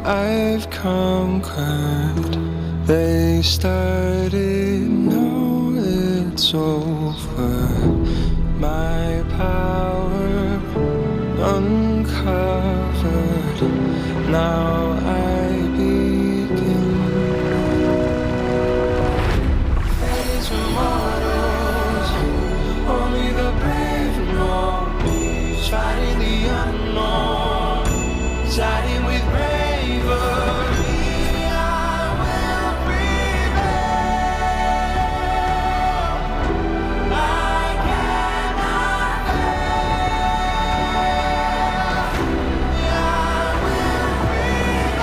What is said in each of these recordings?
I've conquered. They started, now it's over. My power uncovered. Now I begin. Fates are mortals, only the brave know. Fighting the unknown, siding with bravery. I will prevail. I cannot fail. I will prevail.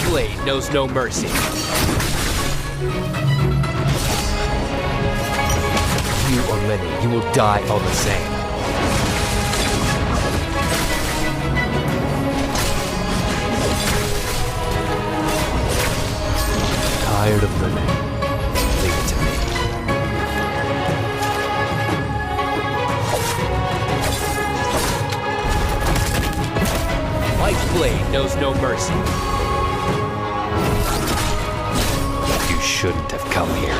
blade knows no mercy. You or many, you will die all the same. Tired of living. Leave it to me. White blade knows no mercy. You shouldn't have come here.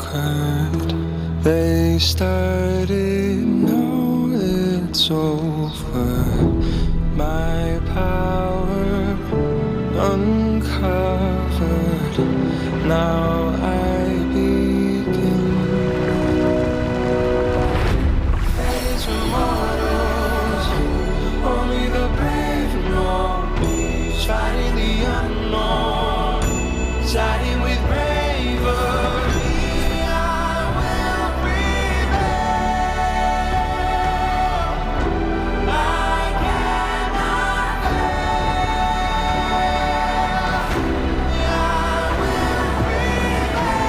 conquered. They started, now it's over. My power uncovered. Now I begin. Fate's immortals, only the brave know. Fighting the unknown, siding with bravery. I will prevail. I cannot fail. I will prevail.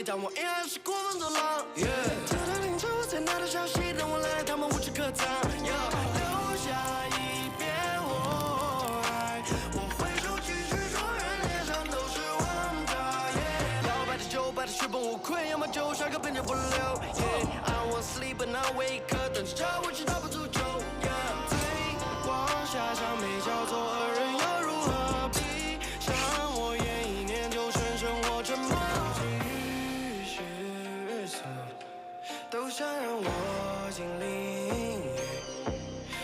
但我依然是过分走廊。直到凌晨我才拿到消息，等我来，他们无处可藏。留下一片火海，我挥手继续说，人脸上都是王炸。摇摆的酒摆的血本无愧，要么就杀个本就不留。I want sleep and I wake up， 等着找我去打不足球。醉光下场没叫做恶人，要如何闭上我眼一念就深深我沉默。都想让我经历，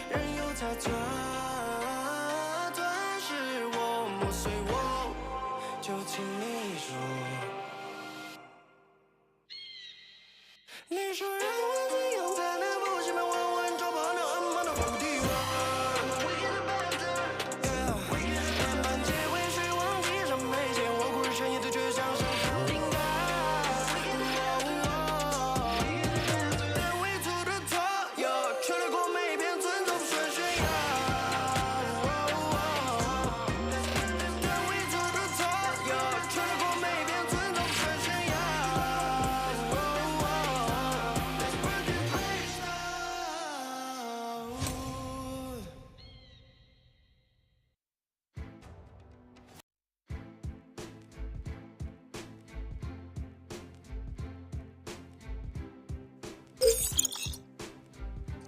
任由它钻，钻石我磨碎我，就请你说，你说让我怎样才能不轻慢弯弯抓跑那暗盲的放地方？慢慢结尾水往地上没见，我故日深夜对倔强上上顶盖。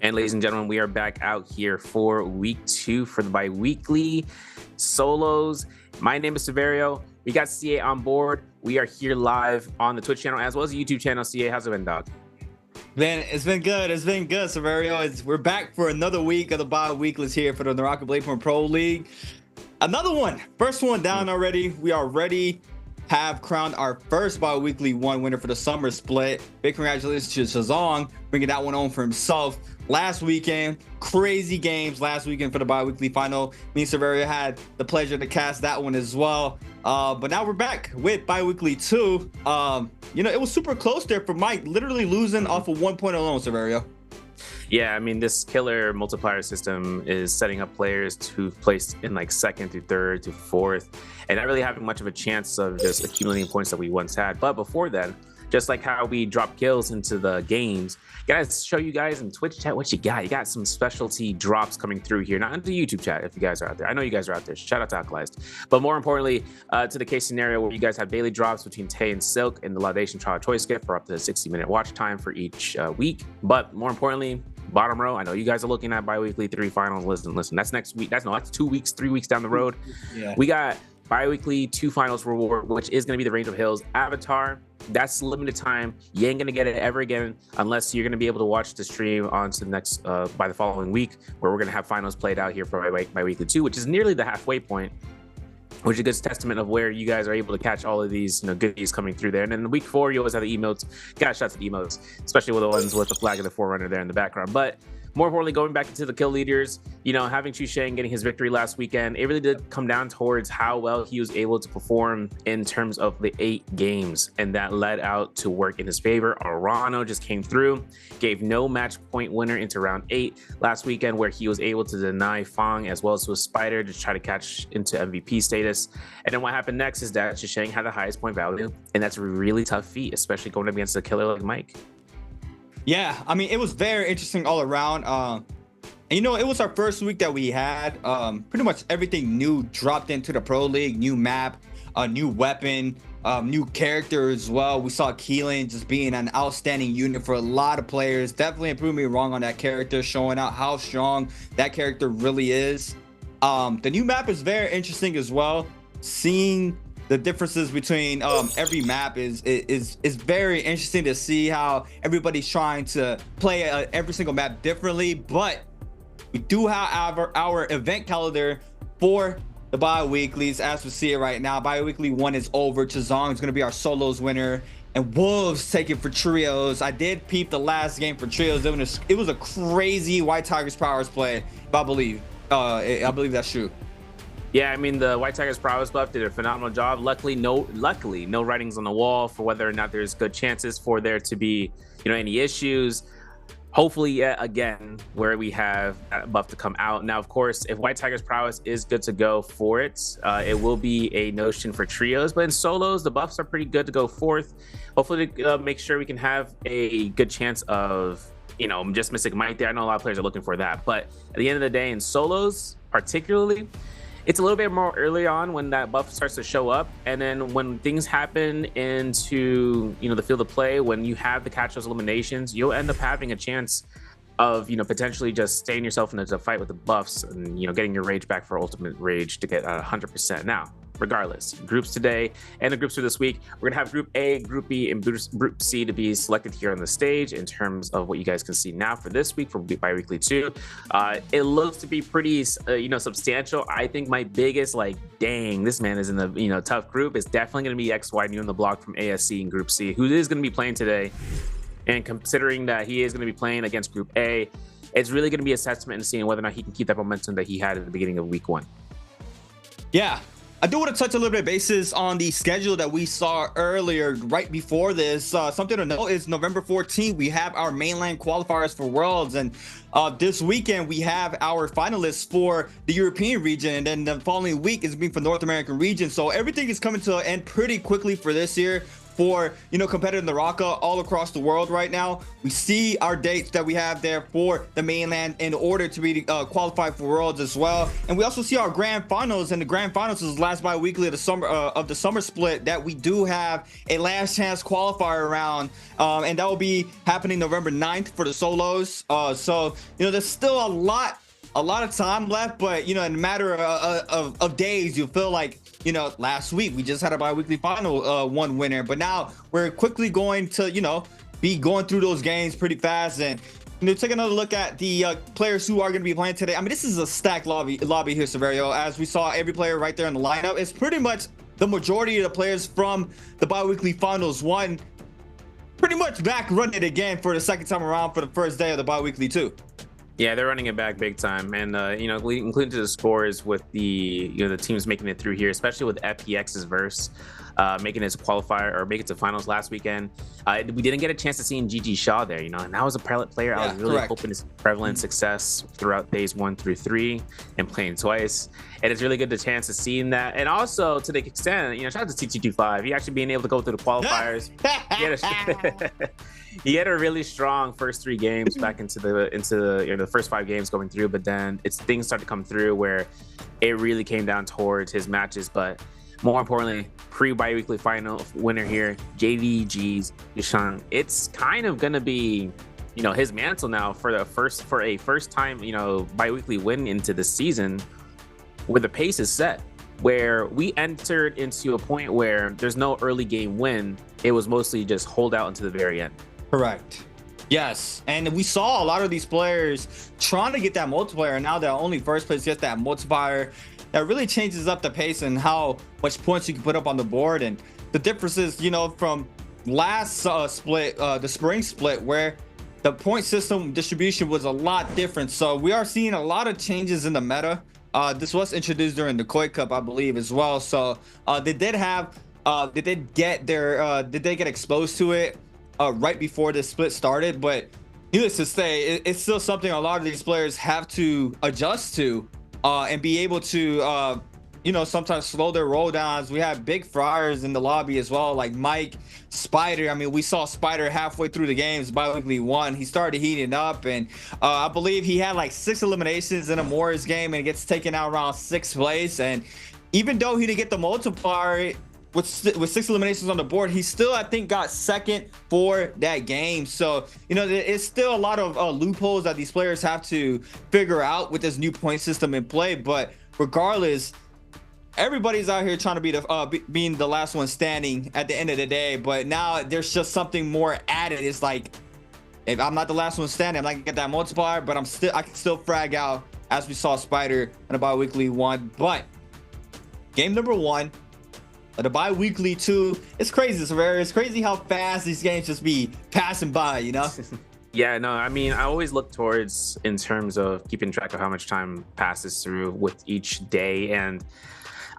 And ladies and gentlemen, we are back out here for week 2 for the bi-weekly solos. My name is Severio. We got CA on board. We are here live on the Twitch channel as well as the YouTube channel. CA, how's it been, dog? Man, it's been good. It's been good, Severio. We're back for another week of the bi-weeklies here for the NARAKA BLADEPOINT Pro League. Another one. First one down already. We already have crowned our first bi-weekly one winner for the summer split. Big congratulations to Shazong bringing that one home for himself. Last weekend, crazy games last weekend for the bi-weekly final. Me and Severio had the pleasure to cast that one as well. But now we're back with bi-weekly 2. You know, it was super close there for Mike, literally losing off of 1 point alone, Severio. Yeah, I mean, this killer multiplier system is setting up players who've placed in like 2nd through 3rd to 4th and not really having much of a chance of just accumulating points that we once had. But before then, just like how we drop kills into the games, guys, show you guys in Twitch chat what you got. You got some specialty drops coming through here, not into YouTube chat if you guys are out there. I know you guys are out there. Shout out to Alkalized. But more importantly, to the case scenario where you guys have daily drops between Tay and Silk and the Laudation Trial Choice Gift for up to 60-minute watch time for each week. But more importantly, bottom row. I know you guys are looking at bi-weekly 3 finals. Listen, that's next week. That's 2 weeks, 3 weeks down the road. Yeah. We got bi-weekly 2 finals reward, which is going to be the Range of Hills Avatar. That's limited time. You ain't going to get it ever again unless you're going to be able to watch the stream on to the next by the following week, where we're going to have finals played out here for bi-weekly 2, which is nearly the halfway point, which is a good testament of where you guys are able to catch all of these, goodies coming through there. And then in week 4, you always have the emotes. Got shots at the emotes, especially with the ones with the flag of the Forerunner there in the background. But more importantly, going back into the kill leaders, having Chu Sheng getting his victory last weekend, it really did come down towards how well he was able to perform in terms of the 8 games. And that led out to work in his favor. Arano just came through, gave no match point winner into round 8 last weekend, where he was able to deny Fang as well as to a Spider to try to catch into MVP status. And then what happened next is that Chu Sheng had the highest point value. And that's a really tough feat, especially going up against a killer like Mike. Yeah, I mean, it was very interesting all around. And it was our first week that we had pretty much everything new dropped into the Pro League. New map, a new weapon, new character as well. We saw Keelan just being an outstanding unit for a lot of players. Definitely proved me wrong on that character, showing out how strong that character really is. The new map is very interesting as well. Seeing the differences between every map is very interesting to see how everybody's trying to play every single map differently. But we do have our event calendar for the bi-weeklies as we see it right now. Bi-weekly 1 is over. Chazong is going to be our solos winner, and Wolves taking for trios. I did peep the last game for trios. It was a crazy White Tigers Powers play, I believe that's true. Yeah, I mean, the White Tigers prowess buff did a phenomenal job. Luckily, no writings on the wall for whether or not there's good chances for there to be, any issues. Hopefully, yet again, where we have that buff to come out. Now, of course, if White Tigers prowess is good to go for it, it will be a notion for trios. But in solos, the buffs are pretty good to go forth. Hopefully, to make sure we can have a good chance of, just Mystic Might there. I know a lot of players are looking for that. But at the end of the day, in solos, particularly, it's a little bit more early on when that buff starts to show up. And then when things happen into, the field of play, when you have the catch those eliminations, you'll end up having a chance of, potentially just staying yourself into a fight with the buffs and, getting your rage back for ultimate rage to get 100%. Now, regardless, groups today and the groups for this week, we're gonna have Group A, Group B, and Group C to be selected here on the stage in terms of what you guys can see now for this week for bi-weekly 2. It looks to be pretty substantial. I think my biggest dang, this man is in the tough group is definitely gonna be XY New on the block from ASC in Group C, who is gonna be playing today. And considering that he is gonna be playing against Group A, it's really gonna be a testament to seeing whether or not he can keep that momentum that he had at the beginning of week 1. Yeah, I do want to touch a little bit basis on the schedule that we saw earlier right before this. Something to note is November 14th, we have our mainland qualifiers for Worlds. And this weekend, we have our finalists for the European region. And then the following week is being for North American region. So everything is coming to an end pretty quickly for this year. For competitive NARAKA all across the world right now. We see our dates that we have there for the mainland in order to be qualified for Worlds as well. And we also see our grand finals, and the grand finals is last bi-weekly of the summer split that we do have a last chance qualifier round, and that will be happening November 9th for the solos. So there's still a lot of time left, but in a matter of days, you feel like last week we just had a bi-weekly final 1 winner, but now we're quickly going to be going through those games pretty fast. And take another look at the players who are going to be playing today. I mean, this is a stacked lobby here, Severio. As we saw, every player right there in the lineup. It's pretty much the majority of the players from the bi-weekly finals 1 pretty much back running it again for the second time around for the first day of the bi-weekly 2. Yeah, they're running it back big time, and including to the scores with the the teams making it through here, especially with FPX's verse making it to qualifier or make it to finals last weekend. We didn't get a chance to see GG Shaw there, and that was a prevalent player. I was really hoping his prevalent success throughout days 1 through 3 and playing twice, and it's really good the chance of seeing that. And also to the extent, shout out to T225, he actually being able to go through the qualifiers. He had a really strong first 3 games back into the first 5 games going through, but then things started to come through where it really came down towards his matches. But more importantly, pre-bi-weekly final winner here, JVG's Yushang. It's kind of gonna be his mantle now for a first time, bi-weekly win into the season, where the pace is set, where we entered into a point where there's no early game win. It was mostly just hold out until the very end. Correct. Yes, and we saw a lot of these players trying to get that multiplier, and now they're only first place gets that multiplier. That really changes up the pace and how much points you can put up on the board. And the difference is, from last split, the spring split, where the point system distribution was a lot different. So we are seeing a lot of changes in the meta. This was introduced during the Koi Cup, I believe, as well. So they did get exposed to it right before the split started. But needless to say, it's still something a lot of these players have to adjust to and be able to sometimes slow their roll downs. We have big fryers in the lobby as well, like Mike, Spider. I mean, we saw Spider halfway through the games bi-weekly 1. He started heating up, and I believe he had like 6 eliminations in a Morris game, and gets taken out around 6th place. And even though he didn't get the multiplier with 6 eliminations on the board, he still, I think, got 2nd for that game. So it's still a lot of loopholes that these players have to figure out with this new point system in play. But regardless, everybody's out here trying to be being the last one standing at the end of the day. But now there's just something more added. It's like, if I'm not the last one standing, I'm not gonna get that multiplier, but I can still frag out, as we saw Spider in a bi-weekly 1. But game number 1, the bi-weekly 2, it's crazy. It's crazy how fast these games just be passing by, Yeah, no, I mean, I always look towards in terms of keeping track of how much time passes through with each day. And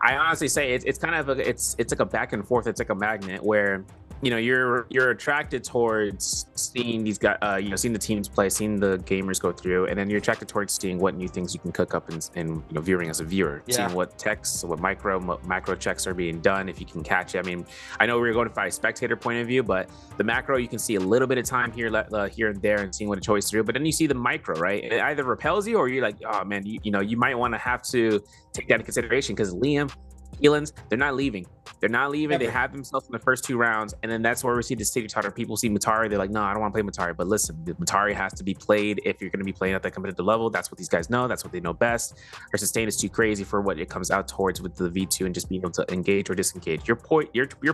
I honestly say it's kind of it's like a back and forth. It's like a magnet where you're attracted towards seeing these guys, seeing the teams play, seeing the gamers go through, and then you're attracted towards seeing what new things you can cook up and viewing as a viewer, seeing what texts, what macro checks are being done, if you can catch it. I mean, I know we're going from a spectator point of view, but the macro, you can see a little bit of time here and there and seeing what a choice through, but then you see the micro, right? It either repels you or you're like, oh man, you might want to have to take that into consideration, because Liam, Keelan's, they're not leaving. Never. They have themselves in the first 2 rounds, and then that's where we see the city starter. People see Matari, they're like, no, I don't want to play Matari. But listen, the Matari has to be played if you're going to be playing at that competitive level. That's what these guys know. That's what they know best. Our sustain is too crazy for what it comes out towards with the V2 and just being able to engage or disengage. You're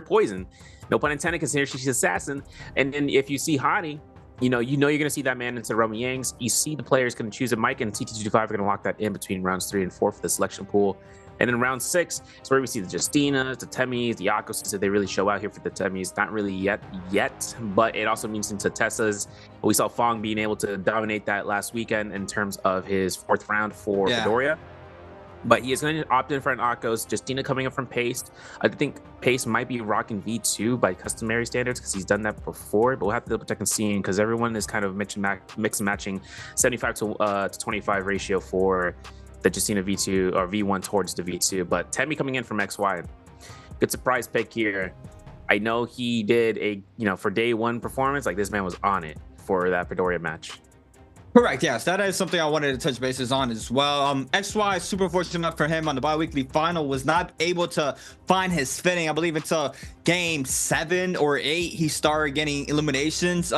poison. No pun intended, considering she's assassin. And then if you see Hottie, you're going to see that man into Roman Yangs. You see the players going to choose a Mike, and CT225 are going to lock that in between rounds 3 and 4 for the selection pool. And in round 6 is where we see the Justinas, the Temis, the Yakos. So they really show out here for the Temis. Not really yet, but it also means into Tessas. We saw Fong being able to dominate that last weekend in terms of his 4th round for Fedoria. But he is going to opt in for an Akos. Justina coming up from Pace. I think Pace might be rocking V2 by customary standards, because he's done that before. But we'll have to double check and see, because everyone is kind of mix and matching 75 to 25 ratio for the Justina V2 or V1 towards the V2. But Temi coming in from XY. Good surprise pick here. I know he did for day 1 performance, like this man was on it for that Fedoria match. Correct. Yes, that is something I wanted to touch bases on as well. XY, super fortunate for him on the bi-weekly final, was not able to find his fitting, I believe, until game 7 or 8 he started getting eliminations.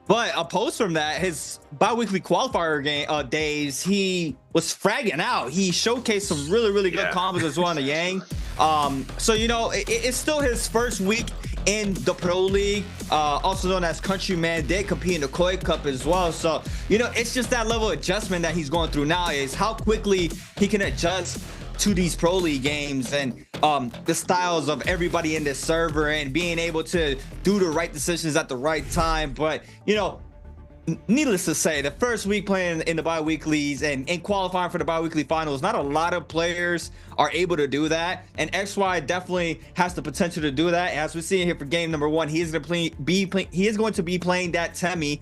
But opposed from that, his bi-weekly qualifier days, he was fragging out. He showcased some really good combos as well on the Yang. So it's still his first week in the Pro League, also known as Countryman. Did compete in the Koi Cup as well. So it's just that level of adjustment that he's going through now, is how quickly he can adjust to these Pro League games and the styles of everybody in this server, and being able to do the right decisions at the right time. But needless to say, the first week playing in the bi-weeklies and qualifying for the bi-weekly finals, not a lot of players are able to do that, and XY definitely has the potential to do that. As we're seeing here for game number 1, he is going to be playing that Temi,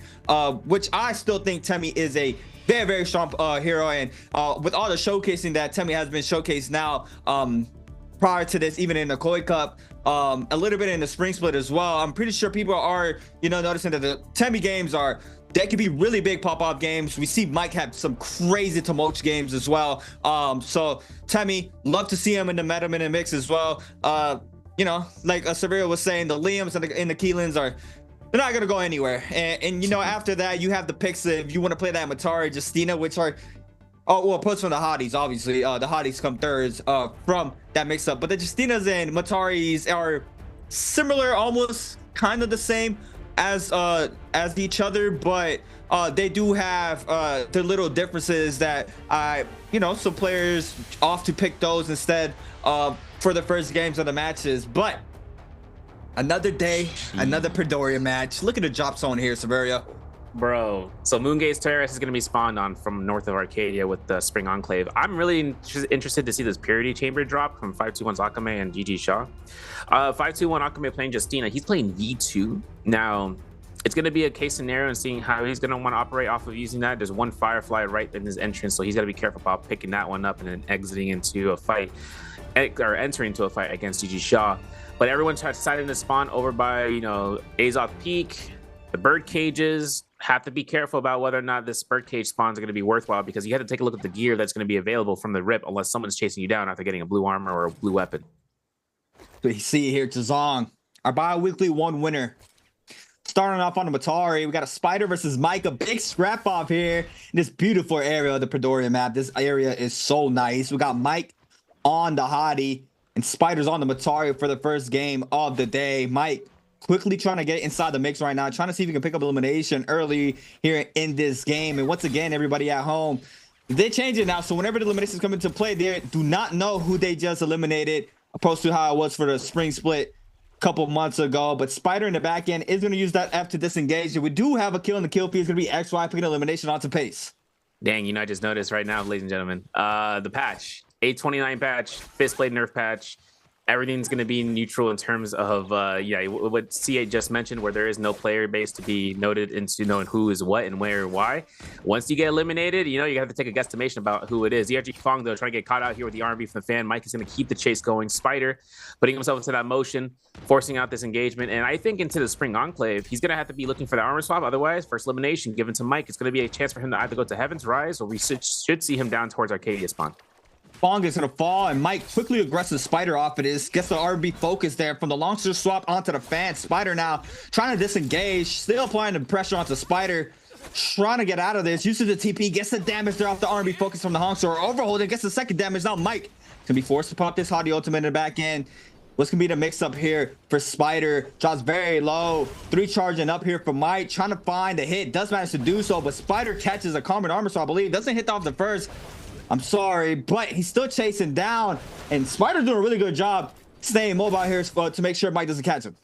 which I still think Temi is a very strong hero, and with all the showcasing that Temi has been showcased now, prior to this, even in the Koi Cup, a little bit in the spring split as well, I'm pretty sure people are noticing that the Temi games they could be really big pop-up games. We see Mike have some crazy tumult games as well. So Temi, love to see him in the meta mix as well. Like Severio was saying, the Liams and the Keelans are They're not gonna go anywhere. And you know, after that, you have the picks if you want to play that Matari, Justina, which are post from the hotties, obviously. The hotties come thirds from that mix up. But the Justinas and Mataris are similar, almost kind of the same as each other, but they do have their little differences that some players opt to pick those instead for the first games of the matches. But another day, another Predoria match. Look at the drop zone here, Severia. Bro, so Moongate's Terrace is going to be spawned on from north of Arcadia with the Spring Enclave. I'm really interested to see this Purity Chamber drop from 521's Akame and GG Shaw. 521 Akame playing Justina. He's playing V2. Now, it's going to be a case scenario and seeing how he's going to want to operate off of using that. There's one Firefly right in his entrance, so he's got to be careful about picking that one up and then exiting into a fight, or entering into a fight against GG Shaw. But everyone's deciding to spawn over by, Azoth Peak. The bird cages. Have to be careful about whether or not this bird cage spawns are going to be worthwhile, because you have to take a look at the gear that's going to be available from the rip unless someone's chasing you down after getting a blue armor or a blue weapon. So you see here, Zhazong, our bi-weekly one winner. Starting off on the Matari, we got a Spider versus Mike, a big scrap off here in this beautiful area of the Predoria map. This area is so nice. We got Mike on the hottie and Spider's on the Matari for the first game of the day. Mike quickly trying to get inside the mix right now, trying to see if he can pick up elimination early here in this game. And once again, everybody at home, they change it now. So whenever the eliminations come into play, they do not know who they just eliminated, opposed to how it was for the spring split a couple months ago. But Spider in the back end is going to use that F to disengage. And we do have a kill in the kill feed. It's going to be XY picking elimination onto pace. Dang, I just noticed right now, ladies and gentlemen, the patch, 829 patch, Fist Blade nerf patch. Everything's going to be neutral in terms of, what CA just mentioned, where there is no player base to be noted into knowing who is what and where and why. Once you get eliminated, you have to take a guesstimation about who it is. ERG Fong, though, trying to get caught out here with the R&B from the fan. Mike is going to keep the chase going. Spider putting himself into that motion, forcing out this engagement. And I think into the Spring Enclave, he's going to have to be looking for the armor swap. Otherwise, first elimination given to Mike, it's going to be a chance for him to either go to Heaven's Rise, or we should see him down towards Arcadia spawn. Fong is going to fall, and Mike quickly aggressive Spider off of this. Gets the RB focus there from the launcher swap onto the fan. Spider now trying to disengage, still applying the pressure onto Spider, trying to get out of this. Uses the TP, gets the damage there off the RB focus from the Hongster. Overholding, gets the second damage. Now Mike can be forced to pop this Hottie ultimate in the back end. What's going to be the mix up here for Spider? Drops very low. 3 charging up here for Mike, trying to find the hit. Does manage to do so, but Spider catches a common armor, so I believe doesn't hit off the first. I'm sorry, but he's still chasing down, and Spider's doing a really good job staying mobile here to make sure Mike doesn't catch him.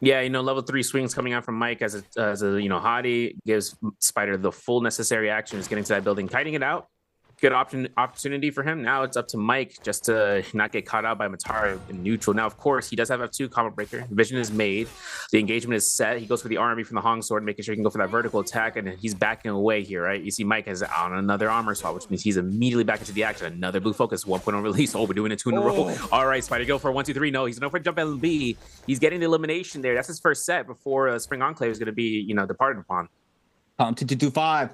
Yeah, level 3 swings coming out from Mike as a hottie gives Spider the full necessary action. Is getting to that building, kiting it out. Good opportunity for him. Now it's up to Mike just to not get caught out by Matara in neutral. Now, of course, he does have F2 combo breaker. Vision is made. The engagement is set. He goes for the army from the Hong Sword, making sure he can go for that vertical attack, and he's backing away here, right? You see Mike is on another armor swap, which means he's immediately back into the action. Another blue focus, 1.0 release. Oh, we're doing it 2 in a row. All right, Spider, go for a 1, 2, 3. No, he's going for a jump LB. He's getting the elimination there. That's his first set before Spring Enclave is going to be, departed upon. 2-2-5.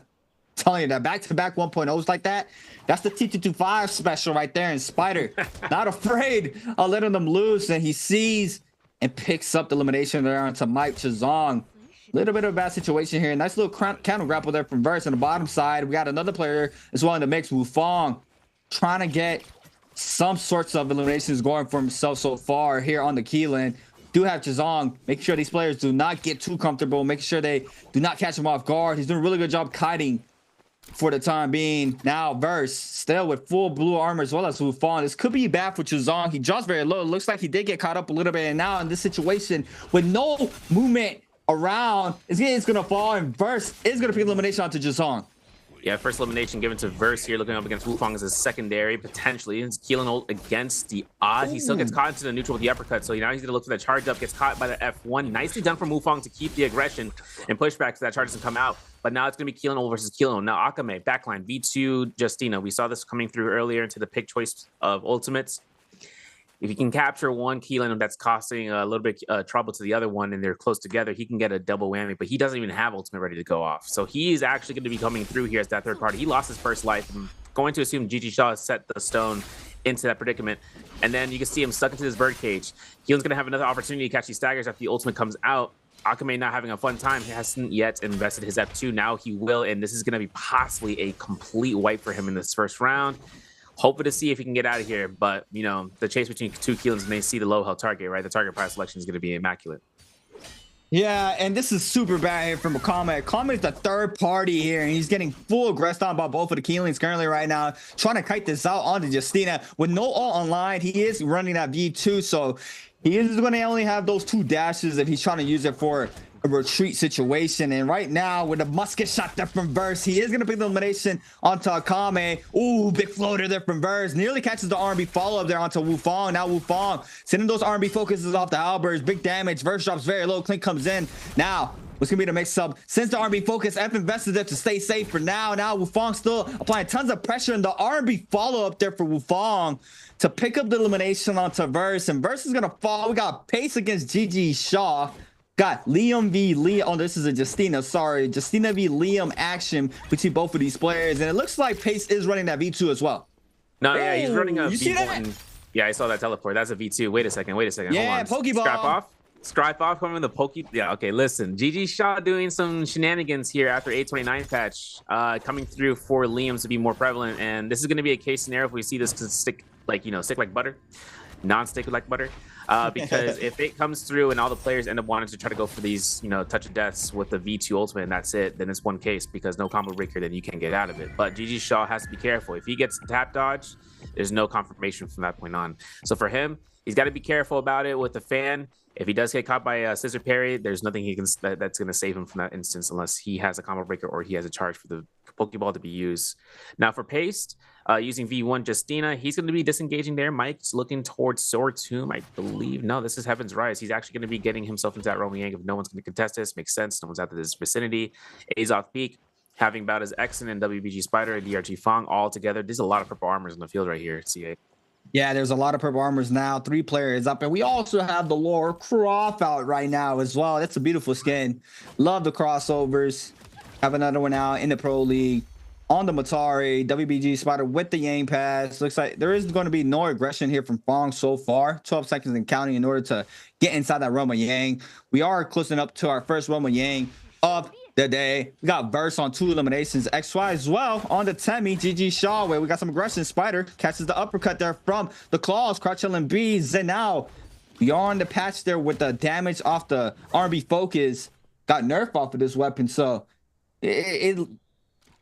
Telling you that back-to-back 1.0s like that's the T225 special right there. And Spider not afraid of letting them loose, and he sees and picks up the elimination there onto Mike Zhazong. Little bit of a bad situation here. Nice little counter grapple there from Verse on the bottom side. We got another player as well in the mix, Wu Fong, trying to get some sorts of eliminations going for himself so far here on the Keelan. Do have Zhazong making sure these players do not get too comfortable, making sure they do not catch him off guard. He's doing a really good job kiting for the time being. Now Verse still with full blue armor as well as Wu Fong. This could be bad for Zhazong. He drops very low. It looks like he did get caught up a little bit, and now in this situation with no movement around, it's gonna fall, and Verse is gonna pick elimination onto Zhazong. Yeah, first elimination given to Verse here, looking up against Wu Fong as a secondary, potentially. It's Keelan ult against the odds. He still gets caught into the neutral with the uppercut, so now he's going to look for that charge up, gets caught by the F1. Nicely done from Wu Fong to keep the aggression and push back so that charge doesn't come out. But now it's going to be Keelan ult versus Keelan ult. Now Akame, backline, V2, Justina. We saw this coming through earlier into the pick choice of ultimates. If he can capture one Keelan that's costing a little bit trouble to the other one, and they're close together, he can get a double whammy, but he doesn't even have ultimate ready to go off. So he's actually going to be coming through here as that third party. He lost his first life. I'm going to assume GG Shaw has set the stone into that predicament. And then you can see him stuck into this bird cage. Keelan's going to have another opportunity to catch these staggers after the ultimate comes out. Akame not having a fun time. He hasn't yet invested his F2. Now he will, and this is going to be possibly a complete wipe for him in this first round. Hoping to see if he can get out of here, but you know, the chase between two Keelans and they see the low health target, right? The target price selection is going to be immaculate. Yeah, and this is super bad here from Akame. Akame is the third party here, and he's getting full aggressed on by both of the Keelings currently right now, trying to kite this out onto Justina. With no ult online, he is running that V2, so he is going to only have those 2 dashes if he's trying to use it for a retreat situation. And right now, with a musket shot there from Verse, he is going to pick the elimination onto Akame. Ooh, big floater there from Verse. Nearly catches the R&B follow-up there onto Wufong. Now Wufong sending those R&B focuses off the halberds. Big damage. Verse drops very low. Clink comes in. Now, what's going to be the mix-up? Since the R&B focus, F invested there to stay safe for now. Now Wufong still applying tons of pressure, and the R&B follow-up there for Wufong to pick up the elimination onto Verse. And Verse is going to fall. We got Pace against GG Shaw. Got Liam v. Liam. Oh, this is a Justina. Sorry. Justina v. Liam action between both of these players. And it looks like Pace is running that V2 as well. No, yeah, he's running a you see that? V1. Yeah, I saw that teleport. That's a V2. Wait a second. Yeah, hold on. Pokeball. Scrap off coming the Poke. Yeah, okay, listen. GG Shaw doing some shenanigans here after 829 patch. Coming through for Liam to be more prevalent. And this is going to be a case scenario if we see this stick like butter. Non-stick like butter. Because if it comes through and all the players end up wanting to try to go for these, you know, touch of deaths with the V2 ultimate and that's it, then it's one case because no combo breaker, then you can't get out of it. But GG Shaw has to be careful. If he gets tap dodge, there's no confirmation from that point on. So for him, he's got to be careful about it with the fan. If he does get caught by a scissor parry, there's nothing he can that's going to save him from that instance unless he has a combo breaker or he has a charge for the Pokeball to be used. Now for Paste, using V1 Justina, he's going to be disengaging there. Mike's looking towards Sword Tomb, I believe. No, this is Heaven's Rise. He's actually going to be getting himself into that Roman Yang. If no one's going to contest this, makes sense. No one's out of this vicinity. Azoth Peak, having bout as Exon and WBG Spider and DRG Fong all together. There's a lot of purple armors in the field right here, CA. Yeah, there's a lot of purple armors now. 3 players up, and we also have the Lore Croft out right now as well. That's a beautiful skin. Love the crossovers. Have another one out in the Pro League. On the Matari, WBG Spider with the Yang pass. Looks like there is going to be no aggression here from Fong so far. 12 seconds and counting in order to get inside that Roma Yang. We are closing up to our first Roma Yang of the day. We got Verse on 2 eliminations. XY as well on the Temi. GG Shaw, where we got some aggression. Spider catches the uppercut there from the claws. Crouch LMB. Zenao beyond the patch there with the damage off the R&B focus. Got nerf off of this weapon, so it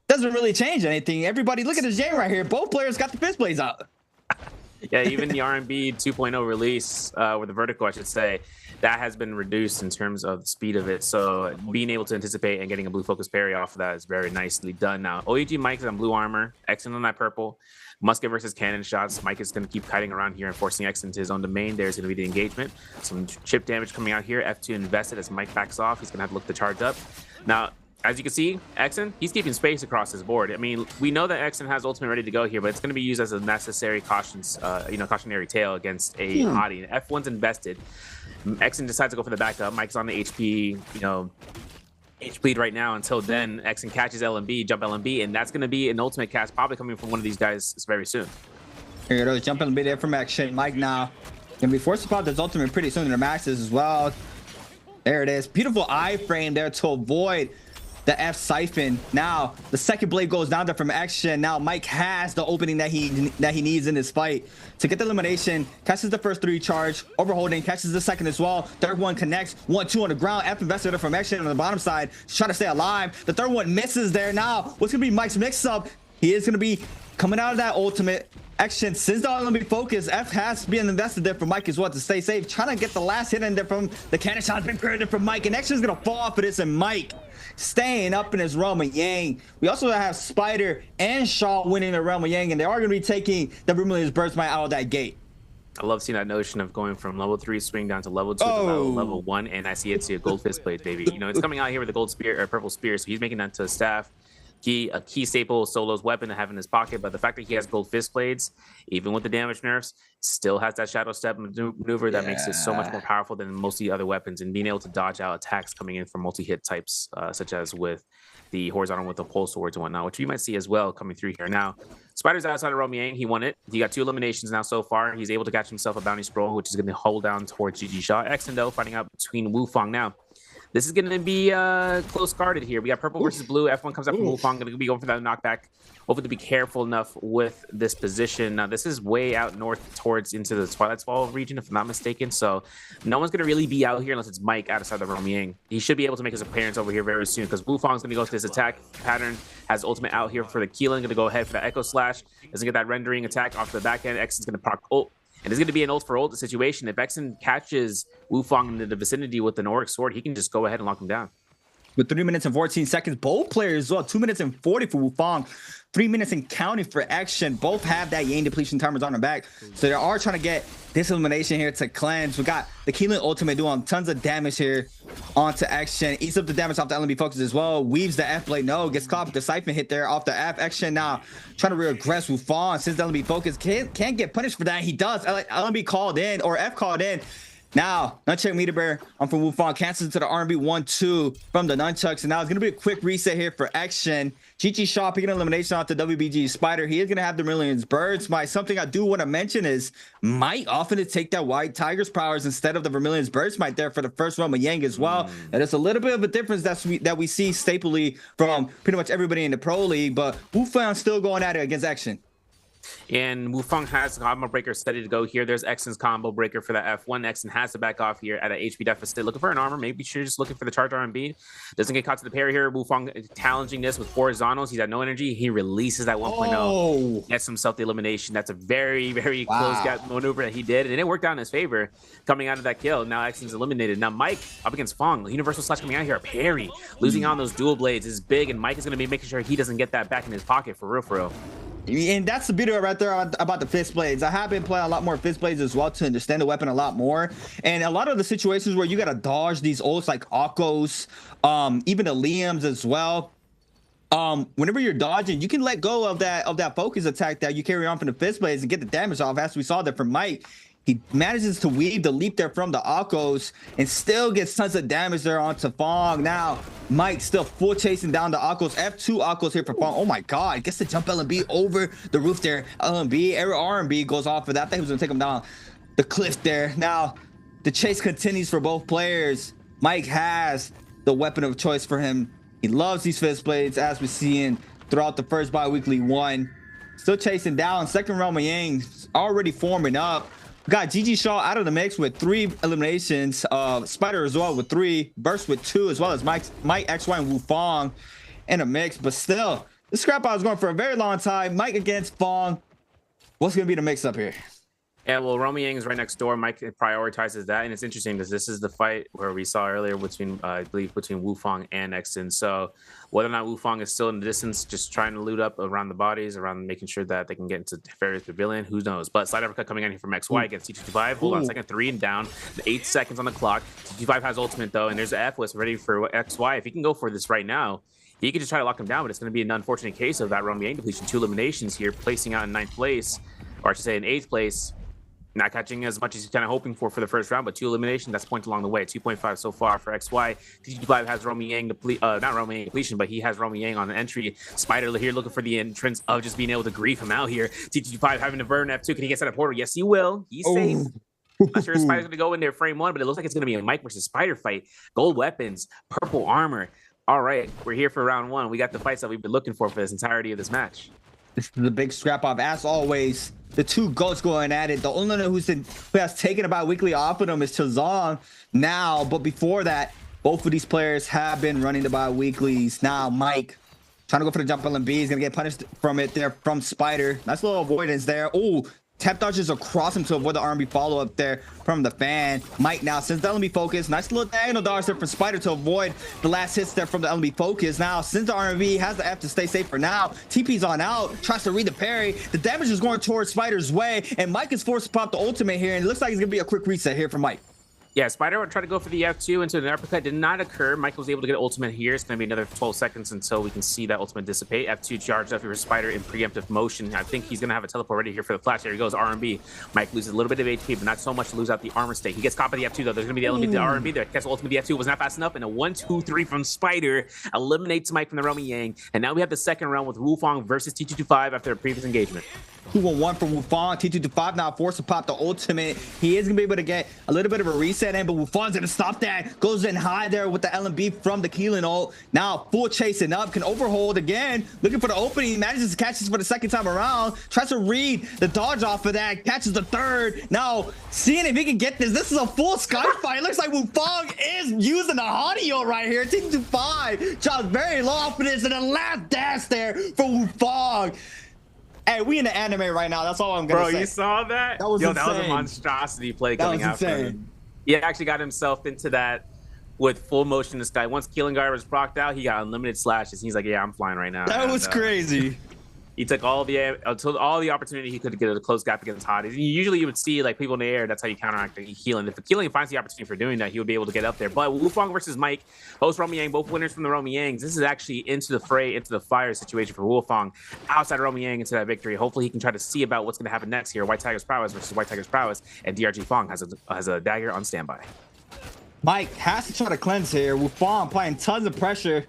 doesn't really change anything. Everybody, look at this Yang right here. Both players got the fist blades out. Yeah, even the R&B 2.0 release, with the vertical, I should say, that has been reduced in terms of the speed of it. So being able to anticipate and getting a blue focus parry off of that is very nicely done. Now, OEG Mike is on blue armor, Exon on that purple. Musket versus cannon shots. Mike is going to keep kiting around here and forcing X into his own domain. There's going to be the engagement. Some chip damage coming out here. F2 invested as Mike backs off. He's going to have to look to charge up. Now, as you can see, Exon, he's keeping space across his board. I mean, we know that Exon has ultimate ready to go here, but it's going to be used as a necessary cautionary tale against a Hottie. F1's invested. Exon decides to go for the backup. Mike's on the HP, bleed right now. Until then, Exon catches LMB, jump LMB, and that's going to be an ultimate cast probably coming from one of these guys very soon. Here it is, jump LMB there from action. Mike now going to be forced to pop this ultimate pretty soon in the maxes as well. There it is. Beautiful iframe there to avoid the F siphon. Now the second blade goes down there from action. Now Mike has the opening that he needs in this fight to get the elimination. Catches the first 3 charge, overholding, catches the second as well. Third one connects, 1-2 on the ground. F invested there from action on the bottom side, trying to stay alive. The third one misses there. Now what's gonna be Mike's mix up? He is gonna be coming out of that ultimate action. Since the LMB focus, F has been invested there for Mike as well to stay safe, trying to get the last hit in there from the cannon shot. Been created from Mike, and Action's gonna fall off of this, and Mike staying up in his Roma Yang. We also have Spider and Shaw winning the Roma Yang, and they are going to be taking the Vermilion's Burst Might out of that gate. I love seeing that notion of going from level 3 swing down to level 2 to level 1, and I see it to a gold fist blade, baby. It's coming out here with a gold spear or purple spear, so he's making that to a staff. A key staple Solo's weapon to have in his pocket, but the fact that he has gold fist blades, even with the damage nerfs, still has that shadow step maneuver that makes it so much more powerful than most of the other weapons, and being able to dodge out attacks coming in from multi-hit types, such as with the horizontal with the pole swords and whatnot, which you might see as well coming through here. Now, Spider's outside of Roma Yang. He won it. He got 2 eliminations now so far. He's able to catch himself a bounty scroll, which is going to hold down towards GG Shaw. Exendo fighting out between Wufong now. This is going to be close guarded here. We got purple versus blue. F1 comes up from Wufang. Going to be going for that knockback. Hopefully to be careful enough with this position. Now, this is way out north towards into the Twilight Swallow region, if I'm not mistaken. So no one's going to really be out here unless it's Mike outside the Romiang. He should be able to make his appearance over here very soon because Wufang's going to go to this attack pattern. Has ultimate out here for the Keelan. Going to go ahead for the Echo Slash. Doesn't get that rendering attack off the back end. X is going to proc ult. And it's going to be an ult for ult situation. If Exen catches Wufang in the vicinity with an Auric Sword, he can just go ahead and lock him down. With 3 minutes and 14 seconds, both players as well. 2 minutes and 40 for Wufang. 3 minutes and counting for Action. Both have that Yang depletion timers on their back. So they are trying to get this elimination here to cleanse. We got the Keelan ultimate doing tons of damage here onto Action. Eats up the damage off the LMB focus as well. Weaves the F blade. No, gets caught with the siphon hit there off the F. Action now trying to regress Wufang since the LMB focus can't get punished for that. He does. LMB called in or F called in. Now, Nunchuck Meter Bear on from Wufang cancels to the R&B 1-2 from the Nunchucks. And now it's going to be a quick reset here for Action. GG Shaw picking an elimination off the WBG Spider. He is going to have the Millions Birds. Something I do want to mention is might often to take that White Tiger's powers instead of the Vermilion's Birds Might there for the first Roma Yang as well. And it's a little bit of a difference that we see staply from pretty much everybody in the Pro League. But Wufang still going at it against Action. And Wufang has combo breaker steady to go here. There's Exen's combo breaker for that F1. Exen has to back off here at an HP deficit. Looking for an armor. Maybe she's just looking for the charge R&B. Doesn't get caught to the parry here. Wufang challenging this with horizontals. He's at no energy. He releases that 1.0. Gets himself the elimination. That's a very, very close gap maneuver that he did. And it worked out in his favor coming out of that kill. Now Exen's eliminated. Now Mike up against Fong. Universal Slash coming out here. A parry. Losing on those dual blades is big. And Mike is going to be making sure he doesn't get that back in his pocket for real, for real. And that's the beauty right there about the fist blades. I have been playing a lot more fist blades as well to understand the weapon a lot more. And a lot of the situations where you got to dodge these ults like Akos, even the Liams as well. Whenever you're dodging, you can let go of that focus attack that you carry on from the fist blades and get the damage off. As we saw there from Mike, he manages to weave the leap there from the Akos and still gets tons of damage there onto Fong. Now, Mike still full chasing down the Akos. F2 Akos here for Fong. Oh my God, gets to jump LMB over the roof there. LMB, R&B goes off for that. I think he was gonna take him down the cliff there. Now, the chase continues for both players. Mike has the weapon of choice for him. He loves these fist blades as we're seeing throughout the first bi-weekly one. Still chasing down. Second round Yang already forming up. We got GG Shaw out of the mix with 3 eliminations. Spider as well with 3. Burst with 2, as well as Mike XY and Wufang in a mix. But still, this scrap out was going for a very long time. Mike against Fong. What's going to be the mix up here? Yeah, well, Romiang is right next door. Mike prioritizes that, and it's interesting because this is the fight where we saw earlier between, I believe, between Wufang and Exen. So whether or not Wufang is still in the distance, just trying to loot up around the bodies, around making sure that they can get into various pavilion, who knows? But Slide Africa coming in here from XY against T25. Hold on a second, 3 and down. The 8 seconds on the clock. T25 has ultimate though, and there's the F list ready for XY. If he can go for this right now, he could just try to lock him down, but it's going to be an unfortunate case of that Romiang depletion. 2 eliminations here, placing out in 9th place, or I should say in 8th place. Not catching as much as he's kind of hoping for the first round, but 2 eliminations, that's point along the way. 2.5 so far for XY. T25 has Romiang not Romiang depletion, but he has Romiang on the entry. Spider here looking for the entrance of just being able to grief him out here. T25 having to burn F2. Can he get set up portal? Yes, he will. He's safe. Not sure if Spider's going to go in there frame 1, but it looks like it's going to be a Mike versus Spider fight. Gold weapons, purple armor. All right, we're here for round 1. We got the fights that we've been looking for this entirety of this match. This is the big scrap off as always. The 2 goats going at it. The only one who has taken about weekly off of them is Chazong now. But before that, both of these players have been running the bi-weeklies. Now, Mike trying to go for the jump LMB. He's going to get punished from it there from Spider. Nice little avoidance there. Oh, tap dodges across him to avoid the R&B follow-up there from the fan. Mike now, since the LMB focus, nice little diagonal dodge there from Spider to avoid the last hits there from the LMB focus. Now, since the R&B has the F to stay safe for now, TP's on out, tries to read the parry. The damage is going towards Spider's way, and Mike is forced to pop the ultimate here, and it looks like it's going to be a quick reset here for Mike. Yeah, Spider would try to go for the F2 into an uppercut. Did not occur. Mike was able to get ultimate here. It's going to be another 12 seconds until we can see that ultimate dissipate. F2 charged up for Spider in preemptive motion. I think he's going to have a teleport ready here for the flash. There he goes, R&B. Mike loses a little bit of HP, but not so much to lose out the armor state. He gets caught by the F2, though. There's going to be the element, the R&B there. Gets ultimate, the F2 was not fast enough, and a 1-2-3 from Spider eliminates Mike from the Romiang. And now we have the second round with Wufang versus T225 after a previous engagement. 2-1-1 from Wufong. T225 now forced to pop the ultimate. He is gonna be able to get a little bit of a reset in, but Wufong's gonna stop that. Goes in high there with the LMB from the Keelan ult. Now full chasing up, can overhold again, looking for the opening. He manages to catch this for the second time around. Tries to read the dodge off of that, catches the third. Now seeing if he can get this. This is a full sky fight. It looks like Wufong is using the audio right here. T225 drops very low off of this, and the last dash there for Wufong. Hey, we in the anime right now. That's all I'm gonna say. Bro, you saw that? That was Yo, insane. that was a monstrosity play coming after insane. him. He actually got himself into that with full motion. This guy, once Killing Guard was procced out, he got unlimited slashes. He's like, yeah, I'm flying right now. That was crazy. He took all the opportunity he could to get a close gap against Hotties. Usually you would see like people in the air, that's how you counteract the Keelan. If Keelan finds the opportunity for doing that, he would be able to get up there. But Wufong versus Mike, host Romy Yang, both winners from the Romy Yangs. This is actually into the fray, into the fire situation for Wufong. Outside Romy Yang into that victory. Hopefully he can try to see about what's going to happen next here. White Tiger's prowess versus White Tiger's prowess, and DRG Fong has a dagger on standby. Mike has to try to cleanse here. Wufong applying tons of pressure.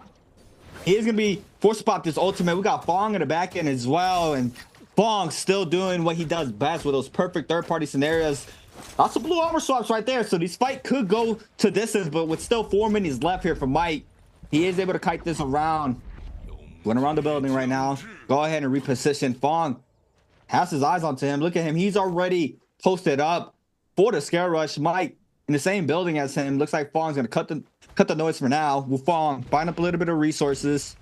He is going to be forced to pop this ultimate. We got Fong in the back end as well. And Fong still doing what he does best with those perfect third-party scenarios. Lots of blue armor swaps right there. So this fight could go to distance, but with still 4 minutes left here for Mike, he is able to kite this around. Going around the building right now. Go ahead and reposition. Fong has his eyes onto him. Look at him. He's already posted up for the scare rush. Mike in the same building as him. Looks like Fong's going to cut the noise for now. Wufong buying up a little bit of resources.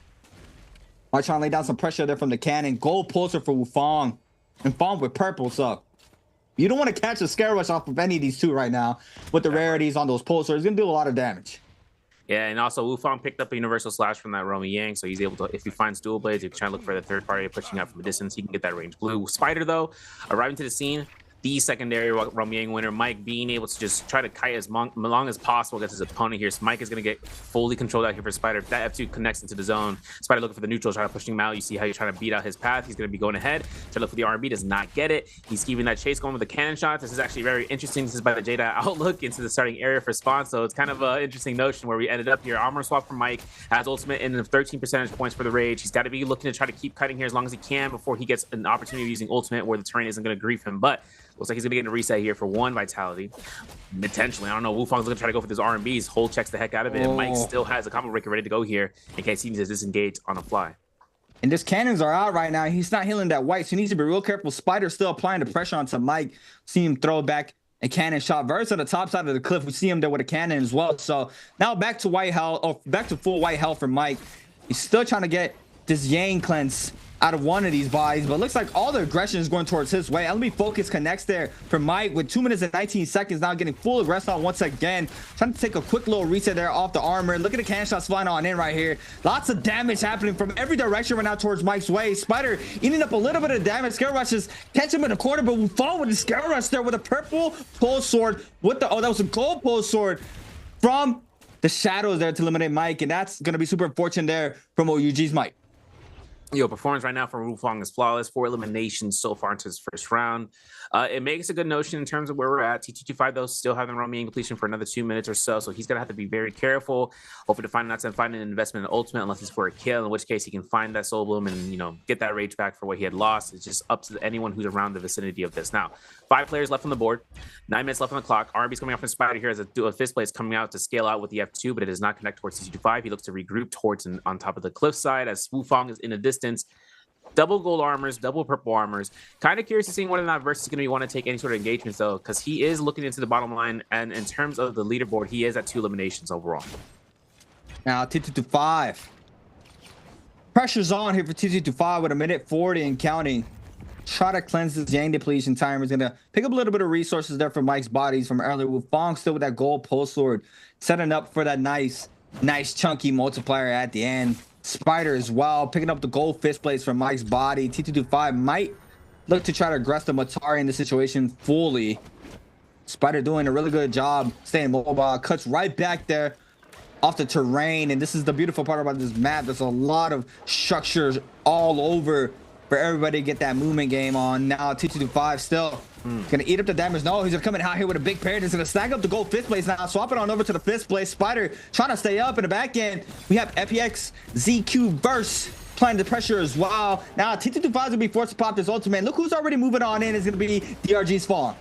Might try and lay down some pressure there from the cannon. Gold pulser for Wufong. And Fong with purple, so you don't want to catch a scare rush off of any of these two right now with the rarities on those pulsers. It's going to do a lot of damage. Yeah, and also Wufong picked up a universal slash from that Romy Yang, so he's able to, if he finds dual blades, he can try to look for the third party pushing out from a distance. He can get that range blue. Spider, though, arriving to the scene, the secondary Romy Yang winner, Mike being able to just try to kite as long as possible against his opponent here. So Mike is going to get fully controlled out here for Spider. If that F2 connects into the zone, Spider looking for the neutral, trying to push him out. You see how you're trying to beat out his path. He's going to be going ahead. Try to look for the R&B, does not get it. He's keeping that chase going with the cannon shots. This is actually very interesting. This is by the Jada outlook into the starting area for spawn. So it's kind of an interesting notion where we ended up here. Armor swap for Mike, has ultimate in the 13 percentage points for the rage. He's got to be looking to try to keep cutting here as long as he can before he gets an opportunity of using ultimate where the terrain isn't going to grief him. But looks like he's gonna get a reset here for 1 vitality. Potentially, I don't know. Wufong's gonna try to go for his R&Bs. Hold checks the heck out of it. And Mike still has a combo breaker ready to go here in case he needs to disengage on the fly. And his cannons are out right now. He's not healing that white, so he needs to be real careful. Spider's still applying the pressure onto Mike. See him throw back a cannon shot. Verse on the top side of the cliff. We see him there with a cannon as well. So now back to white health, or back to full white health for Mike. He's still trying to get this Yang cleanse out of one of these bodies, but it looks like all the aggression is going towards his way. LB focus connects there for Mike with 2 minutes and 19 seconds now, getting full aggression on once again, trying to take a quick little reset there off the armor. Look at the cannon shots flying on in right here. Lots of damage happening from every direction right now towards Mike's way. Spider eating up a little bit of damage. Scare rushes catch him in the corner, but we fall with the scare rush there with a purple pole sword with the, oh, that was a gold pole sword from the shadows there to eliminate Mike, and that's going to be super unfortunate there from OUG's Mike. Yo, performance right now for Wufong is flawless. 4 eliminations so far into his first round. It makes a good notion in terms of where we're at. T225, though, still having Romy Yang completion for another 2 minutes or so he's going to have to be very careful. Hopefully to find an investment in ultimate unless it's for a kill, in which case he can find that soul bloom and, you know, get that rage back for what he had lost. It's just up to anyone who's around the vicinity of this. Now, 5 players left on the board, 9 minutes left on the clock. R&B's coming off from Spider here as a fifth place coming out to scale out with the F2, but it does not connect towards T225. He looks to regroup towards on top of the cliff side as Wufong is in a distance. Double gold armors, double purple armors. Kind of curious to see whether or not Versus is going to want to take any sort of engagements, though, because he is looking into the bottom line. And in terms of the leaderboard, he is at 2 eliminations overall. Now, T225. Pressure's on here for T225 with 1:40 and counting. Try to cleanse this Yang depletion timer. Is going to pick up a little bit of resources there from Mike's bodies from earlier. With Fong still with that gold pulse sword, setting up for that nice chunky multiplier at the end. Spider as well, picking up the gold fist plates from Mike's body. T225 might look to try to aggress the Matari in the situation fully. Spider doing a really good job staying mobile. Cuts right back there off the terrain. And this is the beautiful part about this map. There's a lot of structures all over for everybody to get that movement game on. Now T225 still gonna eat up the damage. No, he's gonna come in out here with a big parry. He's gonna snag up the gold fifth place now. Swap it on over to the fifth place. Spider trying to stay up in the back end. We have FPX ZQ verse applying the pressure as well. Now T225 is gonna be forced to pop this ultimate. Look who's already moving on in is gonna be DRG's Fawn.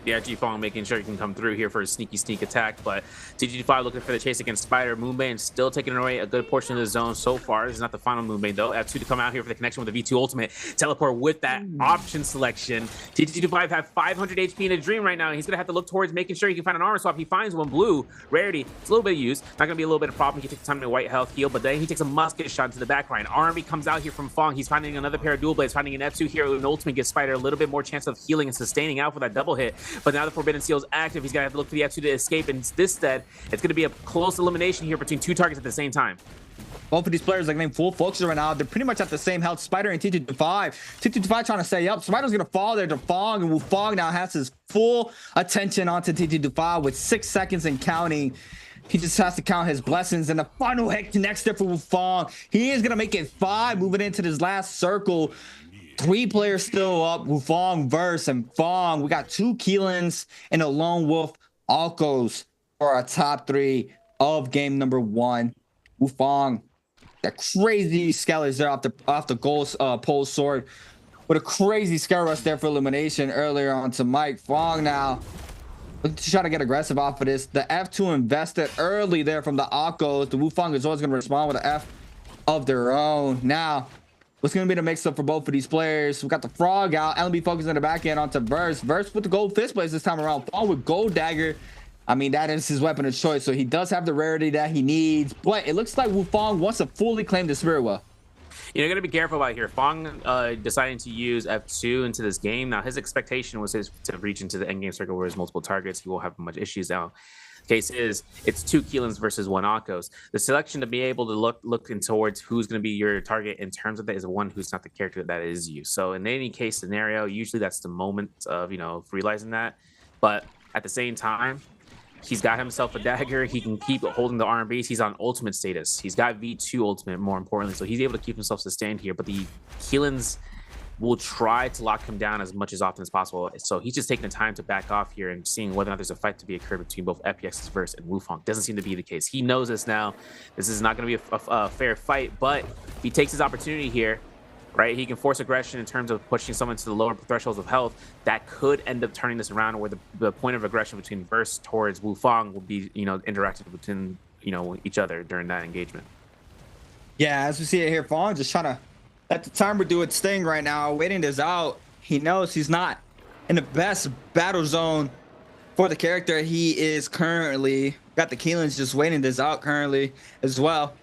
DRG Fong making sure he can come through here for a sneaky sneak attack, but TG5 looking for the chase against Spider. Moonbane still taking away a good portion of the zone so far. This is not the final Moonbane though. F2 to come out here for the connection with the V2 ultimate. Teleport with that option selection. TG5 have 500 HP in a dream right now, and he's gonna have to look towards making sure he can find an armor swap. He finds one blue. Rarity, it's a little bit of use. Not gonna be a little bit of problem. He takes time to white health heal, but then he takes a musket shot into the back line. Army comes out here from Fong. He's finding another pair of dual blades, finding an F2 here with an ultimate gives Spider a little bit more chance of healing and sustaining out for that double hit. But now the Forbidden Seal's active. He's gonna have to look for the F2 to escape, and instead, it's gonna be a close elimination here between two targets at the same time. Both of these players like named full focus right now. They're pretty much at the same health. Spider and T225. T225 trying to stay up. Spider's gonna fall there to Fong, and Fong now has his full attention onto T225 with 6 seconds and counting. He just has to count his blessings, and the final hit connects there for Wufong. He is gonna make it 5, moving into this last circle. 3 players still up. Wufong, Verse, and Fong. We got 2 Keelans and a Lone Wolf Alkos for our top 3 of game number 1. Wufong, that crazy scalers there off the goal pole sword with a crazy scale rush there for elimination earlier onto Mike. Fong now looking to try to get aggressive off of this. The F2 invested early there from the Alkos. The Wufong is always going to respond with an F of their own. Now, what's going to be the mix-up for both of these players? We got the Frog out. LB focusing in the back end onto Verse. Verse with the gold fist blades this time around. Fong with Gold Dagger. I mean, that is his weapon of choice, so he does have the rarity that he needs. But it looks like Wufong wants to fully claim the Spirit Well. You got to be careful out here. Fong deciding to use F2 into this game. Now, his expectation was to reach into the endgame circle where there's multiple targets. He won't have much issues now. Case is, it's 2 Keelans versus 1 Akos. The selection to be able to look in towards who's going to be your target in terms of that is one who's not the character that is you. So in any case scenario, usually that's the moment of, realizing that. But at the same time, he's got himself a dagger. He can keep holding the RMBs. He's on ultimate status. He's got V2 ultimate, more importantly. So he's able to keep himself sustained here. But the Keelans will try to lock him down as much as often as possible. So he's just taking the time to back off here and seeing whether or not there's a fight to be occurred between both FPX's Verse and Wufong. Doesn't seem to be the case. He knows this now. This is not going to be a fair fight, but he takes his opportunity here, right? He can force aggression in terms of pushing someone to the lower thresholds of health. That could end up turning this around where the point of aggression between Verse towards Wufong will be, interacted between, each other during that engagement. Yeah, as we see it here, Fong just trying to let the timer do its thing right now, waiting this out. He knows he's not in the best battle zone for the character he is currently. Got the Keelans just waiting this out currently as well.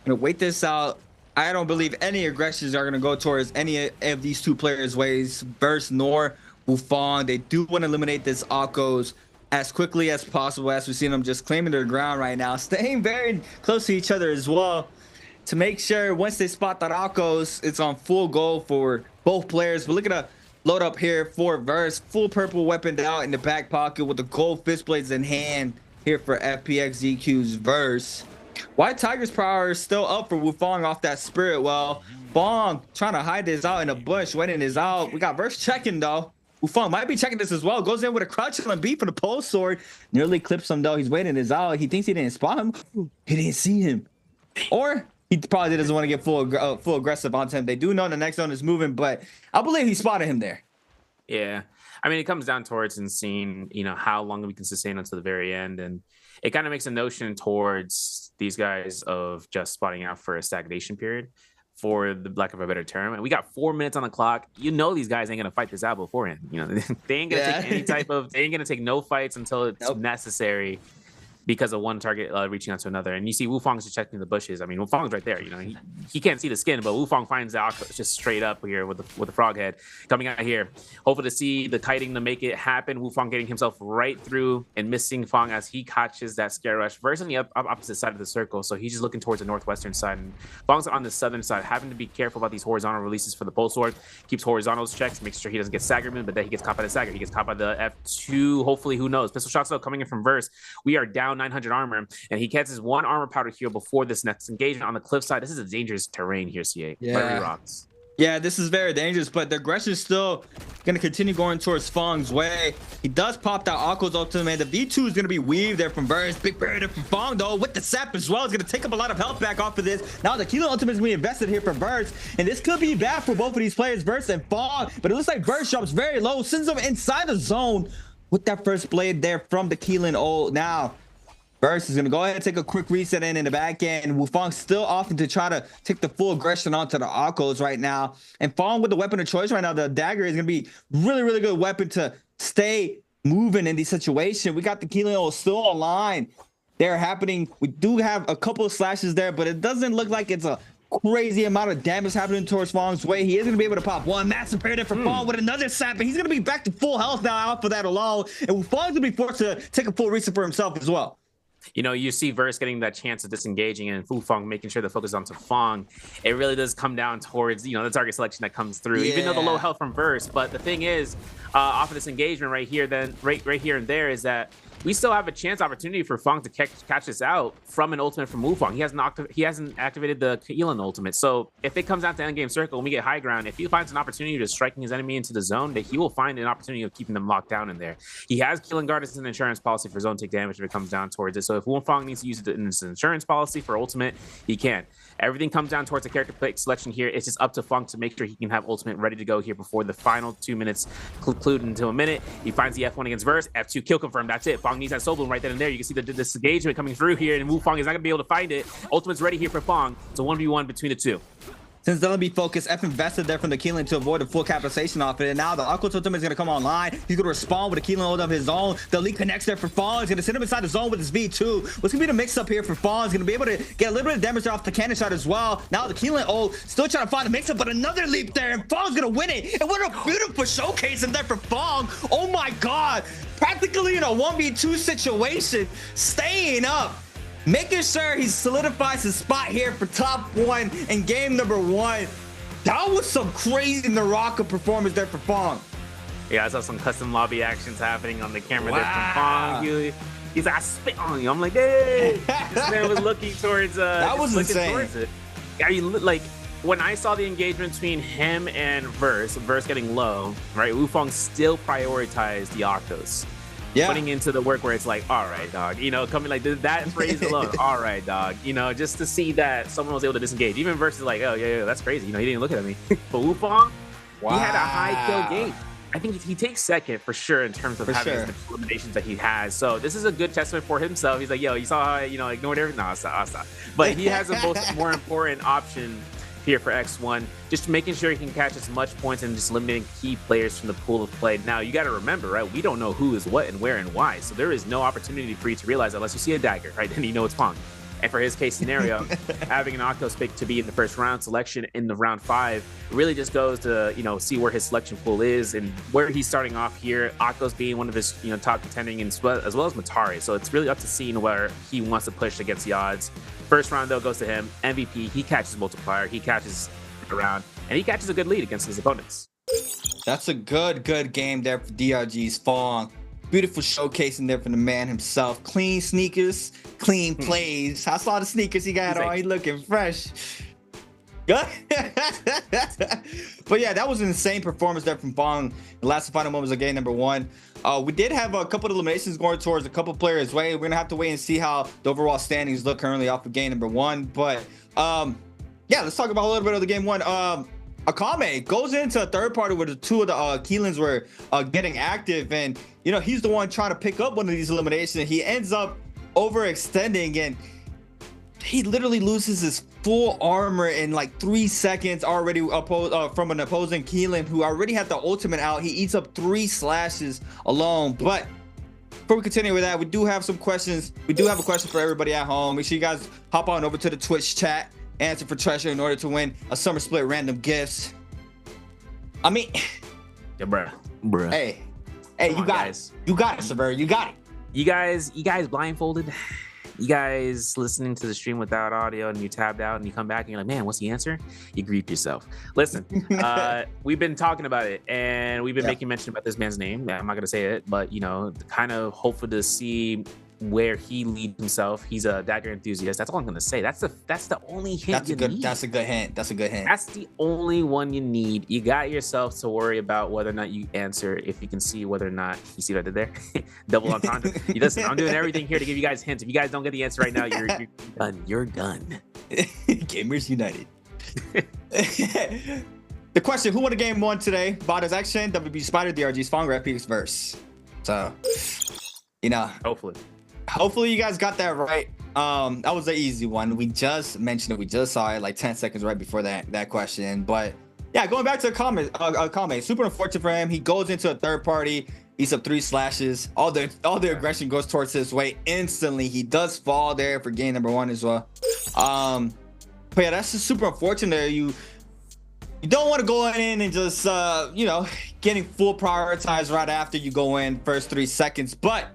Gonna wait this out. I don't believe any aggressions are gonna go towards any of these 2 players' ways, Verse nor Wufong. They do want to eliminate this Akos as quickly as possible, as we see them just claiming their ground right now, staying very close to each other as well, to make sure once they spot that Akos, it's on full goal for both players. But look at the load up here for Verse. Full purple weapon out in the back pocket with the gold fist blades in hand here for FPX-ZQ's Verse. White Tiger's power is still up for Wufong off that Spirit Well. Fong trying to hide this out in the bush, waiting this out. We got Verse checking though. Wufong might be checking this as well. Goes in with a crouch and beat for the pole sword. Nearly clips him though. He's waiting this out. He thinks he didn't spot him. He didn't see him. Or he probably doesn't want to get full aggressive onto him. They do know the next zone is moving, but I believe he spotted him there. Yeah. I mean, it comes down towards and seeing, how long we can sustain until the very end. And it kind of makes a notion towards these guys of just spotting out for a stagnation period, for the lack of a better term. And we got 4 minutes on the clock. These guys ain't going to fight this out beforehand. They ain't going to take any they ain't going to take no fights until it's necessary, because of one target reaching out to another. And you see Wufong's just checking the bushes. I mean, Wufong's right there. He can't see the skin, but Wufong finds out just straight up here with the frog head coming out here. Hopeful to see the kiting to make it happen. Wufong getting himself right through and missing Fong as he catches that scare rush. Versus on the opposite side of the circle, so he's just looking towards the northwestern side. And Fong's on the southern side, having to be careful about these horizontal releases for the pole sword. Keeps horizontals checks, makes sure he doesn't get staggerman, but then he gets caught by the stagger. He gets caught by the F2. Hopefully, who knows? Pistol shots though coming in from Verse. We are down 900 armor, and he gets his 1 armor powder heal before this next engagement on the cliffside. This is a dangerous terrain here, CA. Yeah. Rocks. Yeah, this is very dangerous, but the aggression is still going to continue going towards Fong's way. He does pop that Akko's ultimate. The V2 is going to be weaved there from Burst. Big barrier from Fong, though, with the sap as well. It's going to take up a lot of health back off of this. Now the Keelan ultimate is going to be invested here for Burst, and this could be bad for both of these players, Burst and Fong, but it looks like Burst drops very low, sends him inside the zone with that first blade there from the Keelan ult. Now, Burst is going to go ahead and take a quick reset in the back end. Wufong still offering to try to take the full aggression onto the Akos right now. And Fong with the weapon of choice right now, the dagger is going to be really, really good weapon to stay moving in these situations. We got the Keelan still online. They're happening. We do have a couple of slashes there, but it doesn't look like it's a crazy amount of damage happening towards Fong's way. He is going to be able to pop one massive parry for Fong with another sap, and he's going to be back to full health now off of that alone. And Fong's going to be forced to take a full reset for himself as well. You know, you see Verse getting that chance of disengaging and Wufong making sure the focus is onto Fong. It really does come down towards, you know, the target selection that comes through, even though the low health from Verse. But the thing is, off of this engagement right here, then right here and there, is that we still have a opportunity for Fong to catch this out from an ultimate from Wufong. He hasn't activated the Keelan ultimate. So if it comes down to endgame circle and we get high ground, if he finds an opportunity to striking his enemy into the zone, that he will find an opportunity of keeping them locked down in there. He has Keelan guard as an insurance policy for zone take damage if it comes down towards it. So if Wufong needs to use it in his insurance policy for ultimate, he can. Everything comes down towards the character pick selection here. It's just up to Fong to make sure he can have ultimate ready to go here before the final 2 minutes conclude into a minute. He finds the F1 against Verse, F2 kill confirm. That's it. Fong needs that soul bloom right then and there. You can see the disengagement coming through here, and Wufong is not going to be able to find it. Ultimate's ready here for Fong. It's a 1v1 between the two. Since they'll be focused, F invested there from the Keelan to avoid the full capitalization off it. And now the Akko ultimate is going to come online. He's going to respond with a Keelan ult of his own. The lead connects there for Fong. He's going to send him inside the zone with his V2. What's going to be the mix up here for Fong? He's going to be able to get a little bit of damage off the cannon shot as well. Now the Keelan ult still trying to find a mix up, but another leap there, and Fong's going to win it. And what a beautiful showcase in there for Fong. Oh my God. Practically in a 1v2 situation, staying up, making sure he solidifies his spot here for top one in game number one. That was some crazy NARAKA performance there for Fong. Yeah, I saw some custom lobby actions happening on the camera there from Fong. He's like, I spit on you. I'm like, hey, this man was looking towards that was insane. Towards it. Yeah, like when I saw the engagement between him and Verse getting low, right? Wufong still prioritized the Octos. Yeah. Putting into the work where it's like, all right, dog, you know, coming like that phrase alone, all right, dog, you know, just to see that someone was able to disengage. Even Versus like, oh, yeah, that's crazy. You know, he didn't look at me. But Wufong, he had a high kill game. I think he takes second for sure in terms of having the eliminations that he has. So this is a good testament for himself. He's like, yo, you saw how I, you know, ignored everything? No, I'll stop. But he has a more important option here for X1, just making sure he can catch as much points and just eliminating key players from the pool of play. Now, you got to remember, right? We don't know who is what and where and why. So there is no opportunity for you to realize that unless you see a dagger, right? Then you know it's Fong. And for his case scenario, having an Octos pick to be in the first round selection in the round 5 really just goes to, you know, see where his selection pool is and where he's starting off here. Octos being one of his, you know, top contending as well as Matari. So it's really up to seeing where he wants to push against the odds. First round, though, goes to him. MVP, he catches multiplier, he catches around, and he catches a good lead against his opponents. That's a good game there for DRG's Fong. Beautiful showcasing there from the man himself. Clean sneakers, clean plays. I saw the sneakers he got on. He looking fresh. Good. But yeah, that was an insane performance there from Fong. The last and final moments of game number 1. We did have a couple of eliminations going towards a couple players' way. We're gonna have to wait and see how the overall standings look currently off of game number 1. But yeah, let's talk about a little bit of the game 1. Akame goes into a third party where the two of the Keelans were getting active, and you know, he's the one trying to pick up one of these eliminations. He ends up overextending, and he literally loses his full armor in like 3 seconds already from an opposing Keelan who already had the ultimate out. He eats up 3 slashes alone. But before we continue with that, we do have some questions. We do have a question for everybody at home. Make sure you guys hop on over to the Twitch chat. Answer for treasure in order to win a summer split random gifts. I mean, yeah, bruh. Hey, you got it. You got it, Sever. You got it. You guys blindfolded. You guys listening to the stream without audio, and you tabbed out and you come back and you're like, man, what's the answer? You griefed yourself. Listen, we've been talking about it, and we've been making mention about this man's name. I'm not gonna say it, but you know, kind of hopeful to see where he leads himself. He's a dagger enthusiast. That's all I'm gonna say. That's the only hint you need. That's a good hint. That's a good hint. That's the only one you need. You got yourself to worry about whether or not you answer if you can see whether or not you see what I did there. Double entendre. Listen, I'm doing everything here to give you guys hints. If you guys don't get the answer right now, you're done. You're done. Gamers United. The question: who won the game one today? Bada's Action, WB Spider, DRG's Fong, Red Peaks verse. So, hopefully you guys got that right. That was an easy one. We just mentioned it. We just saw it like 10 seconds right before that question. But yeah, going back to the comment, super unfortunate for him. He goes into a third party. He's up 3 slashes. All the aggression goes towards his way instantly. He does fall there for game number 1 as well. But yeah, that's just super unfortunate. You don't want to go in and just getting full prioritized right after you go in first 3 seconds. But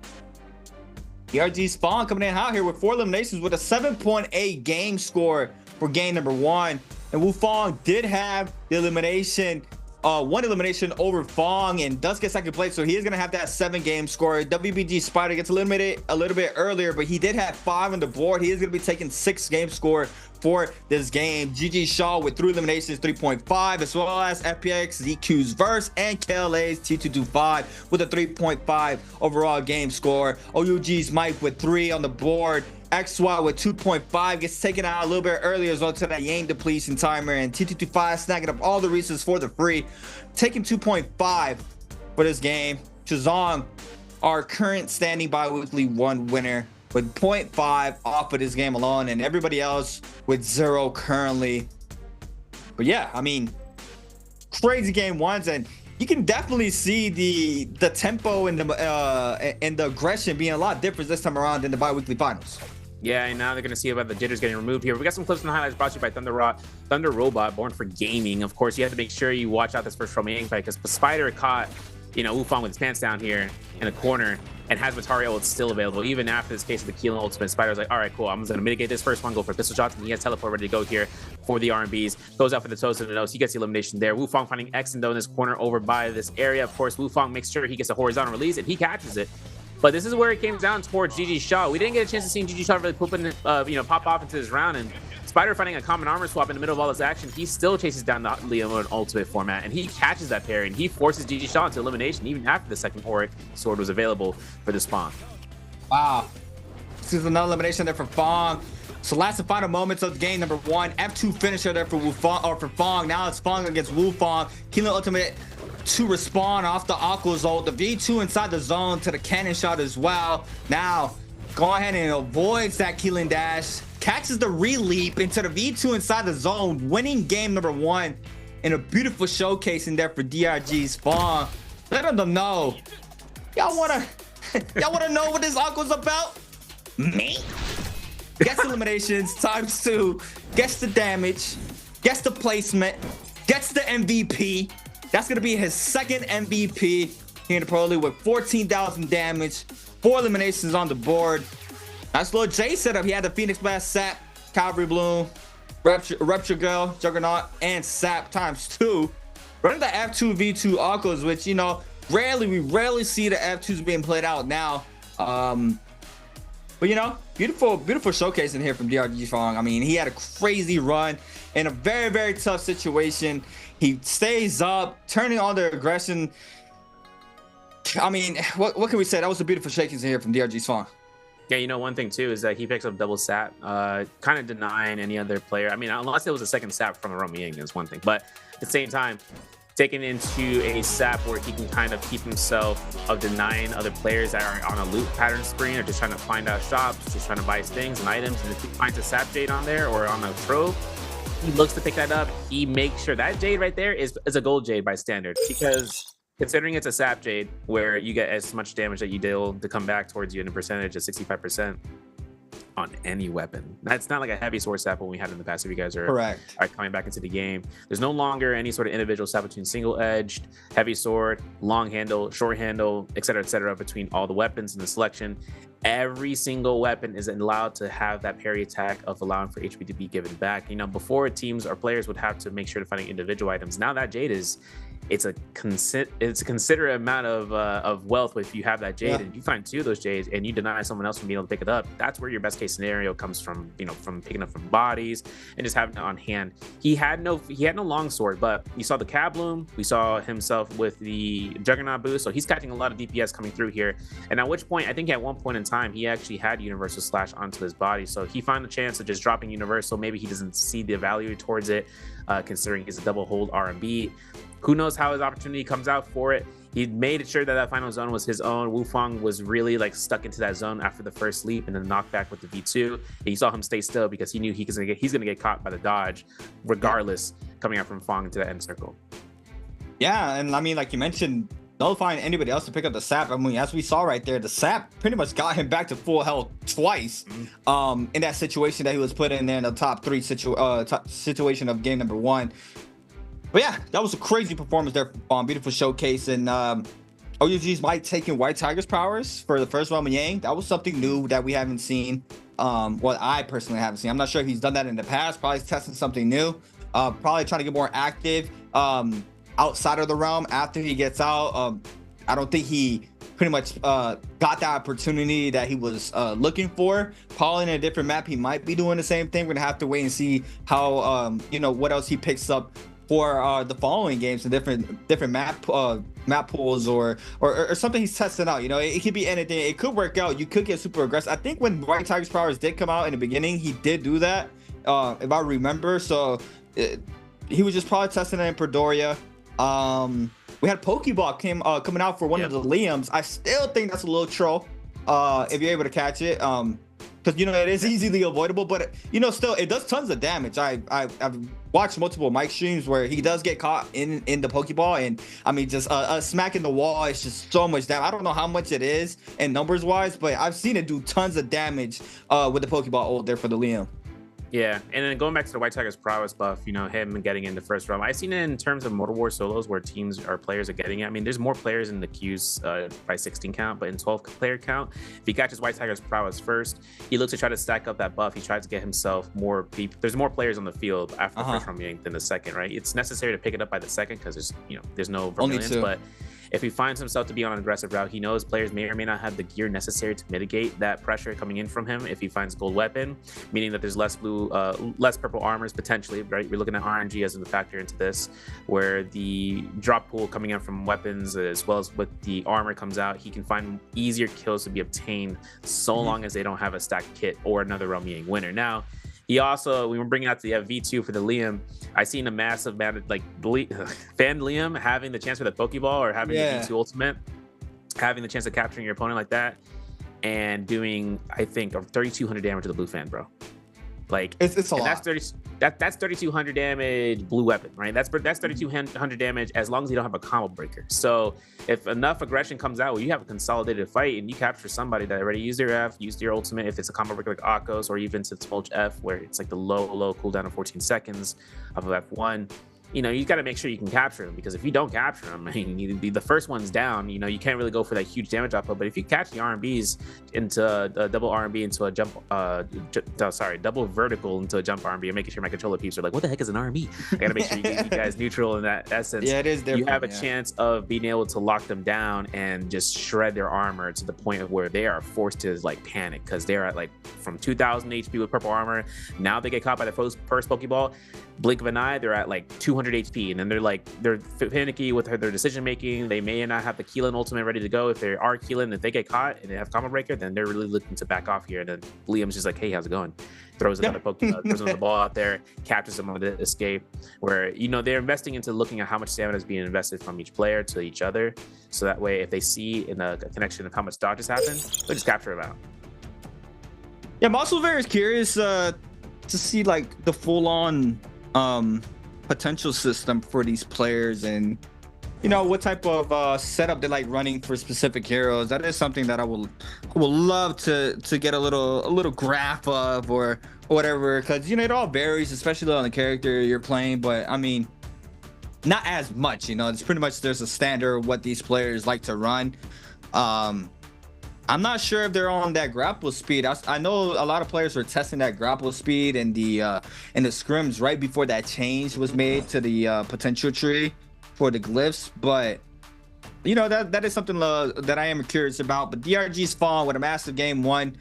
DRG Spawn coming in out here with 4 eliminations with a 7.8 game score for game number 1. And Wu Fong did have the elimination, 1 elimination over Fong, and does get second place. So he is going to have that 7 game score. WBG Spider gets eliminated a little bit earlier, but he did have 5 on the board. He is going to be taking 6 game score for this game. GG Shaw with 3 eliminations, 3.5, as well as FPX, ZQ's verse, and KLA's T225 with a 3.5 overall game score. OUG's Mike with 3 on the board. XY with 2.5 gets taken out a little bit earlier as well to that Yang depletion timer, and T225 snagging up all the reasons for the free, taking 2.5 for this game. Chazong, our current standing bi-weekly 1 winner, with 0.5 off of this game alone, and everybody else with 0 currently. But yeah, I mean, crazy game 1s, and you can definitely see the tempo and the aggression being a lot different this time around in the bi-weekly finals. Yeah, and now they're going to see about the jitters getting removed here. We got some clips and highlights brought to you by Thunder Robot, born for gaming. Of course, you have to make sure you watch out this first Romaine fight, because the Spider caught, Wu Fong with his pants down here in a corner and has Matari ult still available. Even after this case of the Keelan ultimate, Spider's like, all right, cool, I'm just going to mitigate this first one, go for pistol shots, and he has teleport ready to go here for the RMBs. Goes out for the toes to the nose. He gets the elimination there. Wu Fong finding Xendo in this corner over by this area. Of course, Wu Fong makes sure he gets a horizontal release, and he catches it. But this is where it came down towards GG Shaw. We didn't get a chance to see GG Shaw really pop off into this round, and Spider finding a common armor swap in the middle of all this action, he still chases down the Leo in ultimate format, and he catches that parry, and he forces GG Shaw into elimination even after the second Auric sword was available for the spawn. Wow. This is another elimination there for Fong. So last and final moments of game number 1. F2 finisher there for Fong. Now it's Fong against Wu Fong. Keelan ultimate to respawn off the Aqua's ult. The V2 inside the zone to the cannon shot as well. Now, go ahead and avoids that Keelan dash. Catches the re-leap into the V2 inside the zone, winning game number 1 in a beautiful showcase in there for DRG's Fong. Let them know. Y'all wanna know what this Aqua's about? Me? Gets eliminations times 2, gets the damage, gets the placement, gets the MVP. That's going to be his second MVP here in the Pro League with 14,000 damage, 4 eliminations on the board. Nice little J setup. He had the Phoenix Blast, Sap, Calvary Bloom, Rupture Girl, Juggernaut, and Sap times 2. Running the F2 V2 Aquas, which, we rarely see the F2s being played out now. But beautiful showcase in here from DRG Fong. I mean, he had a crazy run in a very, very tough situation. He stays up, turning on the aggression. I mean, what can we say? That was a beautiful showcase in here from DRG Fong. Yeah, one thing too is that he picks up double sap, kind of denying any other player. I mean, unless it was a second sap from a Romiang is one thing, but at the same time, taking into a sap where he can kind of keep himself of denying other players that are on a loot pattern screen or just trying to find out shops, just trying to buy things and items. And if he finds a sap jade on there or on a trove, he looks to pick that up. He makes sure that jade right there is a gold jade by standard, because considering it's a sap jade where you get as much damage that you deal to come back towards you in a percentage of 65% on any weapon. That's not like a heavy sword sap when we had in the past. If you guys are correct, are coming back into the game, there's no longer any sort of individual sap between single edged, heavy sword, long handle, short handle, etc., between all the weapons in the selection. Every single weapon is allowed to have that parry attack of allowing for HP to be given back. Before teams or players would have to make sure to find individual items. Now that jade is it's a considerate amount of wealth if you have that jade, and you find 2 of those jades and you deny someone else from being able to pick it up. That's where your best case scenario comes from, from picking up from bodies and just having it on hand. He had no longsword, but you saw the Kabloom, we saw himself with the Juggernaut boost, so he's catching a lot of DPS coming through here. And at which point, I think at one point in time, he actually had Universal Slash onto his body, so he found a chance of just dropping Universal. Maybe he doesn't see the value towards it, considering he's a double hold RMB. Who knows how his opportunity comes out for it. He made sure that that final zone was his own. Wufang was really like stuck into that zone after the first leap and then knockback with the V2. And you saw him stay still because he knew he's gonna get caught by the dodge, regardless, coming out from Fang into the end circle. Yeah, and I mean, like you mentioned, nullifying anybody else to pick up the sap. I mean, as we saw right there, the sap pretty much got him back to full health twice. In that situation that he was put in there in the top 3 situation of game number 1. But yeah, that was a crazy performance there on beautiful showcase. And OUG's might taking White Tiger's powers for the first round of Yang. That was something new that we haven't seen. Well, I personally haven't seen. I'm not sure if he's done that in the past. Probably testing something new. Probably trying to get more active outside of the realm after he gets out. I don't think he pretty much got that opportunity that he was looking for. Probably in a different map, he might be doing the same thing. We're gonna have to wait and see how what else he picks up for the following games and different map pools or something he's testing out. It could be anything. It could work out. You could get super aggressive. I think when White Tiger's powers did come out in the beginning, he did do that, if I remember. So he was just probably testing it in Predoria. We had Pokeball coming out for one of the Liams. I still think that's a little troll if you're able to catch it. Because it is easily avoidable, but still it does tons of damage. I've watched multiple Mike streams where he does get caught in the Pokeball, and I mean just smacking the wall is just so much damage. I don't know how much it is and numbers wise, but I've seen it do tons of damage with the Pokeball ult there for the Liam. Yeah, and then going back to the White Tiger's prowess buff, him getting in the first round. I've seen it in terms of Motor War solos where teams or players are getting it. I mean, there's more players in the queues by 16 count, but in 12 player count, if he catches White Tiger's prowess first, he looks to try to stack up that buff. He tries to get himself more. There's more players on the field after the first round than the second, right? It's necessary to pick it up by the second because there's no Vermilions, but if he finds himself to be on an aggressive route, he knows players may or may not have the gear necessary to mitigate that pressure coming in from him. If he finds gold weapon, meaning that there's less purple armors potentially, right? We're looking at RNG as a factor into this, where the drop pool coming in from weapons as well as with the armor comes out, he can find easier kills to be obtained so long as they don't have a stacked kit or another Realm Yang winner. Now, he also, we were bringing out the V2 for the Liam. I seen a massive fan Liam having the chance for the Pokeball or having the V2 ultimate, having the chance of capturing your opponent like that, and doing, I think, 3,200 damage to the blue fan, bro. Like it's a lot. That's 3,200 damage blue weapon, right? That's 3,200 damage as long as you don't have a combo breaker. So if enough aggression comes out where you have a consolidated fight and you capture somebody that already used their F, used your ultimate, if it's a combo breaker like Akos or even to Smolch F where it's like the low cooldown of 14 seconds of F1, you got to make sure you can capture them, because if you don't capture them, I mean, the first one's down, you can't really go for that huge damage output. But if you catch the RMBs into a double RMB into a jump, double vertical into a jump RMB, and making sure my controller peeps are like, what the heck is an RMB? I got to make sure you get you guys neutral in that essence. Yeah, it is different. You have a chance of being able to lock them down and just shred their armor to the point of where they are forced to panic, because they're at from 2,000 HP with purple armor. Now they get caught by the first Pokeball. Blink of an eye, they're at 200 HP, and then they're finicky with their decision making. They may not have the Keelan ultimate ready to go. If they are Keelan, if they get caught and they have combo breaker, then they're really looking to back off here. And then Liam's just like, hey, how's it going? Throws another Pokemon, throws another ball out there, captures them on the escape. Where they're investing into looking at how much stamina is being invested from each player to each other, so that way if they see in a connection of how much dodges happen, they just capture them out. Yeah, I'm also very curious to see the full-on potential system for these players, and what type of setup they like running for specific heroes. That is something that I will love to get a little graph of or whatever, because it all varies, especially on the character you're playing. But I mean, not as much. It's pretty much there's a standard of what these players like to run. I'm not sure if they're on that grapple speed. I know a lot of players were testing that grapple speed in the scrims right before that change was made to the potential tree. for the glyphs, but you know, that is something that I am curious about. But DRG's Fawn with a massive game 1,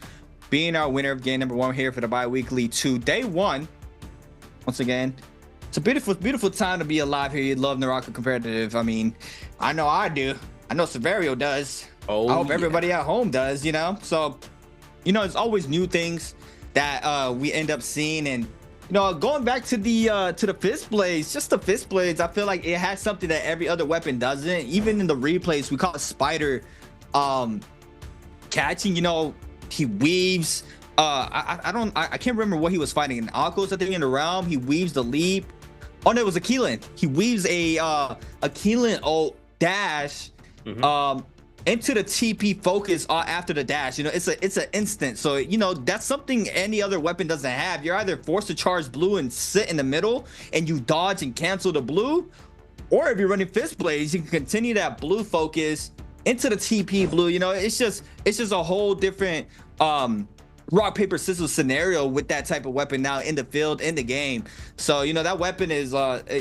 being our winner of game number 1 here for the bi-weekly 2 day 1. Once again, it's a beautiful time to be alive here. You love NARAKA competitive. I mean, I know I do. I know Severio does. Oh, I hope everybody at home does, you know? So, you know, it's always new things that we end up seeing. And, you know, going back to the fist blades, just the fist blades, I feel like it has something that every other weapon doesn't. Even in the replays, we call it spider catching, you know, he weaves. I can't remember what he was fighting. In Akos, I think, in the realm, he weaves the leap. Oh no, it was a Keelan. He weaves a Keelan ult dash into the TP focus after the dash. You know, it's an instant. So, you know, that's something any other weapon doesn't have. You're either forced to charge blue and sit in the middle and you dodge and cancel the blue, or if you're running fist blades, you can continue that blue focus into the TP blue. You know, it's just a whole different rock paper scissors scenario with that type of weapon now in the field, in the game. So, you know, that weapon is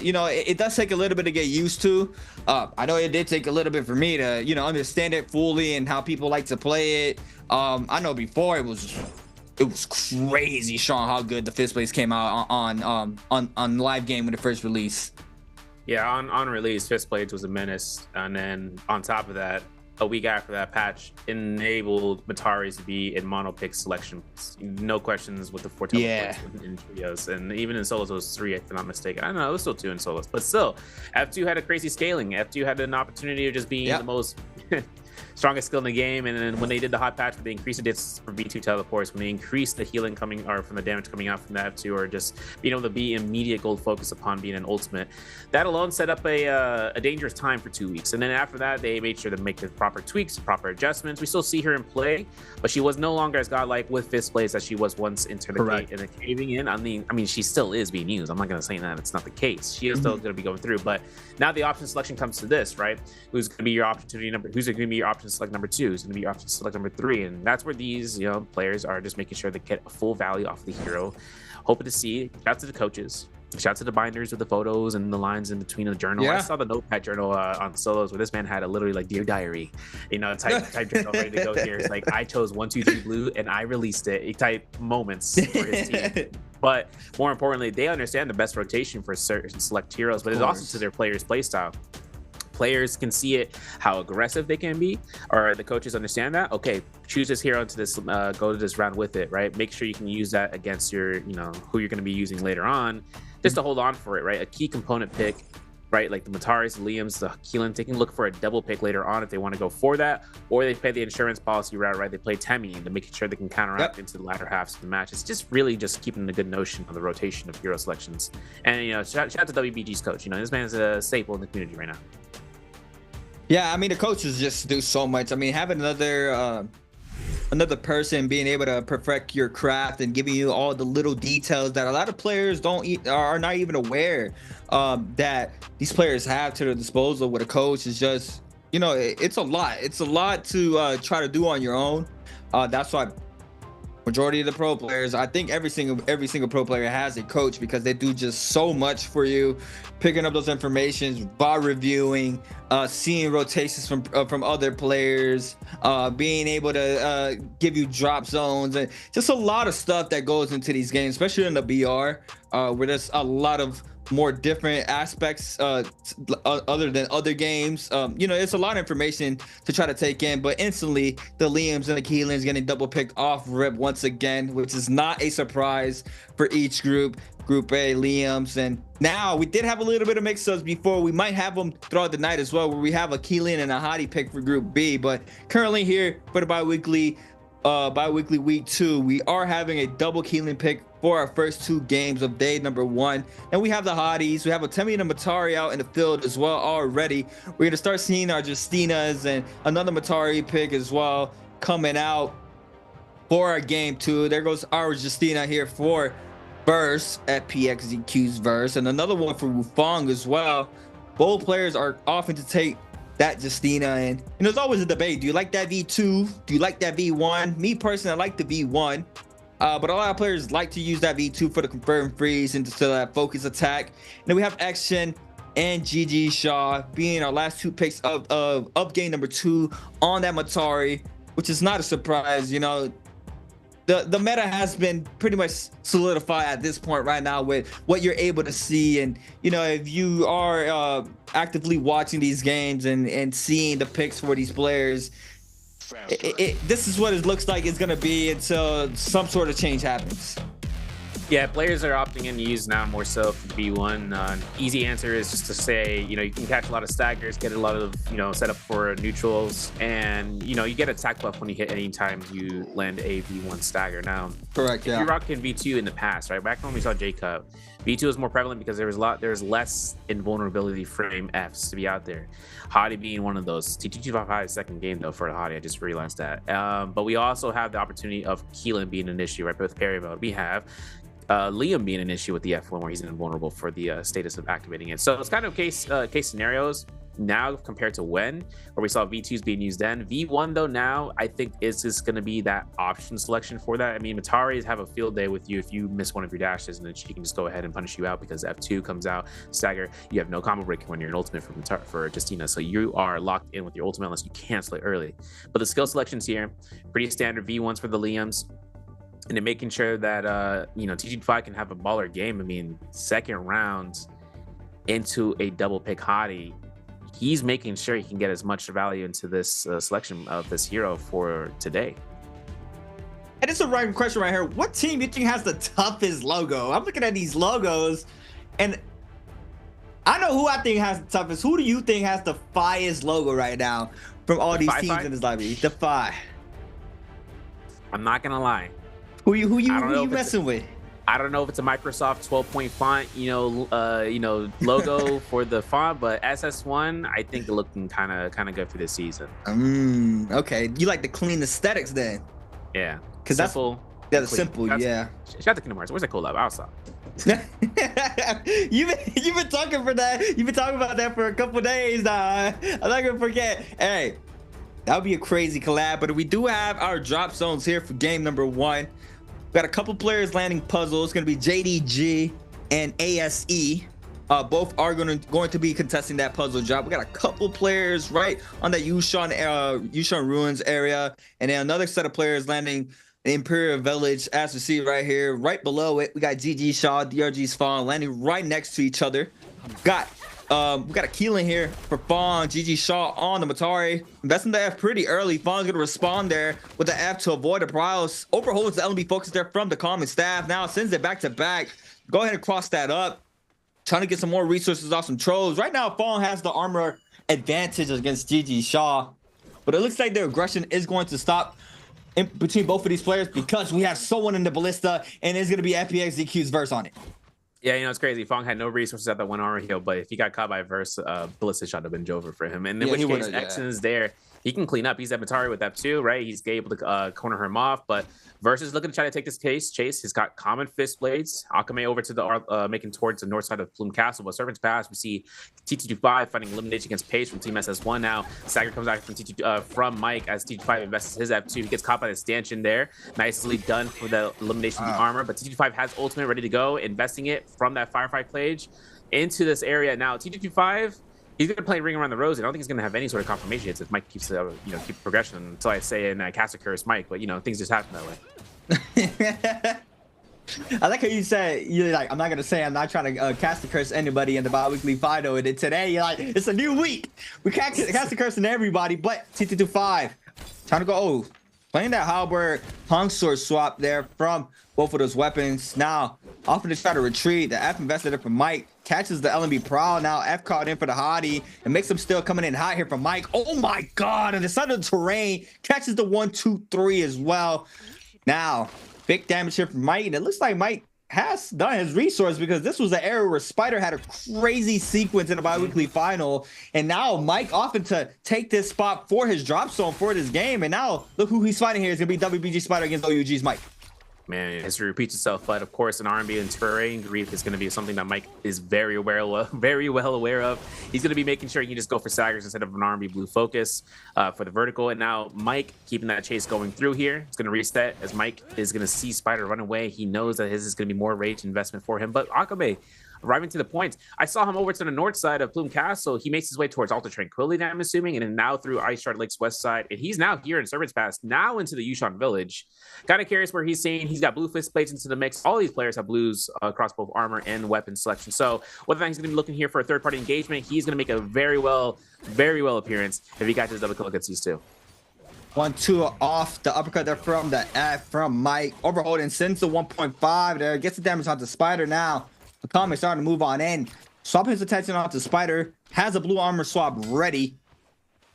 you know, it does take a little bit to get used to. I know it did take a little bit for me to, you know, understand it fully and how people like to play it. I know before it was crazy, Sean, how good the fist blades came out on live game when it first released. Yeah, on release, fist blades was a menace, and then on top of that, a week after that patch enabled Mataris to be in mono pick selection. No questions with the 4 teleports in trios. And even in solos, it was 3, if I'm not mistaken. I don't know, it was still 2 in solos. But still, F2 had a crazy scaling. F2 had an opportunity of just being the most strongest skill in the game. And then when they did the hot patch, where they increased the distance for V2 teleports, when they increased the healing coming, or from the damage coming out from the F2, or just being able to be immediate gold focus upon being an ultimate, that alone set up a dangerous time for 2 weeks. And then after that, they made sure to make the proper tweaks, proper adjustments. We still see her in play, but she was no longer as godlike with fist blades as she was once into the gate and the caving in. I mean, she still is being used. I'm not going to say that it's not the case. She is still going to be going through, but now the option selection comes to this, right? Who's going to be your opportunity number? Who's going to be your option select number 2? Who's going to be your option select number 3? And that's where these, you know, players are just making sure they get a full value off the hero. Hoping to see. Shout out to the coaches. Shout out to the binders with the photos and the lines in between the journal. I saw the notepad journal on solos where this man had a literally like Dear Diary, you know, type journal ready to go here. It's like, I chose 1, 2, 3 blue and I released it. Type moments for his team. But more importantly, they understand the best rotation for certain select heroes, but it's also to their players' playstyle. Players can see it, how aggressive they can be, or the coaches understand that. Okay, choose this hero into this, go to this round with it, right? Make sure you can use that against your, you know, who you're going to be using later on, just to hold on for it, right? A key component pick, right? Like the Mataris, the Liams, the Keelan, they can look for a double pick later on if they want to go for that, or they play the insurance policy route, right? They play Temi to make sure they can counteract into the latter halves of the match. It's just really just keeping the good notion of the rotation of hero selections. And, you know, shout out to WBG's coach. You know, this man's a staple in the community right now. Yeah, I mean, the coaches just do so much. I mean, having another person being able to perfect your craft and giving you all the little details that a lot of players are not even aware that these players have to their disposal with a coach is just, you know, it's a lot. It's a lot to try to do on your own. That's why majority of the pro players, I think every single pro player has a coach, because they do just so much for you, picking up those informations by reviewing, seeing rotations from other players, being able to give you drop zones, and just a lot of stuff that goes into these games, especially in the BR, where there's a lot of more different aspects other than other games. You know, it's a lot of information to try to take in, but instantly the Liams and the Keelans getting double picked off rip once again, which is not a surprise for each group. Group A, Liams, and now we did have a little bit of mix-ups before. We might have them throughout the night as well, where we have a Keelan and a Hottie pick for Group B, but currently here for the bi-weekly week 2, we are having a double Keelan pick for our first 2 games of day number 1. And we have the Hotties, we have a Temi and a Matari out in the field as well already. We're gonna start seeing our Justinas and another Matari pick as well coming out for our game 2. There goes our Justina here for Verse at PXZQ's Verse, and another one for Wufong as well. Both players are often to take that Justina, and you know, there's always a debate. Do you like that V2? Do you like that V1? Me personally, I like the V1, but a lot of players like to use that V2 for the confirm freeze into that focus attack. And then we have Action and GG Shaw being our last 2 picks of game number 2 on that Matari, which is not a surprise. You know, the meta has been pretty much solidified at this point right now with what you're able to see. And you know, if you are actively watching these games and seeing the picks for these players, this is what it looks like it's gonna be until some sort of change happens. Yeah, players are opting in to use now more so for B1. Easy answer is just to say, you know, you can catch a lot of staggers, get a lot of, you know, setup for neutrals, and, you know, you get attack buff when you hit any time you land a V1 stagger. Now, correct, yeah. If you're rocking V2 in the past, right? Back when we saw J-Cup, V2 is more prevalent because there's less invulnerability frame Fs to be out there. Hottie being one of those. T255 second game though for the Hottie, I just realized that. But we also have the opportunity of Keelan being an issue, right? But with parry mode, we have Liam being an issue with the F1 where he's invulnerable for the status of activating it. So it's kind of case scenarios now compared to when, where we saw V2s being used then. V1 though now I think is just going to be that option selection for that. I mean, Mataris have a field day with you if you miss one of your dashes, and then she can just go ahead and punish you out because F2 comes out, stagger, you have no combo break when you're an ultimate for Justina, so you are locked in with your ultimate unless you cancel it early. But the skill selections here, pretty standard V1s for the Liams. And then making sure that, you know, TG5 can have a baller game. I mean, second round into a double pick Hottie, he's making sure he can get as much value into this selection of this hero for today. And it's a right question right here. What team do you think has the toughest logo? I'm looking at these logos, and I know who I think has the toughest. Who do you think has the fiest logo right now from all these teams in this lobby? The Fi. I'm not going to lie. Who you messing with? I don't know if it's a Microsoft 12-point font, you know, logo for the font, but SS1, I think they're looking kind of good for this season. Okay, you like the clean aesthetics then? Yeah, because that's simple. Yeah. Shout out to Kingdom Hearts. Where's that collab? I'll stop. you've been talking for that. You've been talking about that for a couple days now. I'm not gonna forget. Hey, that would be a crazy collab. But we do have our drop zones here for game number 1. We got a couple players landing puzzles. It's going to be JDG and ASE. Both are going to be contesting that puzzle drop. We got a couple players right on that Yushan Ruins area. And then another set of players landing the Imperial Village, as we see right here. Right below it, we got GG Shaw, DRG's Fawn landing right next to each other. We got a Keelan here for Fawn, GG Shaw on the Matari. Investing the F pretty early. Fawn's going to respond there with the F to avoid the Bryles. Overholds the LB focus there from the common staff. Now sends it back to back. Go ahead and cross that up. Trying to get some more resources off some trolls. Right now, Fawn has the armor advantage against GG Shaw. But it looks like their aggression is going to stop in between both of these players because we have someone in the Ballista, and it's going to be FPXZQ's verse on it. Yeah, you know, it's crazy. Fong had no resources at that one armor heal, but if he got caught by a verse, Ballista shot have been over for him. And in which case, Exon is there. He can clean up. He's at Matari with F2, right? He's able to corner him off, but Versus looking to try to take this chase. He's got common fist blades. Akame over to the making towards the north side of Plume Castle. But Serpent's Pass, we see T225 fighting elimination against Paige from Team SS1 now. Stagger comes out from Mike as T225 invests his F2. He gets caught by the stanchion there. Nicely done for the elimination of the armor. But T225 has ultimate ready to go, investing it from that Firefly Plage into this area. Now, T225, he's going to play Ring Around the Rosy. I don't think he's going to have any sort of confirmation hits if Mike keeps, keep progression until I say in Cast a Curse Mike. But, things just happen that way. I like how you said, you're like, I'm not going to say I'm not trying to cast a curse anybody in the bi-weekly final. And then today, you're like, it's a new week. We can't cast a curse on everybody, but T225 trying to go, playing that halberd hung sword swap there from both of those weapons. Now, often to try to retreat. The F invested it from Mike. Catches the Nbpl. Now F caught in for the hottie and makes him still coming in hot here from Mike. Oh my God. And the side of the terrain catches the 1, 2, 3 as well. Now, big damage here from Mike. And it looks like Mike has done his resource because this was the era where Spider had a crazy sequence in the bi-weekly final. And now Mike often to take this spot for his drop zone for this game. And now look who he's fighting here. It's going to be WBG Spider against OUG's Mike. Man, history repeats itself, but of course, an R&B and terrain grief is going to be something that Mike is very well aware of. He's going to be making sure he can just go for staggers instead of an R&B blue focus for the vertical. And now Mike keeping that chase going through here. It's going to reset as Mike is going to see Spider run away. He knows that his is going to be more rage investment for him. But Akame arriving to the point. I saw him over to the north side of Plume Castle. He makes his way towards Alta Tranquility, I'm assuming, and then now through Ice Shard Lake's west side. And he's now here in Servants Pass, now into the Yushan village. Kind of curious where he's seeing. He's got blue fist plates into the mix. All these players have blues across both armor and weapon selection. So whether or not he's going to be looking here for a third-party engagement, he's going to make a very well appearance if he got his double kill against these two. 1-2 off the uppercut there from the F from Mike. Overholding sends the 1.5 there. Gets the damage onto Spider now. Akame starting to move on in. Swapping his attention onto Spider. Has a blue armor swap ready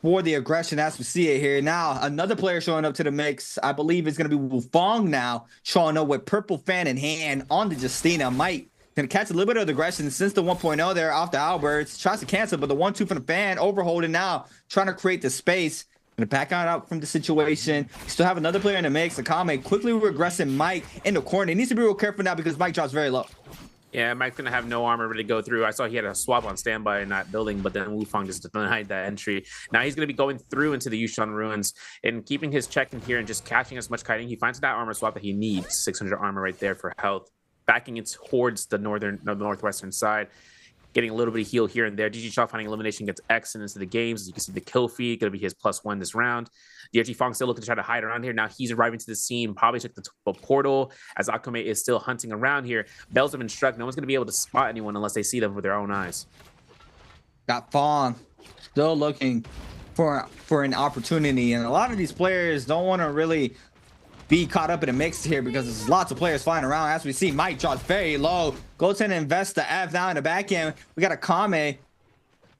for the aggression as we see it here. Now, another player showing up to the mix. I believe it's going to be Wufong now. Showing up with purple fan in hand on the Justina. Mike going to catch a little bit of the aggression since the 1.0 there off the Alberts. Tries to cancel, but the 1-2 from the fan. Overholding now. Trying to create the space. Gonna back out from the situation. Still have another player in the mix. Akame quickly regressing Mike in the corner. He needs to be real careful now because Mike drops very low. Yeah, Mike's gonna have no armor ready to go through. I saw he had a swap on standby in that building, but then Wufong just denied that entry. Now he's gonna be going through into the Yushan ruins and keeping his check in here and just catching as much kiting. He finds that armor swap that he needs. 600 armor right there for health. Backing it towards the northwestern side. Getting a little bit of heal here and there. DG Shaw finding elimination gets X into the games. As you can see, the kill feed going to be his +1 this round. DRG Fong still looking to try to hide around here. Now he's arriving to the scene. Probably took the portal as Akame is still hunting around here. Bells have been struck. No one's going to be able to spot anyone unless they see them with their own eyes. Got Fong still looking for an opportunity. And a lot of these players don't want to really be caught up in a mix here because there's lots of players flying around. As we see, Mike drops very low. Goes in and invests the F now in the back end. We got Akame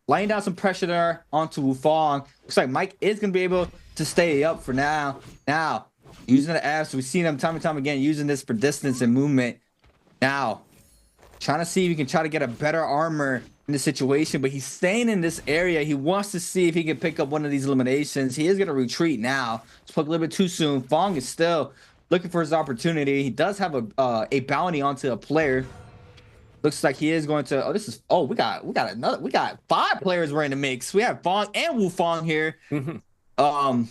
laying down some pressure there onto Wufong. Looks like Mike is going to be able to stay up for now. Now, using the Fs, we've seen him time and time again using this for distance and movement. Now, trying to see if he can try to get a better armor in the situation, but he's staying in this area. He wants to see if he can pick up one of these eliminations. He is going to retreat now. Spoke a little bit too soon. Fong is still looking for his opportunity. He does have a bounty onto a player. Looks like he is going to. We got 5 players we're in the mix. We have Fong and Wufong here. On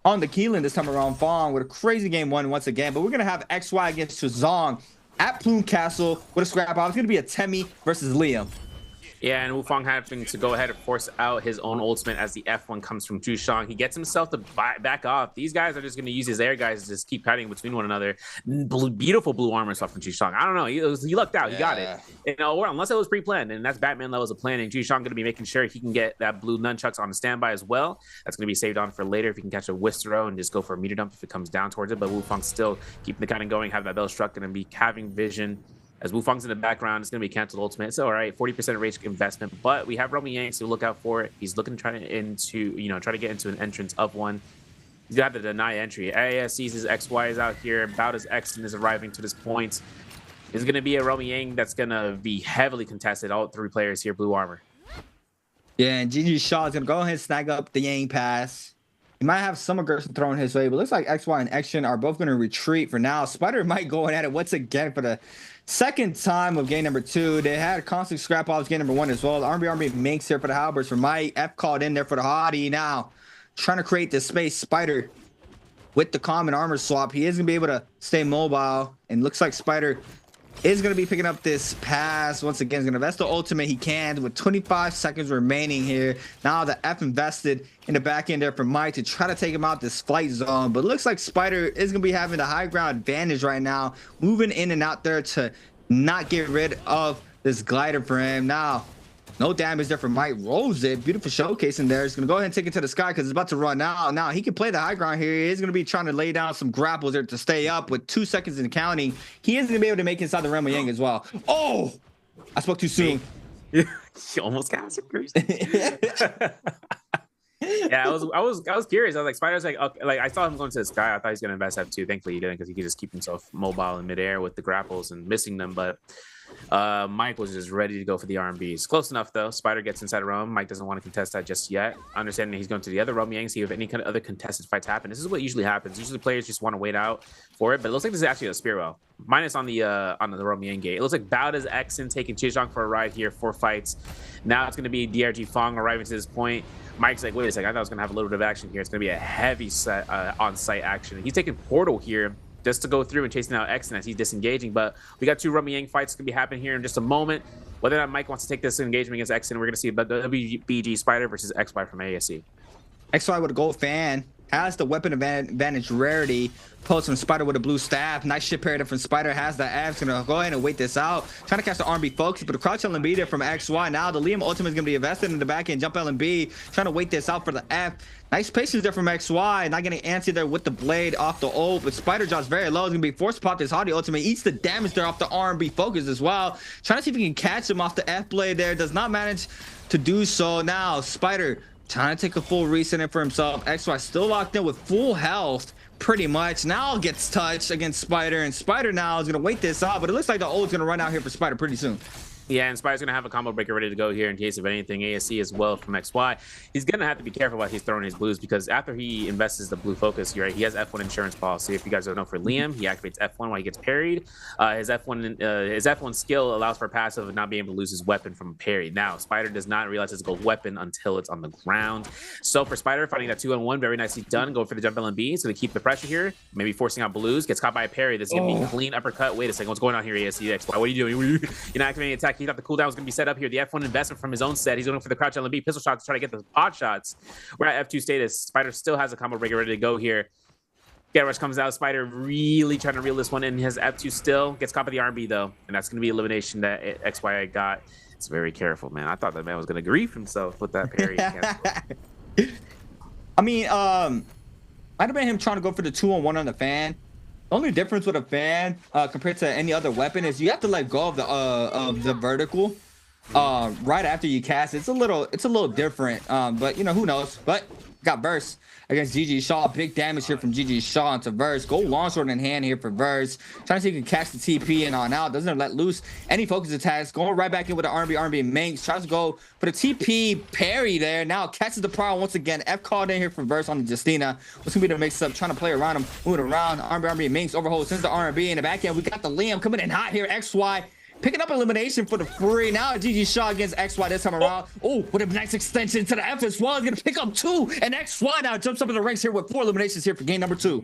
the Keelan this time around. Fong with a crazy game one once again, but we're gonna have XY against Chuzong at Plume Castle with a scrap out. It's gonna be a Temi versus Liam. Yeah, and Wufong having to go ahead and force out his own ultimate as the F1 comes from Jushang. He gets himself to back off. These guys are just going to use his air guys to just keep fighting between one another. Beautiful blue armor stuff from Jushang. I don't know. He lucked out. He got it. You know, unless it was pre-planned, and that's Batman levels of planning. Jushang going to be making sure he can get that blue nunchucks on the standby as well. That's going to be saved on for later if he can catch a whisk throw and just go for a meter dump if it comes down towards it. But Wufong still keeping the kind of going, have that bell struck, and be having vision. As Wufong's in the background, it's going to be canceled ultimate. It's all right, 40% rage investment, but we have Romy Yang, so look out for it. He's looking to try to get into an entrance of one. He's got to deny entry. AS sees his XY is out here. About as Xton is arriving to this point. It's going to be a Romy Yang that's going to be heavily contested. All 3 players here, blue armor. Yeah, and GG Shaw is going to go ahead and snag up the Yang pass. He might have some aggression thrown his way, but looks like XY and Action are both going to retreat for now. Spider might go at it once again for the second time of game number 2. They had a constant scrap off game number 1 as well. The RB makes here for the Halberds for Mike. F called in there for the Hottie. Now trying to create this space. Spider with the common armor swap. He is going to be able to stay mobile, and looks like Spider is going to be picking up this pass. Once again, he's going to invest the ultimate he can with 25 seconds remaining here. Now the F invested in the back end there for Mike to try to take him out this flight zone. But it looks like Spider is going to be having the high ground advantage right now, moving in and out there to not get rid of this glider for him. Now, no damage there for Mike. Rolls it. Beautiful showcase in there. He's going to go ahead and take it to the sky because it's about to run out. Now, he can play the high ground here. He is going to be trying to lay down some grapples there to stay up with 2 seconds in counting. He is going to be able to make inside the realm of Yang as well. Oh! I spoke too soon. You almost got surprised. Yeah, I was curious. I was like, Spider's like, okay, like I saw him going to the sky. I thought he was going to invest that too. Thankfully, he didn't, because he could just keep himself mobile in midair with the grapples and missing them. But Mike was just ready to go for the RMBs. Close enough though. Spider gets inside Rome. Mike doesn't want to contest that just yet. Understanding he's going to the other Rome Yang, see if any kind of other contested fights happen. This is what usually happens. Usually players just want to wait out for it, but it looks like this is actually a Spearwell. Minus on the Rome Yang gate. It looks like Bowda's Exon taking Chizhong for a ride here. 4 fights. Now it's going to be DRG Fong arriving to this point. Mike's like, wait a second, I thought I was going to have a little bit of action here. It's going to be a heavy set on-site action. He's taking Portal here just to go through and chasing out Xen as he's disengaging. But we got 2 Romy Yang fights going to be happening here in just a moment. Whether or not Mike wants to take this engagement against Xen, we're going to see the WBG Spider versus XY from ASE. XY with a gold fan has the weapon advantage rarity. Pulls from Spider with a blue staff. Nice shit parry from Spider. Has the F's. Gonna go ahead and wait this out. Trying to catch the R&B focus, but the crouch LMB there from XY. Now the Liam ultimate is gonna be invested in the back end. Jump LMB. Trying to wait this out for the F. Nice patience there from XY. Not getting antsy there with the blade off the ult, but Spider drops very low. It's gonna be forced to pop this Hardy ultimate. Eats the damage there off the R&B focus as well. Trying to see if he can catch him off the F blade there. Does not manage to do so. Now Spider trying to take a full reset in for himself. XY still locked in with full health, pretty much. Now gets touched against Spider, and Spider now is going to wait this out, but it looks like the ult's going to run out here for Spider pretty soon. Yeah, and Spider's going to have a combo breaker ready to go here in case of anything. ASC as well from XY. He's going to have to be careful while he's throwing his blues, because after he invests the blue focus, you're right, he has F1 insurance policy. If you guys don't know, for Liam, he activates F1 while he gets parried. His F1 skill allows for a passive of not being able to lose his weapon from a parry. Now, Spider does not realize his gold weapon until it's on the ground. So for Spider, fighting that 2-on-1, very nicely done. Going for the jump LMB, so to keep the pressure here, maybe forcing out blues, gets caught by a parry. This is going to be clean uppercut. Wait a second, what's going on here, ASC XY? What are you doing? You're not activating attack. He thought the cooldown was going to be set up here. The F1 investment from his own set. He's going for the crouch LMB pistol shot to try to get the pot shots. We're at F2 status. Spider still has a combo breaker ready to go here. Get rush comes out. Spider really trying to reel this one in. He has F2 still. Gets caught by the RB though, and that's going to be elimination that XY got. It's very careful, man. I thought that man was going to grief himself with that parry. I mean, might have been him trying to go for the 2-on-1 on the fan. The only difference with a fan compared to any other weapon is you have to let go of the vertical right after you cast. It's a little different, but you know, who knows. But got Verse against GG Shaw. Big damage here from GG Shaw into Verse. Gold longsword in hand here for Verse. Trying to see if he can catch the TP and on out. Doesn't let loose any focus attacks. Going right back in with the R&B Minx. Tries to go for the TP parry there. Now catches the prowl once again. F called in here for Verse on the Justina. What's gonna be the mix up? Trying to play around him. Moving around. R&B Minx overhold. Sends the R&B in the back end. We got the Liam coming in hot here. XY. Picking up elimination for the free. Now GG Shaw against XY this time around. Oh, what a nice extension to the F as well. He's going to pick up 2. And XY now jumps up in the ranks here with 4 eliminations here for game number 2.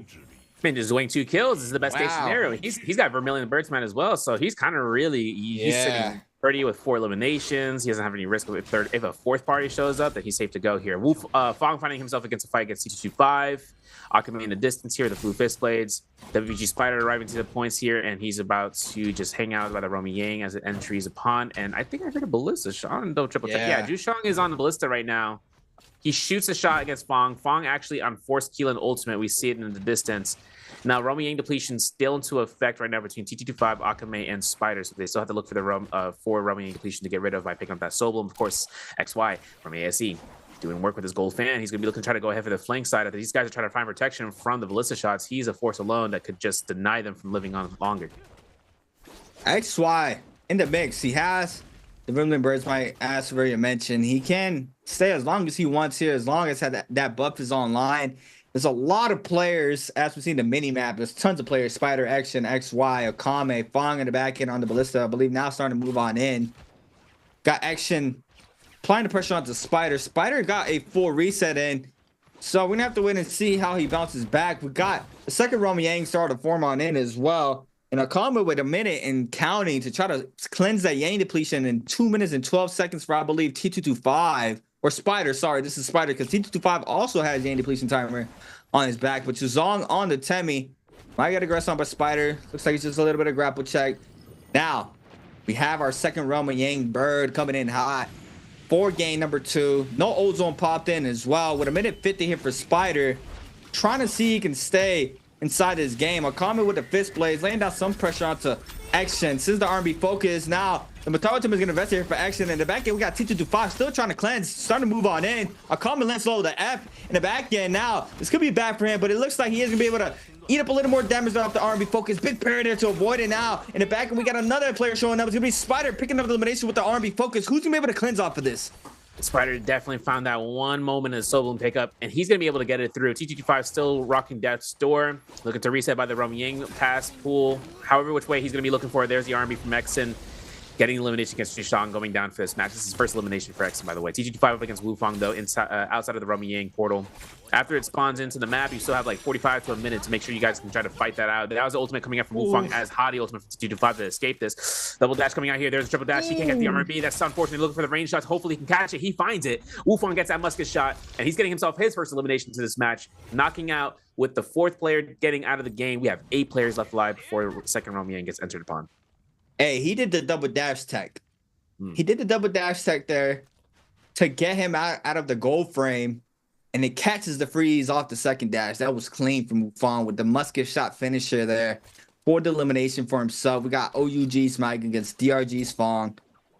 Man, just winning 2 kills. This is the best case scenario. He's got Vermilion Birdsman as well. So he's kind of really, he's sitting pretty with 4 eliminations. He doesn't have any risk of if a 4th party shows up, that he's safe to go here. Fong finding himself against a fight against C225. Akame in the distance here, the blue fist blades. WBG Spider arriving to the points here, and he's about to just hang out by the Romy Yang as it entries upon. And I think I heard a ballista. Sean, don't triple check. Yeah, Jushong is on the ballista right now. He shoots a shot against Fong. Fong actually on forced Keelan ultimate. We see it in the distance. Now, Romy Yang depletion still into effect right now between T225, Akame, and Spider. So they still have to look for the Romy Yang depletion to get rid of by picking up that Soul Bloom. Of course, XY from ASE. Doing work with his gold fan. He's going to be looking to try to go ahead for the flank side. After these guys are trying to find protection from the ballista shots, he's a force alone that could just deny them from living on longer. XY in the mix. He has the Vermilion Birdsman, as Severia mentioned. He can stay as long as he wants here, as long as that buff is online. There's a lot of players, as we see in the mini map. There's tons of players. Spider, Action, XY, Akame, Fong in the back end on the ballista. I believe now starting to move on in. Got Action applying the pressure onto Spider. Spider got a full reset in, so we're gonna have to wait and see how he bounces back. We got the second Romy Yang started to form on in as well, and Akame with a minute and counting to try to cleanse that Yang depletion in 2 minutes and 12 seconds for, I believe, T225 or Spider. Sorry, this is Spider, because T225 also has Yang depletion timer on his back. But Zhuzong on the Temi. Might get aggressed on by Spider. Looks like it's just a little bit of grapple check. Now we have our second Romy Yang bird coming in hot for game number 2. No old zone popped in as well with a minute 50 here for Spider, trying to see he can stay inside this game. Akame with the fist blades, laying down some pressure onto Action. Since the R&B focus, now the Mataro team is going to invest here for Action. In the back end, we got T225 still trying to cleanse, starting to move on in. Akame lands low the F in the back end. Now this could be bad for him, but it looks like he is going to be able to eat up a little more damage off the R&B focus. Big parry there to avoid it. Now in the back end, we got another player showing up. It's going to be Spider picking up the elimination with the R&B focus. Who's going to be able to cleanse off of this? Spider definitely found that one moment in the Soul Bloom pickup, and he's going to be able to get it through. T225 still rocking Death's Door, looking to reset by the Romy Yang pass pool. However which way he's going to be looking for. There's the R&B from Exen. getting elimination against Jishan, going down for this match. This is his first elimination for X, by the way. TG25 up against Wufang, though, inside, outside of the Romy Yang portal. After it spawns into the map, you still have like 45 to a minute to make sure you guys can try to fight that out. That was the ultimate coming out from Wufang as Hadi ultimate for TG25 to escape this. Double dash coming out here. There's a triple dash. He can't get the armor B. That's unfortunate. Looking for the range shots. Hopefully he can catch it. He finds it. Wufang gets that musket shot, and he's getting himself his first elimination to this match, knocking out with the 4th player getting out of the game. We have 8 players left alive before second Romy Yang gets entered upon. Hey, he did the double dash tech. He did the double dash tech there to get him out of the gold frame, and it catches the freeze off the second dash. That was clean from Wufang with the musket shot finisher there for the elimination for himself. We got OUG's Mike against DRG's Fong.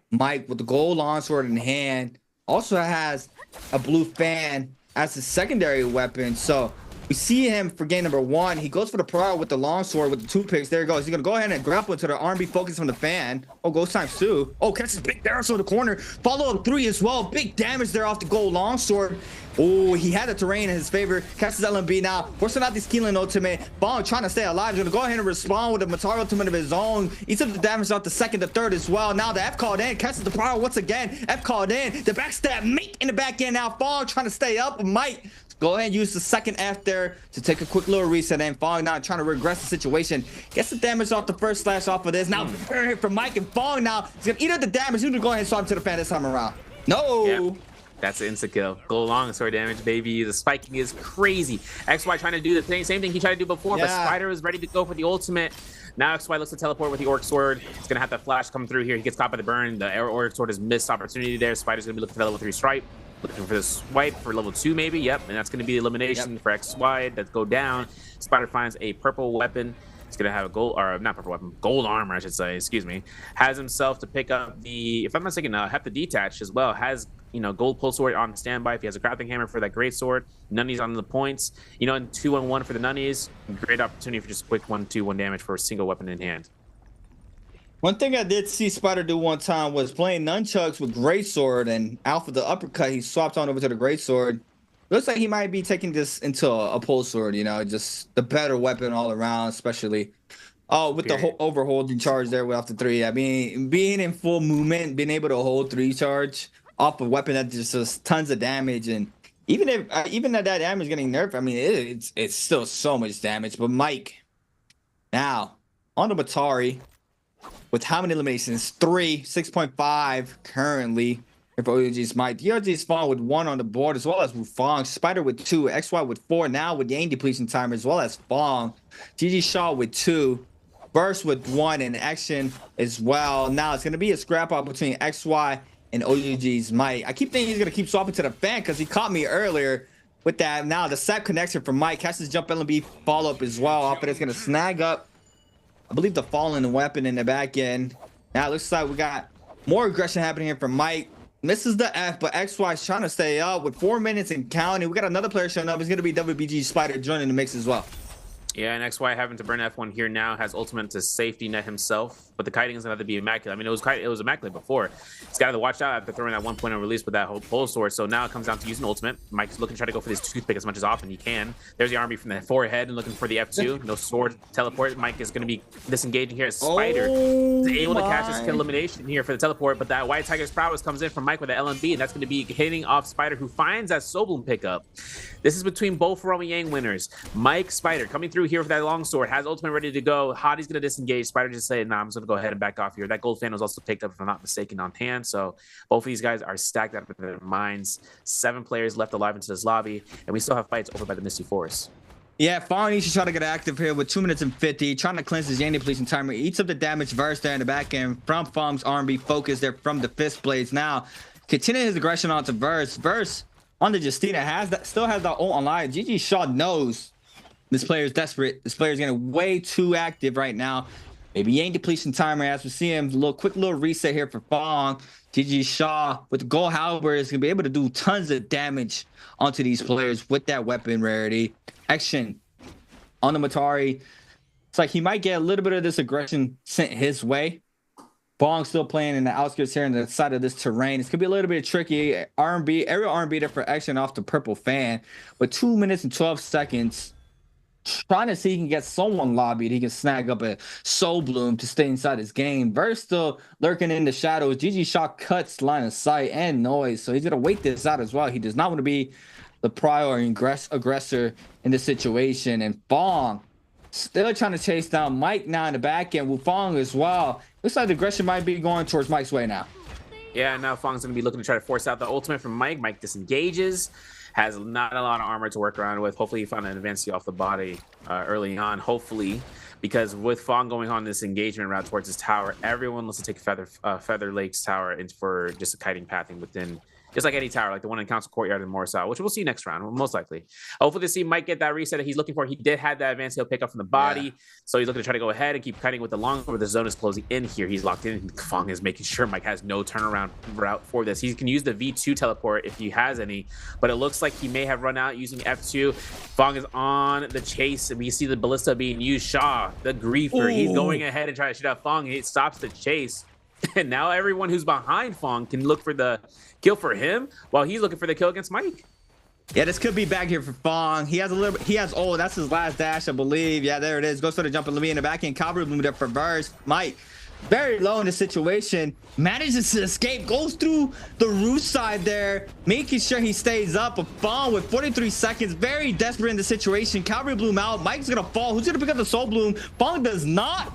Mike with the gold longsword in hand also has a blue fan as his secondary weapon. So we see him for game number 1. He goes for the prior with the longsword with the 2 picks. There he goes. He's going to go ahead and grapple into the R&B focus from the fan. Oh, goes times 2. Oh, catches big damage on the corner. Follow up 3 as well. Big damage there off the gold longsword. Oh, he had the terrain in his favor. Catches LMB now. Forcing out the Keelan ultimate. Bong trying to stay alive. He's going to go ahead and respond with a Matari ultimate of his own. Eats up the damage off the second, the third as well. Now the F called in. Catches the prior once again. F called in. The backstab Mate in the back end now. Bong trying to stay up. Mike go ahead and use the second F there to take a quick little reset, and Fong now trying to regress the situation. Gets the damage off the first slash off of this. Now hit from Mike, and Fong now he's gonna eat up the damage. He's gonna go ahead and swap to the fan this time around. No. Yep. That's an insta kill. Go long sword damage, baby. The spiking is crazy. XY trying to do the same thing he tried to do before, but Spider is ready to go for the ultimate. Now XY looks to teleport with the Orc Sword. He's gonna have that flash come through here. He gets caught by the burn. The Orc Sword has missed opportunity there. Spider's gonna be looking for the level 3 stripe. Looking for the swipe for level 2 maybe. Yep, and that's going to be the elimination for XY. That go down. Spider finds a purple weapon. He's going to have a gold, or not purple weapon, gold armor, I should say, excuse me. Has himself to pick up the, if I'm not mistaken, have to detach as well. Has, you know, gold pulse sword on standby. If he has a crafting hammer for that great sword. Nunnies on the points. You know, and 2-on-1 for the Nunnies. Great opportunity for just quick 1-2-1 damage for a single weapon in hand. One thing I did see Spider do one time was playing nunchucks with greatsword, and Alpha the uppercut, he swapped on over to the greatsword. Looks like he might be taking this into a pulse sword, you know, just the better weapon all around, especially with the overholding charge there with off the 3. I mean, being in full movement, being able to hold 3 charge off a weapon that just does tons of damage, and even if that damage getting nerfed, I mean, it's still so much damage. But Mike now on the Matari. With how many eliminations? 3, 6.5 currently for OUG's Mike. DRG's Fong with 1 on the board, as well as Wufang. Spider with 2, XY with 4, now with Yang depletion timer, as well as Fong. GG Shaw with 2, Burst with 1, and Action as well. Now it's going to be a scrap out between XY and OUG's Mike. I keep thinking he's going to keep swapping to the fan because he caught me earlier with that. Now the sap connection from Mike. Catches jump LB follow up as well. Off it, it's going to snag up, I believe, the fallen weapon in the back end. Now it looks like we got more aggression happening here from Mike. Misses the F, but XY's trying to stay up with 4 minutes and counting. We got another player showing up. It's going to be WBG Spider joining the mix as well. Yeah, and XY having to burn F1 here now, has ultimate to safety net himself, but the kiting is going to have to be immaculate. I mean, it was immaculate before. He's got to watch out after throwing that 1.0 release with that whole pole sword. So now it comes down to using ultimate. Mike's looking to try to go for this toothpick as much as often he can. There's the RB from the forehead and looking for the F2. No sword teleport. Mike is going to be disengaging here as Spider is able to catch this kill elimination here for the teleport, but that White Tiger's prowess comes in from Mike with the LMB, and that's going to be hitting off Spider, who finds that Soulbloom pickup. This is between both Romy Yang winners. Mike, Spider coming through here with that long sword, has ultimate ready to go. Hadi's going to disengage. Spider just saying, nah, I'm just going to go ahead and back off here. That gold fan was also picked up, if I'm not mistaken, on hand. So both of these guys are stacked up with their minds. 7 players left alive into this lobby, and we still have fights over by the Misty Forest. Yeah, Fong needs to try to get active here with 2 minutes and 50, trying to cleanse his Yang depletion timer. Eats up the damage verse there in the back end from Fong's R&B focus there from the fist blades. Now, continuing his aggression onto Verse. Verse on the Justina still has that ult online. GG Shaw knows this player is desperate. This player is getting way too active right now. Maybe Yang depletion timer as we see him. Quick little reset here for Fong. GG Shaw with the gold halberd is gonna be able to do tons of damage onto these players with that weapon rarity. Action on the Matari. It's like he might get a little bit of this aggression sent his way. Bong still playing in the outskirts here on the side of this terrain. It's gonna be a little bit tricky. R&B, aerial R&B there for Action off the purple fan with 2 minutes and 12 seconds trying to see if he can get someone lobbied. He can snag up a Soul Bloom to stay inside his game. Burst still lurking in the shadows. GG Shot cuts line of sight and noise, so he's gonna wait this out as well. He does not want to be the prior aggressor in this situation. And Fong still trying to chase down Mike now in the back end. Wufong as well. Looks like the aggression might be going towards Mike's way now. Yeah, now Fong's gonna be looking to try to force out the ultimate from Mike. Mike disengages. Has not a lot of armor to work around with. Hopefully he found an advanced off the body early on, hopefully, because with Fong going on this engagement route towards his tower, everyone wants to take Feather Lake's tower in for just a kiting pathing within, just like any tower, like the one in Council Courtyard and Morrisau, which we'll see next round, most likely. Hopefully to see Mike get that reset that he's looking for. He did have that advanced heal pick up from the body, so he's looking to try to go ahead and keep kiting with the long, but the zone is closing in here. He's locked in. Fong is making sure Mike has no turnaround route for this. He can use the V2 teleport if he has any, but it looks like he may have run out using F2. Fong is on the chase, and we see the ballista being used. Shaw, the griefer, he's going ahead and trying to shoot out Fong, and it stops the chase. And now everyone who's behind Fong can look for the kill for him while he's looking for the kill against Mike. Yeah, this could be back here for Fong. He has a little bit, oh, that's his last dash, I believe. Yeah, there it is. Goes for the jump and Lemmy in the back end. Cavalry Bloom there for Verse. Mike, very low in the situation, manages to escape, goes through the roof side there, making sure he stays up. But Fong with 43 seconds, very desperate in the situation. Cavalry Bloom out. Mike's gonna fall. Who's gonna pick up the Soul Bloom? Fong does not.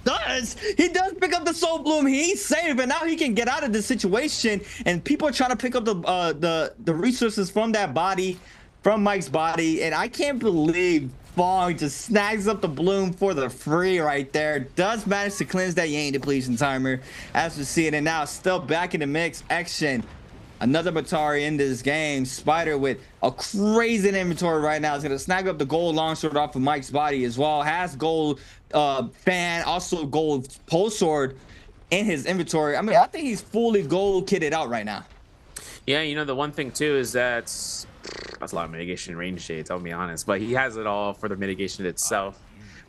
He does pick up the Soul Bloom. He's safe, and now he can get out of this situation. And people are trying to pick up the resources from that body, from Mike's body, and I can't believe Fong just snags up the bloom for the free right there. Does manage to cleanse that Yang depletion timer as we see it, and now still back in the mix. Action, another Batari in this game. Spider with a crazy inventory right now is gonna snag up the gold longsword off of Mike's body as well. Has gold fan, also gold pole sword in his inventory. I mean, I think he's fully gold kitted out right now. Yeah, you know, the one thing too is that that's a lot of mitigation range shades, I'll be honest, but he has it all for the mitigation itself,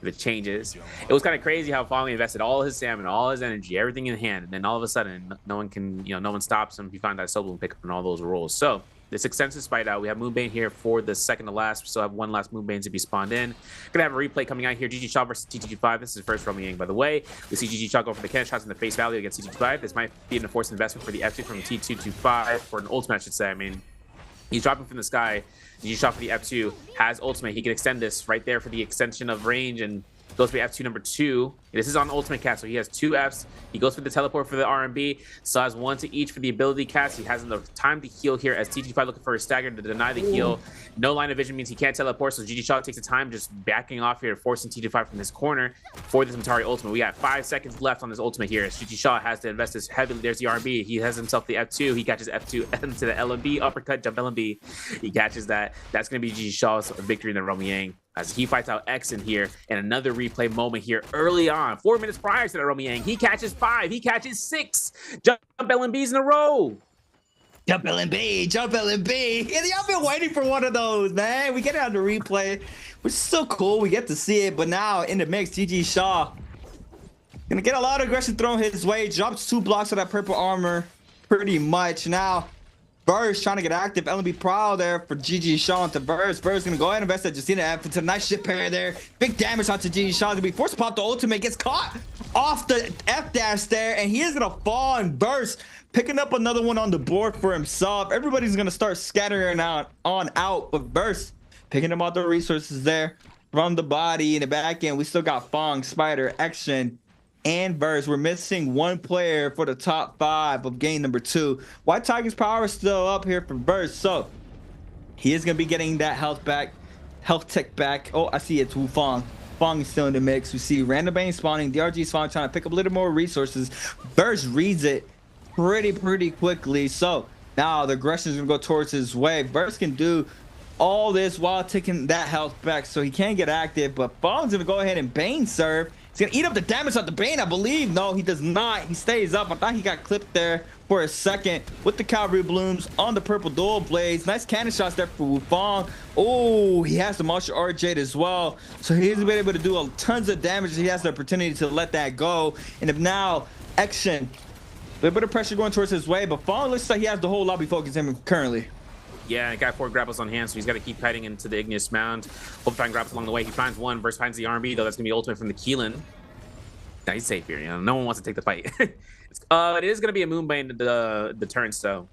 the changes. It was kind of crazy how Fong invested all his stamina, all his energy, everything in hand, and then all of a sudden no one stops him. He found that Soul Bloom pick up on all those rolls. So this extensive spite out, we have Moonbane here for the second to last. We still have one last Moonbane to be spawned in. Gonna have a replay coming out here. GG Shaw versus TTG5. This is the first Romy Yang, by the way. We see GG Shaw go for the cannon shots in the face value against TTG5. This might be an enforced investment for the F2 from T2 to 5, for an ultimate, I should say. I mean, he's dropping from the sky. GG Shaw for the F2 has ultimate. He can extend this right there for the extension of range and goes for the F2 number 2. This is on ultimate cast, so he has 2 Fs. He goes for the teleport for the RMB. So has 1 to each for the ability cast. He has enough time to heal here as TG5 looking for a stagger to deny the heal. No line of vision means he can't teleport, so GG Shaw takes the time just backing off here, forcing TG5 from his corner for this Matari ultimate. We got 5 seconds left on this ultimate here as GG Shaw has to invest this heavily. There's the RMB. He has himself the F2. He catches F2 into the LMB, uppercut, jump LMB. He catches that. That's going to be GG Shaw's victory in the Romy Yang, as he fights out X in here. And another replay moment here early on, 4 minutes prior to the Romy Yang. He catches 5, he catches 6 jump LMBs in a row. Jump LMB, jump LMB. Yeah, y'all been waiting for one of those, man. We get it on the replay, which is so cool. We get to see it, but now in the mix, GG Shaw gonna get a lot of aggression thrown his way. Drops 2 blocks of that purple armor, pretty much. Now Burrs trying to get active. LMB Prowl there for GG Shaw into Burrs. Burrs gonna go ahead and invest at Justina F. It's a nice ship pair there. Big damage onto GG Shaw. Gonna be forced to pop the ultimate. Gets caught off the F dash there, and he is gonna fall and Burst, picking up another one on the board for himself. Everybody's gonna start scattering out with Burst, picking up all the resources there from the body in the back end. We still got Fong, Spider, Action, and Burst. We're missing 1 player for the top 5 of game number 2. White Tiger's power is still up here for Burst, so he is gonna be getting that health tech back. Oh, I see it's Wufong. Fong is still in the mix. We see Random Bane spawning, DRG spawning, trying to pick up a little more resources. Burst reads it pretty quickly, so now the aggression is gonna go towards his way. Burst can do all this while taking that health back, so he can get active, but Fong's gonna go ahead and Bane serve. He's gonna eat up the damage on the Bane, I believe. No, he does not. He stays up. I thought he got clipped there for a second with the Cavalry Blooms on the purple dual blades. Nice cannon shots there for Wufong. Oh, he has the martial art jade as well, so he's been able to do tons of damage. He has the opportunity to let that go, and if now Action, a little bit of pressure going towards his way, but Fong looks like he has the whole lobby focused him currently. Yeah, got 4 grapples on hand, so he's got to keep kiting into the Igneous Mound. Hope to find grapples along the way. He finds one, versus finds the R&B, though. That's going to be ultimate from the Keelan. Nah, he's safe here. You know, no one wants to take the fight. It is going to be a Moonbane the turn, so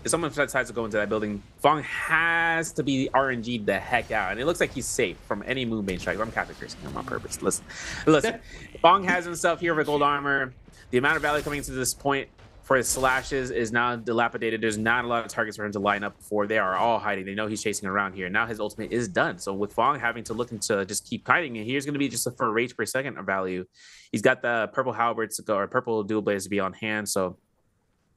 if someone decides to go into that building, Fong has to be RNG'd the heck out. And it looks like he's safe from any Moonbane strike. I'm Catholic cursing him on purpose. Listen. Fong has himself here with gold armor. The amount of value coming into this point for his slashes is now dilapidated. There's not a lot of targets for him to line up for. They are all hiding. They know he's chasing around here. Now his ultimate is done. So with Fong having to look into just keep kiting, and here's going to be just for rage per second of value. He's got the purple halberds to go, or purple dual blades to be on hand. So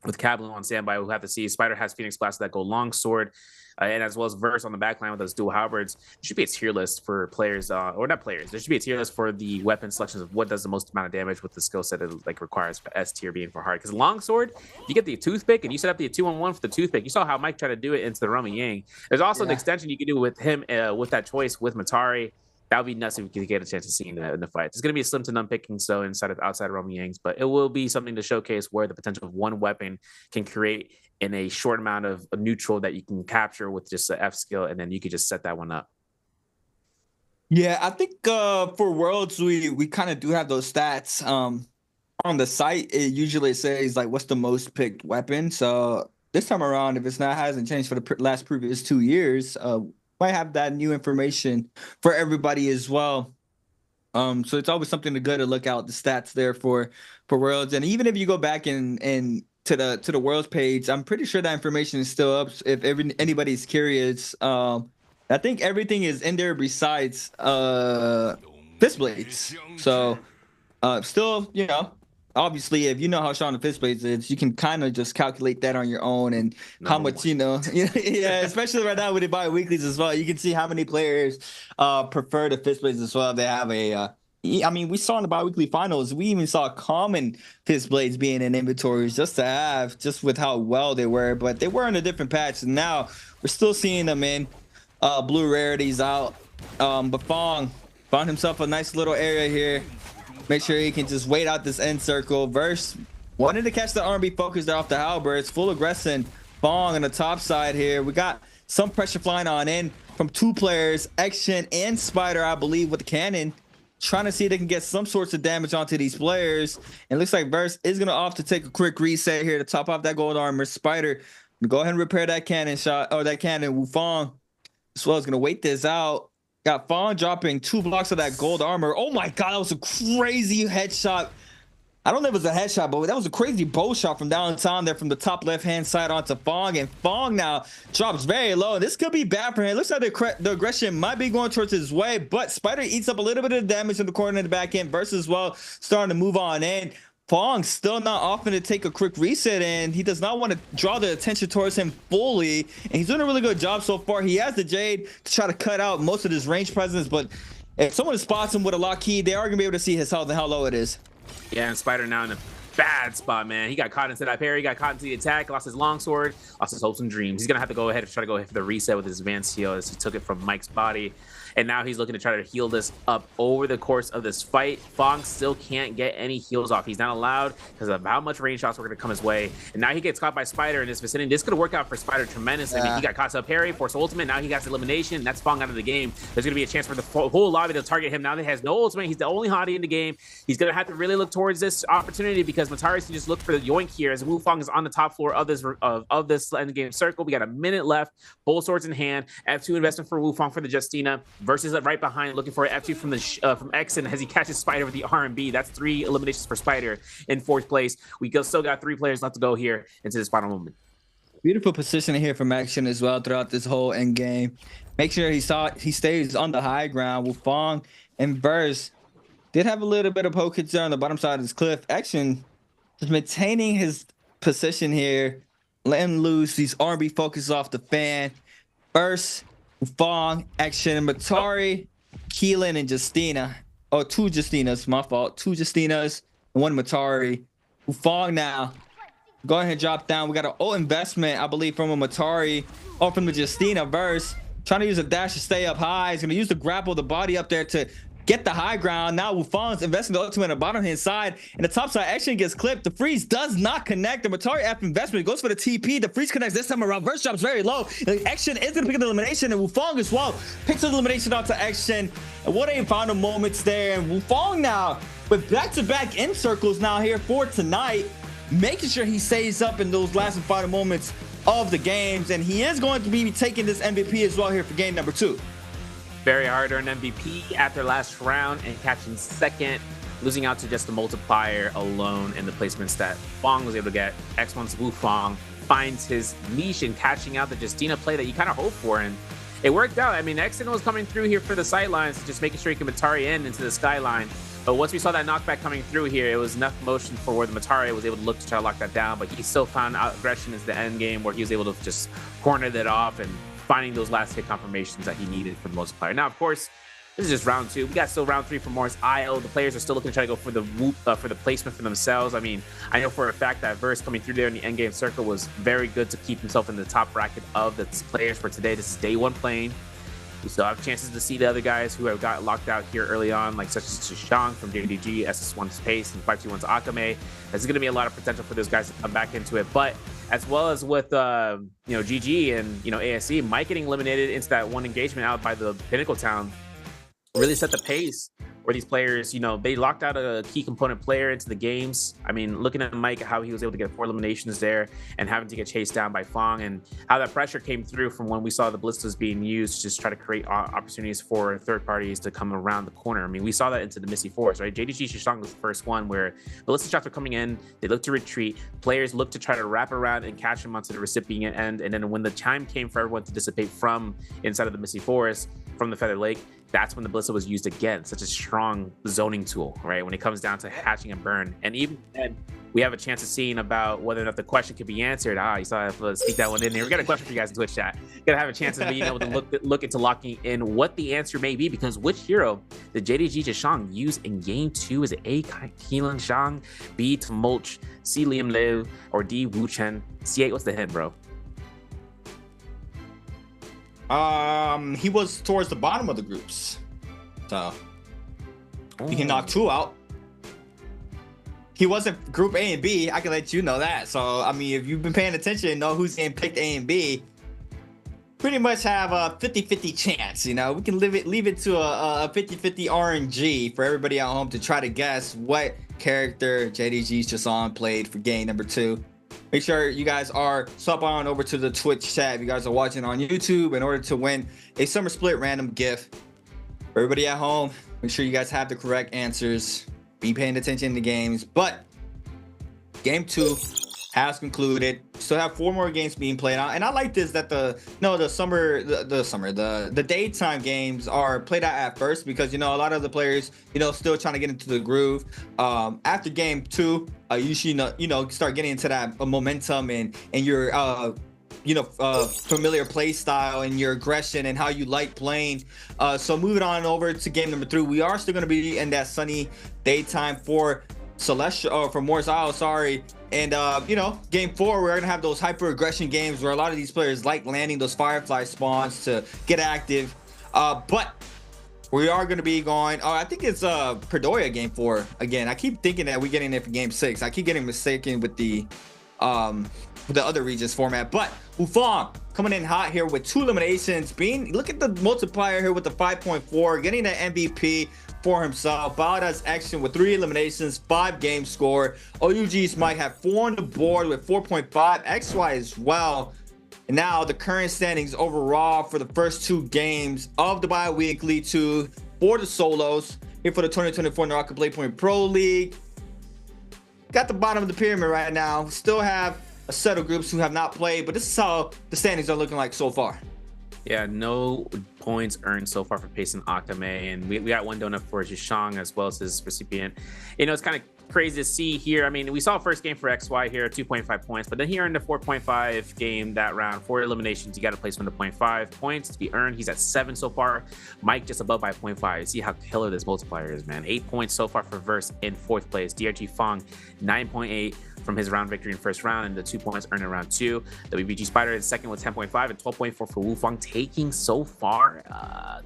with Kablu on standby, we'll have to see. Spider has Phoenix Blast, that gold longsword, and as well as Verse on the backline with those dual halberds. There should be a tier list for players, or not players. There should be a tier list for the weapon selections of what does the most amount of damage with the skill set it like requires. S tier being for hard, because longsword, if you get the toothpick and you set up the 2-on-1 for the toothpick, you saw how Mike tried to do it into the Roman Yang. There's also an extension you can do with him with that choice with Matari. That would be nuts if we could get a chance to see in the fight. It's going to be a slim to none picking, so outside of Roman Yangs, but it will be something to showcase where the potential of one weapon can create in a short amount of a neutral that you can capture with just the F skill, and then you could just set that one up. Yeah, I think for Worlds, we kind of do have those stats on the site. It usually says like what's the most picked weapon. So this time around, if it's not hasn't changed for the previous 2 years, might have that new information for everybody as well. So it's always something good to look out the stats there for Worlds. And even if you go back and to the Worlds page, I'm pretty sure that information is still up if anybody's curious. I think everything is in there besides fist blades. So still, you know, obviously, if you know how strong the fist blades is, you can kind of just calculate that on your own and how much, you know, yeah, especially right now with the bi-weeklies as well. You can see how many players prefer the fist blades as well. They have I mean, we saw in the bi-weekly finals, we even saw common fist blades being in inventories just to have, just with how well they were, but they were in a different patch. And now we're still seeing them in blue rarities out. But Fong found himself a nice little area here. Make sure he can just wait out this end circle. Verse wanted to catch the R&B focus there off the halberds. Full aggression. Fong on the top side here. We got some pressure flying on in from 2 players, Action and Spider, I believe, with the cannon, trying to see if they can get some sorts of damage onto these players. And it looks like Verse is going to opt to take a quick reset here to top off that gold armor. Spider, go ahead and repair that cannon shot, or that cannon. Wu Fong as well is going to wait this out. Got Fong dropping 2 blocks of that gold armor. Oh my god, that was a crazy headshot. I don't know if it was a headshot, but that was a crazy bow shot from downtown there from the top left-hand side onto Fong. And Fong now drops very low. This could be bad for him. It looks like the aggression might be going towards his way, but Spider eats up a little bit of damage in the corner and the back end. Versus well starting to move on in. Fong still not offering to take a quick reset, and he does not want to draw the attention towards him fully. And he's doing a really good job so far. He has the Jade to try to cut out most of his range presence, but if someone spots him with a lock key, they are going to be able to see his health and how low it is. Yeah, and Spider now in a bad spot, man. He got caught into that parry, got caught into the attack, lost his longsword, lost his hopes and dreams. He's going to have to go ahead and try to go ahead for the reset with his advanced heal as he took it from Mike's body. And now he's looking to try to heal this up over the course of this fight. Fong still can't get any heals off. He's not allowed because of how much range shots were going to come his way. And now he gets caught by Spider in this vicinity. This could work out for Spider tremendously. I mean, he got caught to a parry, force ultimate. Now he got elimination. That's Fong out of the game. There's going to be a chance for the whole lobby to target him. Now that he has no ultimate, he's the only hottie in the game. He's going to have to really look towards this opportunity because Matari can just look for the yoink here as Wu Fong is on the top floor of this end game circle. We got a minute left. Both swords in hand. F2 investment for Wu Fong for the Justina versus right behind. Looking for F2 from Exon as he catches Spider with the R&B. That's 3 eliminations for Spider in 4th place. We still got 3 players left to go here into this final moment. Beautiful positioning here from Action as well throughout this whole end game. Make sure he stays on the high ground. With Fong and Verse did have a little bit of poke hits there on the bottom side of this cliff. Action just maintaining his position here, letting loose these R&B focuses off the fan. Verse, Fong, Action, Matari, Keelan, and Justina. Oh, 2 Justinas, my fault. 2 Justinas and 1 Matari. Fong now. Go ahead and drop down. We got an old investment, I believe, from a Matari or from the Justina. Verse trying to use a dash to stay up high. He's going to use the grapple, the body up there to get the high ground. Now Wufang's investing the ultimate on the bottom hand side, and the top side action gets clipped. The freeze does not connect. The Matari after investment goes for the TP. The freeze connects this time around. Verse drops very low. The action is going to pick up the elimination, and Wufang as well picks up the elimination onto action. And what a final moments there. And Wufang now with back-to-back in circles now here for tonight, making sure he stays up in those last and final moments of the games. And he is going to be taking this MVP as well here for game number 2. Very hard-earned MVP after last round and catching second, losing out to just the multiplier alone and the placements that Fong was able to get. X1's Wufang finds his niche in catching out the Justina play that you kind of hope for, and it worked out. I mean, Exton was coming through here for the sidelines, just making sure he can Matari in into the skyline. But once we saw that knockback coming through here, it was enough motion for where the Matari was able to look to try to lock that down, but he still found out aggression is the end game where he was able to just corner that off and finding those last hit confirmations that he needed for the multiplier. Now, of course, this is just round 2. We got still round 3 for Morris IO. The players are still looking to try to go for the whoop, for the placement for themselves. I mean, I know for a fact that Verse coming through there in the end game circle was very good to keep himself in the top bracket of the players for today. This is day 1 playing. We still have chances to see the other guys who have got locked out here early on, like such as Shishang from JDG, SS1 Space, and 521's Akame. There's going to be a lot of potential for those guys to come back into it. But as well as with GG and ASE, Mike getting eliminated into that one engagement out by the Pinnacle Town really set the pace where these players, they locked out a key component player into the games. I mean, looking at Mike, how he was able to get 4 eliminations there and having to get chased down by Fong, and how that pressure came through from when we saw the ballistas being used to just try to create opportunities for third parties to come around the corner. I mean, we saw that into the Missy Forest, right? JDG Shishang was the first one where ballista shots were coming in, they looked to retreat, players looked to try to wrap around and catch them onto the recipient end, and then when the time came for everyone to dissipate from inside of the Missy Forest, from the Feather Lake, that's when the ballista was used again. Such a strong zoning tool, right? When it comes down to hatching and burn. And even then, we have a chance of seeing about whether or not the question could be answered. You saw that, sneak that one in there. We got a question for you guys in Twitch chat. Gonna have a chance of being able to look into locking in what the answer may be, because which hero did JDG Zhishang use in game 2? Is it A, Keelan Shang, B, Tumulch, C, Liam Liu, or D, Wu Chen? C8, what's the hint, bro? He was towards the bottom of the groups, so he can knock 2 out. He wasn't group A and B. I can let you know that. So I mean, if you've been paying attention and know who's getting picked A and B, pretty much have a 50-50 chance. We can leave it to a 50-50 RNG for everybody at home to try to guess what character JDG Chason played for game number 2. Make sure you guys are sub on over to the Twitch chat if you guys are watching on YouTube in order to win a Summer Split random gift. For everybody at home, make sure you guys have the correct answers. Be paying attention to games. But game 2 has concluded. Still have 4 more games being played out, and I like this that the daytime games are played out at first, because a lot of the players still trying to get into the groove. After game 2, you should start getting into that momentum and your familiar play style and your aggression and how you like playing. So moving on over to game number 3, we are still going to be in that sunny daytime for Celestial, or for Morris Isle, sorry. And game 4, we're gonna have those hyper aggression games where a lot of these players like landing those firefly spawns to get active. But we are gonna be going, I think it's Predoya game 4 again. I keep thinking that we're getting it for game 6. I keep getting mistaken with the other regions format. But Wufang coming in hot here with 2 eliminations. Look at the multiplier here with the 5.4, getting the MVP for himself. Balada's action with 3 eliminations, 5 game score. OUG's Mike have 4 on the board with 4.5. XY as well. And now the current standings overall for the first 2 games of the bi-weekly 2 for the solos here for the 2024 NARAKA BLADEPOINT Pro League. Got the bottom of the pyramid right now. Still have a set of groups who have not played, but this is how the standings are looking like so far. Yeah, no points earned so far for Pace and Akame, and we got 1 donut for Zhishang as well as his recipient. It's kind of crazy to see here. I mean, we saw first game for XY here, 2.5 points, but then here in the 4.5 game that round, 4 eliminations, you got to place him to 0.5 points to be earned. He's at 7 so far. Mike just above by 0.5. See how killer this multiplier is, man. 8 points so far for Verse in 4th place. DRG Fong, 9.8 from his round victory in first round, and the 2 points earned in round 2. WBG Spider is second with 10.5 and 12.4 for Wu Fong, taking so far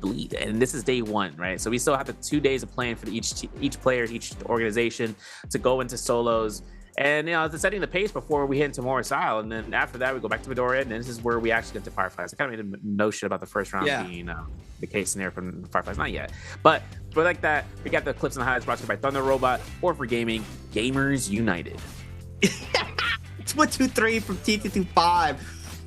the lead. And this is day 1, right? So we still have the 2 days of playing for each player, each organization to go into solos. And, you know, it's setting the pace before we hit into more style. And then after that, we go back to Midoriya, and this is where we actually get to Fireflies. I kind of made no shit about the first round being the case scenario from Fireflies. Not yet. But like that, we got the clips and highlights brought to you by Thunder Robot, or for gaming, Gamers United. It's 1, 2, 3 from T225.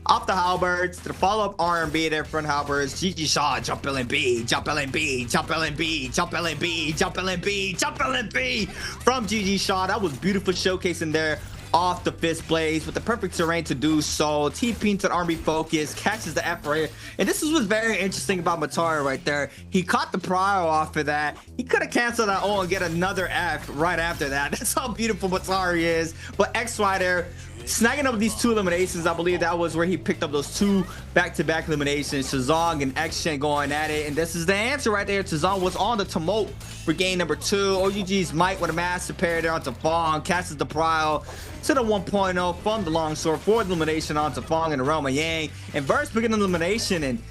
Off the halberds to the follow-up R&B there front halberds. GG Shaw, jump LNB, jump LNB, jump LNB, jump LNB, jump LNB, jump LNB from GG Shaw. That was beautiful showcasing there off the fist blaze with the perfect terrain to do so. TP into the R&B focus, catches the F right here. And this is what's very interesting about Matara right there. He caught the prior off of that. He could have canceled that O and get another F right after that. That's how beautiful Matara is. But XY there, snagging up these 2 eliminations. I believe that was where he picked up those 2 back-to-back eliminations. Shazong and X-Shen going at it, and this is the answer right there. Shazong was on the tumult for game number 2. OGG's Mike with a massive pair there onto Fong, catches the Prile to the 1.0 from the longsword for the elimination onto Fong and the Realm of Yang, and Verse picking an elimination. And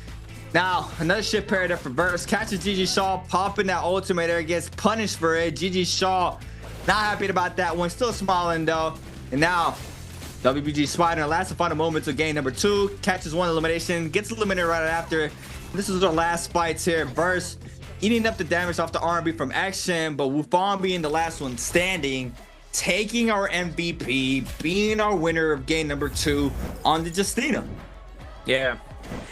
now another shit pair there for Verse, catches GG Shaw, popping that ultimate there, gets punished for it. GG Shaw not happy about that one, still smiling though. And now WBG Spider in the last and final moments of game number 2 catches 1 elimination, gets eliminated right after. This is our last fights here. Verse eating up the damage off the R&B from Action, but Wufong being the last one standing, taking our MVP, being our winner of game number 2 on the Justina. Yeah.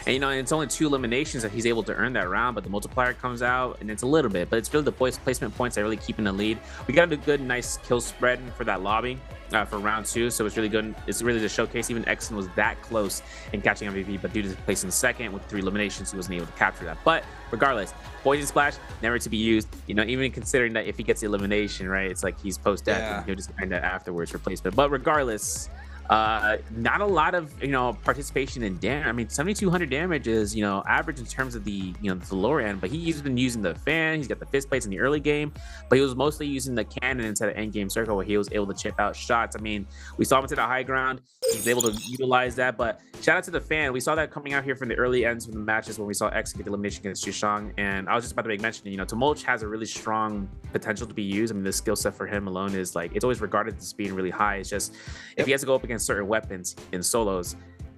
And, you know, it's only 2 eliminations that he's able to earn that round, but the multiplier comes out, and it's a little bit, but it's really the placement points that really keep in the lead. We got a good, nice kill spread for that lobby for round 2, so it's really good. It's really the showcase. Even Exon was that close in catching MVP, but due to placing second with 3 eliminations, he wasn't able to capture that. But regardless, Poison Splash, never to be used. You know, even considering that if he gets the elimination, right, it's like he's post-death, and he'll just find that afterwards replacement. But regardless, not a lot of, you know, participation in damage. I mean, 7,200 damage is, you know, average in terms of the, you know, the lower end, but he's been using the fan. He's got the fist plates in the early game, but he was mostly using the cannon instead of end game circle, where he was able to chip out shots. I mean, we saw him to the high ground. He's able to utilize that, but shout out to the fan. We saw that coming out here from the early ends of the matches when we saw X get the elimination against Shishang. And I was just about to make mention, you know, Tumulch has a really strong potential to be used. I mean, the skill set for him alone is like, it's always regarded as being really high. It's just, if he has to go up against certain weapons in solos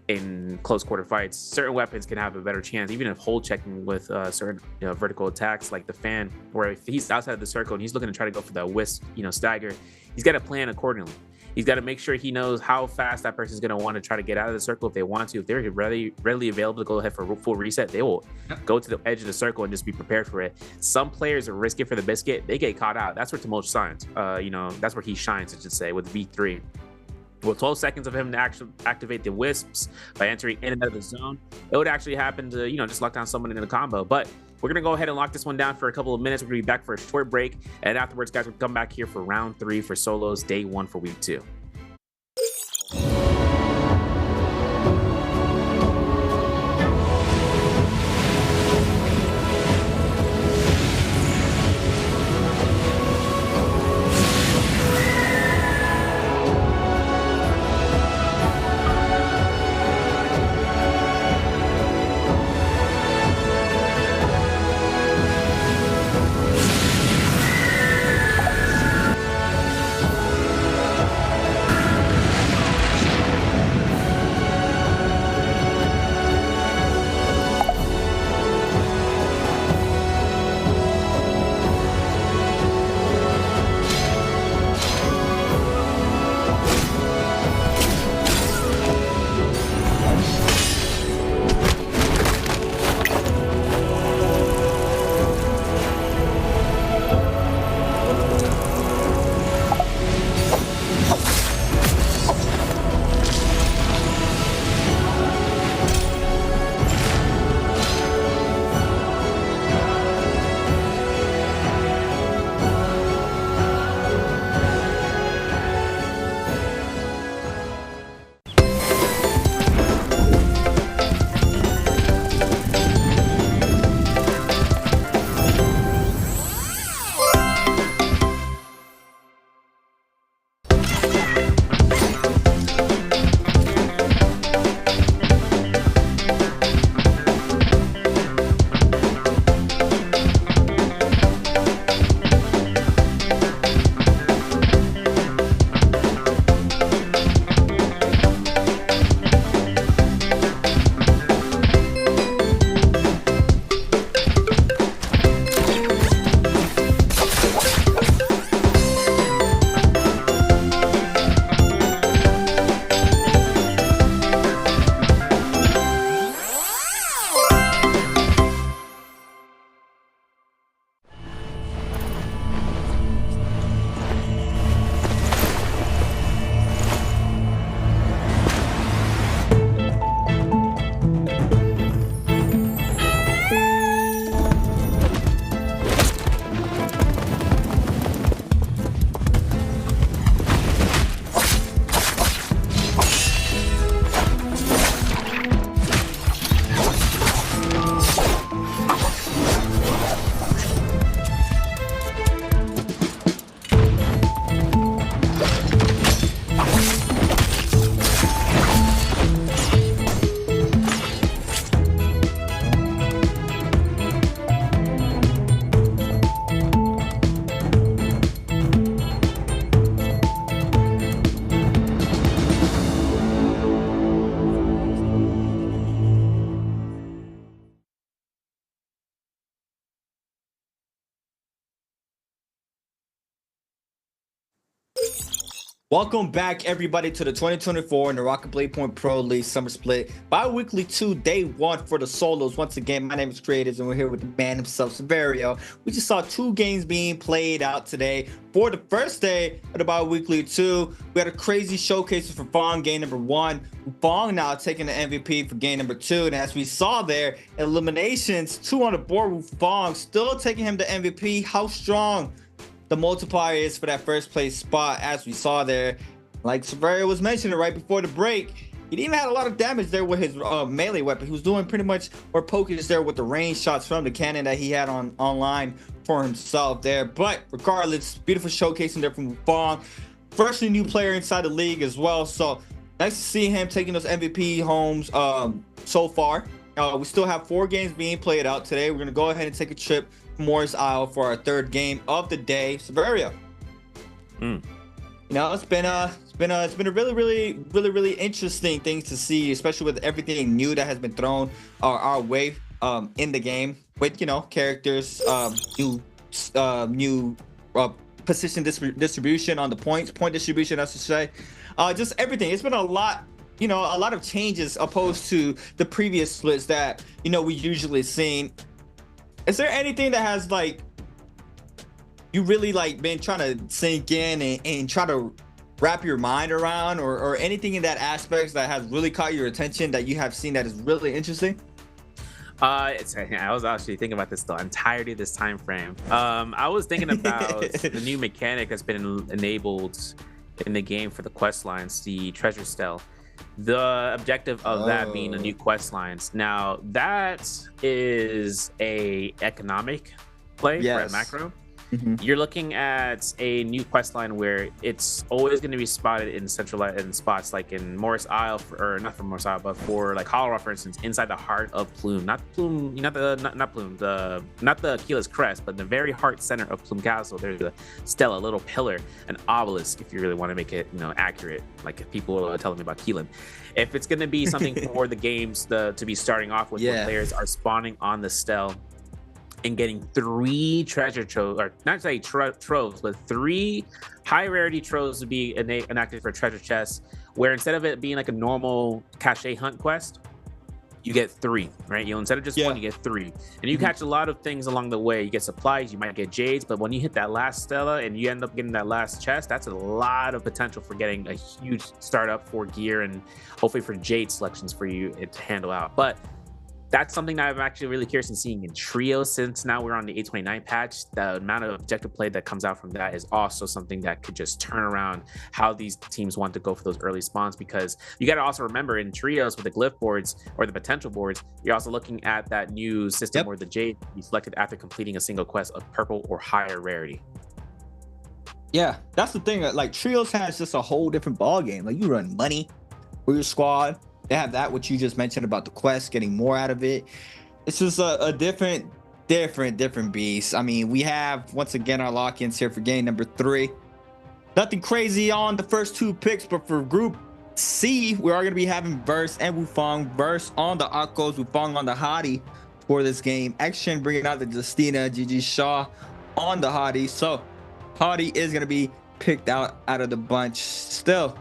in close quarter fights, certain weapons can have a better chance, even if hold checking with certain, you know, vertical attacks like the fan, where if he's outside of the circle and he's looking to try to go for the wisp, you know, stagger, he's got to plan accordingly. He's got to make sure he knows how fast that person is going to want to try to get out of the circle if they want to. If they're readily available to go ahead for a full reset, they will go to the edge of the circle and just be prepared for it. Some players are risky for the biscuit. They get caught out. That's where Tumulch shines. You know, that's where he shines, I should say, with V3. With 12 seconds of him to actually activate the wisps by entering in and out of the zone, it would actually happen to, you know, just lock down someone in the combo. But we're going to go ahead and lock this one down for a couple of minutes. We're going to be back for a short break. And afterwards, guys, we'll come back here for round 3 for solos, day 1 for week 2. Welcome back, everybody, to the 2024 NARAKA BLADEPOINT Pro League Summer Split Bi-Weekly 2, Day 1 for the solos. Once again, my name is Creators, and we're here with the man himself, Severio. We just saw 2 games being played out today. For the first day of the Bi-Weekly 2, we had a crazy showcase for Fong, game number 1. Fong now taking the MVP for game number 2. And as we saw there, eliminations, 2 on the board with Fong, still taking him to MVP. How strong the multiplier is for that first place spot, as we saw there. Like Severio was mentioning right before the break, he didn't even have a lot of damage there with his melee weapon. He was doing pretty much more pokies there with the range shots from the cannon that he had online for himself there. But regardless, beautiful showcasing there from Fong. Firstly new player inside the league as well. So nice to see him taking those MVP homes so far. We still have 4 games being played out today. We're gonna go ahead and take a trip Morris Isle for our 3rd game of the day. Severio, you know, it's been a really interesting thing to see, especially with everything new that has been thrown our way in the game, with, you know, characters, new position distribution on the point distribution, I should say, just everything. It's been a lot, you know, a lot of changes opposed to the previous splits that, you know, we usually seen. Is there anything that has, like, you really, like, been trying to sink in and try to wrap your mind around, or anything in that aspect that has really caught your attention that you have seen that is really interesting? I was actually thinking about this the entirety of this time frame. I was thinking about the new mechanic that's been enabled in the game for the quest lines, the treasure stele. The objective of that being the new quest lines. Now that is a economic play for a macro. You're looking at a new quest line where it's always going to be spotted in centralized spots, like in Morris Isle, or not for Morris Isle, but for like Hollow, for instance, inside the heart of Plume, not Plume, not the Keyless Crest, but the very heart center of Plume Castle. There's a stela, a little pillar, an obelisk, if you really want to make it, you know, accurate. Like if people are telling me about Keelan, if it's going to be something for the games to be starting off with, where players are spawning on the stele and getting 3 treasure troves, or not say troves, but 3 high rarity troves to be enacted for treasure chests, where instead of it being like a normal cache hunt quest, you get 3, right? You know, instead of just 1, you get 3, and you catch a lot of things along the way. You get supplies, you might get jades, but when you hit that last stela and you end up getting that last chest, that's a lot of potential for getting a huge startup for gear and hopefully for jade selections for you to handle out. But that's something that I'm actually really curious in seeing in Trio, since now we're on the 829 patch. The amount of objective play that comes out from that is also something that could just turn around how these teams want to go for those early spawns, because you got to also remember in Trios with the glyph boards or the potential boards, you're also looking at that new system where the jade be selected after completing a single quest of purple or higher rarity. Yeah, that's the thing. Like trios has just a whole different ball game. Like you run money for your squad. They have that what you just mentioned about the quest, getting more out of it. It's just a different beast. I mean, we have once again our lock-ins here for game number 3. Nothing crazy on the first 2 picks, but for Group C, we are going to be having Verse and Wufong. Verse on the Akos, Wufong on the Hottie for this game. Action bringing out the Justina, GG Shaw on the Hottie. So Hottie is going to be picked out of the bunch. Still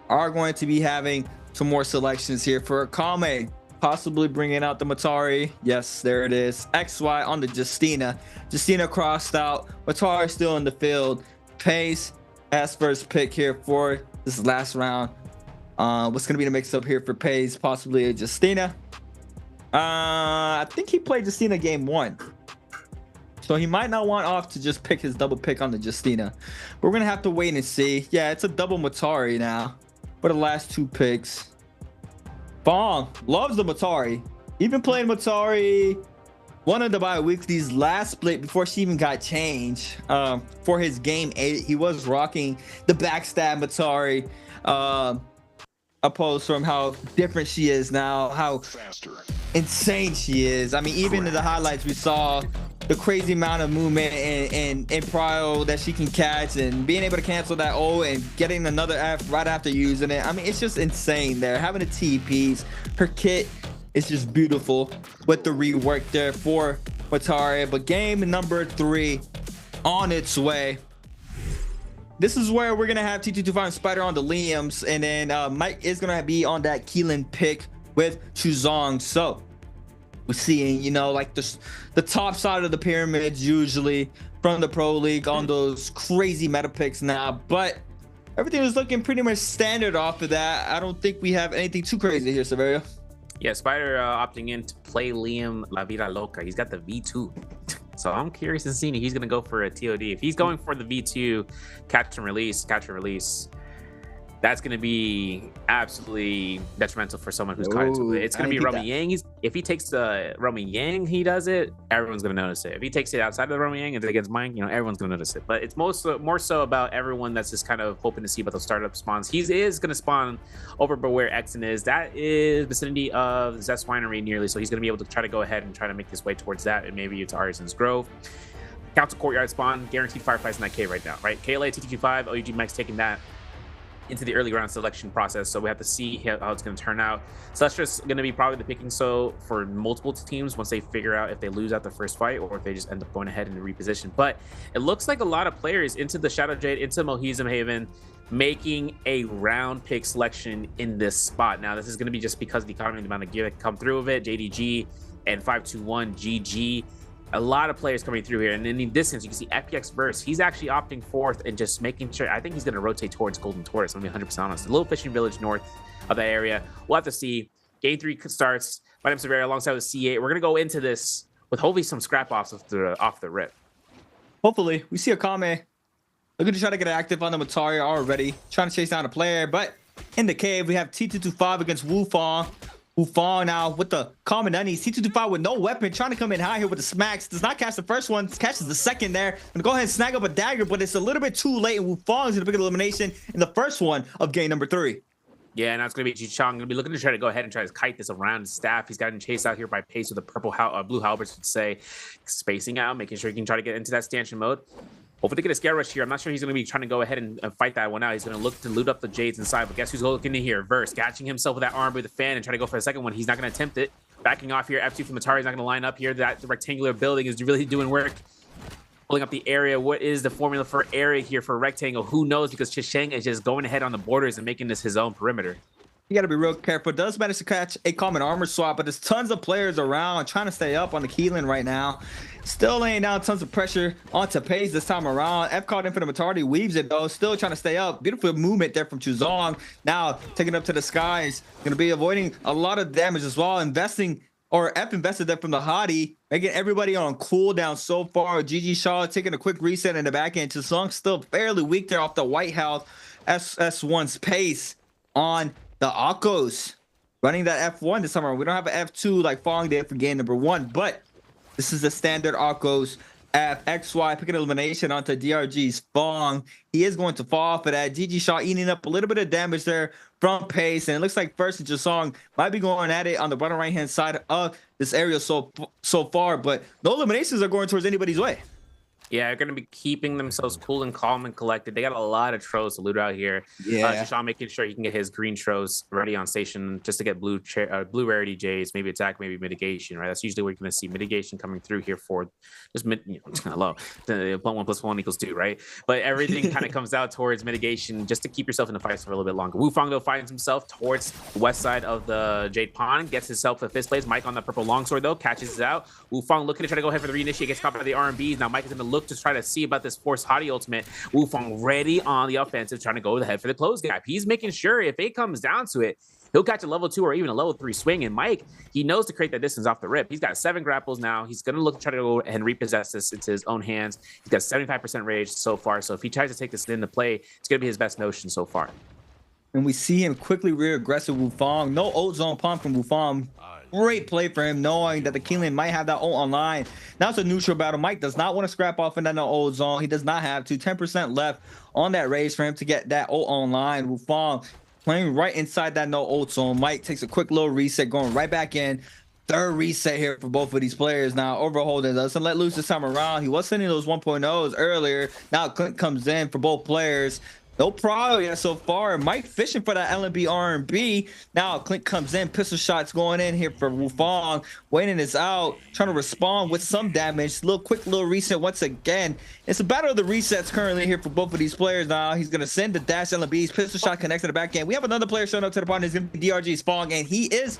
are going to be having some more selections here for Akame. Possibly bringing out the Matari. Yes, there it is. XY on the Justina. Justina crossed out. Matari still in the field. Pace as first pick here for this last round. What's gonna be the mix up here for Pace? Possibly a Justina. I think he played Justina game 1, so he might not want off to just pick his double pick on the Justina. We're gonna have to wait and see. Yeah, it's a double Matari now for the last 2 picks. Fong loves the Matari. Even playing Matari one of the BIWEEK's last split before she even got changed. For his game 8, he was rocking the backstab Matari. Opposed from how different she is now, how insane she is. I mean, even in the highlights, we saw the crazy amount of movement and prio that she can catch, and being able to cancel that O and getting another F right after using it. I mean, it's just insane there. Having the TPs, her kit is just beautiful with the rework there for Matari. But game number 3 on its way. This is where we're gonna have T225 and Spider on the Liams, and then Mike is gonna be on that Keelan pick with Chuzong. So we're seeing, you know, like the top side of the pyramids usually from the Pro League on those crazy meta picks now, but everything is looking pretty much standard off of that. I don't think we have anything too crazy here, Severio. Yeah, Spider opting in to play Liam La Vida Loca. He's got the V2. So I'm curious to see if he's going to go for a TOD. If he's going for the V2 catch and release, that's going to be absolutely detrimental for someone who's caught into it. It's going to be Romy Yang. If he takes the Romy Yang, he does it, everyone's going to notice it. If he takes it outside of the Romy Yang and against mine, you know, everyone's going to notice it. But it's more so about everyone that's just kind of hoping to see about those startup spawns. He is going to spawn over by where Exon is. That is vicinity of Zest Winery nearly. So he's going to be able to try to go ahead and try to make his way towards that. And maybe it's Artisan's Grove. Council Courtyard spawn, guaranteed firefights in that K right now, right? KLA, TT25, OUG Mike's taking that into the early round selection process, so we have to see how it's going to turn out. So that's just going to be probably the picking so for multiple teams once they figure out if they lose out the first fight or if they just end up going ahead and reposition. But it looks like a lot of players into the Shadow Jade, into Mohizum Haven, making a round pick selection in this spot. Now this is going to be just because of the economy, the amount of gear that can come through of it. JDG and 521 GG. A lot of players coming through here, and in the distance you can see FPX Verse. He's actually opting forth and just making sure. I think he's going to rotate towards Golden Tortoise. I'm going to be 100% honest. A little fishing village north of that area. We'll have to see. Game 3 starts. My name's Severio alongside with C8. We're going to go into this with hopefully some scrap offs off the rip. Hopefully, we see Akame looking to try to get active on the Matari already, trying to chase down a player. But in the cave, we have T225 against Wufong. Wufong now with the common unease. T225 with no weapon, trying to come in high here with the smacks. Does not catch the first one, catches the second there. Gonna go ahead and snag up a dagger, but it's a little bit too late. Wufong's in a big elimination in the first one of game number 3. Yeah, and that's going to be Ji-Chong. Going to be looking to try to go ahead and try to kite this around his staff. He's gotten chased out here by Pace with a blue halberds, would say, spacing out, making sure he can try to get into that stanchion mode. Hopefully to get a scare rush here. I'm not sure he's going to be trying to go ahead and fight that one out. He's going to look to loot up the Jades inside. But guess who's looking in here? Verse, catching himself with that arm with the fan and try to go for the second one. He's not going to attempt it. Backing off here. F2 from Atari is not going to line up here. That rectangular building is really doing work. Pulling up the area. What is the formula for area here for rectangle? Who knows? Because Chisheng is just going ahead on the borders and making this his own perimeter. You got to be real careful. Does manage to catch a common armor swap, but there's tons of players around trying to stay up on the Keelan right now. Still laying down tons of pressure onto Pace this time around. F caught in for the Matardi, weaves it though. Still trying to stay up. Beautiful movement there from Chuzong. Now taking it up to the skies. Going to be avoiding a lot of damage as well. Investing, or F invested there from the Hottie, making everybody on cooldown so far. GG Shaw taking a quick reset in the back end. Chuzong still fairly weak there off the white health. S1's Pace on the Akos, running that F1 this summer. We don't have an F2 like Fong did for game number 1, but this is the standard Akos XY picking elimination onto DRG's Fong. He is going to fall for that. GG Shaw eating up a little bit of damage there from Pace, and it looks like First and Jasong might be going at it on the bottom right hand side of this area so far, but no eliminations are going towards anybody's way. Yeah, they're going to be keeping themselves cool and calm and collected. They got a lot of Tros to loot out here. Yeah. Jashawn making sure he can get his green Tros ready on station just to get blue rarity Jays, maybe attack, maybe mitigation, right? That's usually where you're going to see mitigation coming through here for just hello. The 1 + 1 = 2, right? But everything kind of comes out towards mitigation just to keep yourself in the fight for a little bit longer. Wufang, though, finds himself towards the west side of the Jade Pond, gets himself a fist place. Mike on the purple longsword, though, catches it out. Wufang looking to try to go ahead for the reinitiate, gets caught by the RMBs. Now Mike is going to look to try to see about this force Hottie ultimate. Wufang ready on the offensive, trying to go ahead for the close gap. He's making sure if it comes down to it, he'll catch a level 2 or even a level 3 swing. And Mike, he knows to create that distance off the rip. He's got 7 grapples now. He's going to look to try to go and repossess this into his own hands. He's got 75% rage so far. So if he tries to take this into play, it's going to be his best notion so far. And we see him quickly rear aggressive Wufang. No ult zone pump from Wufang. Great play for him, knowing that the Keelan might have that ult online. Now it's a neutral battle. Mike does not want to scrap off in that ult zone. He does not have to. 10% left on that raise for him to get that ult online. Wufang playing right inside that no ult zone. Mike takes a quick little reset, going right back in. Third reset here for both of these players. Now Overholden doesn't let loose this time around. He was sending those 1.0s earlier. Now Clint comes in for both players. No problem yet so far. Mike fishing for that LNB R&B. Now Clint comes in, pistol shots going in here for Wufang. Waiting is out, trying to respond with some damage. Quick little reset once again. It's a battle of the resets currently here for both of these players. Now he's gonna send the dash LNBs. Pistol shot connects to the back end. We have another player showing up to the party. It's gonna be DRG's Fong, and he is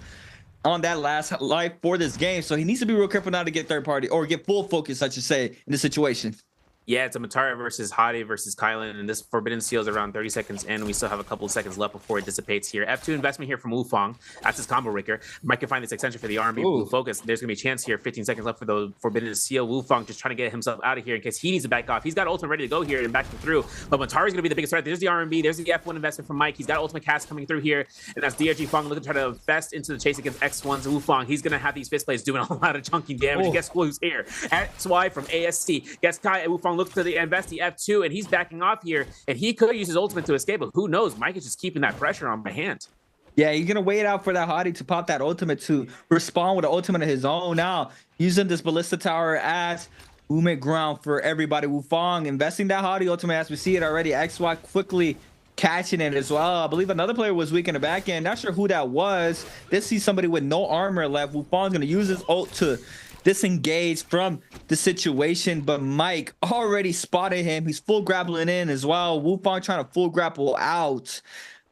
on that last life for this game. So he needs to be real careful now to get third party, or get full focus, I should say, in this situation. Yeah, it's a Matara versus Hottie versus Kylan, and this Forbidden Seal is around 30 seconds in. We still have a couple of seconds left before it dissipates here. F2 investment here from Wufang. That's his combo Ricker. Mike can find this extension for the R&B blue focus. There's going to be a chance here. 15 seconds left for the Forbidden Seal. Wufang just trying to get himself out of here in case he needs to back off. He's got ultimate ready to go here and back him through. But Matara's going to be the biggest threat. There's the R&B. There's the F1 investment from Mike. He's got ultimate cast coming through here. And that's DRG Fong looking to try to invest into the chase against X1's Wufang. He's going to have these fist plays doing a lot of chunky damage. Guess who's here? XY from ASC. Guess Kai and Wufang look to the invest. F2, and he's backing off here, and he could use his ultimate to escape, but who knows? Mike is just keeping that pressure on my hand. Yeah, he's gonna wait out for that Hottie to pop that ultimate to respond with an ultimate of his own. Now using this ballista tower as movement ground for everybody. Wufang investing that Hottie ultimate as we see it already. XY quickly catching it as well. I believe another player was weak in the back end. Not sure who that was. This see somebody with no armor left. Wufang's gonna use his ult to disengage from the situation, but Mike already spotted him. He's full grappling in as well. Wufang trying to full grapple out,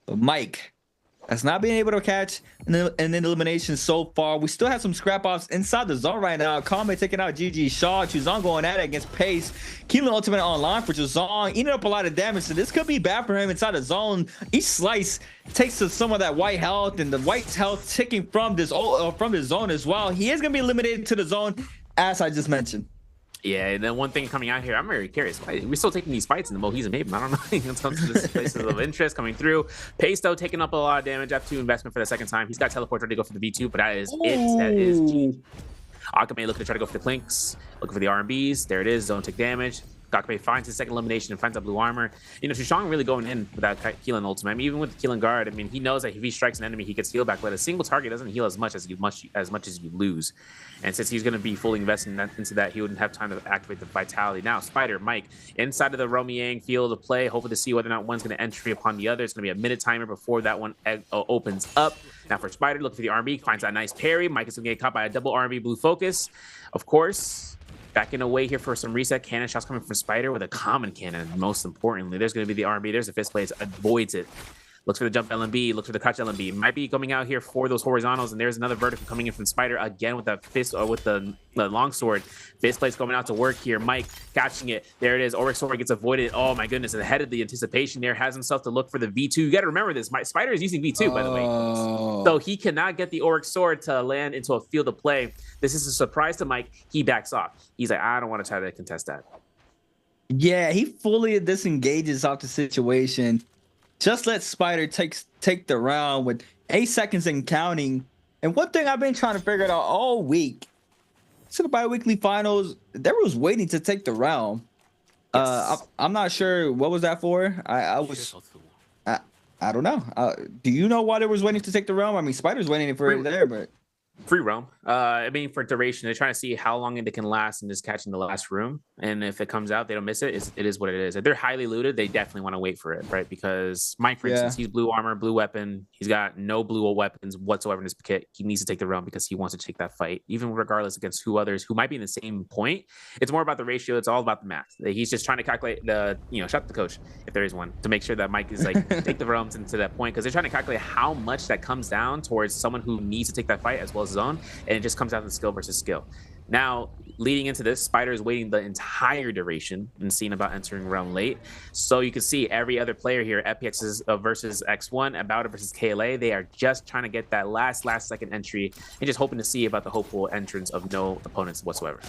but Mike has not been able to catch an elimination so far. We still have some scrap offs inside the zone right now. Kame taking out GG Shaw. Chuzong going at it against Pace. Keelan ultimate online for Chuzong, eating up a lot of damage, so this could be bad for him inside the zone. Each slice takes some of that white health, and the white health ticking from this zone as well. He is gonna be eliminated to the zone, as I just mentioned. Yeah, and then one thing coming out here, I'm very curious. We're still taking these fights in the Mohe's and Maven. I don't know. It comes to this places of interest coming through. Pace, though, taking up a lot of damage. F2 investment for the second time. He's got teleport ready to go for the V2, but that is it. That is G. Akame looking to try to go for the Clinks, looking for the R&Bs. There it is. Don't take damage. Gakame finds his second elimination and finds that blue armor. You know, Shushong really going in with that Keelan ultimate. I mean, even with the Keelan guard, I mean, he knows that if he strikes an enemy, he gets healed back, but a single target doesn't heal as much as you lose. And since he's going to be fully invested into that, he wouldn't have time to activate the vitality. Now, Spider, Mike, inside of the Romiang field of play, hoping to see whether or not one's going to entry upon the other. It's going to be a minute timer before that one opens up. Now for Spider, looking for the R&B, finds that nice parry. Mike is going to get caught by a double R&B blue focus. Of course, backing away here for some reset. Cannon shots coming from Spider with a common cannon. Most importantly, there's going to be the R&B. There's a fist place, avoids it. Looks for the jump LMB, looks for the catch LMB. Might be coming out here for those horizontals, and there's another vertical coming in from Spider again with that fist, or with the longsword. Fist plate's coming out to work here. Mike catching it. There it is. Oryx sword gets avoided. Oh my goodness! Ahead of the anticipation there, has himself to look for the V2. You got to remember this. Spider is using V2 by the way, so he cannot get the Oryx sword to land into a field of play. This is a surprise to Mike. He backs off. He's like, I don't want to try to contest that. Yeah, he fully disengages off the situation. Just let Spider take the round with 8 seconds and counting. And one thing I've been trying to figure out all week, to the bi-weekly finals, there was waiting to take the realm. Yes. I'm not sure what was that for. I don't know. Do you know why there was waiting to take the realm? I mean, Spider's waiting for it there, but Free roam. I mean, for duration, they're trying to see how long it can last and just catching the last room. And if it comes out, they don't miss it. It is what it is. If they're highly looted, they definitely want to wait for it, right? Because Mike, for instance, he's blue armor, blue weapon. He's got no blue weapons whatsoever in his kit. He needs to take the realm because he wants to take that fight, even regardless against who might be in the same point. It's more about the ratio. It's all about the math. He's just trying to calculate shut the coach if there is one, to make sure that Mike is like take the realms into that point, because they're trying to calculate how much that comes down towards someone who needs to take that fight as well as his own, and it just comes down to skill versus skill. Now, leading into this, Spider is waiting the entire duration and seeing about entering realm late. So you can see every other player here, FPX is versus X1, About It versus KLA, they are just trying to get that last second entry and just hoping to see about the hopeful entrance of no opponents whatsoever.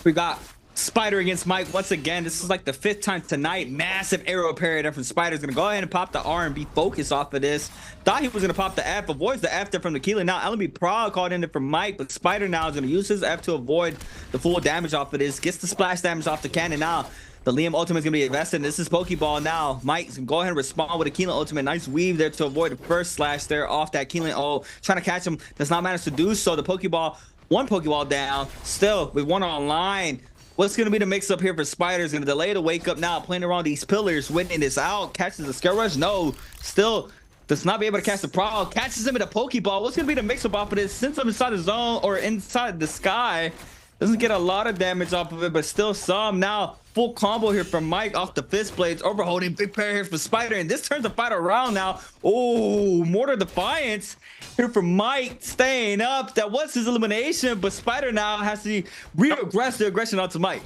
We got Spider against Mike once again. This is like the 5th time tonight. Massive arrow parry there from Spider's gonna go ahead and pop the R&B focus off of this. Thought he was gonna pop the F, avoids the F there from the Keelan. Now Nbpl called in there from Mike, but Spider now is gonna use his F to avoid the full damage off of this. Gets the splash damage off the cannon. Now the Liam ultimate is gonna be invested. This is Pokeball now. Mike's gonna go ahead and respond with a Keelan ultimate. Nice weave there to avoid the first slash there off that Keelan. Oh, trying to catch him, does not manage to do so. The Pokeball, one Pokeball down, still with one online. What's going to be the mix-up here for Spider? Is going to delay the wake-up now, playing around these pillars, winning this out. Catches the Scare Rush? No. Still does not be able to catch the Prowl. Catches him in a Pokeball. What's going to be the mix-up off of this? Since I'm inside the zone or inside the sky, doesn't get a lot of damage off of it, but still some. Now, full combo here from Mike off the fist blades. Overholding, big pair here for Spider, and this turns the fight around now. Oh, Mortar Defiance here for Mike, staying up. That was his elimination, but Spider now has to regress the aggression onto Mike.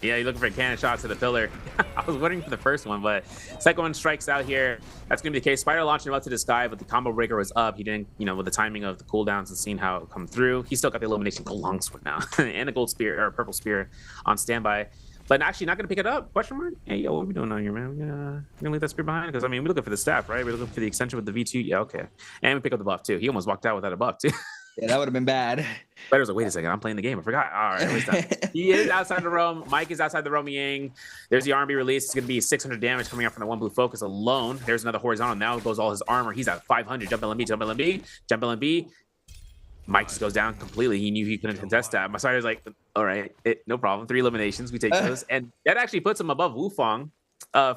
Yeah, you're looking for a cannon shot to the pillar. I was waiting for the first one, but second one strikes out here. That's going to be the case. Spider launching him up to the sky, but the combo breaker was up. He didn't, with the timing of the cooldowns and seeing how it come through. He still got the elimination gold longsword now and a gold spear or purple spear on standby. But actually not going to pick it up? Question mark? Hey, yo, what are we doing on here, man? We're going to leave that spear behind? Because, I mean, we're looking for the staff, right? We're looking for the extension with the V2. Yeah, okay. And we pick up the buff, too. He almost walked out without a buff, too. Yeah, that would have been bad. Spider's like, wait a second, I'm playing the game. I forgot. All right, at least he is outside the realm. Mike is outside the realm Yang. There's the R&B release. It's going to be 600 damage coming out from the one blue focus alone. There's another horizontal. Now goes all his armor. He's at 500. Jump LMB, jump LMB, jump LMB. Mike just goes down completely. He knew he couldn't contest that. My Spider's like, all right, no problem. 3 eliminations. We take those. And that actually puts him above Wufong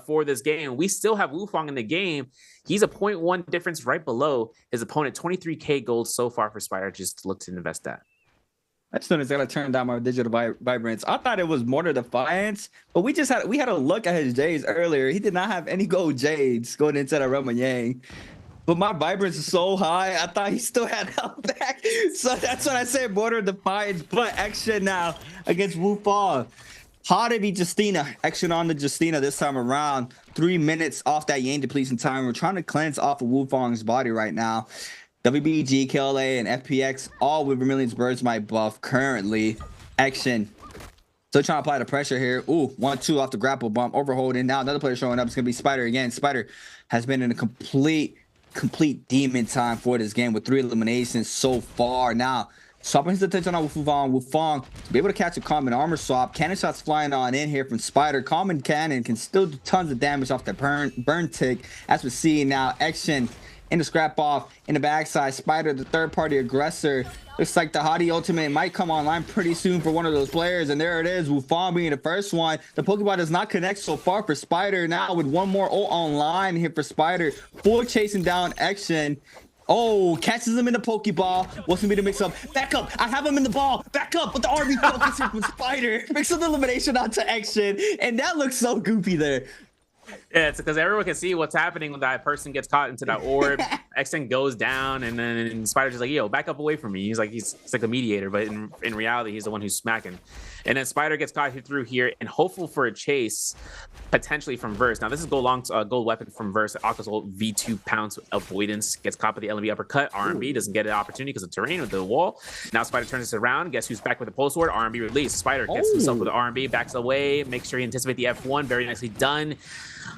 for this game. We still have Wufong in the game. He's a 0.1 difference right below his opponent. 23k gold so far for Spider. Just look to invest that. As soon as I gotta turn down my digital vibrance, I thought it was Mortar Defiance, but we had a look at his Jades earlier. He did not have any gold Jades going into the realm of Yang. But my vibrance is so high, I thought he still had health back. So that's what I said, Mortar Defiance. But action now against Wufong. How to be Justina. Action on the Justina this time around. 3 minutes off that Yang depletion time. We're trying to cleanse off of Wufong's body right now. WBG, KLA, and FPX, all with Vermilion's Birds Might buff currently. Action. Still trying to apply the pressure here. Ooh, 1-2 off the grapple bump. Overholding. Now another player showing up. It's going to be Spider again. Spider has been in a complete demon time for this game with 3 eliminations so far. Now, swapping his attention on Wufong to be able to catch a common armor swap. Cannon shots flying on in here from Spider. Common cannon can still do tons of damage off the burn tick. As we see now, action in the scrap off in the backside. Spider, the third party aggressor. Looks like the Hottie ultimate might come online pretty soon for one of those players. And there it is, Wufong being the first one. The Pokeball does not connect so far for Spider. Now with one more ult online here for Spider. Full chasing down action. Oh, catches him in the Pokeball. Wants me to mix up. Back up. I have him in the ball. Back up with the RB focus here from Spider. Mix up the elimination onto action. And that looks so goofy there. Yeah, it's because everyone can see what's happening when that person gets caught into that orb. Xen goes down, and then Spider's just like, yo, back up away from me. He's like a mediator, but in reality, he's the one who's smacking. And then Spider gets caught through here and hopeful for a chase, potentially from Verse. Now, this is gold weapon from Verse. Aka's ult V2 pounds avoidance. Gets caught by the LMB uppercut. R&B doesn't get an opportunity because of terrain with the wall. Now Spider turns this around. Guess who's back with the pulse sword? R&B release. Spider gets himself with the R&B, backs away, makes sure he anticipates the F1. Very nicely done.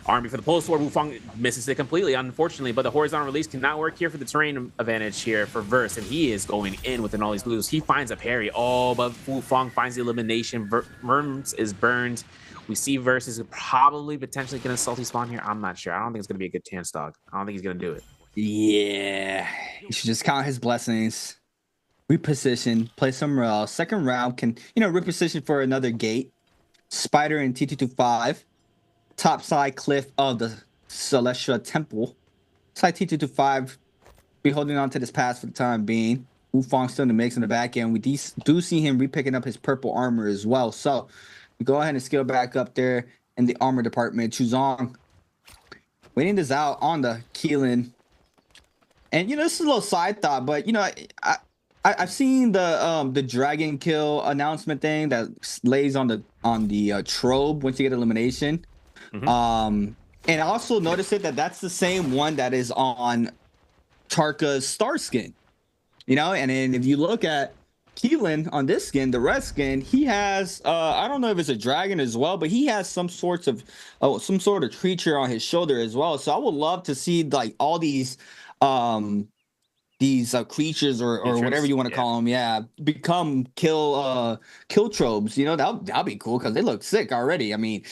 Army for the pole sword. Wufong misses it completely, unfortunately, but the horizontal release cannot work here for the terrain advantage here for Verse, and he is going in within all these blues. He finds a parry. Oh, but Wufong finds the elimination. Verms is burned. We see Verse is probably potentially going to salty spawn here. I'm not sure. I don't think it's going to be a good chance, dog. I don't think he's going to do it. Yeah, he should just count his blessings. Reposition, play somewhere else. Second round can, reposition for another gate. Spider and T225. Top side cliff of the Celestial Temple. Side T225 be holding on to this pass for the time being. Wufong still in the mix in the back end. We do see him repicking up his purple armor as well. So we go ahead and scale back up there in the armor department. Chuzong waiting this out on the Keelan. And this is a little side thought, but I've seen the dragon kill announcement thing that lays on the trobe once you get elimination. And I also noticed that's the same one that is on Tarka's star skin. And then if you look at Keelan on this skin, the red skin, he has I don't know if it's a dragon as well, but he has some sort of creature on his shoulder as well. So I would love to see like all these creatures or whatever you want to call them, become kill trobes. That'll be cool because they look sick already. I mean,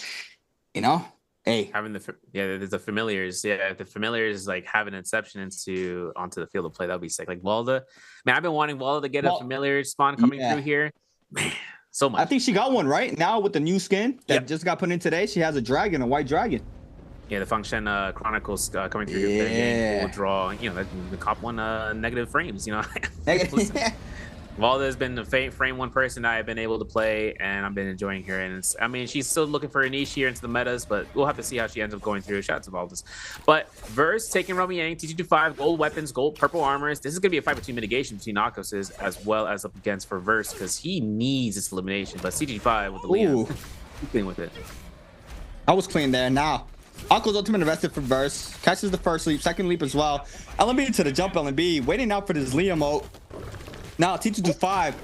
hey, having there's the familiars. Yeah, the familiars like having inception onto the field of play. That'll be sick. Like Walda, man, I've been wanting Walda to get a familiar spawn coming through here. Man, so much. I think she got one right now with the new skin that just got put in today. She has a white dragon. Yeah, the function Chronicles coming through your game will draw, the cop one negative frames, Walda has been the frame one person I have been able to play, and I've been enjoying her. And she's still looking for a niche here into the metas, but we'll have to see how she ends up going through. Shout out to Valdez. But Verse taking Romy Yang, T225, gold weapons, gold purple armors. This is going to be a fight between mitigation between Nakos as well as up against for Verse because he needs this elimination. But C225 with the lead, clean with it. I was clean there. Now, Uncle's ultimate invested for Verse. Catches the first leap, second leap as well. LMB to the jump LMB, waiting out for this Liam ult. Now T225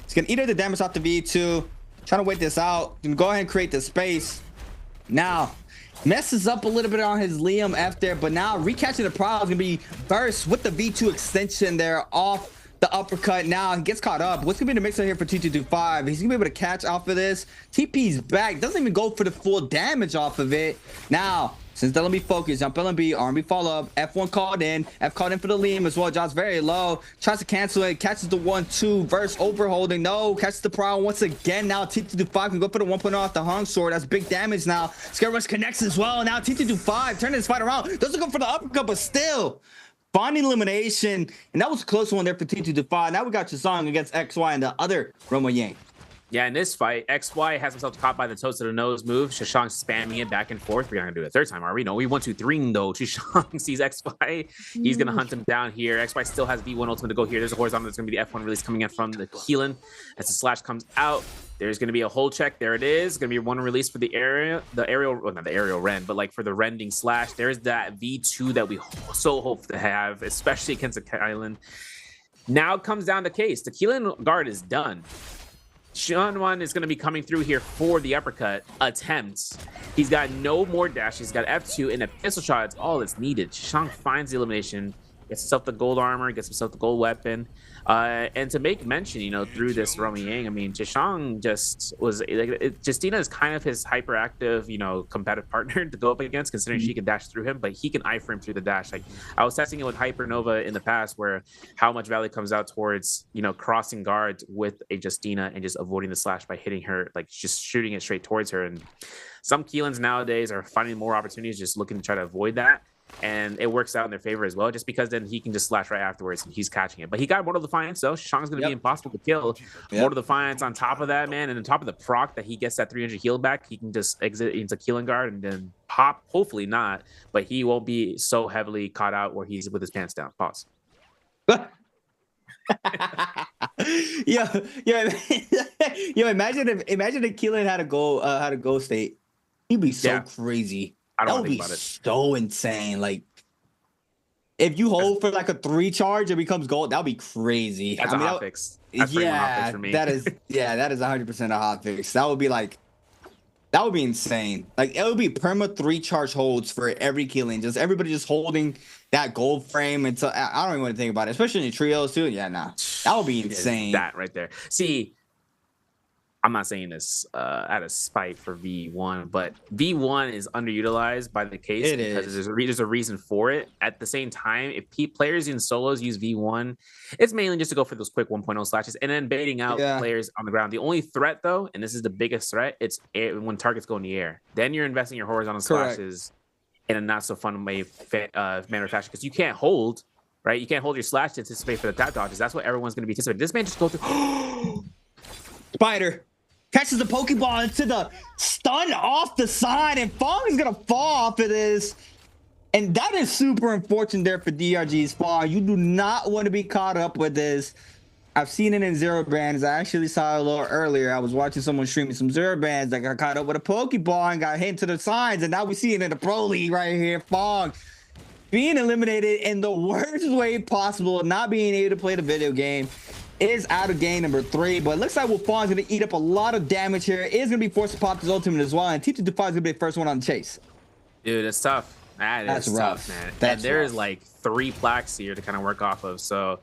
is gonna eat the damage off the V2. Trying to wait this out. Gonna go ahead and create the space. Now messes up a little bit on his Liam F there, but now recatching the prowl is gonna be Verse with the V2 extension there off the uppercut. Now he gets caught up. What's gonna be the mix-up here for T225? He's gonna be able to catch off of this. TP's back, doesn't even go for the full damage off of it. Now since the LMB focus, jump LMB, RMB follow up, F1 called in, F called in for the Liam as well. Drops very low, tries to cancel it, catches the 1-2, Verse overholding, no, catches the prowl once again. Now T225 can go for the 1.0 off the hung sword. That's big damage now. Scare Rush connects as well. Now T225 turning this fight around, doesn't go for the uppercut, but still finding elimination, and that was a close one there for T225. Now we got Chuzong against XY and the other Romo Yang. Yeah, in this fight, XY has himself caught by the toes to the nose move. Shishang spamming it back and forth. We're not gonna do it a third time, are we? No, we 1-2-3 though. Shishang sees XY. He's gonna hunt him down here. XY still has V1 ultimate to go here. There's a horizontal that's gonna be the F1 release coming in from the Keelan. As the slash comes out, there's gonna be a hold check. There it is. Gonna be one release for the aerial, well, not the aerial rend, but like for the rending slash. There's that V2 that we so hope to have, especially against the Keelan. Now it comes down to case. The Keelan guard is done. Sean is going to be coming through here for the uppercut attempts. He's got no more dash. He's got F2 and a pistol shot. It's all that's needed. Shang finds the elimination, gets himself the gold armor, gets himself the gold weapon. And to make mention, through this Romy Yang, I mean, Jishang just was like, Justina is kind of his hyperactive, competitive partner to go up against, considering she can dash through him, but he can iframe through the dash. Like I was testing it with Hypernova in the past, where how much value comes out towards, crossing guards with a Justina and just avoiding the slash by hitting her, like just shooting it straight towards her. And some Keelans nowadays are finding more opportunities, just looking to try to avoid that. And it works out in their favor as well, just because then he can just slash right afterwards and he's catching it. But he got Mortal Defiance, though. Shang's going to be impossible to kill. Mortal Defiance on top of that, man. And on top of the proc that he gets that 300 heal back, he can just exit into Keelan guard and then pop. Hopefully not, but he won't be so heavily caught out where he's with his pants down. Pause. yeah. Imagine if Keelan had a goal state. He'd be so crazy. I don't that would think be about it. So insane. Like if you hold for like a 3 charge, it becomes gold. That would be crazy. That's a hot fix. That's yeah, hot fix for me. that is 100% a hot fix. That would be like That would be insane. Like, it would be perma 3 charge holds for every killing. Just everybody just holding that gold frame until I don't even want to think about it, especially in the trios too. Yeah, nah, that would be insane. That right there. See, I'm not saying this out of spite for V1, but V1 is underutilized by the case because there's a reason for it. At the same time, if players in solos use V1, it's mainly just to go for those quick 1.0 slashes and then baiting out players on the ground. The only threat, though, and this is the biggest threat, it's when targets go in the air. Then you're investing your horizontal slashes in a not so fun manner of fashion because you can't hold, right? You can't hold your slash to anticipate for the tap dodges. That's what everyone's going to be anticipating. This man just goes through. Spider catches the Pokeball into the stun off the side, and Fong is gonna fall off of this. And that is super unfortunate there for DRG's Fong. You do not want to be caught up with this. I've seen it in Zero Bands. I actually saw it a little earlier. I was watching someone streaming some Zero Bands that got caught up with a Pokeball and got hit into the sides. And now we see it in the Pro League right here. Fong being eliminated in the worst way possible, not being able to play the video game. Is out of game number 3, but it looks like Wolfong's going to eat up a lot of damage here. Is going to be forced to pop his ultimate as well, and T225 is going to be the first one on the chase. Dude, it's tough. That's rough, man. There's like 3 plaques here to kind of work off of, so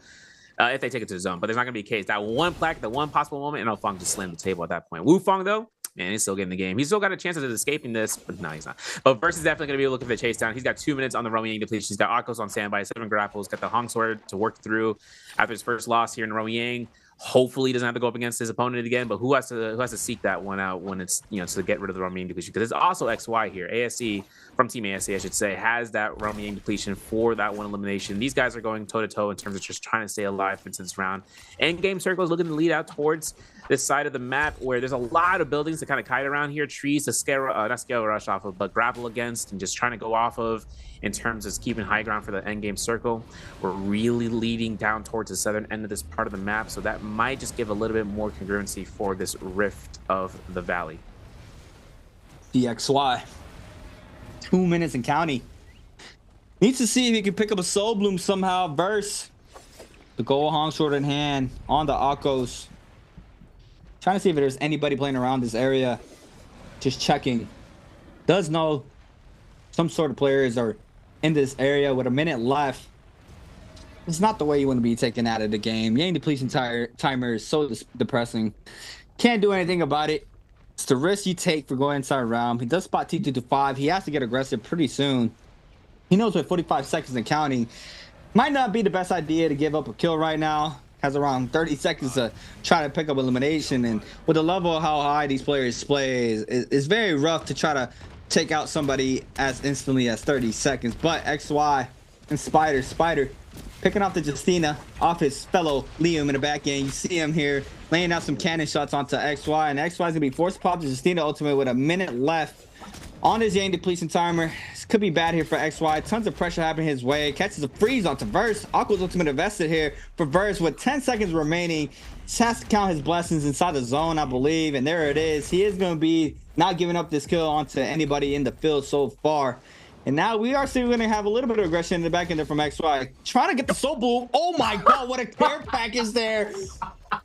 if they take it to the zone, but there's not going to be a case. That one plaque, the one possible moment, and Wolfong just slammed the table at that point. Wolfong, though, man, he's still getting the game. He's still got a chance of escaping this, but no, he's not. But Verse is definitely going to be looking for the chase down. He's got 2 minutes on the Romy Yang depletion. He's got Akos on standby, 7 grapples, got the Hong Sword to work through after his first loss here in Romy Yang. Hopefully he doesn't have to go up against his opponent again, but who has to seek that one out when it's, to get rid of the Romy Yang depletion? Because there's also XY here. ASC, from Team ASC, I should say, has that Romy Yang depletion for that one elimination. These guys are going toe-to-toe in terms of just trying to stay alive for this round. Endgame Circle is looking to lead out towards this side of the map where there's a lot of buildings to kind of kite around here, trees to scale, not scale rush off of, but grapple against and just trying to go off of in terms of keeping high ground for the endgame circle. We're really leading down towards the southern end of this part of the map, so that might just give a little bit more congruency for this rift of the valley. DXY, 2 minutes and counting. Needs to see if he can pick up a Soul Bloom somehow. Verse the gold Hong Sword in hand on the Akos. Trying to see if there's anybody playing around this area. Just checking. Does know some sort of players are in this area with a minute left. It's not the way you want to be taken out of the game. Yang depletion timer is so depressing. Can't do anything about it. It's the risk you take for going inside round. He does spot T2 to 5. He has to get aggressive pretty soon. He knows with 45 seconds and counting, might not be the best idea to give up a kill right now. Has around 30 seconds to try to pick up elimination, and with the level of how high these players play, it's very rough to try to take out somebody as instantly as 30 seconds. But XY and Spider picking off the Justina off his fellow Liam in the back end. You see him here laying out some cannon shots onto XY, and XY is gonna be forced to pop the Justina ultimate with a minute left on his Yang depletion timer. This could be bad here for XY. Tons of pressure happening his way. Catches a freeze onto Verse. Aqua's ultimate invested here for Verse with 10 seconds remaining. Just has to count his blessings inside the zone, I believe. And there it is. He is going to be not giving up this kill onto anybody in the field so far. And now we are still going to have a little bit of aggression in the back end there from XY. Trying to get the Soul Bloom. Oh my God, what a care package there.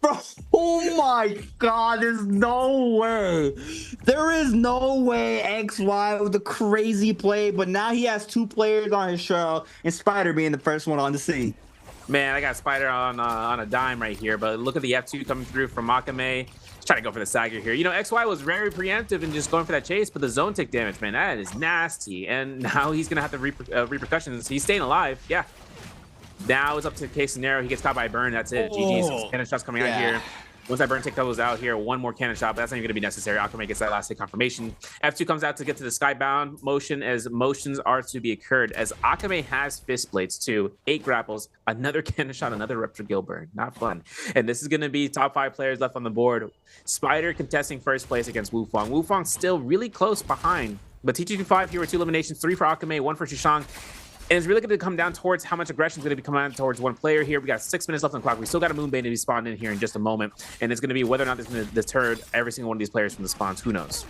Bro, oh my God, there's no way. There is no way XY with a crazy play, but now he has 2 players on his trail, and Spider being the first one on the scene. Man, I got Spider on a dime right here, but look at the F2 coming through from Akame. He's trying to go for the Sager here. XY was very preemptive in just going for that chase, but the zone tick damage, man, that is nasty. And now he's going to have the repercussions. He's staying alive, yeah. Now it's up to case scenario. He gets caught by a burn. That's it. GG's. Cannon shots coming out here. Once that burn tick goes out here, one more cannon shot, but that's not even going to be necessary. Akame gets that last hit confirmation. F2 comes out to get to the skybound motion as motions are to be occurred. As Akame has fist blades too, 8 grapples, another cannon shot, another Rupture Gill burn. Not fun. And this is going to be top 5 players left on the board. Spider contesting first place against Wolfong. Wolfong still really close behind, but T225 here with 2 eliminations, 3 for Akame, 1 for Shishang. And it's really going to come down towards how much aggression is going to be coming out towards one player here. We got 6 minutes left on the clock. We still got a Moonbane to be spawned in here in just a moment. And it's going to be whether or not this is going to deter every single one of these players from the spawns. Who knows?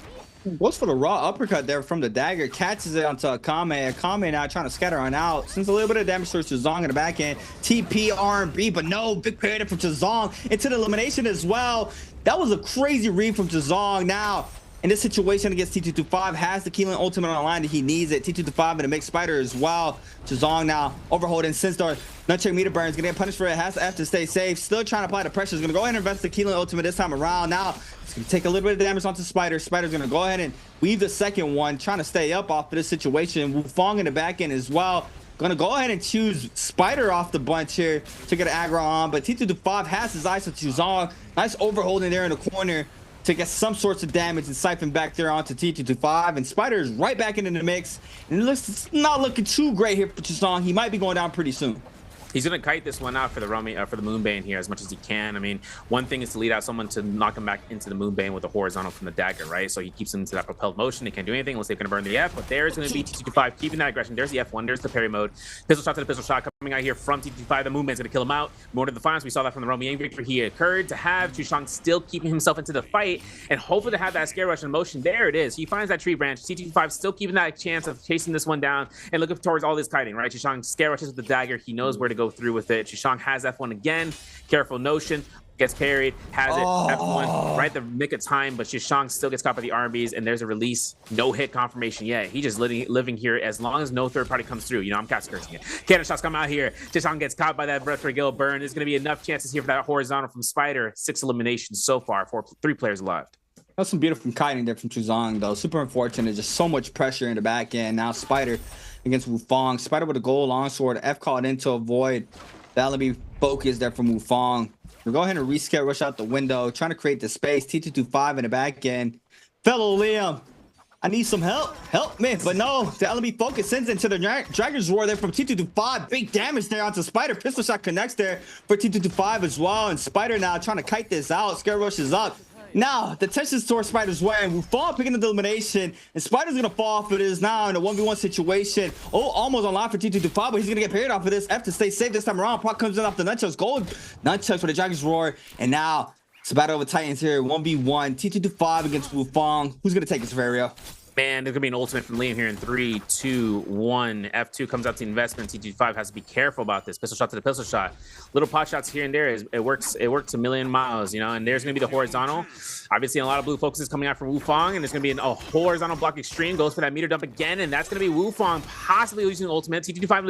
Goes for the raw uppercut there from the dagger. Catches it onto Akame. Akame now trying to scatter on out. Sends a little bit of damage towards Chazong in the back end. TP, R&B, but no. Big parry from Chazong into the elimination as well. That was a crazy read from Chazong. Now, in this situation against T225, has the Keelan ultimate on the line that he needs it. T225 and a mixed spider as well. Chazong now overholding Sinstar. Nunchuck meter burn is gonna get punished for it. Has to have to stay safe. Still trying to apply the pressure. Is gonna go ahead and invest the Keelan ultimate this time around. Now it's gonna take a little bit of damage onto Spider. Spider's gonna go ahead and weave the second one, trying to stay up off of this situation. Wufong in the back end as well. Gonna go ahead and choose Spider off the bunch here to get an aggro on, but T225 has his eyes on Chuzong. Nice overholding there in the corner to get some sorts of damage and siphon back there onto T225, and Spider is right back into the mix, and it looks, it's not looking too great here for Chuzong. He might be going down pretty soon. He's going to kite this one out for the Moonbane here as much as he can. I mean, one thing is to lead out someone to knock him back into the Moonbane with a horizontal from the dagger, right? So he keeps him into that propelled motion. They can't do anything unless they're going to burn the F, but there's going to be T225 keeping that aggression. There's the F1, there's the parry mode. Pistol shot to the pistol shot coming out here from T225. The Moonbane's going to kill him out. More to the finals, we saw that from the Romy victory. He occurred to have Chushang still keeping himself into the fight and hopefully to have that scare rush in motion. There it is. He finds that tree branch. T225 still keeping that chance of chasing this one down and looking towards all this kiting, right? Chushang scare rushes with the dagger. He knows where to go through with it. Chushang has F1 again. Careful notion. Gets parried. Has it. F1 right the nick of time, but Chushang still gets caught by the RBs, and there's a release. No hit confirmation yet. He just living here as long as no third party comes through. You know, I'm cast cursing it. Cannon shots come out here. Chushang gets caught by that breath regal burn. There's going to be enough chances here for that horizontal from Spider. 6 eliminations so far. 3 players left. That's some beautiful kiting there from Chuzong, though. Super unfortunate. Just so much pressure in the back end. Now Spider against Wufong. Spider with a gold longsword. F called in to avoid the LB focus there from Wufong. We'll go ahead and rescale, rush out the window, trying to create the space. T225 in the back end. Fellow Liam, I need some help. Help me. But no, the LB focus sends into the Dragon's Roar there from T225. Big damage there onto Spider. Pistol shot connects there for T225 as well. And Spider now trying to kite this out. Scare rushes up. Now, the tension's towards Spider's way, and Wufong picking the elimination, and Spider's gonna fall off of this now in a 1v1 situation. Oh, almost on line for T225, but he's gonna get parried off of this. F to stay safe this time around. Puck comes in off the Nunchucks. Gold Nunchucks for the Dragon's Roar, and now it's a battle over Titans here. 1v1, T225 against Wufong. Who's gonna take this scenario? Man, there's gonna be an ultimate from Liam here in 3, 2, 1. F2 comes out to investment. T225 has to be careful about this. Pistol shot to the pistol shot. Little pot shots here and there. It works a million miles, you know. And there's gonna be the horizontal. Obviously, a lot of blue focuses coming out from Wufong, and there's gonna be a horizontal block extreme. Goes for that meter dump again, and that's gonna be Wufong possibly using ultimate. T225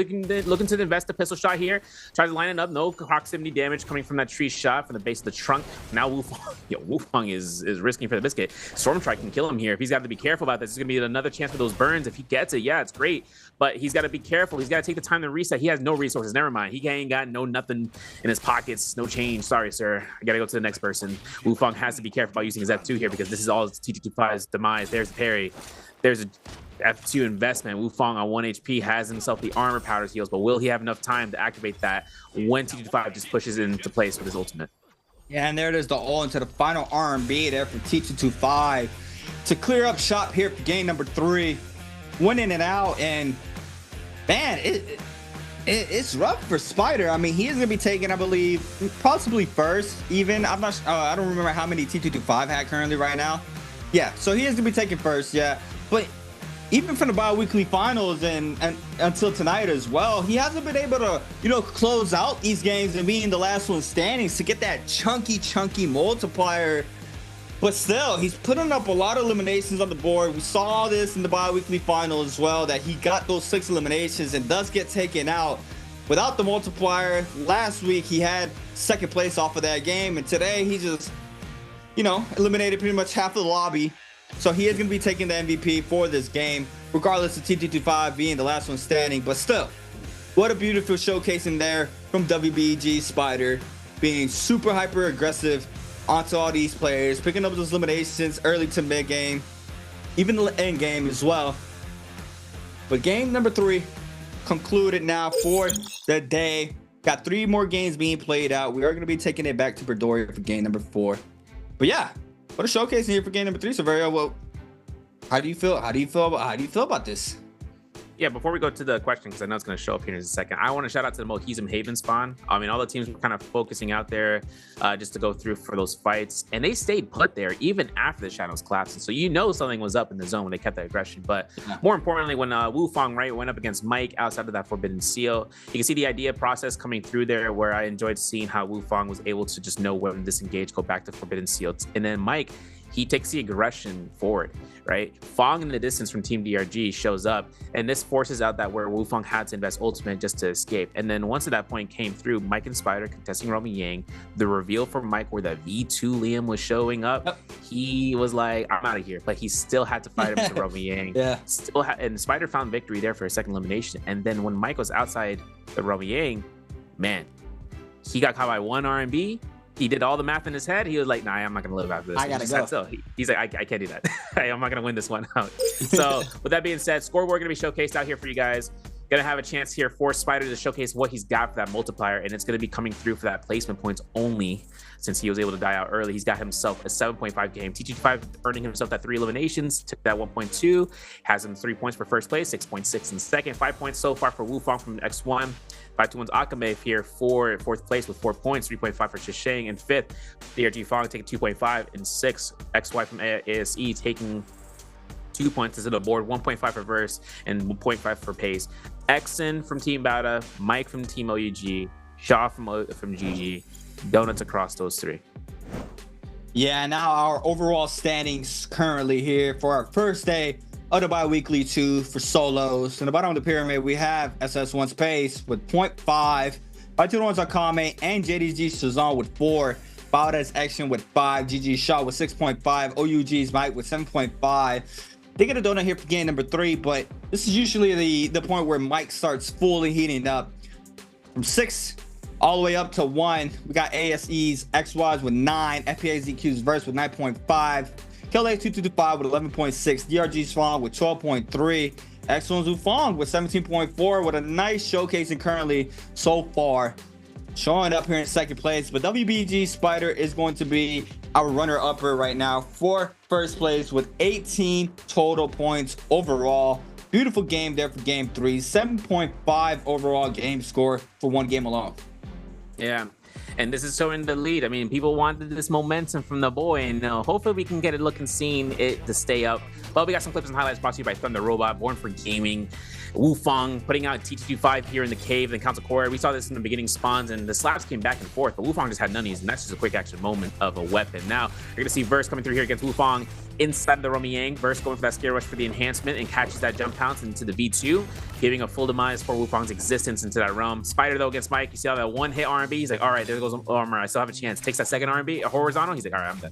looking to invest the pistol shot here. Tries to line it up. No proximity damage coming from that tree shot from the base of the trunk. Now Wufong is risking for the biscuit. Stormstrike can kill him here if he's got to be careful about this. It's gonna be another chance for those burns. If he gets it, yeah, it's great, but he's got to be careful. He's got to take the time to reset. He has no resources. Never mind. He ain't got nothing in his pockets. No change. Sorry, sir. I gotta go to the next person. Wufong has to be careful about using his F2 here because this is all T225's demise. There's the parry. There's a F2 investment. Wufong on 1 HP has himself the armor powders heals, but will he have enough time to activate that when T225 just pushes it into place with his ultimate? Yeah, and there it is, the all into the final R&B there from T225 to clear up shop here for game number 3, winning it out. And man, it's rough for Spider. I mean, he is gonna be taking, I believe, possibly first. Even I don't remember how many T225 had currently right now. Yeah, so he is gonna be taking first. Yeah, but even from the bi-weekly finals and until tonight as well, he hasn't been able to, you know, close out these games and being the last one standing to get that chunky multiplier. But still, he's putting up a lot of eliminations on the board. We saw this in the bi-weekly final as well, that he got those 6 eliminations and does get taken out without the multiplier. Last week, he had second place off of that game, and today he just, you know, eliminated pretty much half of the lobby. So he is going to be taking the MVP for this game, regardless of T225 being the last one standing. But still, what a beautiful showcase in there from WBG Spider, being super hyper aggressive onto all these players, picking up those eliminations early to mid game, even the end game as well. But game number 3 concluded now for the day. Got 3 more games being played out. We are going to be taking it back to Berdoria for game number 4. But yeah, what a showcase here for game number 3, Severio. Well, how do you feel about this? Yeah, before we go to the question, because I know it's going to show up here in a second, I want to shout out to the Mohizum Haven spawn. I mean, all the teams were kind of focusing out there just to go through for those fights, and they stayed put there even after the shadows collapsed. So you know something was up in the zone when they kept that aggression. But more importantly, when Wufong went up against Mike outside of that Forbidden Seal, you can see the idea process coming through there, where I enjoyed seeing how Wufong was able to just know when to disengage, go back to Forbidden Seal, and then Mike, he takes the aggression forward, right? Fong in the distance from Team DRG shows up, and this forces out that where Wufong had to invest ultimate just to escape. And then once at that point came through, Mike and Spider contesting Romy Yang, the reveal from Mike where the V2 Liam was showing up, he was like, I'm out of here. But he still had to fight him to Romy Yang. And Spider found victory there for a second elimination. And then when Mike was outside the Romy Yang, man, he got caught by one R&B. He did all the math in his head. He was like, nah, I'm not going to live after this. I got to go. So he's like, I can't do that. I'm not going to win this one out. So with that being said, scoreboard going to be showcased out here for you guys. Going to have a chance here for Spider to showcase what he's got for that multiplier. And it's going to be coming through for that placement points only, since he was able to die out early. He's got himself a 7.5 game. T25 earning himself that 3 eliminations, took that 1.2, has him 3 points for first place, 6.6 in second, 5 points so far for Wufong from X1. 521's Akame here for fourth place with 4 points, 3.5 for Shishang in fifth. DRG Fong taking 2.5 in sixth. XY from ASE taking 2 points to the board, 1.5 for Verse and 1.5 for Pace. Exon from Team Bada, Mike from Team OUG, Shaw from GG, donuts across those three. Yeah, now our overall standings currently here for our first day of the bi-weekly 2 for solos. In the bottom of the pyramid, we have SS1's Pace with 0.5, 521's Akame, and JDG Shazam with 4, Bauda's Action with 5, GG Shaw with 6.5, OUG's Mike with 7.5. They get a donut here for game number 3, but this is usually the point where Mike starts fully heating up. From 6 all the way up to 1, we got ASE's XY's with 9, FPAZQ's Verse with 9.5, KLA225 with 11.6, DRG's Fong with 12.3, X1's Wufong with 17.4, with a nice showcasing currently so far, showing up here in second place. But WBG Spider is going to be our runner-upper right now for first place with 18 total points overall. Beautiful game there for game 3, 7.5 overall game score for one game alone. Yeah, and this is showing the lead. I mean, people wanted this momentum from the boy, and hopefully we can get it looking seen it to stay up. But we got some clips and highlights brought to you by Thunder Robot, Born for Gaming, Wufong putting out T225 here in the cave, then Council Core. We saw this in the beginning spawns, and the slaps came back and forth, but Wufong just had none of these, and that's just a quick action moment of a weapon. Now, you're going to see Verse coming through here against Wufong inside the Romy Yang. Verse going for that scare rush for the enhancement and catches that jump pounce into the V2, giving a full demise for Wufong's existence into that realm. Spider, though, against Mike, you see how that one hit R&B? He's like, all right, there goes armor. I still have a chance. Takes that second R&B, a horizontal. He's like, all right, I'm done.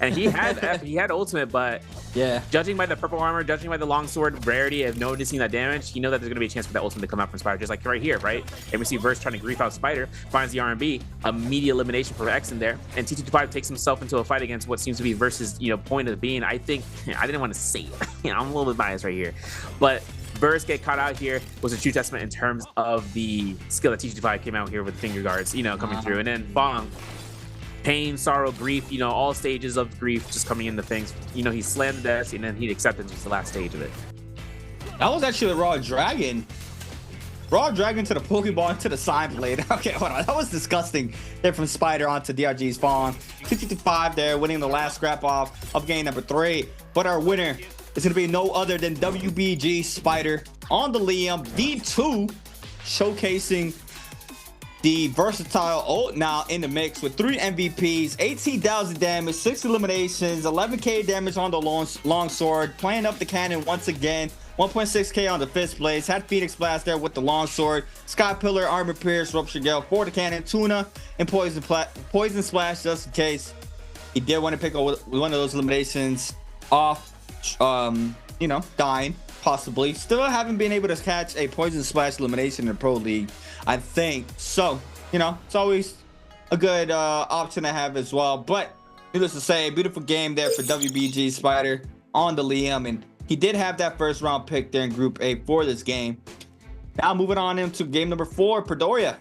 And he had ultimate, but yeah, judging by the purple armor, judging by the longsword rarity of noticing that damage, you know that there's going to be a chance for that ultimate to come out from Spider, just like right here, right? And we see Verse trying to grief out Spider, finds the R&B, immediate elimination for X in there, and T225 takes himself into a fight against what seems to be Verse's, point of being. I think, I didn't want to say it. I'm a little bit biased right here, but Verse get caught out here was a true testament in terms of the skill that T225 came out here with finger guards, coming through. And then Fong, pain, sorrow, grief, all stages of grief just coming into things. He slammed the desk and then he'd accepted just the last stage of it. That was actually a Raw Dragon. Raw Dragon to the Pokeball to the side blade. Okay, hold on. That was disgusting. There from Spider onto DRG's Fong. 55 there, winning the last scrap off of game number 3. But our winner is going to be no other than WBG Spider on the Liam V2, showcasing the versatile ult now in the mix with 3 MVPs, 18,000 damage, 6 eliminations, 11k damage on the long sword, playing up the cannon once again. 1.6k on the 5th place, had Phoenix Blast there with the longsword, Sky Pillar, Armor Pierce, Rupture Gale for the cannon, Tuna, and Poison Splash just in case he did want to pick up one of those eliminations off, dying, possibly. Still haven't been able to catch a Poison Splash elimination in the Pro League, I think. So, it's always a good option to have as well. But needless to say, beautiful game there for WBG Spider on the Liam, and he did have that first round pick there in Group A for this game. Now moving on into game number 4, Pretoria.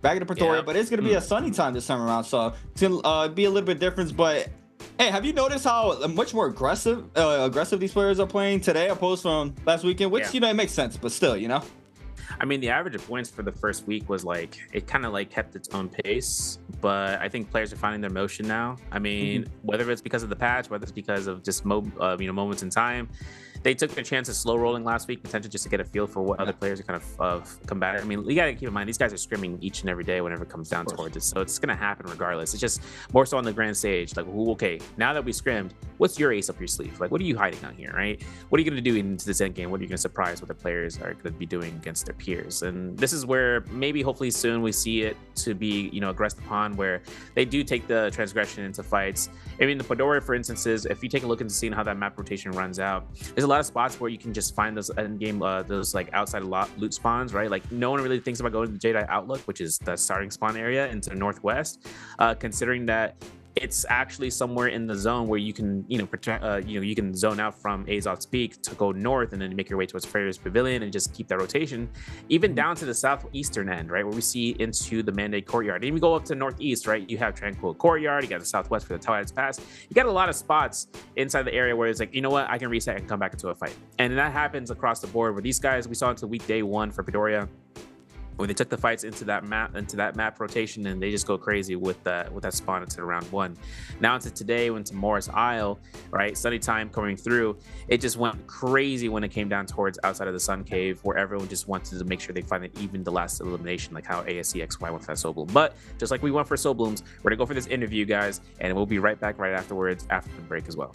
Back to Pretoria, but it's going to be a sunny time this time around, so it's going to be a little bit different. But hey, have you noticed how much more aggressive these players are playing today opposed from last weekend? Which, it makes sense, but still, I mean, the average of points for the first week was it kind of kept its own pace, but I think players are finding their motion now. I mean, whether it's because of the patch, whether it's because of just moments in time, they took their chance of slow rolling last week, potentially just to get a feel for what other players are kind of combating. I mean, you gotta keep in mind these guys are scrimming each and every day whenever it comes down towards it, so it's gonna happen regardless. It's just more so on the grand stage. Like, okay, now that we scrimmed, what's your ace up your sleeve? Like, what are you hiding out here, right? What are you gonna do into this end game? What are you gonna surprise what the players are gonna be doing against their peers? And this is where maybe hopefully soon we see it to be, you know, aggressed upon, where they do take the transgression into fights. I mean, the Fedora, for instance, if you take a look into seeing how that map rotation runs out, there's a lot of spots where you can just find those end game, those like outside loot spawns, right? Like no one really thinks about going to the Jedi Outlook, which is the starting spawn area into the northwest, considering that it's actually somewhere in the zone where you can, you know, you can zone out from Azov's Peak to go north and then make your way towards Farrier's Pavilion and just keep that rotation, even down to the southeastern end, right, where we see into the Mandate Courtyard. And even go up to northeast, right, you have Tranquil Courtyard, you got the southwest for the Twilight's Pass. You got a lot of spots inside the area where it's like, you know what, I can reset and come back into a fight. And that happens across the board where these guys, we saw into week day 1 for Pedoria, when they took the fights into that map rotation, and they just go crazy with that spawn into round 1. Now into today, into Morris Isle, right, Sunny Time coming through, it just went crazy when it came down towards outside of the Sun Cave, where everyone just wanted to make sure they find it even the last elimination, like how ASCXY went for that Soul Bloom. But just like we went for Soul Blooms, we're gonna go for this interview, guys, and we'll be right back right afterwards after the break as well.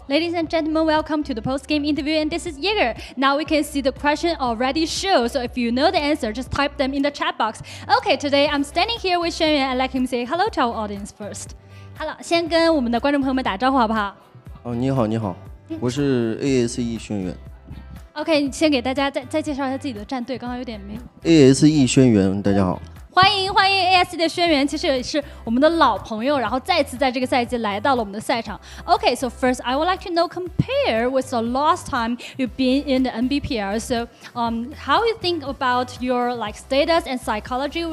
Ladies and gentlemen, welcome to the post-game interview, and this is Jaeger. Now we can see the question already shown, so if you know the answer, just type them in the chat box. Okay, today I'm standing here with 轩辕 and let him say hello to our audience first. Hello， 先跟我们的观众朋友们打招呼好不好？你好，你好，我是 ASE 轩辕。OK， 先给大家再介绍一下自己的战队，刚刚有点没。ASE 轩辕，大家好。欢迎 ASE 的轩辕，其实也是我们的老朋友，然后再次在这个赛季来到了我们的赛场。Okay, so first I would like to know, compare with the last time you've been in the NBPL. So, how you think about your like status and psychology?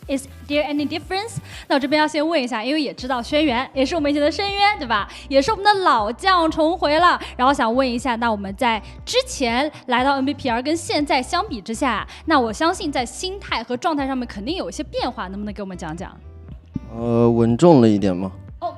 Is there any difference? 那我这边要先问一下，因为也知道轩辕也是我们以前的深渊，对吧？也是我们的老将重回了。然后想问一下，那我们在之前来到 NBPL 跟现在相比之下，那我相信在心态和状态上面肯定有一些变化，能不能给我们讲讲？稳重了一点吗？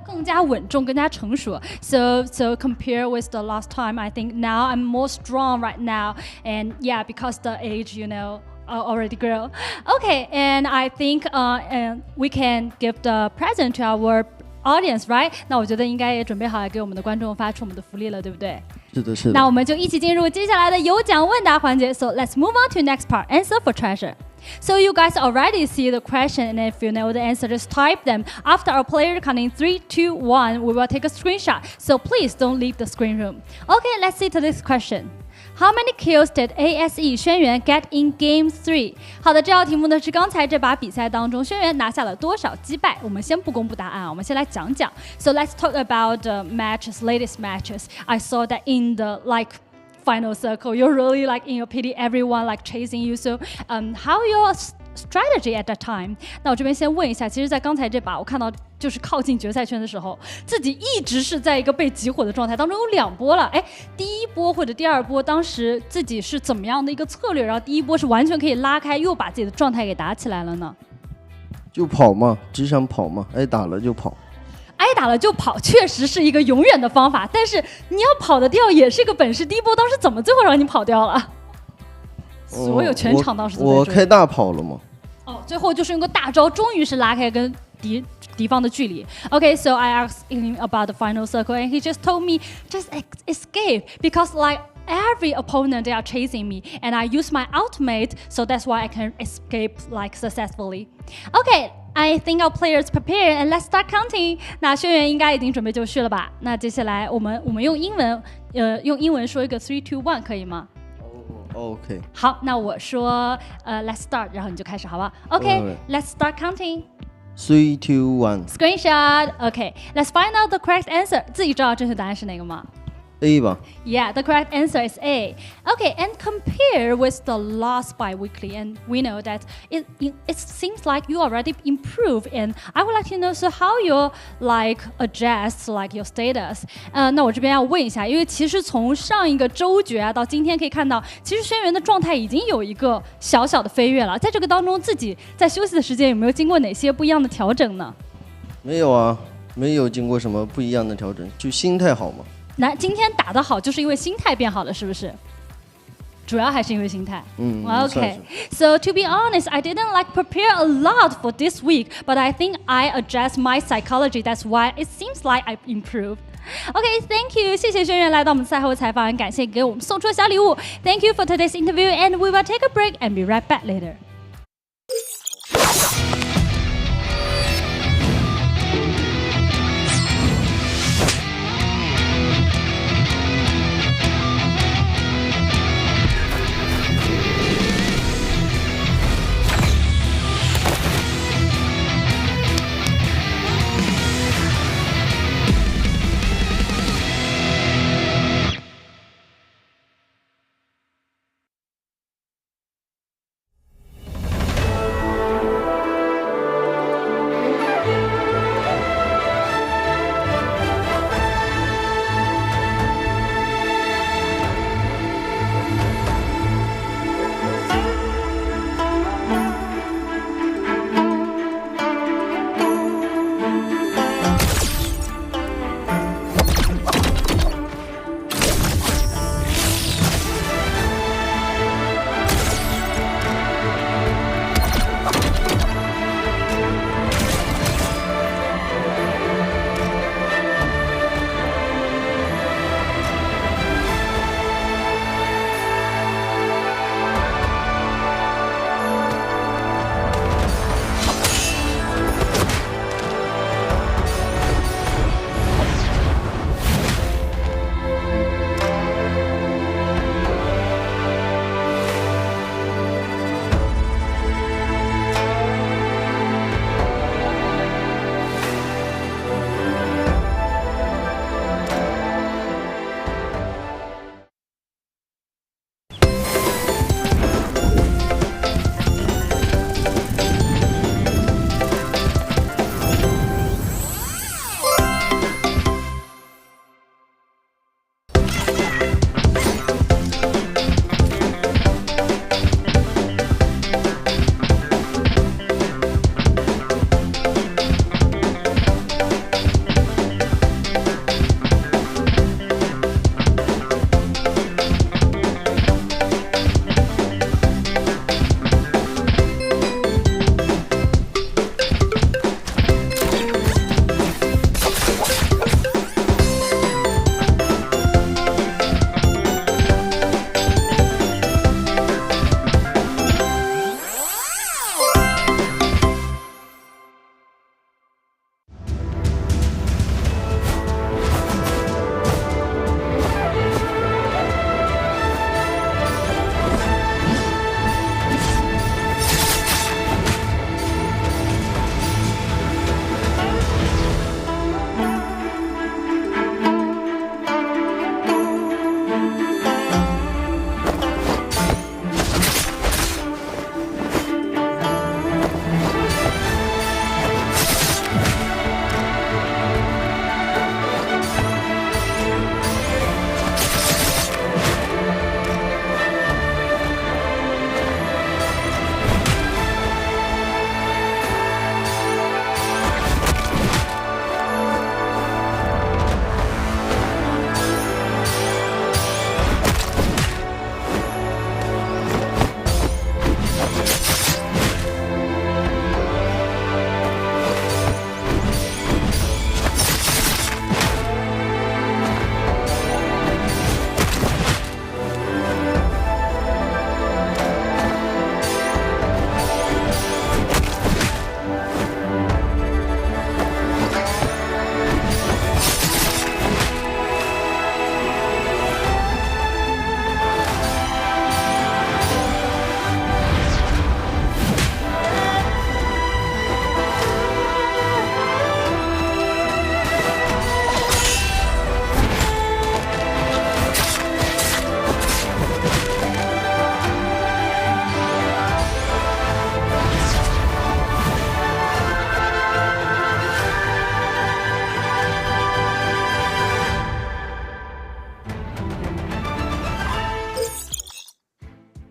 更加稳重，更加成熟。So compare with the last time, I think now I'm more strong right now, and yeah, because the age, you know. Already grow. Okay, and I think and we can give the present to our audience, right? 那我觉得应该也准备好来给我们的观众发出我们的福利了，对不对？是的，是的。那我们就一起进入接下来的有奖问答环节。So let's move on to next part. Answer for treasure. So you guys already see the question, and if you know the answer, just type them. After our player counting 3, 2, 1, we will take a screenshot. So please don't leave the screen room. Okay, let's see to this question. How many kills did ASE 轩辕 get in Game 3? 好的，这道题目呢是刚才这把比赛当中轩辕拿下了多少击败。我们先不公布答案，我们先来讲讲。So let's talk about the matches, latest matches. I saw that in the final circle, you're really like in your pity, everyone like chasing you. So, how your strategy at that time? 那我这边先问一下，其实，在刚才这把我看到。就是靠近决赛圈的时候，自己一直是在一个被集火的状态当中，有2波了。哎，第一波或者第2波，当时自己是怎么样的一个策略？然后第一波是完全可以拉开，又把自己的状态给打起来了呢？就跑嘛，只想跑嘛，挨打了就跑。挨打了就跑，确实是一个永远的方法，但是你要跑得掉也是个本事。第一波当时怎么最后让你跑掉了？所有全场当时都在追。我开大跑了吗？最后就是用个大招，终于是拉开跟敌方的距离。Okay, so I asked him about the final circle, and he just told me just escape because like every opponent they are chasing me, and I use my ultimate, so that's why I can escape like successfully. Okay, I think our players prepare, and let's start counting. 那轩辕应该已经准备就绪了吧？那接下来我们用英文说一个3, 2, 1可以吗？OK。好，那我说let's start， 然后你就开始，好不好 ？Okay, let's start counting. 3, 2, 1. Screenshot. Okay, let's find out the correct answer. 自己知道正确答案是哪个吗？ A 吧。Yeah, the correct answer is A. Okay, and compare with the last bi-weekly, and we know that it seems like you already improved, and I would like to know so how you like adjust like your status. 那我这边要问一下，因为其实从上一个周决啊到今天可以看到，其实轩辕的状态已经有一个小小的飞跃了。在这个当中，自己在休息的时间有没有经过哪些不一样的调整呢？没有啊。没有经过什么不一样的调整，就心态好嘛。那今天打得好，就是因为心态变好了，是不是？主要还是因为心态。Okay. So to be honest, I didn't like prepare a lot for this week, but I think I adjust my psychology. That's why it seems like I improved. Okay, thank you. 谢谢轩辕来到我们赛后采访，感谢给我们送出小礼物。Thank you for today's interview, and we will take a break and be right back later.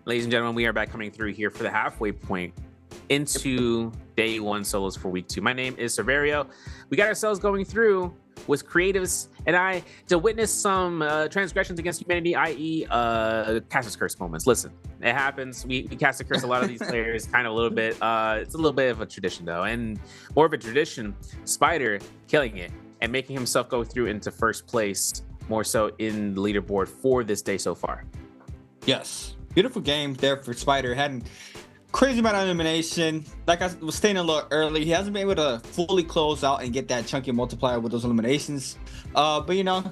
Ladies and gentlemen, we are back coming through here for the halfway point into day one solos for week 2. My name is Severio. We got ourselves going through with creatives and I to witness some transgressions against humanity, i.e. Caster's Curse moments. Listen, it happens. We Caster Curse a lot of these players kind of a little bit. It's a little bit of a tradition though, and more of a tradition, Spider killing it and making himself go through into first place, more so in the leaderboard for this day so far. Yes, beautiful game there for Spider. Hadn't crazy amount of elimination. Like I was saying a little early, he hasn't been able to fully close out and get that chunky multiplier with those eliminations. But you know,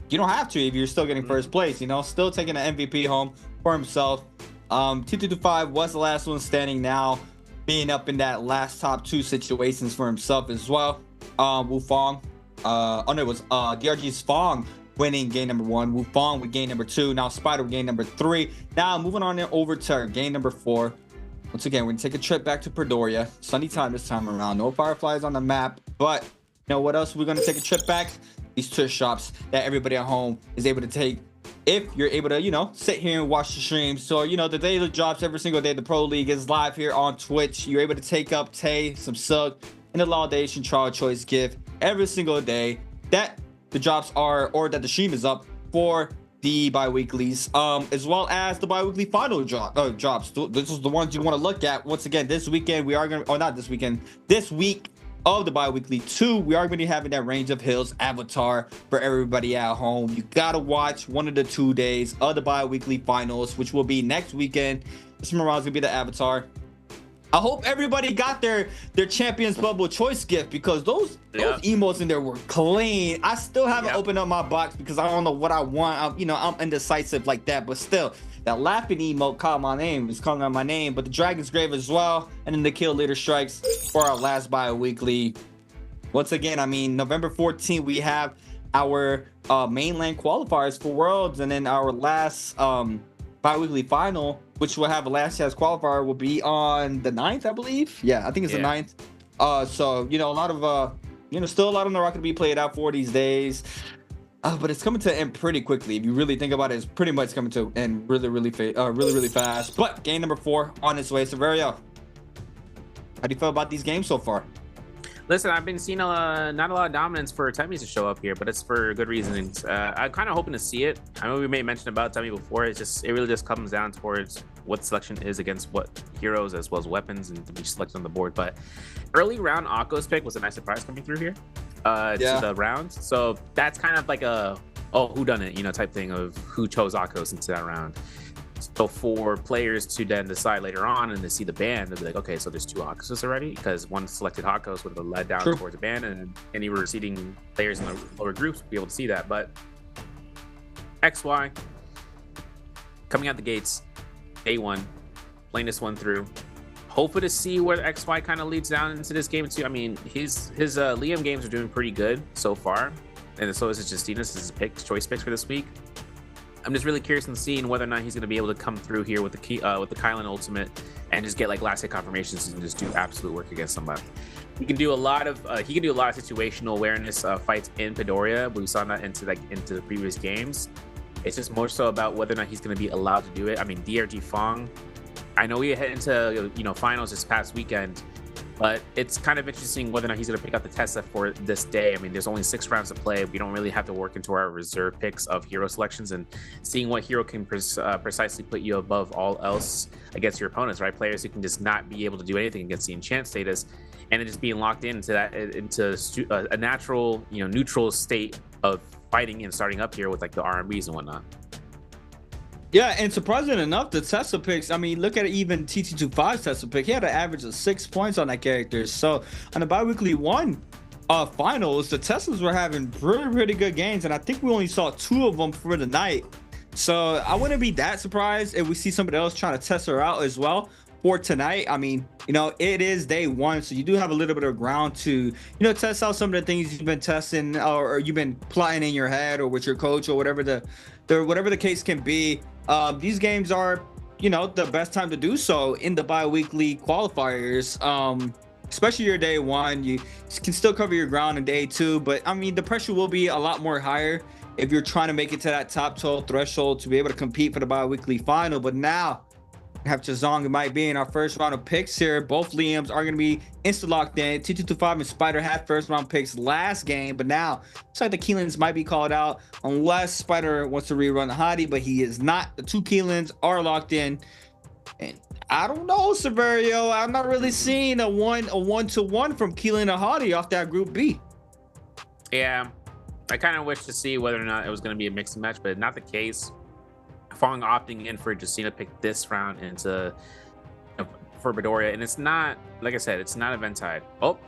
you don't have to if you're still getting first place. You know, still taking an MVP home for himself. 2225 was the last one standing now, being up in that last top 2 situations for himself as well. Wu Fong, oh no, it was DRG's Fong winning game number 1, Wu Fong with game number 2, now Spider with game number 3. Now moving on over to game number 4. Once again, we're gonna take a trip back to Predoria. Sunny time this time around. No fireflies on the map, but you know what else? We're gonna take a trip back. These tour shops that everybody at home is able to take if you're able to, you know, sit here and watch the streams. So, you know, the daily drops every single day. The Pro League is live here on Twitch. You're able to take up Tay, some Sug, and the Laudation Trial Choice gift every single day that the drops are, or that the stream is up for the bi-weeklies, as well as the bi-weekly final drops. This is the ones you want to look at. Once again, this weekend we are gonna, or not this weekend, this week of the bi-weekly 2, we are going to be having that Range of Hills avatar for everybody at home. You gotta watch one of the 2 days of the bi-weekly finals, which will be next weekend. This Mirage gonna be the avatar. I hope everybody got their Champions Bubble Choice gift, because those emotes in there were clean. I still haven't opened up my box because I don't know what I want. I'm indecisive like that, but still, that laughing emote called my name. It's calling out my name, but the Dragon's Grave as well, and then the Kill Leader Strikes for our last bi-weekly. Once again, I mean, November 14th, we have our mainland qualifiers for Worlds, and then our last bi-weekly final, which will have a last chance qualifier, will be on the 9th, I believe. Yeah, I think it's the 9th. So, you know, a lot of, still a lot of NARAKA to be played out for these days. But it's coming to an end pretty quickly. If you really think about it, it's pretty much coming to an end really fast. But game number 4 on its way. Severio, how do you feel about these games so far? Listen, I've been seeing not a lot of dominance for Temmie to show up here, but it's for good reasons. I'm kind of hoping to see it. I know we may mention about Temmie before. It really just comes down towards what selection is against what heroes as well as weapons and to be selected on the board. But early round Akko's pick was a nice surprise coming through here to the round. So that's kind of like a whodunit, type thing of who chose Akko's into that round. So for players to then decide later on and to see the ban, they'll be like, okay, so there's 2 Akko's already, because one selected Akko's would have led down towards the ban, and any receding players in the lower groups would be able to see that. But XY coming out the gates, day 1, playing this one through. Hopeful to see where XY kind of leads down into this game too. I mean, his Liam games are doing pretty good so far, and so is Justinas, his choice picks for this week. I'm just really curious in seeing whether or not he's going to be able to come through here with the Kylan ultimate and just get like last hit confirmations and just do absolute work against somebody. He can do a lot of situational awareness fights in Predoria, but we saw that into the previous games. It's just more so about whether or not he's going to be allowed to do it. I mean, DRG Fong, I know we head into finals this past weekend, but it's kind of interesting whether or not he's going to pick out the Tessa for this day. I mean, there's only 6 rounds to play. We don't really have to work into our reserve picks of hero selections and seeing what hero can precisely put you above all else against your opponents, right? Players who can just not be able to do anything against the enchant status, and it just being locked into a natural, neutral state of fighting and starting up here with like the RMBs and whatnot. Yeah, and surprising enough, the Tesla picks, I mean, look at even TT25's Tesla pick. He had an average of 6 points on that character. So on the bi-weekly 1 finals, the Teslas were having pretty good games, and I think we only saw 2 of them for the night. So I wouldn't be that surprised if we see somebody else trying to test her out as well for tonight. I mean, it is day 1, so you do have a little bit of ground to, test out some of the things you've been testing or you've been plotting in your head or with your coach or whatever the case can be. These games are, the best time to do so in the bi-weekly qualifiers, especially your day 1. You can still cover your ground in day 2, but I mean, the pressure will be a lot more higher if you're trying to make it to that top 12 threshold to be able to compete for the bi-weekly final. But now have Chazong. It might be in our first round of picks here. Both Liams are going to be insta locked in. 2225 and Spider had first round picks last game, but now it's like the Keelans might be called out unless Spider wants to rerun the hottie, but he is not. The two Keelans are locked in. And I don't know, Severio. I'm not really seeing a one-to-one from Keelan and Hottie off that Group B. Yeah, I kind of wish to see whether or not it was going to be a mixing match, but not the case. Fong opting in for Justina pick this round into for Midoriya, and it's not, like I said, it's not Eventide. Oh,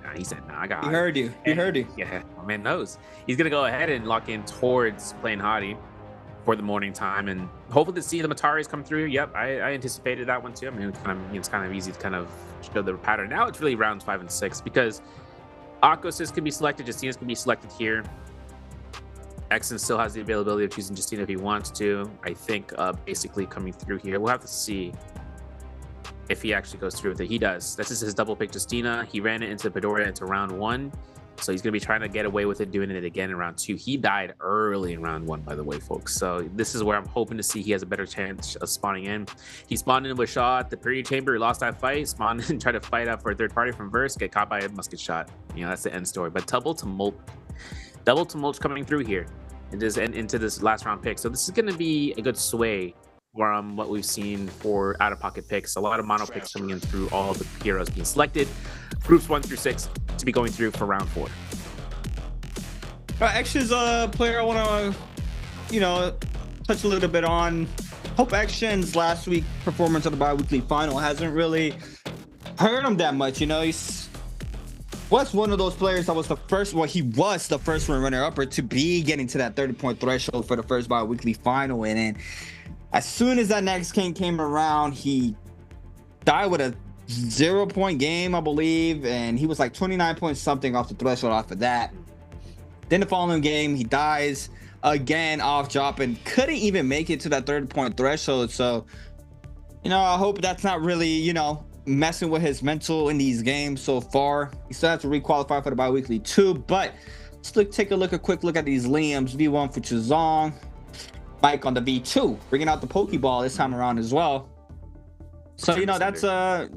nah, he said, nah, I got. He heard you. He heard you. Yeah, my man knows. He's gonna go ahead and lock in towards playing Hottie for the morning time, and hopefully to see the Mataris come through. Yep, I anticipated that one too. I mean, it's kind of easy to kind of show the pattern. Now it's really rounds 5 and 6 because Akos can be selected, Justina's can be selected here. Exon still has the availability of choosing Justina if he wants to. I think basically coming through here, we'll have to see if he actually goes through with it. He does. This is his double pick Justina. He ran it into Midoriya into round 1. So he's going to be trying to get away with it, doing it again in round 2. He died early in round 1, by the way, folks. So this is where I'm hoping to see he has a better chance of spawning in. He spawned in with Shaw at the period chamber. He lost that fight. Spawned in, tried to fight out for a third party from Verse, get caught by a musket shot. You know, that's the end story. But double tumult coming through here into this last round pick. So this is going to be a good sway from what we've seen for out-of-pocket picks. A lot of mono picks coming in through all the heroes being selected. Groups 1 through 6 to be going through for round 4. Action's a player I want to, touch a little bit on. Hope Action's last week performance of the bi-weekly final hasn't really hurt him that much. He's was one of those players that was the first, he was the first one runner-upper to be getting to that 30-point threshold for the first bi-weekly final. And then as soon as that next game came around, he died with a 0-point game, I believe, and he was like 29 points something off the threshold off of that. Then the following game, he dies again off drop and couldn't even make it to that 30-point threshold. So, I hope that's not really, messing with his mental in these games so far. He still has to requalify for the bi-weekly 2, but let's take a quick look at these Liams. V1 for Chazong, Mike on the V2, bringing out the Pokeball this time around as well. So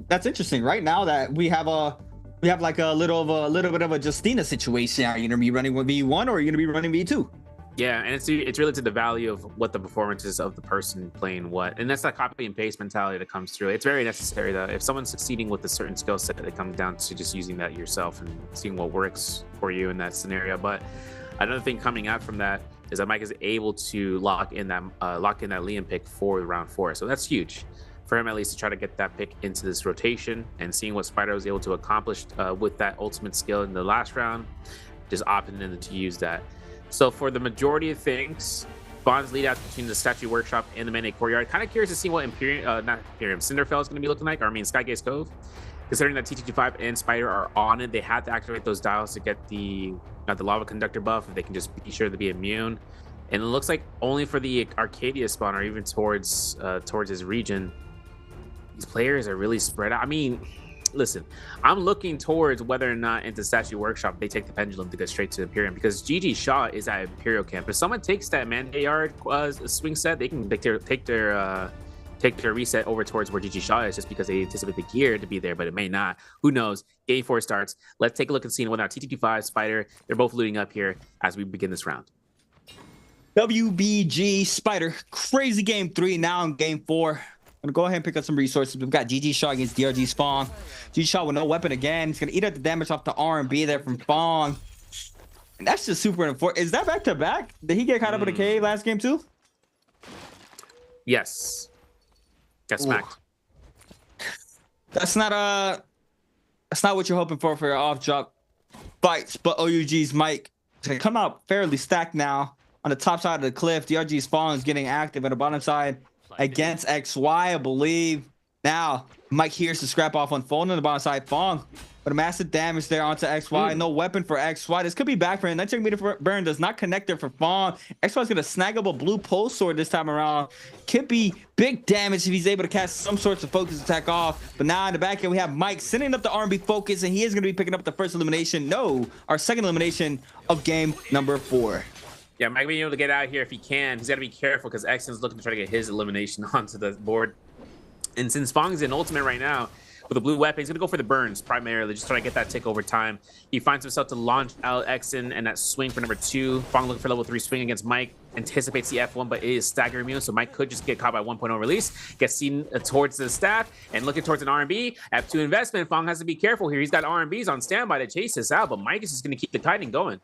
that's interesting right now that we have like a little bit of a Justina situation. Are you gonna be running with V1 or are you gonna be running V2? Yeah, and it's really to the value of what the performance is of the person playing what, and that's that copy and paste mentality that comes through. It's very necessary though. If someone's succeeding with a certain skill set, it comes down to just using that yourself and seeing what works for you in that scenario. But another thing coming out from that is that Mike is able to lock in that Liam pick for round 4. So that's huge for him, at least, to try to get that pick into this rotation, and seeing what Spider was able to accomplish with that ultimate skill in the last round, just opting in to use that. So for the majority of things, Bond's lead out between the Statue Workshop and the Mandate Courtyard. Kind of curious to see what Cinderfell is going to be looking like, or I mean Skygaze Cove. Considering that TT25 and Spider are on it, they have to activate those dials to get the Lava Conductor buff, if they can just be sure to be immune. And it looks like only for the Arcadia spawn, or even towards his region, these players are really spread out. I mean, listen, I'm looking towards whether or not into Statue Workshop they take the pendulum to go straight to Imperium, because GG Shaw is at Imperial Camp. If someone takes that Mandate Yard swing set, they can take their reset over towards where GG Shaw is, just because they anticipate the gear to be there, but it may not. Who knows? Game 4 starts. Let's take a look and see whether or not TT25, Spider, they're both looting up here as we begin this round. WBG Spider, crazy game 3, now in game 4. I'm gonna go ahead and pick up some resources. We've got GG Shaw against DRG's Fong. GG Shaw with no weapon again. He's gonna eat up the damage off the R&B there from Fong. And that's just super important. Is that back to back? Did he get caught up in a K last game too? Yes. Got smacked. That's not what you're hoping for your off drop fights. But OUG's Mike is gonna come out fairly stacked now on the top side of the cliff. DRG's Fong is getting active on the bottom side against XY, I believe. Now, Mike here's to scrap off on Phone on the bottom side. Fong, but a massive damage there onto XY. No weapon for XY. This could be back for him. That check meter burn does not connect there for Fong. XY's gonna snag up a blue pulse sword this time around. Could be big damage if he's able to cast some sorts of focus attack off. But now in the back end, we have Mike sending up the R&B focus, and he is gonna be picking up the first elimination. No, our second elimination of game number 4. Yeah, Mike being able to get out here if he can. He's got to be careful because Exon's looking to try to get his elimination onto the board. And since Fong's in ultimate right now, with a blue weapon, he's going to go for the burns primarily, just trying to get that tick over time. He finds himself to launch out Exen and that swing for number 2. Fong looking for level 3 swing against Mike. Anticipates the F1, but it is stagger immune, so Mike could just get caught by 1.0 release. Gets seen towards the staff and looking towards an R&B. F2 investment. Fong has to be careful here. He's got R&Bs on standby to chase this out, but Mike is just going to keep the kiting going.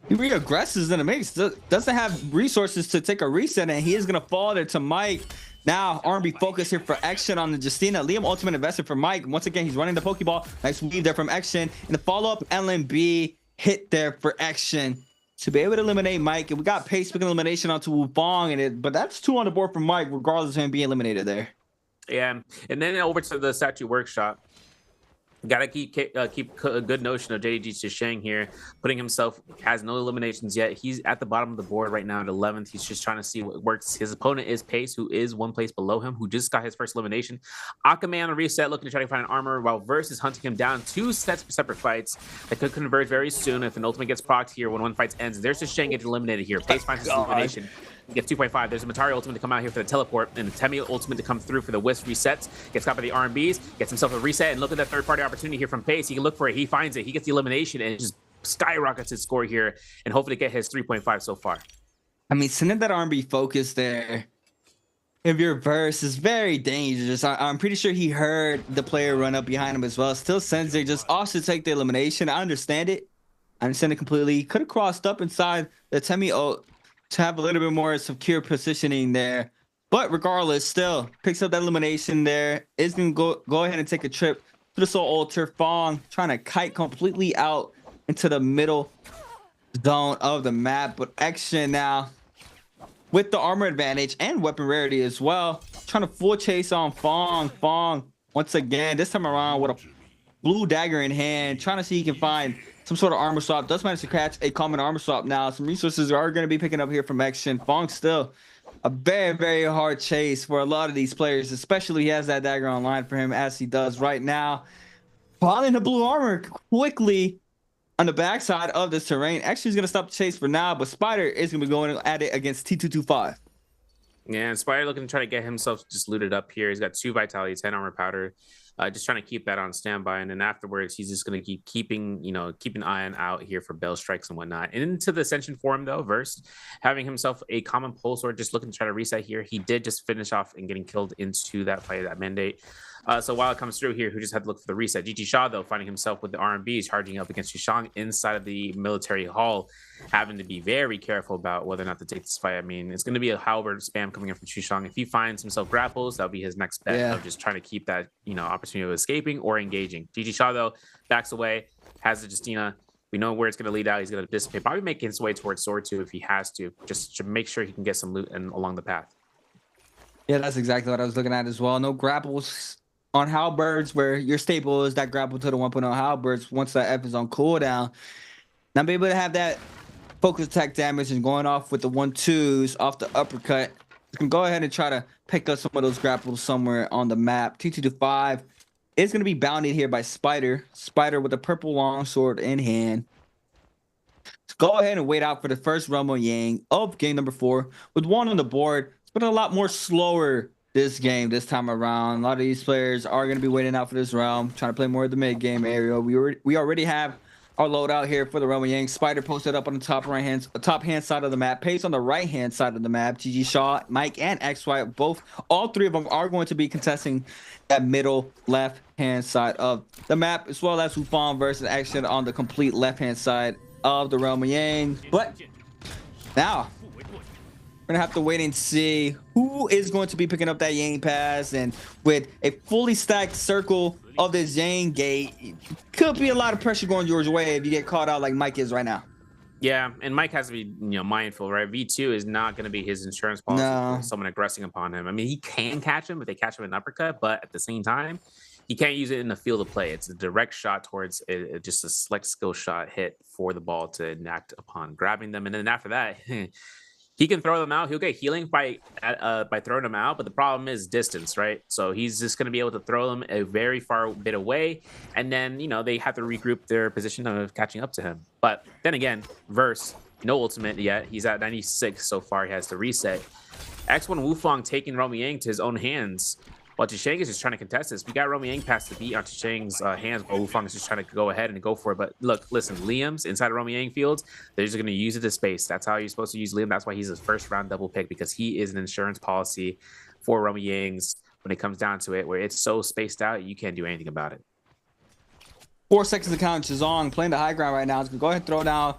He re-aggresses in the mix. Doesn't have resources to take a reset, and he is going to fall there to Mike. Now, R&B focus here for Action on the Justina. Liam ultimate invested for Mike. Once again, he's running the Pokeball. Nice weave there from Action. And the follow-up LMB hit there for Action to be able to eliminate Mike. And we got pace picking elimination onto Wufong, but that's 2 on the board for Mike, regardless of him being eliminated there. Yeah, and then over to the Statue Workshop. Gotta keep a good notion of JDG Shisheng here, putting himself, has no eliminations yet. He's at the bottom of the board right now at 11th. He's just trying to see what works. His opponent is Pace, who is 1 place below him, who just got his first elimination. Akame on a reset, looking to try to find an armor, while Verse is hunting him down. 2 sets for separate fights that could converge very soon if an ultimate gets procced here when one fight ends. There's Shisheng getting eliminated here. Pace finds his elimination. Gets 2.5. There's a Matari ultimate to come out here for the teleport, and the Temi ultimate to come through for the Wisp resets. Gets caught by the R&Bs, gets himself a reset, and look at that third-party opportunity here from Pace. He can look for it. He finds it. He gets the elimination, and it just skyrockets his score here, and hopefully get his 3.5 so far. I mean, sending that R&B focus there, if your Verse is very dangerous. I'm pretty sure he heard the player run up behind him as well. Still sends it, just also take the elimination. I understand it. I understand it completely. Could have crossed up inside the Temi ult to have a little bit more secure positioning there, but regardless, still picks up that elimination there. Is gonna go ahead and take a trip to the Soul Altar. Fong trying to kite completely out into the middle zone of the map, but Action now with the armor advantage and weapon rarity as well, trying to full chase on Fong. Fong once again, this time around with a blue dagger in hand, trying to see if he can find some sort of armor swap. Does manage to catch a common armor swap now. Some resources are going to be picking up here from Action. Fong still a very, very hard chase for a lot of these players, especially he has that dagger online for him as he does right now. Falling the blue armor quickly on the backside of this terrain. Actually, he's going to stop the chase for now, but Spider is going to be going at it against T225. Yeah, and Spider looking to try to get himself just looted up here. He's got 2 vitality, 10 armor powder. Just trying to keep that on standby, and then afterwards he's just going to keep an eye out here for bell strikes and whatnot. And into the Ascension form though, Verse having himself a common pulse sword, just looking to try to reset here. He did just finish off and getting killed into that fight, that mandate. So while it comes through here, who just had to look for the reset. GG Shaw though finding himself with the R&B charging up against Shishang inside of the military hall, having to be very careful about whether or not to take this fight. I mean, it's going to be a halberd spam coming in from Shishang. If he finds himself grapples, that'll be his next bet of just trying to keep that opportunity of escaping or engaging. GG Shaw though backs away, has the Justina. We know where it's going to lead out. He's going to dissipate, probably make his way towards Sword 2 if he has to, just to make sure he can get some loot and along the path. Yeah, that's exactly what I was looking at as well. No grapples on halberds, where your staple is that grapple to the 1.0 halberds once that F is on cooldown. Now be able to have that focus attack damage and going off with the 1-2s off the uppercut. You can go ahead and try to pick up some of those grapples somewhere on the map. T225 is going to be bounded here by Spider. Spider with a purple longsword in hand. So go ahead and wait out for the first Rumble Yang of game number 4 with 1 on the board. It's been a lot more slower this game this time around. A lot of these players are going to be waiting out for this round, trying to play more of the mid game area. We already have our loadout here for the Rumble Yang. Spider posted up on the top hand side of the map. Pace on the right hand side of the map. GG Shaw, Mike, and XY, all 3 of them are going to be contesting that middle left hand side of the map, as well as Wufong versus Action on the complete left hand side of the Rumble Yang. But now we're gonna have to wait and see who is going to be picking up that Yang pass, and with a fully stacked circle of this Yang gate, could be a lot of pressure going your way if you get caught out like Mike is right now. Yeah, and Mike has to be mindful, right? V2 is not going to be his insurance policy for someone aggressing upon him. I mean, he can catch him if they catch him in an uppercut, but at the same time, he can't use it in the field of play. It's a direct shot towards just a select skill shot hit for the ball to enact upon grabbing them, and then after that. He can throw them out. He'll get healing by throwing them out, but the problem is distance, right? So he's just going to be able to throw them a very far bit away, and then they have to regroup their position of catching up to him. But then again, Verse, no ultimate yet. He's at 96 so far. He has to reset. X1 Wufong taking Rumble Yang to his own hands. while Chishang is just trying to contest this. We got Romy Yang past the beat on Chishang's hands, while Wufang is just trying to go ahead and go for it. But look, listen, Liam's inside of Romy Yang fields, they're just going to use it to space. That's how you're supposed to use Liam. That's why he's his first round double pick, because he is an insurance policy for Romy Yang's when it comes down to it, where it's so spaced out, you can't do anything about it. 4 seconds to count. Chizong playing the high ground right now. He's going to go ahead and throw down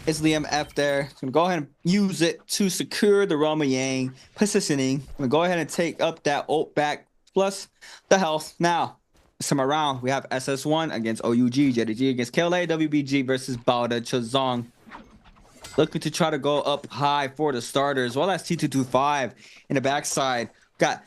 his Liam F there. He's going to go ahead and use it to secure the Romy Yang positioning. I'm going to go ahead and take up that ult back plus the health. Now, this time around, we have SS1 against OUG, JDG against KLA, WBG versus Bauda Chizong. Looking to try to go up high for the starters, as well as T225 in the backside. Got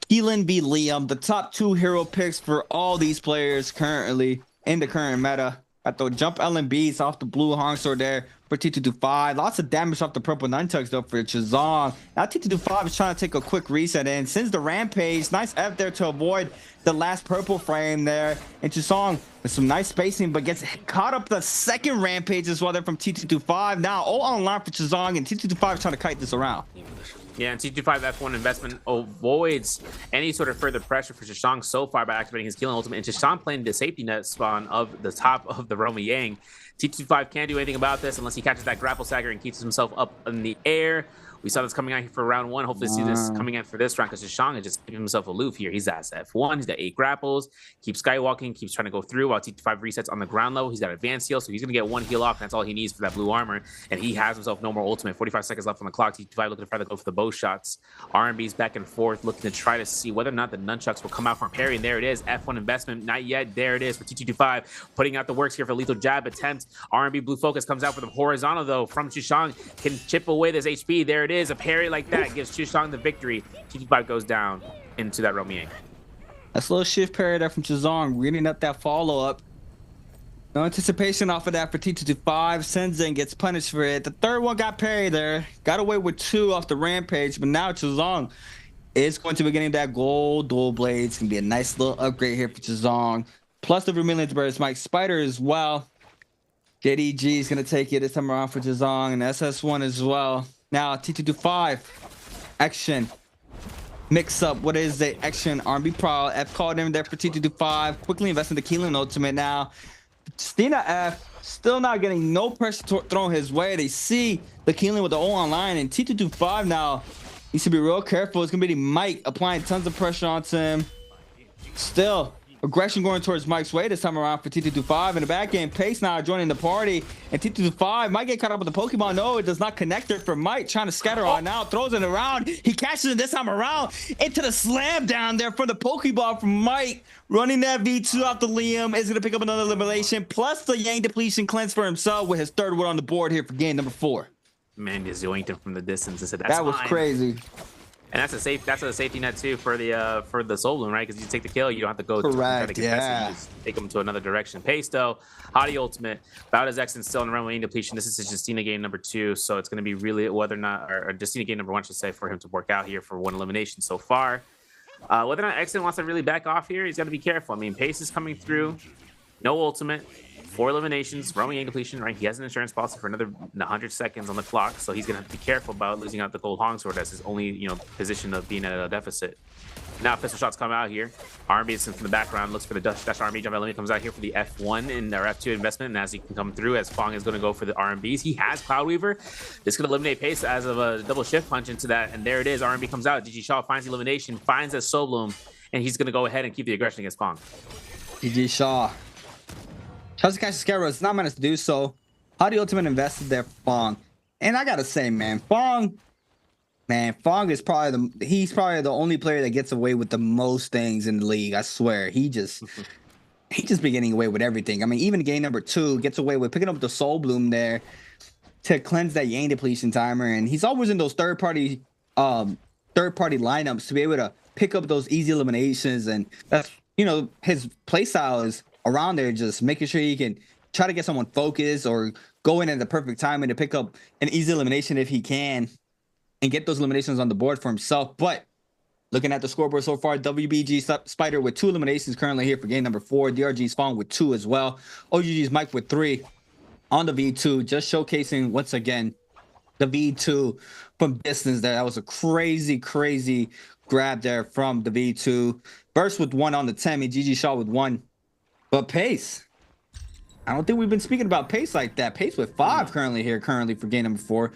Keelan v. Liam, the top 2 hero picks for all these players currently in the current meta. Got the jump LMBs off the blue Hongsword there for T225. Lots of damage off the purple nunchucks though for Chizong. Now T225 is trying to take a quick reset in. Sends the rampage. Nice F there to avoid the last purple frame there. And Chizong with some nice spacing, but gets caught up the second rampage as well there from T225. Now all online for Chizong, and T225 trying to kite this around. Yeah, and T25 F1 investment avoids any sort of further pressure for Chishang so far by activating his killing ultimate. And Chishang playing the safety net spawn of the top of the Romy Yang. T25 can't do anything about this unless he catches that grapple stagger and keeps himself up in the air. We saw this coming out here for round 1. Hopefully see this coming in for this round, because Chishang is just keeping himself aloof here. He's at F1. He's got 8 grapples. Keeps skywalking. Keeps trying to go through while T25 resets on the ground level. He's got advanced heal, so he's going to get 1 heal off. That's all he needs for that blue armor. And he has himself no more ultimate. 45 seconds left on the clock. T25 looking to try to go for the bow shots. RMB's back and forth, looking to try to see whether or not the nunchucks will come out for parry. And there it is. F1 investment. Not yet. There it is for T25. Putting out the works here for lethal jab attempt. RMB blue focus comes out for the horizontal, though, from Chishang. Can chip away this HP. There it is. A parry like that gives Chishang the victory. T25 goes down into that Romy Yang. That's a little shift parry there from Chizong, reading up that follow-up. No anticipation off of that for T225. Senzin gets punished for it. The third one got parried there. Got away with 2 off the rampage, but now Chizong is going to be getting that gold dual blade. It's going to be a nice little upgrade here for Chizong. Plus the Vermilion's Burst Mike Spider as well. JDG is going to take it this time around for Chizong, and SS1 as well. Now T225 action mix up. What is the action? Nbpl F called in there for T225. Quickly investing the Keelan ultimate now. Stina F still not getting no pressure thrown his way. They see the Keelan with the O online, and T225 now needs to be real careful. It's gonna be Mike applying tons of pressure onto him. Still aggression going towards Mike's way this time around for T225. In the back game, Pace now joining the party. And T225 might get caught up with the Pokemon. No, it does not connect it for Mike. Trying to scatter on now. Throws it around. He catches it this time around into the slam down there for the Pokeball from Mike. Running that V2 off the Liam. Is going to pick up another elimination. Plus the Yang depletion cleanse for himself with his 3rd one on the board here for game number 4. Man, just yoinked him from the distance and said, "That's that was mine." crazy. And that's a safety net too for the soul bloom, right? Because you take the kill, you don't have to go correct, try to contest it. You just take them to another direction. Pace though, Hottie ultimate. Bowda's Exon still in runway depletion. This is his Justina game number 2, so it's going to be really whether or not, or Justina game number 1, should say, for him to work out here for 1 elimination so far. Whether or not Exon wants to really back off here, he's got to be careful. I mean, Pace is coming through, no ultimate. 4 eliminations, Romy Yang depletion, right? He has an insurance policy for another 100 seconds on the clock, so he's gonna have to be careful about losing out the gold Hongsword as his only, position of being at a deficit. Now pistol shots come out here. RMB is in from the background, looks for the dash RMB jump element, comes out here for the F1 in our F2 investment, and as he can come through, as Fong is gonna go for the RMBs. He has Cloud Weaver. This could eliminate Pace as of a double shift punch into that, and there it is. RMB comes out. GG Shaw finds the elimination, finds a Soul Bloom, and he's gonna go ahead and keep the aggression against Fong. GG Shaw. Tries to catch the Scarecrow. It's not meant to do so. How do you ultimate invested there, Fong? And I gotta say, man, Fong is probably he's probably the only player that gets away with the most things in the league. I swear, he just been getting away with everything. I mean, even game number 2 gets away with picking up the Soul Bloom there to cleanse that Yang depletion timer, and he's always in those third party lineups to be able to pick up those easy eliminations. And that's his playstyle is around there, just making sure he can try to get someone focused or go in at the perfect time and to pick up an easy elimination if he can and get those eliminations on the board for himself. But looking at the scoreboard so far, WBG Spider with 2 eliminations currently here for game number 4. DRG's Fong with 2 as well. OGG's Mike with 3 on the V2, just showcasing once again the V2 from distance there. That was a crazy grab there from the V2. Burst with 1 on the Temi, GG shot with 1. But Pace, I don't think we've been speaking about Pace like that. Pace with 5 currently for game number 4.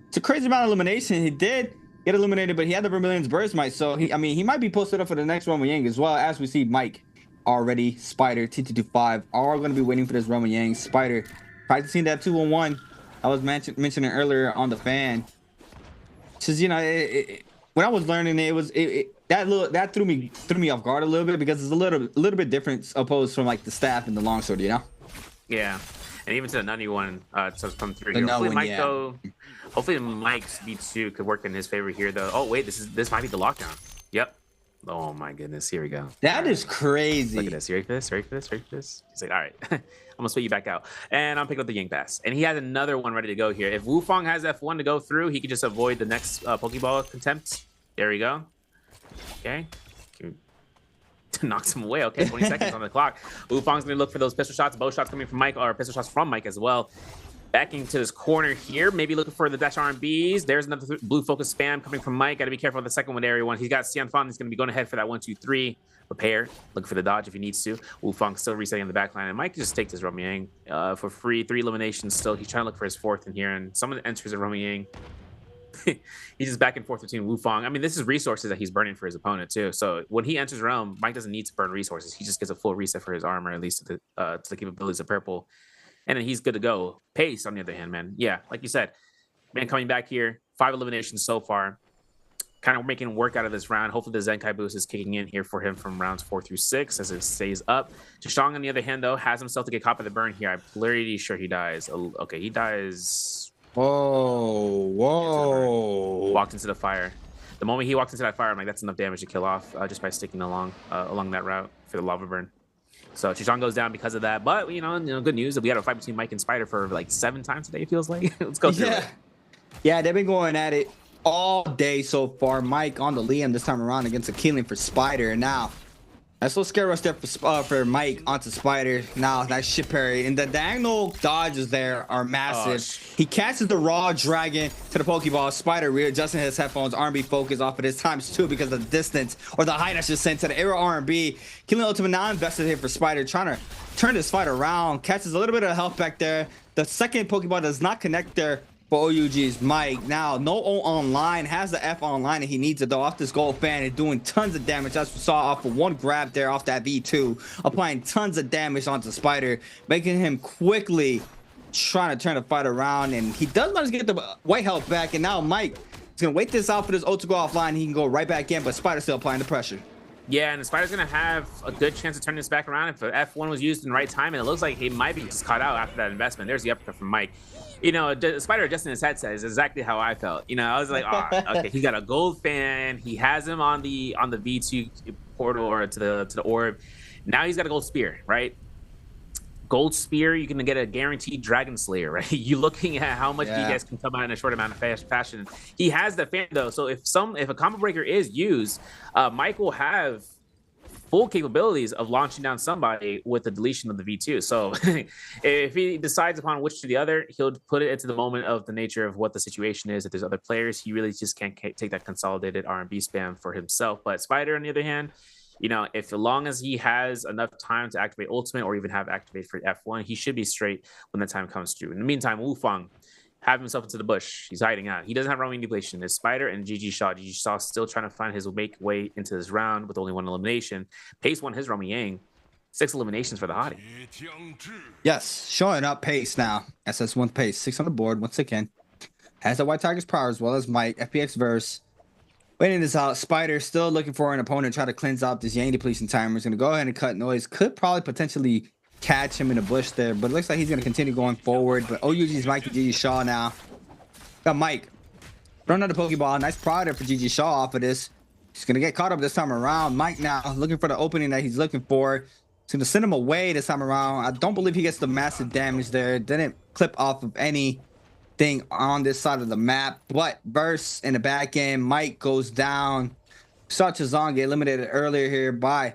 It's a crazy amount of elimination. He did get eliminated, but he had the Vermilion's burst might, so he might be posted up for the next Roman Yang as well. As we see Mike already, Spider, T225 are going to be waiting for this Roman Yang. Spider practicing that 2-on-1 I was mentioning earlier on the fan. Because when I was learning that threw me off guard a little bit, because it's a little bit different opposed from like the staff and the longsword, Yeah, and even to the nutty one to come through The here. nut Hopefully, one, Mike yeah. though. Hopefully, Mike's B2 could work in his favor here though. Oh wait, this might be the lockdown. Yep. Oh my goodness, here we go. That is crazy. Look at this. You ready for this? Ready for this? Ready for this? He's like, all right, I'm gonna spit you back out, and I'm picking up the Yang Pass. And he has another one ready to go here. If Wufang has F1 to go through, he could just avoid the next Pokeball contempt. There we go. Okay. Knocks him away. Okay, 20 seconds on the clock. Wufang's gonna look for those pistol shots, bow shots coming from Mike, or pistol shots from Mike as well. Backing to this corner here, maybe looking for the dash R&Bs. There's another blue focus spam coming from Mike. Got to be careful with the second one, area one. He's got Xianfan. He's going to be going ahead for that 1-2-3. Prepare. Look for the dodge if he needs to. Wufang still resetting in the back line. And Mike just takes his Romy Yang for free. 3 eliminations still. He's trying to look for his 4th in here. And someone enters a Romy Yang. He's just back and forth between Wufang. I mean, this is resources that he's burning for his opponent too. So when he enters realm, Mike doesn't need to burn resources. He just gets a full reset for his armor, at least to the capabilities of purple. And then he's good to go. Pace, on the other hand, man. Yeah, like you said, man, coming back here, 5 eliminations so far. Kind of making work out of this round. Hopefully the Zenkai boost is kicking in here for him from rounds 4 through 6 as it stays up. Chishang, on the other hand, though, has himself to get caught by the burn here. I'm pretty sure he dies. Okay, he dies. Whoa. Walked into the fire. The moment he walked into that fire, I'm like, that's enough damage to kill off just by sticking along that route for the lava burn. So Chishang goes down because of that. But, good news that we had a fight between Mike and Spider for like 7 times today, it feels like. Let's go through it. Yeah, they've been going at it all day so far. Mike on the Liam this time around against a killing for Spider. And now, nice little scare rush there for Mike onto Spider. Now, nice ship parry. And the diagonal dodges there are massive. He catches the raw dragon to the Pokeball. Spider readjusting his headphones. R&B focus off of this times 2 because of the distance, or the height I should say, to the aerial R&B. Killing ultimate now invested here for Spider, trying to turn this fight around. Catches a little bit of health back there. The second Pokeball does not connect there for OUG's Mike. Now, no O online, has the F online, and he needs it though. Off this gold fan and doing tons of damage, as we saw off of 1 grab there off that V2, applying tons of damage onto Spider, making him quickly trying to turn the fight around. And he does manage to get the white health back, and now Mike is gonna wait this out for this ult to go offline. He can go right back in, but Spider still applying the pressure. Yeah, and the Spider's gonna have a good chance to turn this back around if the F1 was used in the right time, and it looks like he might be just caught out after that investment. There's the uppercut from Mike. The Spider adjusting his headset is exactly how I felt. I was like, oh, okay, he got a gold fan. He has him on the V2 portal, or to the orb. Now he's got a gold spear, right? Gold spear, you're gonna get a guaranteed Dragon Slayer, right? You're looking at how much DPS can come out in a short amount of fashion. He has the fan though, so if a combo breaker is used, Mike will have full capabilities of launching down somebody with the deletion of the V2. So if he decides upon which to the other, he'll put it into the moment of the nature of what the situation is. If there's other players, he really just can't take that consolidated R&B spam for himself. But Spider, on the other hand, if as long as he has enough time to activate ultimate or even have activate for F1, he should be straight when the time comes through. In the meantime, Wufang have himself into the bush. He's hiding out. He doesn't have roaming manipulation. There's Spider and GG Shaw. GG Shaw still trying to find his way into this round with only 1 elimination. Pace won his Romy Yang. 6 eliminations for the hottie. Yes, showing up Pace now. SS1 Pace, 6 on the board once again. Has the White Tiger's power as well as Mike. FPX verse. Waiting this out. Spider still looking for an opponent. Try to cleanse out this Yang depletion timer. He's going to go ahead and cut noise. Could probably potentially catch him in the bush there, but it looks like he's going to continue going forward. But OUG's Mike and GG Shaw now. Got Mike throwing another Pokeball. Nice product for GG Shaw off of this. He's going to get caught up this time around. Mike now looking for the opening that he's looking for. He's going to send him away this time around. I don't believe he gets the massive damage there. Didn't clip off of anything on this side of the map, but burst in the back end. Mike goes down. Saw Chazong get eliminated earlier here by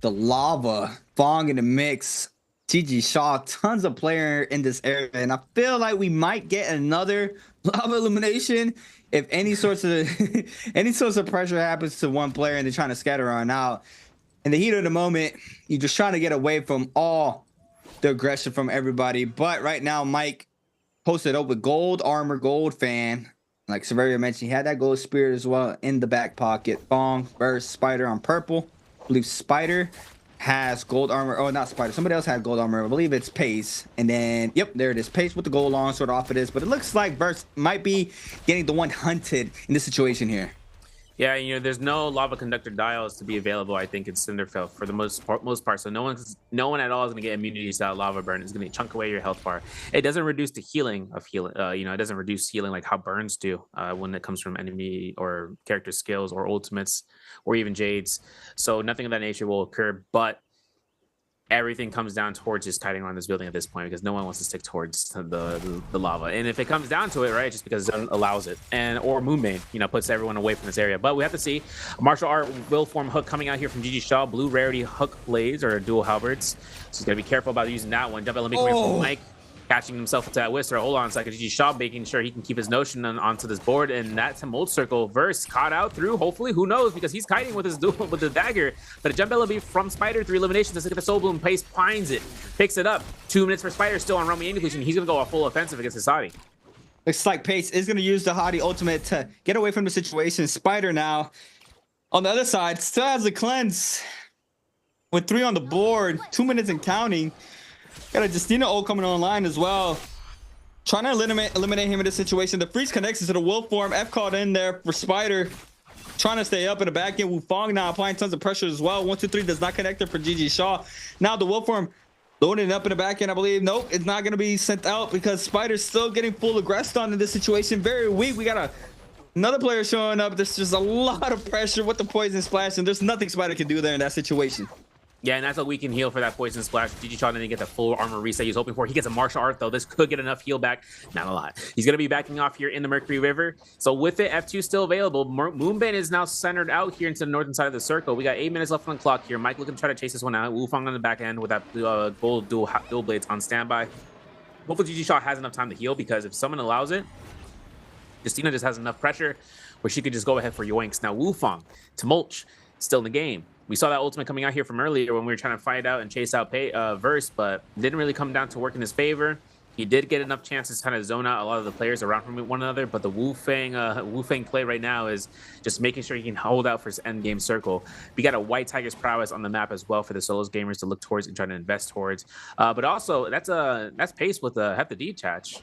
the lava. Fong in the mix. GG Shaw, tons of player in this area, and I feel like we might get another lava elimination if any sorts of any sorts of pressure happens to one player and they're trying to scatter on out. In the heat of the moment, you're just trying to get away from all the aggression from everybody. But right now, Mike posted up with gold armor, gold fan. Like Severio mentioned, he had that gold spirit as well in the back pocket. Fong versus Spider on purple. I believe Spider has gold armor. Oh, not Spider. Somebody else had gold armor. I believe it's Pace. And then, yep, there it is. Pace with the gold long sword off of this. But it looks like Verse might be getting the one hunted in this situation here. Yeah, you know, there's no lava conductor dials to be available, I think, in Cinderfell for the most part. So no one at all is going to get immunity to that lava burn. It's going to chunk away your health bar. It doesn't reduce the healing of healing. You know, it doesn't reduce healing like how burns do when it comes from enemy or character skills or ultimates or even Jades. So nothing of that nature will occur, but everything comes down towards just kiting around this building at this point because no one wants to stick towards the lava. And if it comes down to it, right, just because Zone allows it, and or Moonbane, you know, puts everyone away from this area. But we have to see a martial art will form hook coming out here from GG Shaw, blue rarity hook blades or dual halberds. So he's gonna be careful about using that one. Double coming from Mike, catching himself into that Whistler. Hold on a second. GG Shaw making sure he can keep his notion onto this board, and that's a mold circle. Verse caught out through. Hopefully, who knows, because he's kiting with his with the dagger. But a jump LB from Spider, 3 eliminations. Let's look at the Soul Bloom. Pace finds it, picks it up. 2 minutes for Spider still on Romy aim depletion. He's gonna go a full offensive against Hisadi. Looks like Pace is gonna use the Hadi ultimate to get away from the situation. Spider now on the other side still has a cleanse with 3 on the board, 2 minutes and counting. Got a Justina ult coming online as well. Trying to eliminate him in this situation. The freeze connects to the wolf form. F called in there for Spider. Trying to stay up in the back end. Wu Fong now applying tons of pressure as well. 1, 2, 3 does not connect there for GG Shaw. Now the wolf form loading up in the back end, I believe. Nope, it's not going to be sent out because Spider's still getting full aggressed on in this situation. Very weak. We got another player showing up. There's just a lot of pressure with the poison splash, and there's nothing Spider can do there in that situation. Yeah, and that's a weaken heal for that poison splash. GG Shaw didn't get the full armor reset he was hoping for. He gets a martial art, though. This could get enough heal back. Not a lot. He's going to be backing off here in the Mercury River. So with it, F2 still available. Moonbane is now centered out here into the northern side of the circle. We got 8 minutes left on the clock here. Mike looking to try to chase this one out. Wu Fong on the back end with that gold dual blades on standby. Hopefully GG Shaw has enough time to heal, because if someone allows it, Justina just has enough pressure where she could just go ahead for yoinks. Now Wu Fong to mulch, still in the game. We saw that ultimate coming out here from earlier when we were trying to fight out and chase out Verse, but didn't really come down to work in his favor. He did get enough chances to kind of zone out a lot of the players around from one another, but the Wu Fang play right now is just making sure he can hold out for his end game circle. We got a White Tiger's prowess on the map as well for the solos gamers to look towards and try to invest towards. But also that's Pace with the Hep the detach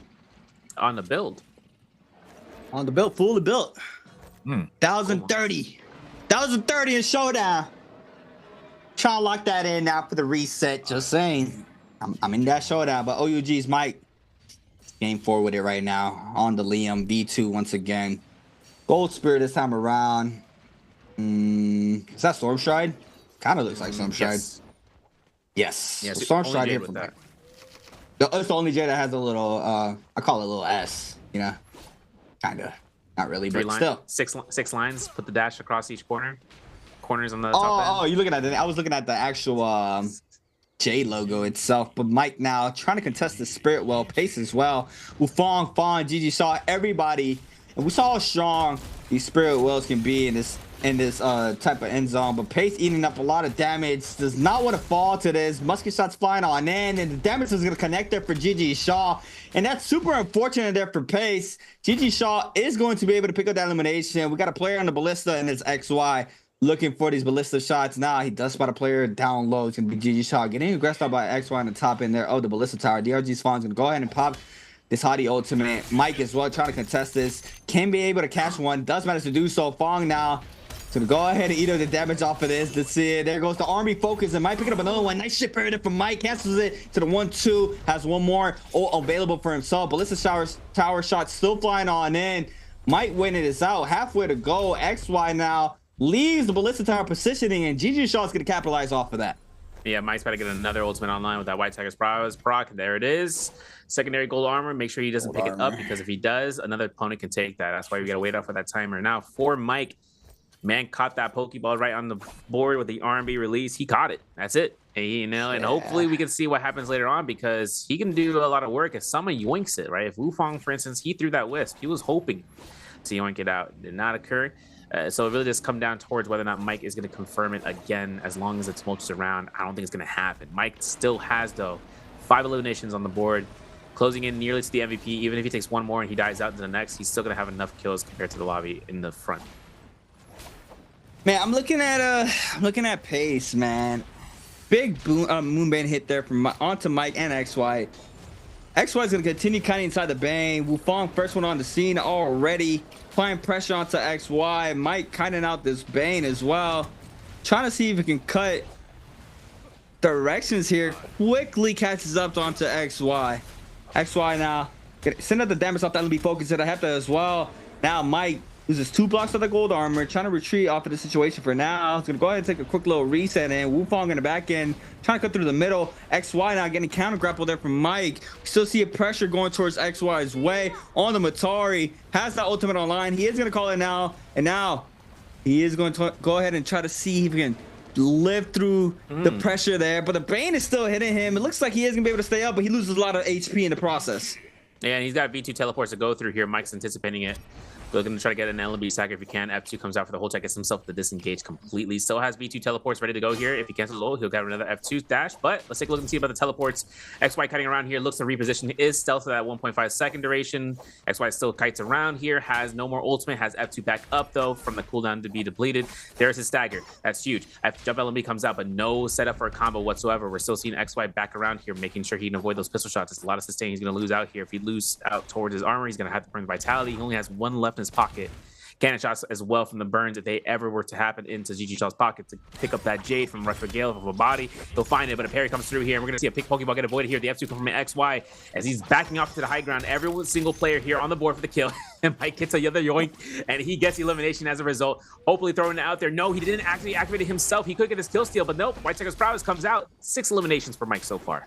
on the build. On the build, fully built. 1030. 1030 in showdown. Trying to lock that in now for the reset. Just saying. I'm in that showdown, but OUG's Mike. Game 4 with it right now. On the Liam B2 once again. Gold Spirit this time around. Is that Stormstride? Kind of looks like Stormstride. Yes. Yes. Stormstride here from that. It's the only J that has a little, I call it a little S, you know? Kind of. Not really, but still. Six lines, put the dash across each corners on the top end. Oh, you looking at that? I was looking at the actual J logo itself. But Mike now trying to contest the Spirit Well, Pace as well. Fong, GG Shaw, everybody. And we saw how strong these Spirit Wells can be in this type of end zone. But Pace eating up a lot of damage. Does not want to fall to this. Musket shots flying on in, and the damage is going to connect there for GG Shaw. And that's super unfortunate there for Pace. GG Shaw is going to be able to pick up that elimination. We got a player on the Ballista in his XY. Looking for these ballista shots now. He does spot a player down low. It's going to be GG Shaw getting aggressed out by XY on the top end there. Oh, the ballista tower. DRG's Fawn's going to go ahead and pop this Hadi ultimate. Mike as well trying to contest this. Can be able to catch one. Does manage to do so. Fong now to go ahead and eat up the damage off of this. Let's see it. There goes the army focus. And Mike picking up another one. Nice shit period from Mike. Cancels it to the 1-2. Has one more available for himself. Ballista tower shot still flying on in. Mike winning this out. Halfway to go. XY now leaves the ballista tower positioning, and GG Shaw is going to capitalize off of that. Yeah, Mike's about to get another ultimate online with that White Tiger's prowess proc. There it is. Secondary gold armor. Make sure he doesn't pick it up, because if he does, another opponent can take that. That's why we got to wait out for that timer. Now for Mike, Man caught that Pokeball right on the board with the R&B release. He caught it. That's it. And, and hopefully we can see what happens later on, because he can do a lot of work if someone yoinks it, right? If Wufong, for instance, he threw that wisp, he was hoping to yoink it out. It did not occur. So it really just come down towards whether or not Mike is going to confirm it again. As long as it's mulches around, I don't think it's going to happen. Mike still has, though, 5 eliminations on the board, closing in nearly to the MVP. Even if he takes one more and he dies out to the next, he's still going to have enough kills compared to the lobby in the front. Man, I'm looking at pace, man. Big Moonbane hit there from onto Mike and XY. XY is going to continue cutting inside the Bane. Wufong, first one on the scene already. Applying pressure onto XY. Mike cutting out this Bane as well. Trying to see if he can cut directions here. Quickly catches up onto XY. XY now. Send out the damage off that LB focus that I have to as well. Now Mike uses 2 blocks of the gold armor, trying to retreat off of the situation for now. He's gonna go ahead and take a quick little reset, and Wufong in the back end trying to cut through the middle. XY now getting counter grapple there from Mike. We still see a pressure going towards XY's way on the Matari. Has that ultimate online. He is gonna call it now, and now he is going to go ahead and try to see if he can live through the pressure there. But the Bane is still hitting him. It looks like he is gonna be able to stay up, but he loses a lot of HP in the process. Yeah, and he's got V2 teleports to go through here. Mike's anticipating it. Looking to try to get an LB stack if he can. F2 comes out for the whole check, gets himself to disengage completely. Still has V2 teleports ready to go here. If he cancels low, he'll get another F2 dash. But let's take a look and see about the teleports. XY kiting around here, looks to reposition. Is stealth at that 1.5 second duration. XY still kites around here, has no more ultimate, has F2 back up though from the cooldown to be depleted. There's his stagger. That's huge. Jump LB comes out, but no setup for a combo whatsoever. We're still seeing XY back around here, making sure he can avoid those pistol shots. It's a lot of sustain. He's going to lose out here. If he loses out towards his armor, he's going to have to burn the vitality. He only has 1 left in his pocket. Cannon shots as well from the burns if they ever were to happen into GG Shaw's pocket to pick up that Jade from Rush for Gale from a body. He'll find it, but a parry comes through here, and we're going to see a pick Pokeball get avoided here. The F2 come from XY as he's backing off to the high ground. Every single player here on the board for the kill. And Mike gets another yoink, and he gets elimination as a result. Hopefully throwing it out there. No, he didn't actually activate it himself. He could get his kill steal, but nope. White Tiger's prowess comes out. 6 eliminations for Mike so far.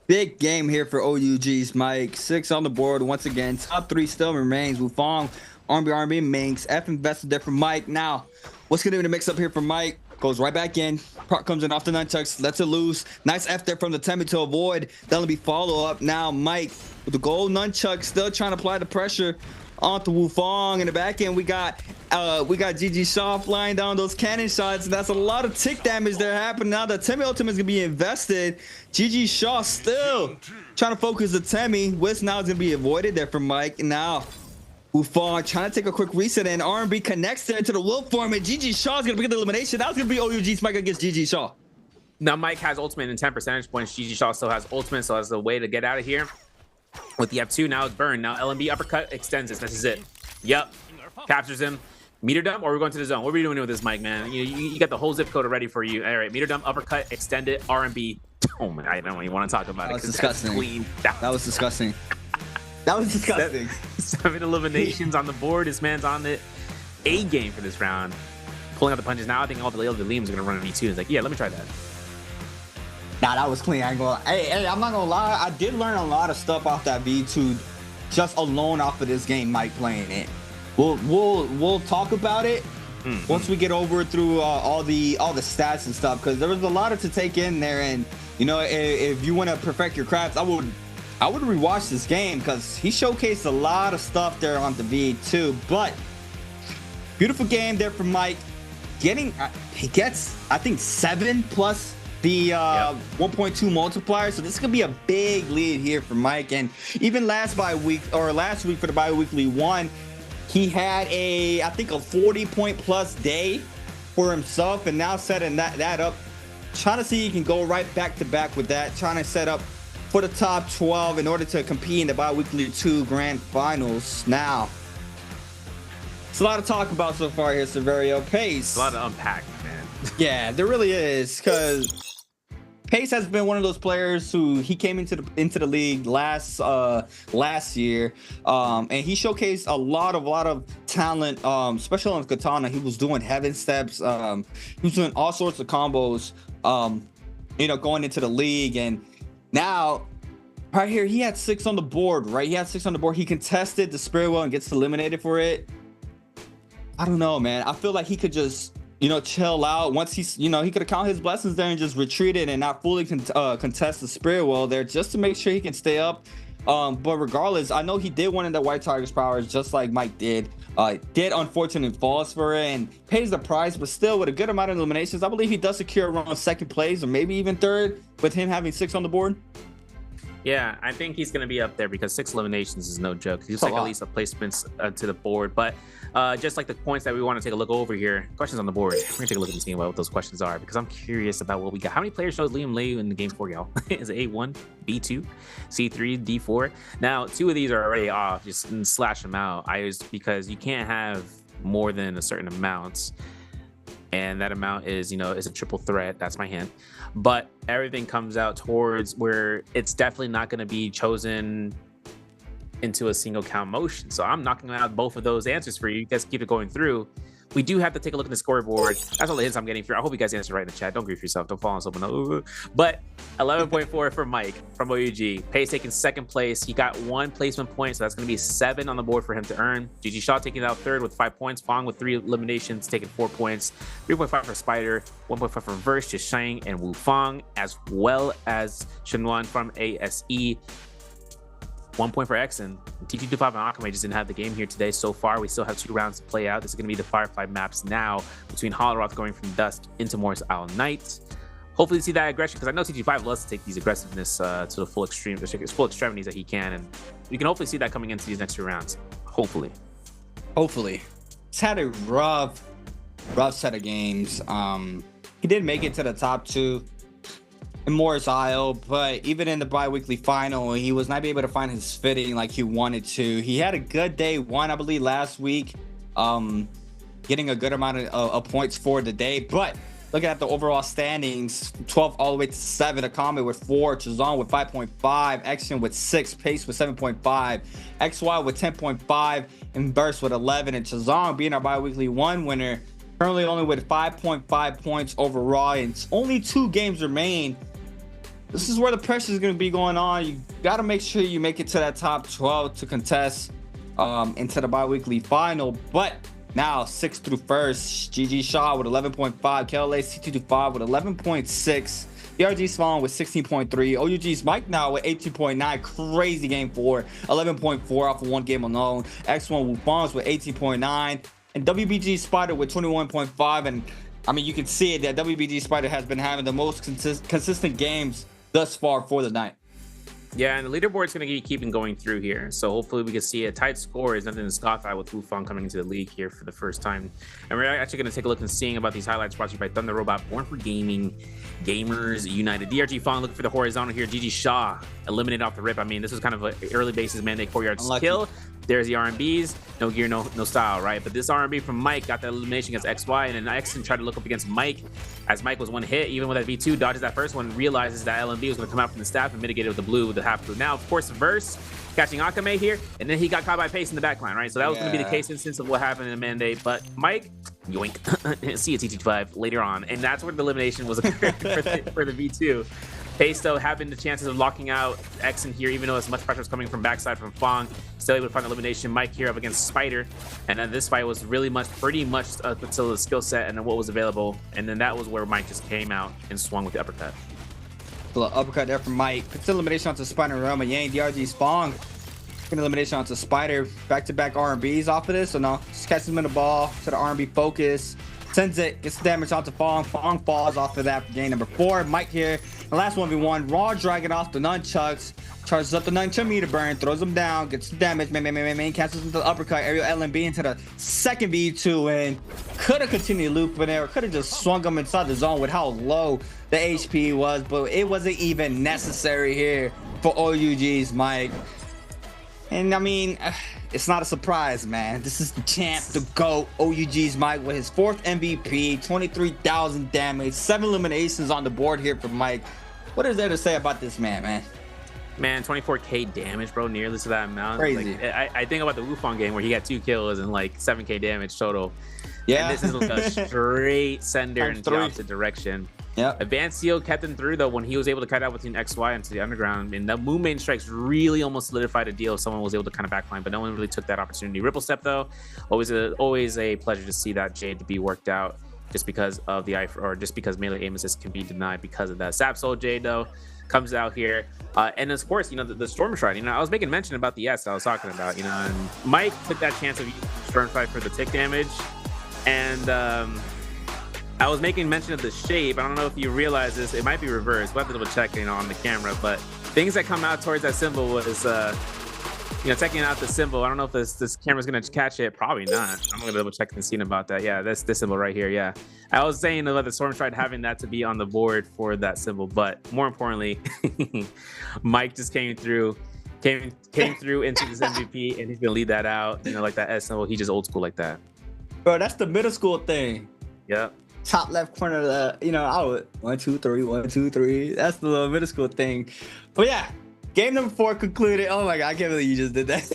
Big game here for OUG's Mike. 6 on the board once again. Top 3 still remains. Wufong, R&B, Minx. F invested there for Mike. Now, what's going to be the mix up here for Mike? Goes right back in. Proc comes in off the nunchucks. Lets it loose. Nice F there from the Temi to avoid. That'll be follow up. Now, Mike with the gold nunchuck still trying to apply the pressure onto Wufong. In the back end, we got GG Shaw flying down those cannon shots. That's a lot of tick damage there happening. Now the Temi ultimate is gonna be invested. GG Shaw still trying to focus the Temi. Wisp now is gonna be avoided there from Mike. And now Wufong trying to take a quick reset, and R&B connects there to the Wolf form, and GG Shaw is gonna get the elimination. That was gonna be OUG's Mike against GG Shaw. Now Mike has ultimate in 10 percentage points. GG Shaw still has ultimate, so that's the way to get out of here. With the F2, now it's burned. Now LMB uppercut extends this. This is it. Yep. Captures him. Meter dump, or we're going to the zone. What are we doing with this, Mike, man? You got the whole zip code ready for you. All right, meter dump, uppercut, extend it, R&B. Oh, man, I don't even want to talk about it. That was disgusting. Clean. That was disgusting. That was disgusting. 7 eliminations on the board. This man's on the A game for this round. Pulling out the punches. Now I think all the Liam's going to run an E2. It's like, yeah, let me try that. Nah, that was clean. I ain't gonna. Hey, I'm not gonna lie. I did learn a lot of stuff off that V2, just alone off of this game. Mike playing it. We'll talk about it once we get over through all the stats and stuff, because there was a lot to take in there. And if you want to perfect your crafts, I would rewatch this game, because he showcased a lot of stuff there on the V2. But beautiful game there from Mike. He gets, I think, 7 plus the 1.2 multiplier, so this could be a big lead here for Mike. And even last week for the bi-weekly one, he had I think a 40-point plus day for himself, and now setting that up, trying to see he can go right back to back with that, trying to set up for the top 12 in order to compete in the bi-weekly 2 grand finals. Now, it's a lot to talk about so far here, Severio. Pace, a lot to unpack, man. Yeah, there really is, because Pace has been one of those players who he came into the league last year, and he showcased a lot of talent, especially on Katana. He was doing heaven steps, he was doing all sorts of combos, going into the league. And now right here, he had 6 on the board, right? He had 6 on the board. He contested the Spirit Well and gets eliminated for it. I don't know, man. I feel like he could just, chill out once he's, he could have count his blessings there and just retreated and not fully contest the spirit well there just to make sure he can stay up. But regardless, I know he did one in the White Tiger's powers just like Mike did. Did unfortunately falls for it and pays the price, but still with a good amount of eliminations, I believe he does secure around second place or maybe even third with him having 6 on the board. Yeah, I think he's going to be up there because 6 eliminations is no joke. He's like at least a placements to the board. But just like the points that we want to take a look over here, questions on the board. We're going to take a look and see what those questions are because I'm curious about what we got. How many players shows Liam Liu in the game for y'all? Is it A1, B2, C3, D4? Now, 2 of these are already off. Just slash them out. Because you can't have more than a certain amount. And that amount is, is a triple threat. That's my hint. But everything comes out towards where it's definitely not going to be chosen into a single count motion. So I'm knocking out both of those answers for you. You guys keep it going through. We do have to take a look at the scoreboard. That's all the hints I'm getting for you. I hope you guys answer right in the chat. Don't grief yourself. Don't fall on someone else. But 11.4 for Mike from OUG. Pace taking second place. He got 1 placement point, so that's going to be 7 on the board for him to earn. GG Shaw taking out third with 5 points. Fong with 3 eliminations, taking 4 points. 3.5 for Spider. 1.5 for Verse, Shishang, and Wu Fong, as well as Shenwan from ASE. 1 point for Exen. TT25 and Akame just didn't have the game here today. So far, we still have 2 rounds to play out. This is going to be the Firefly maps now between Holleroth going from Dusk into Morris Owl Night. Hopefully, see that aggression because I know TT5 loves to take these aggressiveness to the full extreme, the full extremities that he can, and we can hopefully see that coming into these next 2 rounds. Hopefully. It's had a rough set of games. He did make it to the top 2. In Morris Isle, but even in the bi-weekly final, he was not able to find his fitting like he wanted to. He had a good day 1, I believe, last week, getting a good amount of points for the day. But looking at the overall standings, 12 all the way to 7, Akame with 4, Chazon with 5.5, Action with 6, Pace with 7.5, XY with 10.5, and Burst with 11, and Chazon being our bi-weekly 1 winner, currently only with 5.5 points overall, and it's only 2 games remain. This is where the pressure is going to be going on. You got to make sure you make it to that top 12 to contest into the bi-weekly final. But now 6th through 1st, GG Shaw with 11.5, KLA C225 with 11.6, DRG Spawn with 16.3, OUG's Mike now with 18.9, crazy game 4, 11.4 off of 1 game alone, X1 Wu Bongs with 18.9, and WBG Spider with 21.5. And I mean, you can see it that WBG Spider has been having the most consistent games thus far for the night. Yeah, and the leaderboard's going to keep keeping going through here. So hopefully we can see a tight score. Is nothing to scoff at with Wu Fong coming into the league here for the first time. And we're actually going to take a look and seeing about these highlights brought to you by Thunder Robot, Born for Gaming, Gamers United. DRG Fong looking for the horizontal here. GG Shaw eliminated off the rip. I mean, this was kind of an early bases mandate 4 yards kill. There's the R&Bs, no gear, no style, right? But this R&B from Mike got that elimination against XY, and then Exen tried to look up against Mike, as Mike was 1 hit, even with that V2, dodges that first one, realizes that LMB was going to come out from the staff and mitigate it with the blue, with the half blue. Now, of course, Verse catching Akame here, and then he got caught by Pace in the backline, right? So that was going to be the case instance of what happened in the mandate, but Mike, yoink, see you TT5 later on, and that's where the elimination was occurring for the V2. Pace, though, having the chances of locking out Exen here, even though as much pressure was coming from backside from Fong, still able to find elimination. Mike here up against Spider, and then this fight was really pretty much until the skill set and then what was available, and then that was where Mike just came out and swung with the uppercut. The uppercut there from Mike. Puts elimination onto Spider and Roma. Yang, DRG, Fong. Getting elimination onto Spider. Back-to-back R&Bs off of this. So now just catches him in the ball to the R&B focus. Sends it, gets the damage onto Fong. Fong falls off of that for game number 4. Mike here. The last 1v1. Raw dragging off the nunchucks. Charges up the nunchuck meter burn. Throws him down. Gets the damage. Main cancels into the uppercut. Aerial LMB into the second V2. And could have continued looping there. Could have just swung him inside the zone with how low the HP was. But it wasn't even necessary here for OUG's Mike. And I mean, it's not a surprise, man. This is the champ, the GOAT, OUG's Mike with his 4th MVP, 23,000 damage, 7 eliminations on the board here for Mike. What is there to say about this man? Man, 24k damage, bro, nearly to that amount. Crazy. Like, I think about the Wu Fong game where he got 2 kills and like 7k damage total. Yeah. And this is like a straight sender Times into the opposite direction. Yeah. Advanced Seal kept him through though when he was able to cut out between XY into the underground. And the Moon Main strikes really almost solidified a deal if someone was able to kind of backline, but no one really took that opportunity. Ripple Step though, always a pleasure to see that Jade to be worked out just because of the or just because melee aim assist can be denied because of that. Sap Soul Jade though comes out here, and of course, you know, the Storm Stride. You know, I was making mention about the S I was talking about, you know, and Mike took that chance of using Storm Stride for the tick damage, and I was making mention of the shape. I don't know if you realize this. It might be reversed. We'll have to double check, you know, on the camera. But things that come out towards that symbol was, you know, checking out the symbol. I don't know if this camera's gonna catch it. Probably not. I'm gonna double check and see about that. Yeah, that's this symbol right here. Yeah, I was saying about the Storm Stride having that to be on the board for that symbol, but more importantly, Mike just came through into this MVP, and he's gonna lead that out. You know, like that S symbol. He just old school like that. Bro, that's the middle school thing. Yep. Top left corner of the, you know, I would 1, 2, 3, 1, 2, 3. That's the little middle school thing. But yeah, game number 4 concluded. Oh my god, I can't believe you just did that.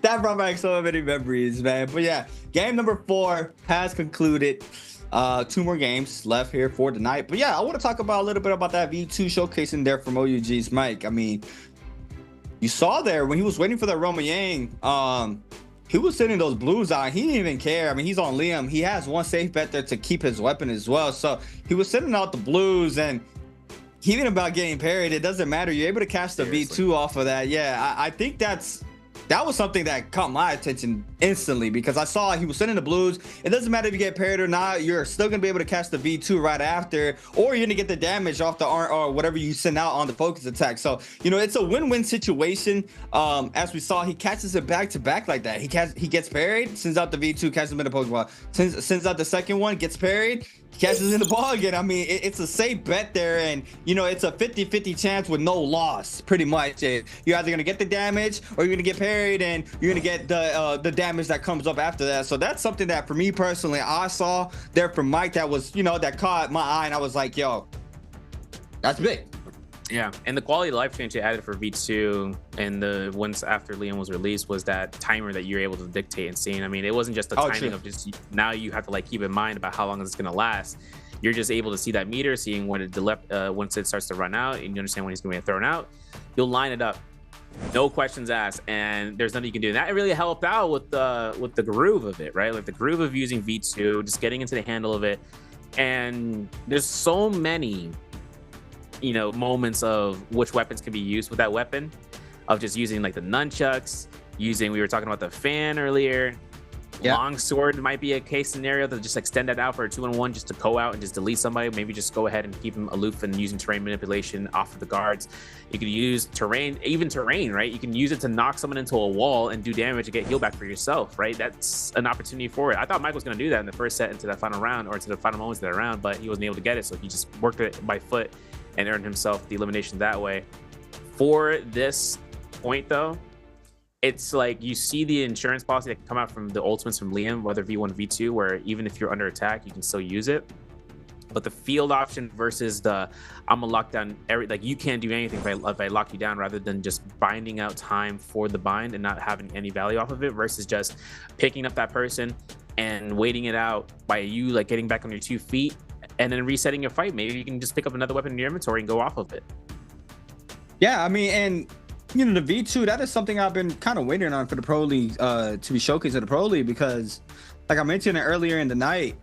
That brought back so many memories, man. But yeah, game number 4 has concluded. 2 more games left here for tonight. But yeah, I want to talk about a little bit about that V2 showcasing there from OUG's Mike. I mean, you saw there when he was waiting for that Roma Yang, he was sending those blues out. He didn't even care. I mean, he's on Liam. He has one safe bet there to keep his weapon as well. So he was sending out the blues, and even about getting parried, it doesn't matter. You're able to catch the V2 off of that. Yeah, I think that was something that caught my attention instantly, because I saw he was sending the blues. It doesn't matter if you get parried or not. You're still going to be able to catch the V2 right after, or you're going to get the damage off the arm or whatever you send out on the focus attack. So, you know, it's a win-win situation. As we saw, he catches it back to back like that. He gets parried, sends out the V2, catches him in the Pokeball. Sends out the second one, gets parried, catches in the ball again. I mean, it's a safe bet there, and you know, it's a 50-50 chance with no loss, pretty much. You're either gonna get the damage or you're gonna get parried, and you're gonna get the damage that comes up after that. So that's something that for me personally, I saw there from Mike that was, you know, that caught my eye, and I was like, yo, that's big. Yeah, and the quality of life change they added for V2 and the ones after Liam was released was that timer that you're able to dictate and seeing. I mean, it wasn't just the timing of just now you have to like keep in mind about how long it's gonna last. You're just able to see that meter, seeing when once it starts to run out, and you understand when he's gonna be thrown out. You'll line it up, no questions asked, and there's nothing you can do. And that really helped out with the groove of it, right? Like the groove of using V2, just getting into the handle of it. And there's so many, you know, moments of which weapons can be used with that weapon, of just using like the nunchucks, we were talking about the fan earlier. Yeah. Long sword might be a case scenario to just extend that out for a 2-on-1, just to go out and just delete somebody. Maybe just go ahead and keep him aloof and using terrain manipulation off of the guards. You could use terrain, right? You can use it to knock someone into a wall and do damage and get heal back for yourself, right? That's an opportunity for it. I thought Mike was going to do that in the first set into that final round, or into the final moments of that round, but he wasn't able to get it, so he just worked it by foot and earned himself the elimination that way. For this point though, it's like you see the insurance policy that come out from the ultimates from Liam, whether V1, V2, where even if you're under attack, you can still use it. But the field option versus the I'm gonna lock down like you can't do anything if I lock you down, rather than just binding out time for the bind and not having any value off of it, versus just picking up that person and waiting it out by you like getting back on your 2 feet and then resetting your fight. Maybe you can just pick up another weapon in your inventory and go off of it. Yeah, I mean, and you know, the V2, that is something I've been kind of waiting on for the Pro League to be showcased at the Pro League, because like I mentioned earlier in the night,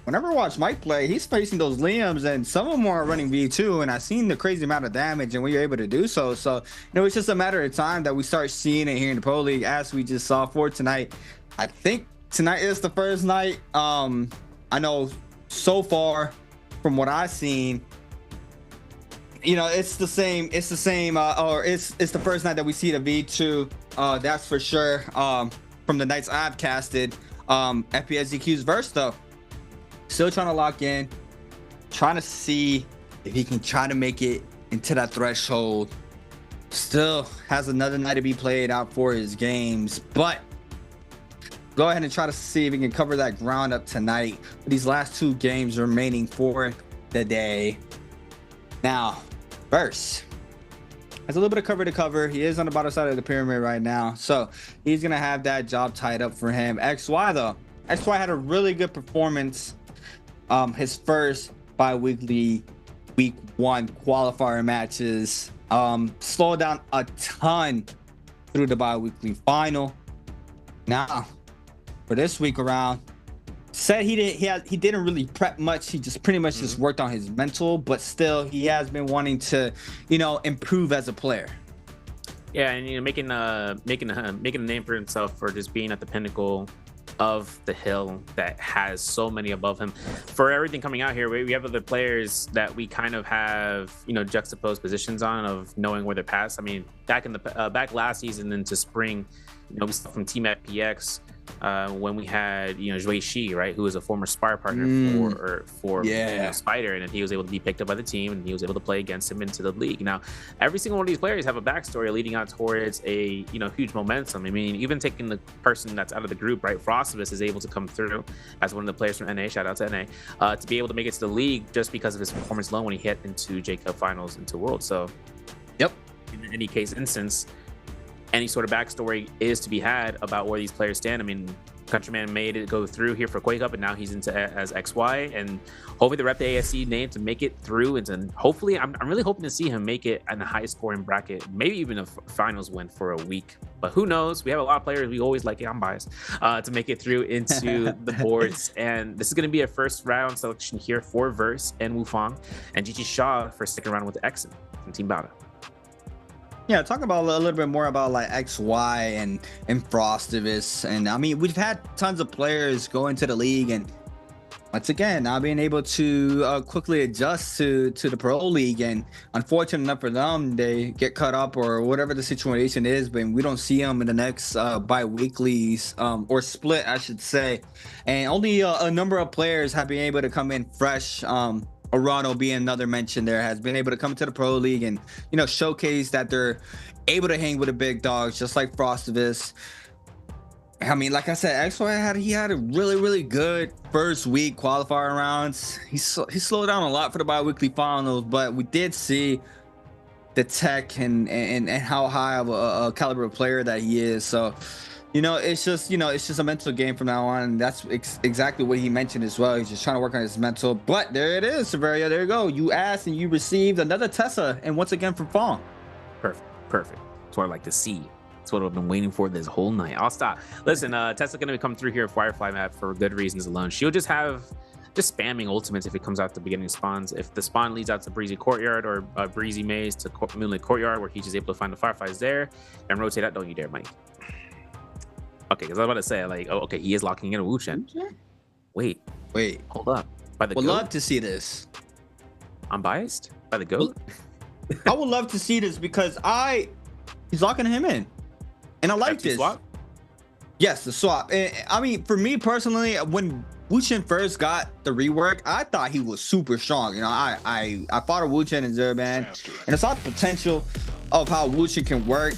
whenever I watch Mike play, he's facing those Liams, and some of them are running V2, and I've seen the crazy amount of damage and when you're able to do so. So, you know, it's just a matter of time that we start seeing it here in the Pro League, as we just saw for tonight. I think tonight is the first night. I know so far from what I've seen, you know, it's the same, or it's the first night that we see the V2, that's for sure. From the nights I've casted, FPSDQ's verse though, still trying to lock in, trying to see if he can try to make it into that threshold. Still has another night to be played out for his games, but go ahead and try to see if he can cover that ground up tonight with these last 2 games remaining for the day. Now, Verse has a little bit of cover to cover. He is on the bottom side of the pyramid right now, so he's gonna have that job tied up for him. XY though, XY had a really good performance. His first bi-weekly week 1 qualifier matches. Slowed down a ton through the bi-weekly final. Now, for this week around, said he didn't really prep much. He just pretty much just worked on his mental, but still he has been wanting to, improve as a player. Yeah, and making a name for himself for just being at the pinnacle of the hill that has so many above him. For everything coming out here, we have other players that we kind of have juxtaposed positions on of knowing where they're past. I mean, back last season into spring, we saw from Team FPX when we had Zhui Shi, right, who was a former spar partner for Spider, and he was able to be picked up by the team, and he was able to play against him into the league. Now, every single one of these players have a backstory leading out towards a huge momentum. I mean, even taking the person that's out of the group, right, Frostivus is able to come through as one of the players from NA. Shout out to NA to be able to make it to the league just because of his performance alone when he hit into J Cup finals into World. So, yep. In any instance, any sort of backstory is to be had about where these players stand. I mean, Countryman made it go through here for Quake Up, and now he's into as XY, and hopefully the rep the ASC name to make it through. And hopefully, I'm really hoping to see him make it in the highest scoring bracket, maybe even a finals win for a week. But who knows? We have a lot of players. We always I'm biased to make it through into the boards. And this is going to be a first round selection here for Verse and Wufang, and Gigi Shaw for second round with Exen from Team Bada. Yeah, talk about a little bit more about XY and Frostivus. And I mean, we've had tons of players go into the league, and once again, not being able to quickly adjust to the pro league. And unfortunate enough for them, they get cut up or whatever the situation is, but we don't see them in the next bi-weeklies or split, I should say. And only a number of players have been able to come in fresh. Arano being another mention there, has been able to come to the pro league and showcase that they're able to hang with the big dogs, just like Frostivus. I mean, like I said, XY had a really good first week qualifier rounds. He slowed down a lot for the bi-weekly finals, but we did see the tech and how high of a caliber player that he is. So it's just a mental game from now on. And that's exactly what he mentioned as well. He's just trying to work on his mental. But there it is, Severia. There you go. You asked and you received another Tessa, and once again from Fong. Perfect. That's what I like to see. That's what I've been waiting for this whole night. I'll stop. Listen, Tessa's gonna come through here at Firefly map for good reasons alone. She'll just spamming ultimates if it comes out at the beginning spawns. If the spawn leads out to Breezy Courtyard or Breezy Maze to Moonlit Courtyard, where he's just able to find the Fireflies there and rotate out. Don't you dare, Mike. Okay, because I was about to say, okay, he is locking in a Wu Chen. Wait, hold up. By the would goat? love to see this. I'm biased by the goat. I would love to see this because he's locking him in, and I like this. Swap? Yes, the swap. And, I mean, for me personally, when Wu Chen first got the rework, I thought he was super strong. I fought a Wu Chen in Zerban, and I saw the potential of how Wu Chen can work.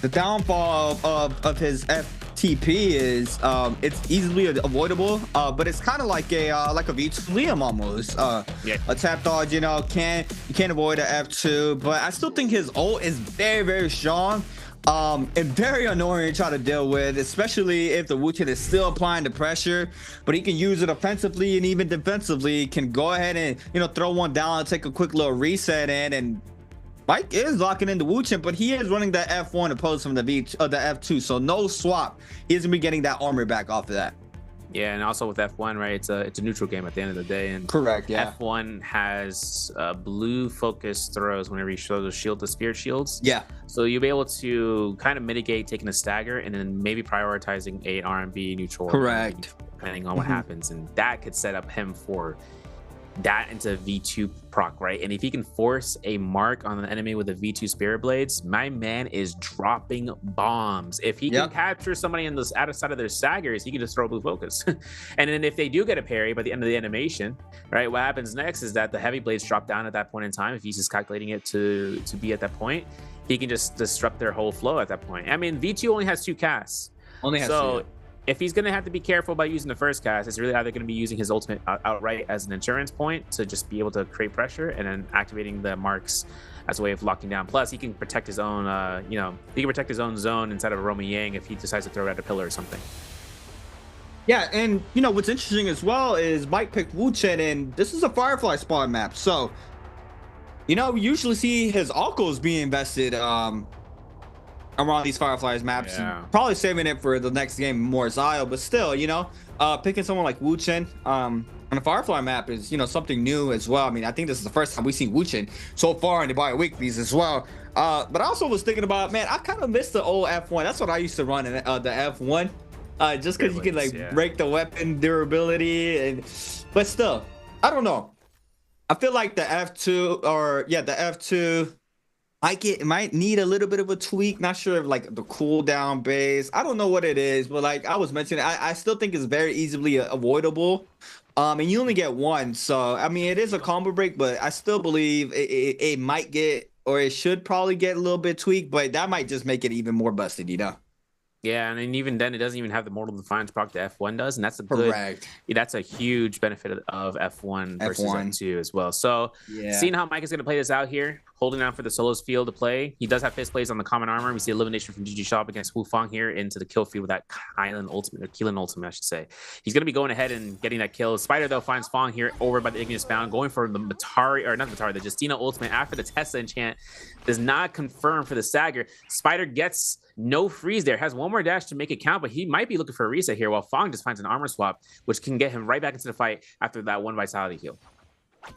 The downfall of his FTP is it's easily avoidable, but it's kind of like a V2 Liam almost. A tap dodge, you can't avoid a F2, but I still think his ult is very strong. And very annoying to try to deal with, especially if the Wu Chen is still applying the pressure, but he can use it offensively and even defensively, can go ahead and throw one down and take a quick little reset in. And Mike is locking into Wu Chen, but he is running the F1 opposed from the F2, so no swap. He isn't be getting that armor back off of that. Yeah, and also with F1, right? It's a neutral game at the end of the day, and correct. Yeah, F1 has blue focus throws whenever you show those shield to spirit shields. Yeah, so you'll be able to kind of mitigate taking a stagger and then maybe prioritizing a RMB neutral. Correct. Depending on what happens, and that could set up him for that into V2 proc, right? And if he can force a mark on the enemy with the V2 Spirit Blades, my man is dropping bombs. If he can capture somebody in this outside of their staggers, he can just throw blue focus. And then if they do get a parry by the end of the animation, right, what happens next is that the heavy blades drop down at that point in time. If he's just calculating it to be at that point, he can just disrupt their whole flow at that point. I mean, V2 only has 2 casts. Only has 2. If he's going to have to be careful about using the first cast, it's really either going to be using his ultimate outright as an insurance point to just be able to create pressure, and then activating the marks as a way of locking down. Plus, he can protect his own, he can protect his own zone inside of a Roma Yang if he decides to throw it at a pillar or something. Yeah, and you know what's interesting as well is Mike picked Wu Chen, and this is a Firefly spawn map. So, you know, we usually see his uncles being invested around these Fireflies maps. Yeah. Probably saving it for the next game, more Zio, but still, you know, picking someone like Wu Chen on a Firefly map is, you know, something new as well. I mean, I think this is the first time we've seen Wu Chen so far in the BIWEEK2s as well. But I also was thinking about, man, I kind of miss the old F1. That's what I used to run in the F1. Just because you can like break the weapon durability, but still, I don't know. I feel like the F2 the F2 might need a little bit of a tweak. Not sure if like the cooldown base. I don't know what it is, but like I was mentioning, I still think it's very easily avoidable. And you only get one, so I mean it is a combo break, but I still believe it might get, or it should probably get a little bit tweaked, but that might just make it even more busted, you know. Yeah, and then even then, it doesn't even have the Mortal Defiance proc the F1 does, and that's a Correct. That's a huge benefit of F1 versus F2 as well. So, seeing how Mike is going to play this out here, holding down for the solos field to play. He does have fist plays on the common armor. We see elimination from GG Shop against Wu Fang here into the kill feed with that Keelan ultimate, I should say. He's going to be going ahead and getting that kill. Spider, though, finds Fang here over by the Igneous Bound, going for the Matari, or not Matari, the Justina ultimate after the Tesla enchant. Does not confirm for the Stagger. Spider gets no freeze there, has one more dash to make it count, but he might be looking for a reset here, while Fang just finds an armor swap, which can get him right back into the fight after that one vitality heal.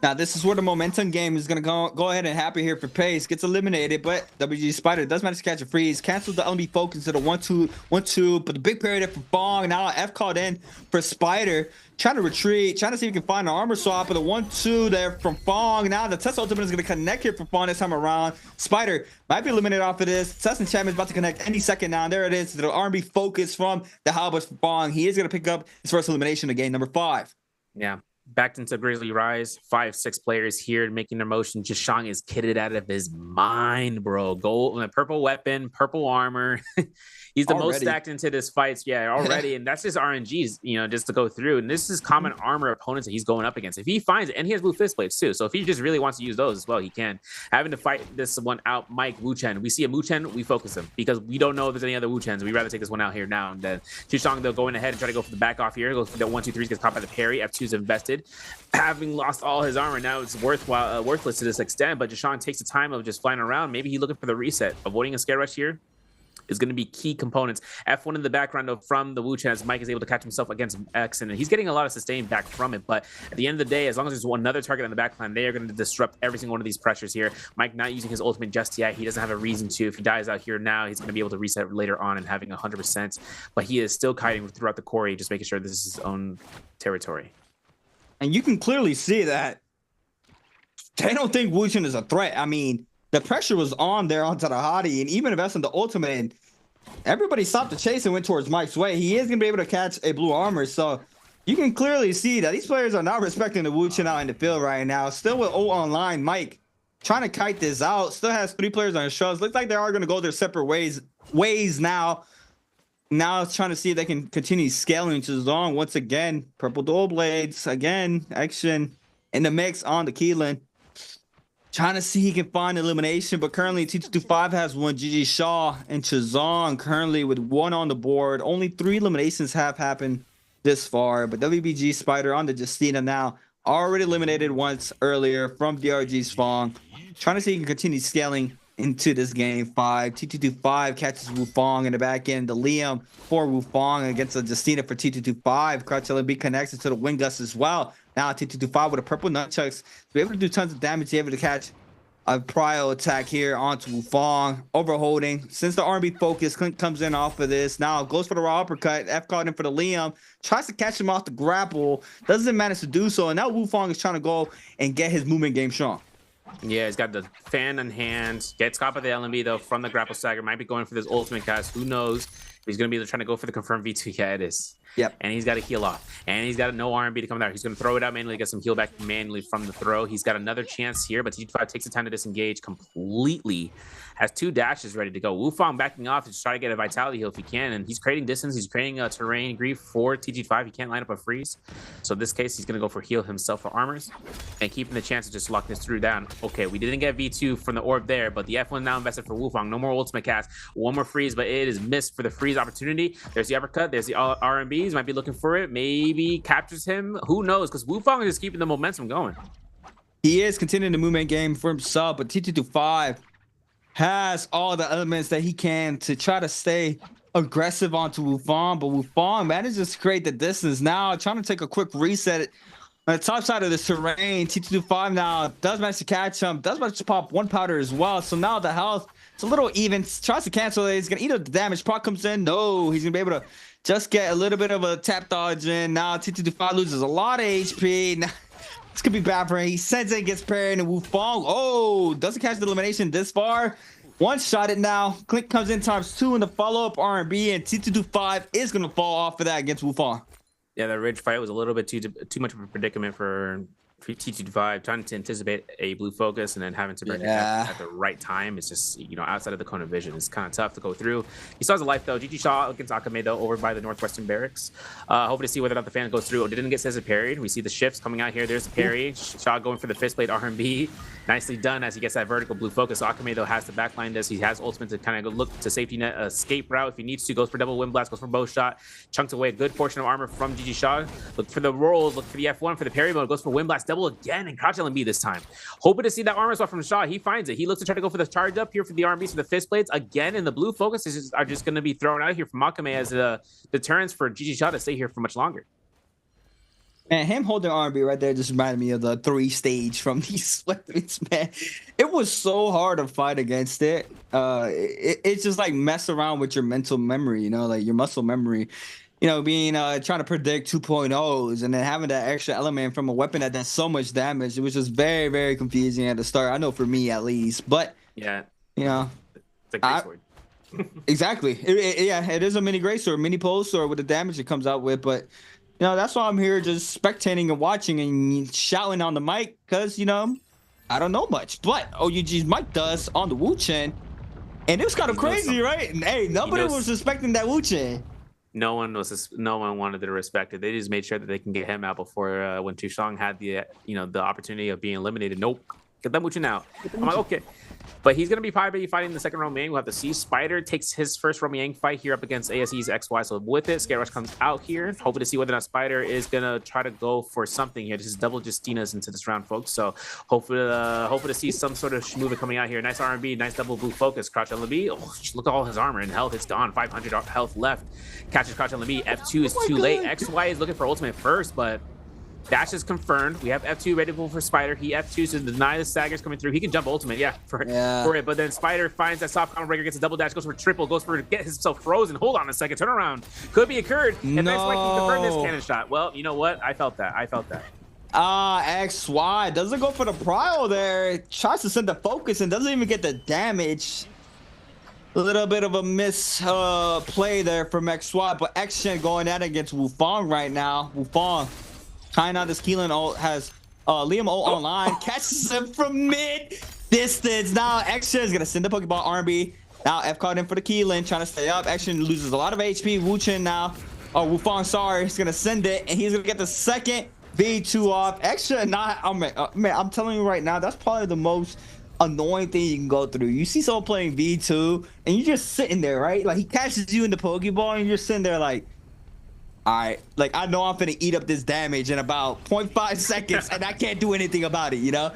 Now this is where the momentum game is gonna go ahead and happen here for Pace. Gets eliminated, but WG Spider does manage to catch a freeze. Cancels the LB focus to the 1-2, but the big parry there for Fang. Now F called in for Spider, trying to retreat, trying to see if he can find an armor swap, but the 1-2 there from Fang. Now the Tesla ultimate is gonna connect here for Fang this time around. Spider might be eliminated off of this. Tesla enchantment is about to connect any second now. There it is, the R&B focus from the Halberd for Fang. He is gonna pick up his first elimination of game number 5. Yeah. Backed into Grizzly Rise, 5-6 players here making their motion. Jishang is kitted out of his mind, bro. Gold, purple weapon, purple armor. He's the most stacked into this fight, already. And that's just RNGs, you know, just to go through. And this is common armor opponents that he's going up against. If he finds it, and he has blue fist blades too. So if he just really wants to use those as well, he can. Having to fight this one out, Mike Wu Chen. We see a Wu Chen, we focus him because we don't know if there's any other Wu Chens. We'd rather take this one out here now and then. Jishang, though, going ahead and try to go for the back off here. Goes for the 1-2-3, gets caught by the parry. F2's invested. Having lost all his armor, now it's worthless to this extent. But Jishang takes the time of just flying around. Maybe he's looking for the reset. Avoiding a scare rush here is going to be key components. F1 in the background from the Wu Chen as Mike is able to catch himself against X, and he's getting a lot of sustain back from it. But at the end of the day, as long as there's another target on the backline, they are going to disrupt every single one of these pressures here. Mike not using his ultimate just yet. He doesn't have a reason to. If he dies out here now, he's going to be able to reset later on and having 100%. But he is still kiting throughout the quarry, just making sure this is his own territory. And you can clearly see that they don't think Wu Chen is a threat. I mean, the pressure was on there onto the Hottie, and even investing the ultimate, and everybody stopped the chase and went towards Mike's way. He is going to be able to catch a blue armor, so you can clearly see that these players are not respecting the Wu Chen out in the field right now. Still with O online, Mike trying to kite this out. Still has 3 players on his shows. Looks like they are going to go their separate ways now. Now it's trying to see if they can continue scaling to zone once again. Purple dual blades again, action in the mix on the Keelan. Trying to see he can find elimination, but currently T225 has one. GG Shaw and Chazong currently with 1 on the board. Only 3 eliminations have happened this far, but WBG Spider on the Justina now. Already eliminated once earlier from DRG's Fang. Trying to see he can continue scaling into this game 5. T225 catches Wu Fang in the back end. The Liam for Wu Fang against the Justina for T225. Crouch LB connects to the Wind Gust as well. Now T225 with a purple nunchucks, be able to do tons of damage, be able to catch a prio attack here onto Wu Fang. Overholding. Since the R&B focus comes in off of this, now goes for the raw uppercut. F caught in for the Liam. Tries to catch him off the grapple. Doesn't manage to do so. And now Wu Fang is trying to go and get his movement game strong. Yeah, he's got the fan in hand. Gets caught by the LMB, though, from the grapple stagger. Might be going for this ultimate cast. Who knows? If he's going to be trying to go for the confirmed V2. Yeah, it is. Yep. And he's got to heal off. And he's got no R&B to come out. He's going to throw it out manually, get some heal back manually from the throw. He's got another chance here, but T5 takes the time to disengage completely. Has 2 dashes ready to go. Wu Fang backing off to try to get a vitality heal if he can. And he's creating distance. He's creating a terrain grief for TG5. He can't line up a freeze. So in this case, he's going to go for heal himself for armors and keeping the chance to just lock this through down. Okay, we didn't get V2 from the orb there, but the F1 now invested for Wu Fang. No more ultimate cast. 1 more freeze, but it is missed for the freeze opportunity. There's the uppercut. There's the R&B. RMBs might be looking for it. Maybe captures him. Who knows? Because Wufong is just keeping the momentum going. He is continuing the movement game for himself, but T225 has all the elements that he can to try to stay aggressive onto Wufong, but Wufong manages to create the distance now, trying to take a quick reset on the top side of the terrain. T225 now does manage to catch him, does manage to pop one powder as well, so now the health, it's a little even. Tries to cancel it, he's gonna eat up the damage. Proc comes in, no, he's gonna be able to just get a little bit of a tap dodge in. Now T225 loses a lot of HP. Now, this could be bad for him. He sends it, gets parried, and Wufong, oh, doesn't catch the elimination this far. One shot it now. Click comes in ×2 in the follow-up R&B, and T225 is going to fall off for that against Wufong. Yeah, that ridge fight was a little bit too much of a predicament for T225, trying to anticipate a blue focus and then having to bring it at the right time. It's just, you know, outside of the cone of vision. It's kind of tough to go through. He still has a life, though. GG Shaw against Akame, though, over by the Northwestern Barracks. Hoping to see whether or not the fan goes through. Oh, didn't get Scissor parried. We see the shifts coming out here. There's the parry. Shaw going for the fist blade R&B. Nicely done as he gets that vertical blue focus. Akame, though, has the backline this. He has ultimate to kind of go look to safety net escape route if he needs to. Goes for double wind blast, goes for bow shot. Chunks away a good portion of armor from GG Shaw. Look for the rolls, look for the F1 for the parry mode. Goes for wind blast double again and crouch LMB this time. Hoping to see that armor swap from Shaw. He finds it. He looks to try to go for the charge up here for the R&Bs for the fist blades again. And the blue focuses are just going to be thrown out here from Akame as a deterrence for GG Shaw to stay here for much longer. And him holding R&B right there just reminded me of the 3 stage from these weapons, man. It was so hard to fight against it. It's just like mess around with your mental memory, you know, like your muscle memory. You know, being trying to predict 2.0s and then having that extra element from a weapon that does so much damage. It was just very, very confusing at the start. I know for me at least, but yeah, you know, it's a great sword. Exactly. It is a mini greatsword, mini pulse sword with the damage it comes out with, but. You know, that's why I'm here just spectating and watching and shouting on the mic because, you know, I don't know much. But OUG's mic does on the Wu Chen. And it was kind of crazy, right? And, hey, nobody was suspecting that Wu Chen. No one wanted to respect it. They just made sure that they can get him out before when Tushong had the the opportunity of being eliminated. Nope. Get that Wu Chen out. I'm like, okay. But he's going to be probably fighting the second Romiang. We'll have to see. Spider takes his first Romiang fight here up against ASE's XY. So with it, Scare Rush comes out here. Hoping to see whether or not Spider is going to try to go for something here. This is double Justinas into this round, folks. So hopefully to see some sort of movement coming out here. Nice R&B, nice double blue focus. Crouch LB. Oh, look at all his armor and health. It's gone. 500 health left. Catches Crouch LB. F2 is too late. XY is looking for ultimate first, but... Dash is confirmed. We have F2 ready for Spider. He F2 to deny the staggers coming through. He can jump ultimate, for it. But then Spider finds that soft combo breaker, gets a double dash, goes for a triple, goes for get himself frozen. Hold on a second, turn around. Could be occurred. And that's why he confirmed this cannon shot. Well, you know what? I felt that. XY doesn't go for the prio there. Tries to send the focus and doesn't even get the damage. A little bit of a miss play there from XY, but X-Shen going at it against Wufong right now. Wufong. China, this Keelan ult has Liam ult online, catches him from mid distance. Now X-Shen is gonna send the Pokeball R&B. Now F caught in for the Keelan, trying to stay up. X-Shen loses a lot of HP. Wu Chen now, Wufong, sorry, he's gonna send it, and he's gonna get the second V2 off. X-Shen, man, I'm telling you right now, that's probably the most annoying thing you can go through. You see someone playing V2, and you're just sitting there, right? Like he catches you in the Pokeball, and you're sitting there like. All right, like I know I'm gonna eat up this damage in about 0.5 seconds, and I can't do anything about it, you know?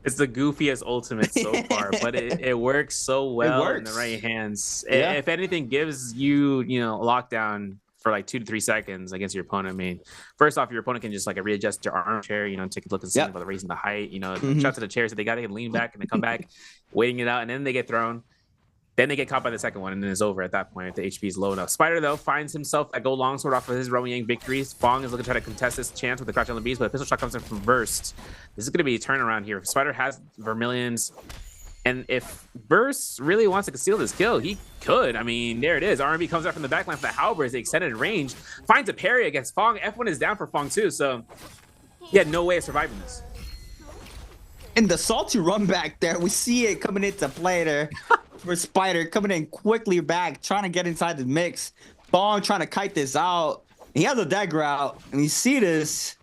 It's the goofiest ultimate so far, but it works so well in the right hands. Yeah. If anything, gives you, a lockdown for like 2 to 3 seconds against your opponent. I mean, first off, your opponent can just like readjust their armchair, take a look and see about raising the height, shout to the chairs that they got to lean back and then come back, waiting it out, and then they get thrown. Then they get caught by the second one, and then it's over at that point if the HP is low enough. Spider, though, finds himself a Go Longsword off of his Romiang victories. Fong is looking to try to contest this chance with the Crouch on the Beast, but a pistol shot comes in from Burst. This is going to be a turnaround here. If Spider has Vermilions, and if Burst really wants to conceal this kill, he could. I mean, there it is. R&B comes out from the backline for the Halberd as the extended range. Finds a parry against Fong. F1 is down for Fong, too, so he had no way of surviving this. And the salty run back there, we see it coming into play there. For Spider coming in quickly back, trying to get inside the mix. Fong trying to kite this out. He has a dagger out, and you see this.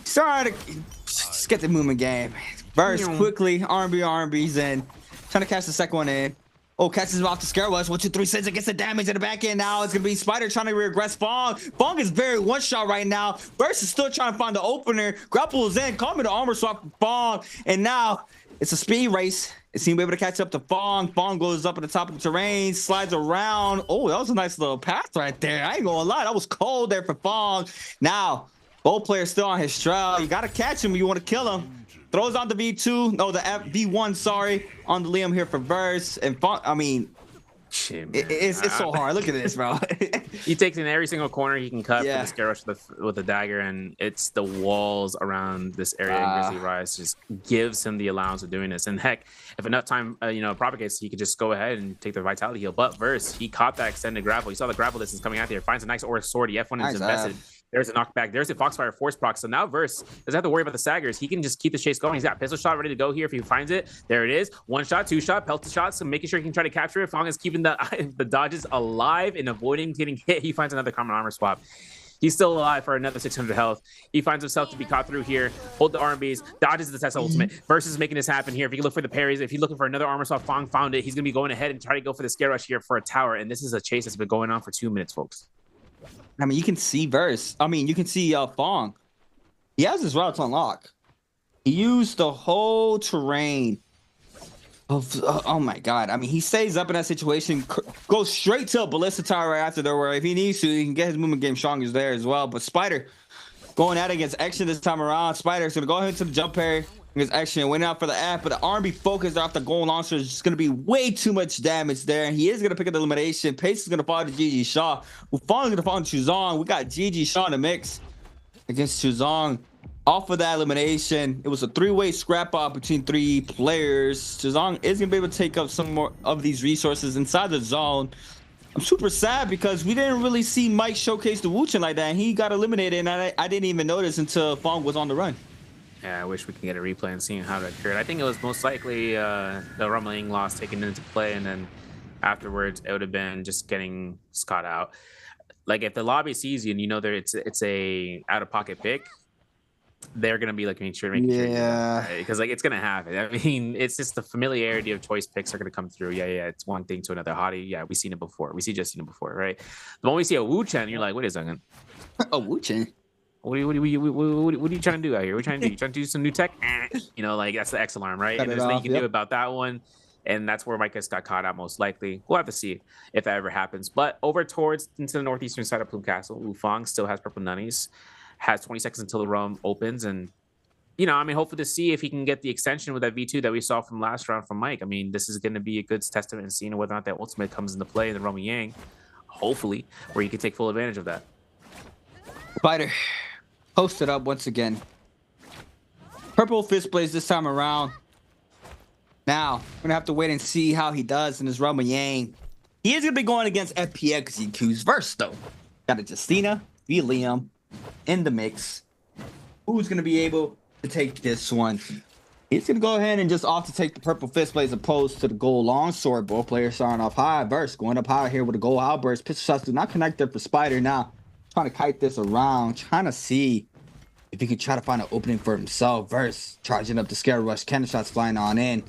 Sorry to just get the movement game. Burst quickly, R&B's in. Trying to catch the second one in. Oh, catches him off the scare rush. 1, 2, 3 cents against the damage in the back end. Now it's gonna be Spider trying to regress Fong. Fong is very one shot right now. Burst is still trying to find the opener. Grapples in, call me the armor swap for Fong. And now it's a speed race. It seemed able to catch up to Fong. Fong goes up at the top of the terrain, slides around. Oh, that was a nice little path right there. I ain't gonna lie, that was cold there for Fong. Now, both players still on his straddle. You gotta catch him if you want to kill him. Throws on the V2, no, the V1, sorry, on the Liam here for Verse. And Fong, I mean, shit, it's so hard. Look at this, bro. He takes in every single corner he can cut Yeah. for the scare rush with the dagger, and it's the walls around this area in Grizzly Rise just gives him the allowance of doing this. And heck, if enough time propagates, he could just go ahead and take the vitality heal. But Verse, he caught that extended grapple. You saw the grapple distance coming out there. Finds a nice Aura Sword. The F1 is invested. There's a knockback. There's a Foxfire Force proc. So now Verse doesn't have to worry about the Saggers. He can just keep the chase going. He's got pistol shot ready to go here if he finds it. There it is. 1 shot, 2 shot, pelted shots. So making sure he can try to capture it. Fong is keeping the dodges alive and avoiding getting hit. He finds another common armor swap. He's still alive for another 600 health. He finds himself to be caught through here. Hold the RMBs. Dodges the Tesla ultimate. Verse is making this happen here. If you can look for the parries, if you're looking for another armor swap, Fong found it. He's going to be going ahead and try to go for the scare rush here for a tower. And this is a chase that's been going on for 2 minutes, folks. I mean, you can see Verse. I mean, you can see Fong. He has his routes unlocked. He used the whole terrain of, oh my God. I mean, he stays up in that situation, goes straight to a ballista tower right after there, where if he needs to, he can get his movement game strong is there as well. But Spider going at it against Action this time around. Spider's going to go ahead to the jump parry against Action, went out for the F, but the R&B focus off the gold launcher is just going to be way too much damage there. He is going to pick up the elimination. Pace is going to fall to GG Shaw. Wufong is going to fall to Chuzong. We got GG Shaw in the mix against Chuzong. Off of that elimination, it was a 3-way scrap off between 3 players. Chuzong is going to be able to take up some more of these resources inside the zone. I'm super sad because we didn't really see Mike showcase the Wuchen like that. He got eliminated, and I didn't even notice until Fong was on the run. Yeah, I wish we could get a replay and seeing how that occurred. I think it was most likely the rumbling loss taken into play, and then afterwards it would have been just getting Scott out. Like if the lobby sees you and you know that it's a out of pocket pick, they're gonna be like making sure, because like it's gonna happen. I mean, it's just the familiarity of choice picks are gonna come through. Yeah, it's one thing to another. Hottie, yeah, we've seen it before. Just seen it before, right? The moment we see a Wu Chen, you're like, wait a second, A Wu Chen. What are you trying to do out here? What are you trying to do? You trying to do some new tech? Like that's the X alarm, right? And there's nothing you can do about that one. And that's where Mike got caught out most likely. We'll have to see if that ever happens. But over towards into the northeastern side of Plume Castle, Wufong still has purple nunnies, has 20 seconds until the roam opens. And, hopefully to see if he can get the extension with that V2 that we saw from last round from Mike. I mean, this is going to be a good testament in seeing whether or not that ultimate comes into play in the Roman Yang, hopefully, where you can take full advantage of that. Spider posted up once again. Purple fist blaze this time around. Now, we're gonna have to wait and see how he does in his Roman Yang. He is gonna be going against FPX because he accused Verse though. Got a Justina v Liam in the mix. Who's gonna be able to take this one? He's gonna go ahead and just off to take the purple fist blaze opposed to the gold longsword. Both players starting off high. Verse going up high here with a gold outburst. Pistol shots do not connect there for Spider now. Trying to kite this around, trying to see if he could try to find an opening for himself. Verse charging up the scare rush, cannon shots flying on in.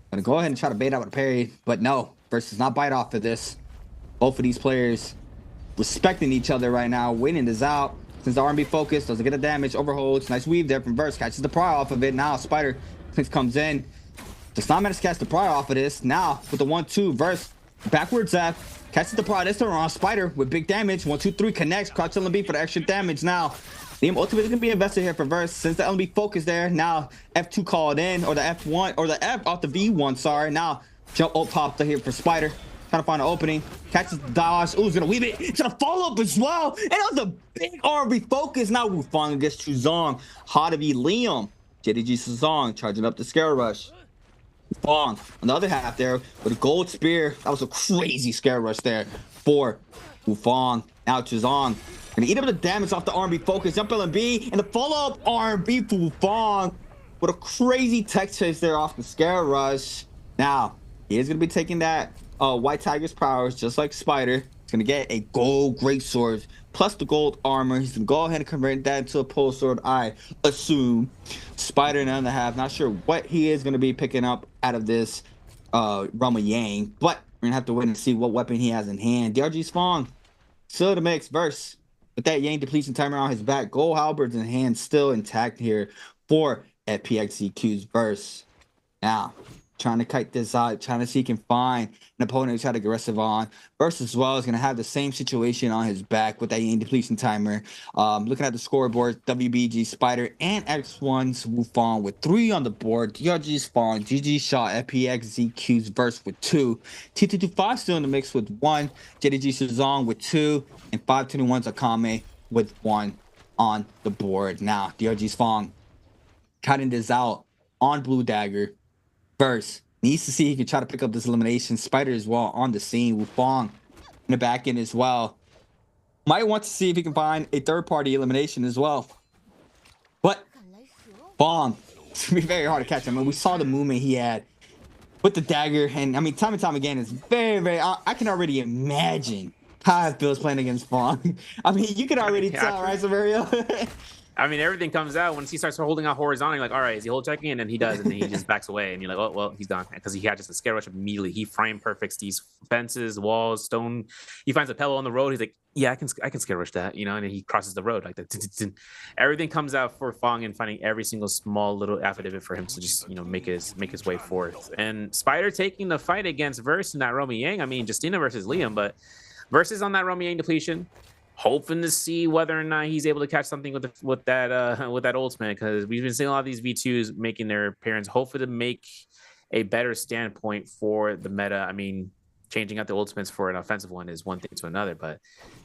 Gonna go ahead and try to bait out with a parry, but no, Verse does not bite off of this. Both of these players respecting each other right now, waiting this out. Since the R&B focus doesn't get the damage, overholds, nice weave there from Verse, catches the pry off of it. Now Spider comes in, does not manage to catch the pry off of this. Now with the 1-2, Verse backwards F. Catches the prod this turn on Spider with big damage. 1, 2, 3 connects. Crouch LMB for the extra damage. Now, the ultimate is gonna be invested here for Verse since the LMB focus there. Now, F2 called in, or the F1, or the F off the V1. Sorry. Now, jump ult popped here for Spider. Trying to find an opening. Catches the dodge. Ooh, he's gonna weave it. It's gonna follow up as well. And that was a big RB focus. Now, Wufong against Chuzong. Hada v Liam. JDG Chuzong charging up the scare rush. Fong on the other half there with a gold spear. That was a crazy scare rush there for Wufong. Now Chuzong gonna eat up the damage off the R&B focus. Jump LMB and the follow-up R&B for Wufong with a crazy tech chase there off the scare rush. Now he is gonna be taking that White Tiger's powers just like Spider. He's gonna get a gold greatsword plus the gold armor. He's gonna go ahead and convert that into a pole sword, I assume. Spider in the other half, not sure what he is gonna be picking up out of this Roman Yang, but We're gonna have to wait and see what weapon he has in hand. DRG's Fong, still the mix verse with that Yang depletion timer on his back. Gold halberds in hand, still intact here for FPXCQ's verse. Now, trying to kite this out, trying to see he can find an opponent who's had aggressive on. Verse as well is going to have the same situation on his back with that Yang depletion timer. Looking at the scoreboard, WBG Spider and X1's Wufong with 3 on the board. DRG's Fong, GG Shaw, FPXZQ's verse with 2. T225 still in the mix with 1. JDG Suzong with 2. And 521's Akame with 1 on the board. Now, DRG's Fong cutting this out on Blue Dagger. Verse needs to see he can try to pick up this elimination. Spider as well on the scene. Wufong in the back end as well. Might want to see if he can find a third-party elimination as well. But Fong, it's gonna be very hard to catch him. I mean, we saw the movement he had with the dagger, and I mean, time and time again, it's very, very. I can already imagine how it feels playing against Fong. I mean, you can already tell, right, Severio? I mean, everything comes out once he starts holding out horizontally. Like, all right, is he hold checking? And then he does, and then he just backs away, and you're like, oh, well, he's done, because he had just a scare rush immediately. He frame perfects these fences, walls, stone. He finds a pillow on the road. He's like, yeah, I can scare rush that, you know. And then he crosses the road like that. Everything comes out for Fong and finding every single small little affidavit for him to just, you know, make his way forth. And Spider taking the fight against Verse in that Romy Yang. I mean, Justina versus Liam, but Verse is on that Romy Yang depletion, hoping to see whether or not he's able to catch something with that ultimate, because we've been seeing a lot of these V2s making their appearance, hopefully to make a better standpoint for the meta. I mean, changing out the ultimates for an offensive one is one thing to another, but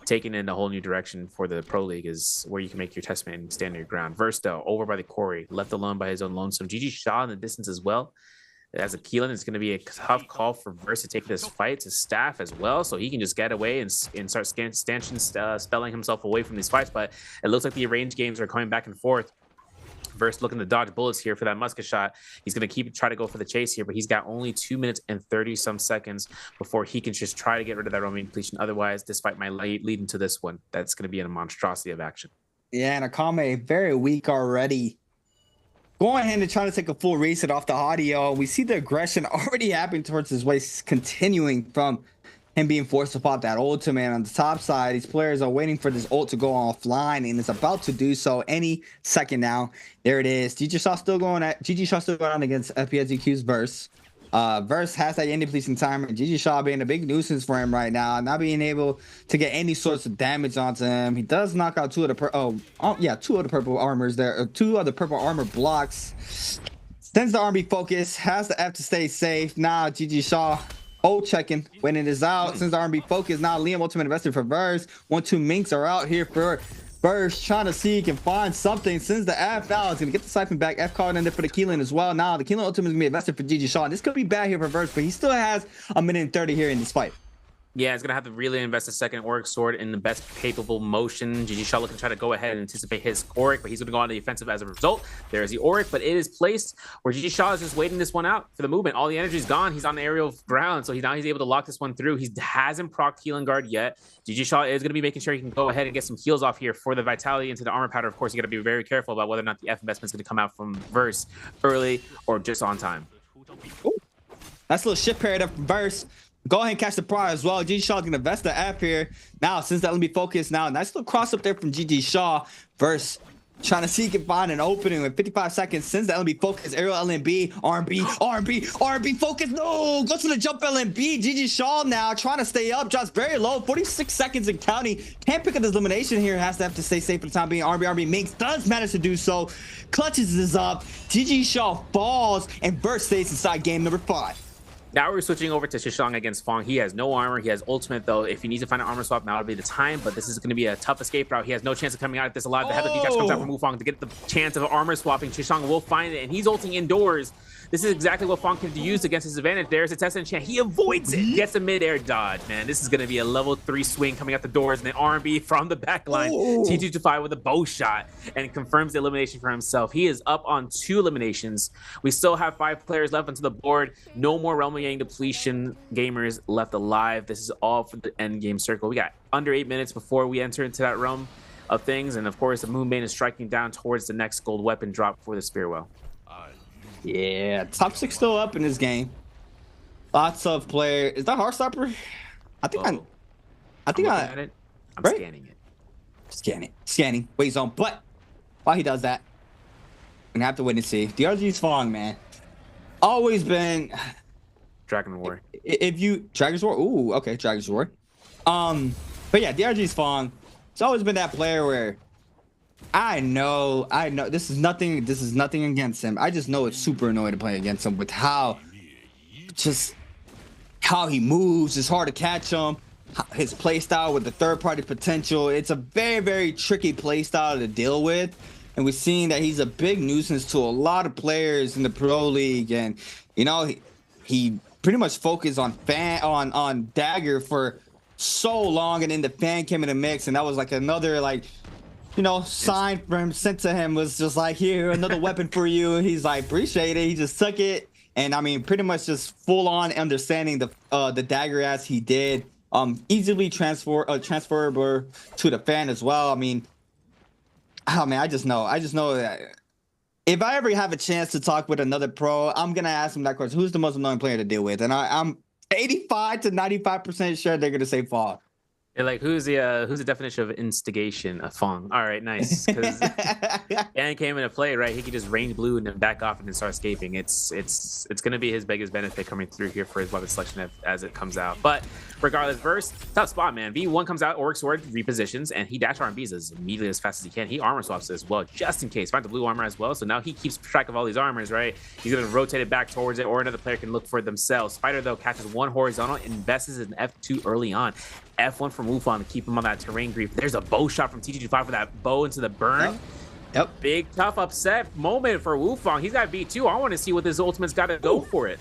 taking it in a whole new direction for the Pro League is where you can make your testament and stand your ground. Verse, though, over by the quarry, left alone by his own lonesome. GG Shaw in the distance as well. As a Keelan, it's going to be a tough call for Verse to take this fight to staff as well, so he can just get away and start spelling himself away from these fights. But it looks like the arranged games are coming back and forth. Verse looking to dodge bullets here for that musket shot. He's going to try to go for the chase here, but he's got only 2 minutes and 30-some seconds before he can just try to get rid of that Roman depletion. Otherwise, this fight might lead into this one. That's going to be a monstrosity of action. Yeah, and Akame very weak already. Going ahead and trying to take a full reset off the audio. We see the aggression already happening towards his waist, continuing from him being forced to pop that ultimate. On the top side, these players are waiting for this ult to go offline, and it's about to do so any second now. There it is. GG Shaw still going on against FPSEQ's Verse. Verse has that end depletion timer, and GG Shaw being a big nuisance for him right now, not being able to get any sorts of damage onto him. He does knock out two of the purple armors there, two of the purple armor blocks. Sends the R&B focus, has the F to stay safe. Now GG Shaw checking when it is out. Since the R&B focus, now Liam ultimate invested for Verse. 1-2 minks are out here for Verse, trying to see he can find something. Sends the F out. He's gonna get the siphon back. F card in there for the Keelan as well. Now the Keelan ultimate is gonna be invested for GG Shaw. This could be bad here for Verse, but he still has a minute and 30 here in this fight. Yeah, he's going to have to really invest a second Auric Sword in the best capable motion. GG Shaw looking to try to go ahead and anticipate his Auric, but he's going to go on the offensive as a result. There's the Auric, but it is placed where GG Shaw is just waiting this one out for the movement. All the energy's gone. He's on the aerial ground, so now he's able to lock this one through. He hasn't procced Healing Guard yet. GG Shaw is going to be making sure he can go ahead and get some heals off here for the Vitality into the Armor Powder. Of course, you got to be very careful about whether or not the F investment is going to come out from Verse early or just on time. Ooh. That's a little shift parried up from Verse. Go ahead and catch the prize as well. GG Shaw's gonna vest the app here. Now, since that LNB focus, now nice little cross up there from GG Shaw. Verse trying to see if he can find an opening with 55 seconds. Since the LNB focus, aerial LNB, R&B focus. No, go to the jump LNB. GG Shaw now trying to stay up, drops very low. 46 seconds and counting. Can't pick up this elimination here. Has to have to stay safe for the time being. R&B makes does manage to do so. Clutches this up. GG Shaw falls, and Verse stays inside game number 5. Now we're switching over to Shishang against Fong. He has no armor. He has ultimate, though. If he needs to find an armor swap, now would be the time. But this is going to be a tough escape route. He has no chance of coming out of this alive. The head of detach comes out from Wufong to get the chance of armor swapping. Shishang will find it, and he's ulting indoors. This is exactly what Fong can use against his advantage. There's a test and chance. He avoids it. Gets a mid-air dodge, man. This is going to be a level 3 swing coming out the doors, and then R&B from the back line. T225 with a bow shot and confirms the elimination for himself. He is up on 2 eliminations. We still have 5 players left onto the board. No more Realm of Yang depletion gamers left alive. This is all for the end game circle. We got under 8 minutes before we enter into that realm of things. And of course, the Moonbane is striking down towards the next gold weapon drop for the Spearwell. Yeah, top 6 still up in this game. Lots of players. Is that Heartstopper? I think Whoa. I think I'm I looking at it. I'm right? scanning it. Scanning. Wait zone. But while he does that, we're gonna have to wait and see. DRG's Fong, man. Always been Dragon War. if you Dragon's War. Ooh, okay, Dragon's War. But yeah, DRG's Fong. It's always been that player where I know this is nothing against him. I just know it's super annoying to play against him with how he moves. It's hard to catch him. His play style with the third-party potential. It's a very, very tricky play style to deal with. And we've seen that he's a big nuisance to a lot of players in the pro league. And, you know, he pretty much focused on Dagger for so long. And then the fan came in the mix. And that was like another, like, you know, sign for him sent to him was just like, here, another weapon for you. And he's like, appreciate it. He just took it. And I mean, pretty much just full on understanding the Dagger as he did. Easily transferable to the fan as well. I mean, oh man, I just know that if I ever have a chance to talk with another pro, I'm gonna ask him that question: who's the most annoying player to deal with? And I'm 85 to 95% sure they're gonna say Fong. And like, who's the definition of instigation? A Fong. All right, nice. Because and came into play, right? He could just range blue and then back off and then start escaping. It's gonna be his biggest benefit coming through here for his weapon selection as it comes out. But regardless, verse tough spot, man. V1 comes out, Auric Sword repositions, and he dash RMBs as immediately as fast as he can. He armor swaps as well, just in case. Find the blue armor as well. So now he keeps track of all these armors, right? He's gonna rotate it back towards it, or another player can look for it themselves. Spider though catches one horizontal, invests in F2 early on. F1 from Wufong to keep him on that terrain creep. There's a bow shot from TG25 for that bow into the burn. Yep. Big tough upset moment for Wufong. He's got V2. I want to see what this ultimate's got to go for it.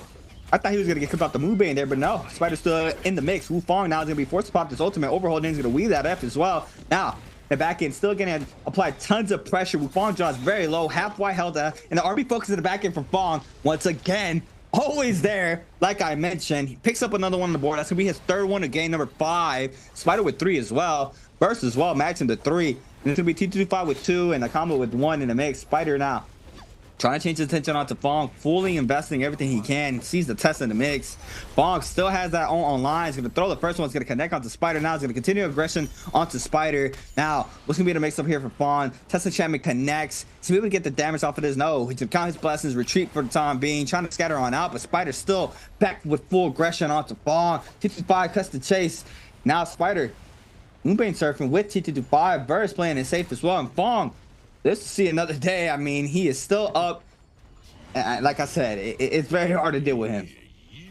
I thought he was gonna get kicked off the Moonbane there, but no. Spider's still in the mix. Wufong now is gonna be forced to pop this ultimate. Overhold is gonna weave that F as well. Now the back end still gonna apply tons of pressure. Wufong draws very low, half white held and the RB focus in the back end from Fong once again. Always there, like I mentioned. He picks up another one on the board. That's gonna be his third one of game number 5. Spider with 3 as well. Burst as well, matching the 3. And it's gonna be T25 with 2 and a combo with 1 in the mix. Spider now trying to change his attention onto Fong, fully investing everything he can. Sees the test in the mix. Fong still has that online. He's gonna throw the first one. It's gonna connect onto Spider. Now he's gonna continue aggression onto Spider. Now, what's gonna be the mix up here for Fong? Test enchantment connects. He's able to get the damage off of this. No, he can count his blessings, retreat for the time being, trying to scatter on out, but Spider still back with full aggression onto Fong. T25 cuts the chase. Now Spider Moonbane surfing with T25. Verse playing it safe as well. And Fong, let's see another day. I mean, he is still up. Like I said, it's very hard to deal with him.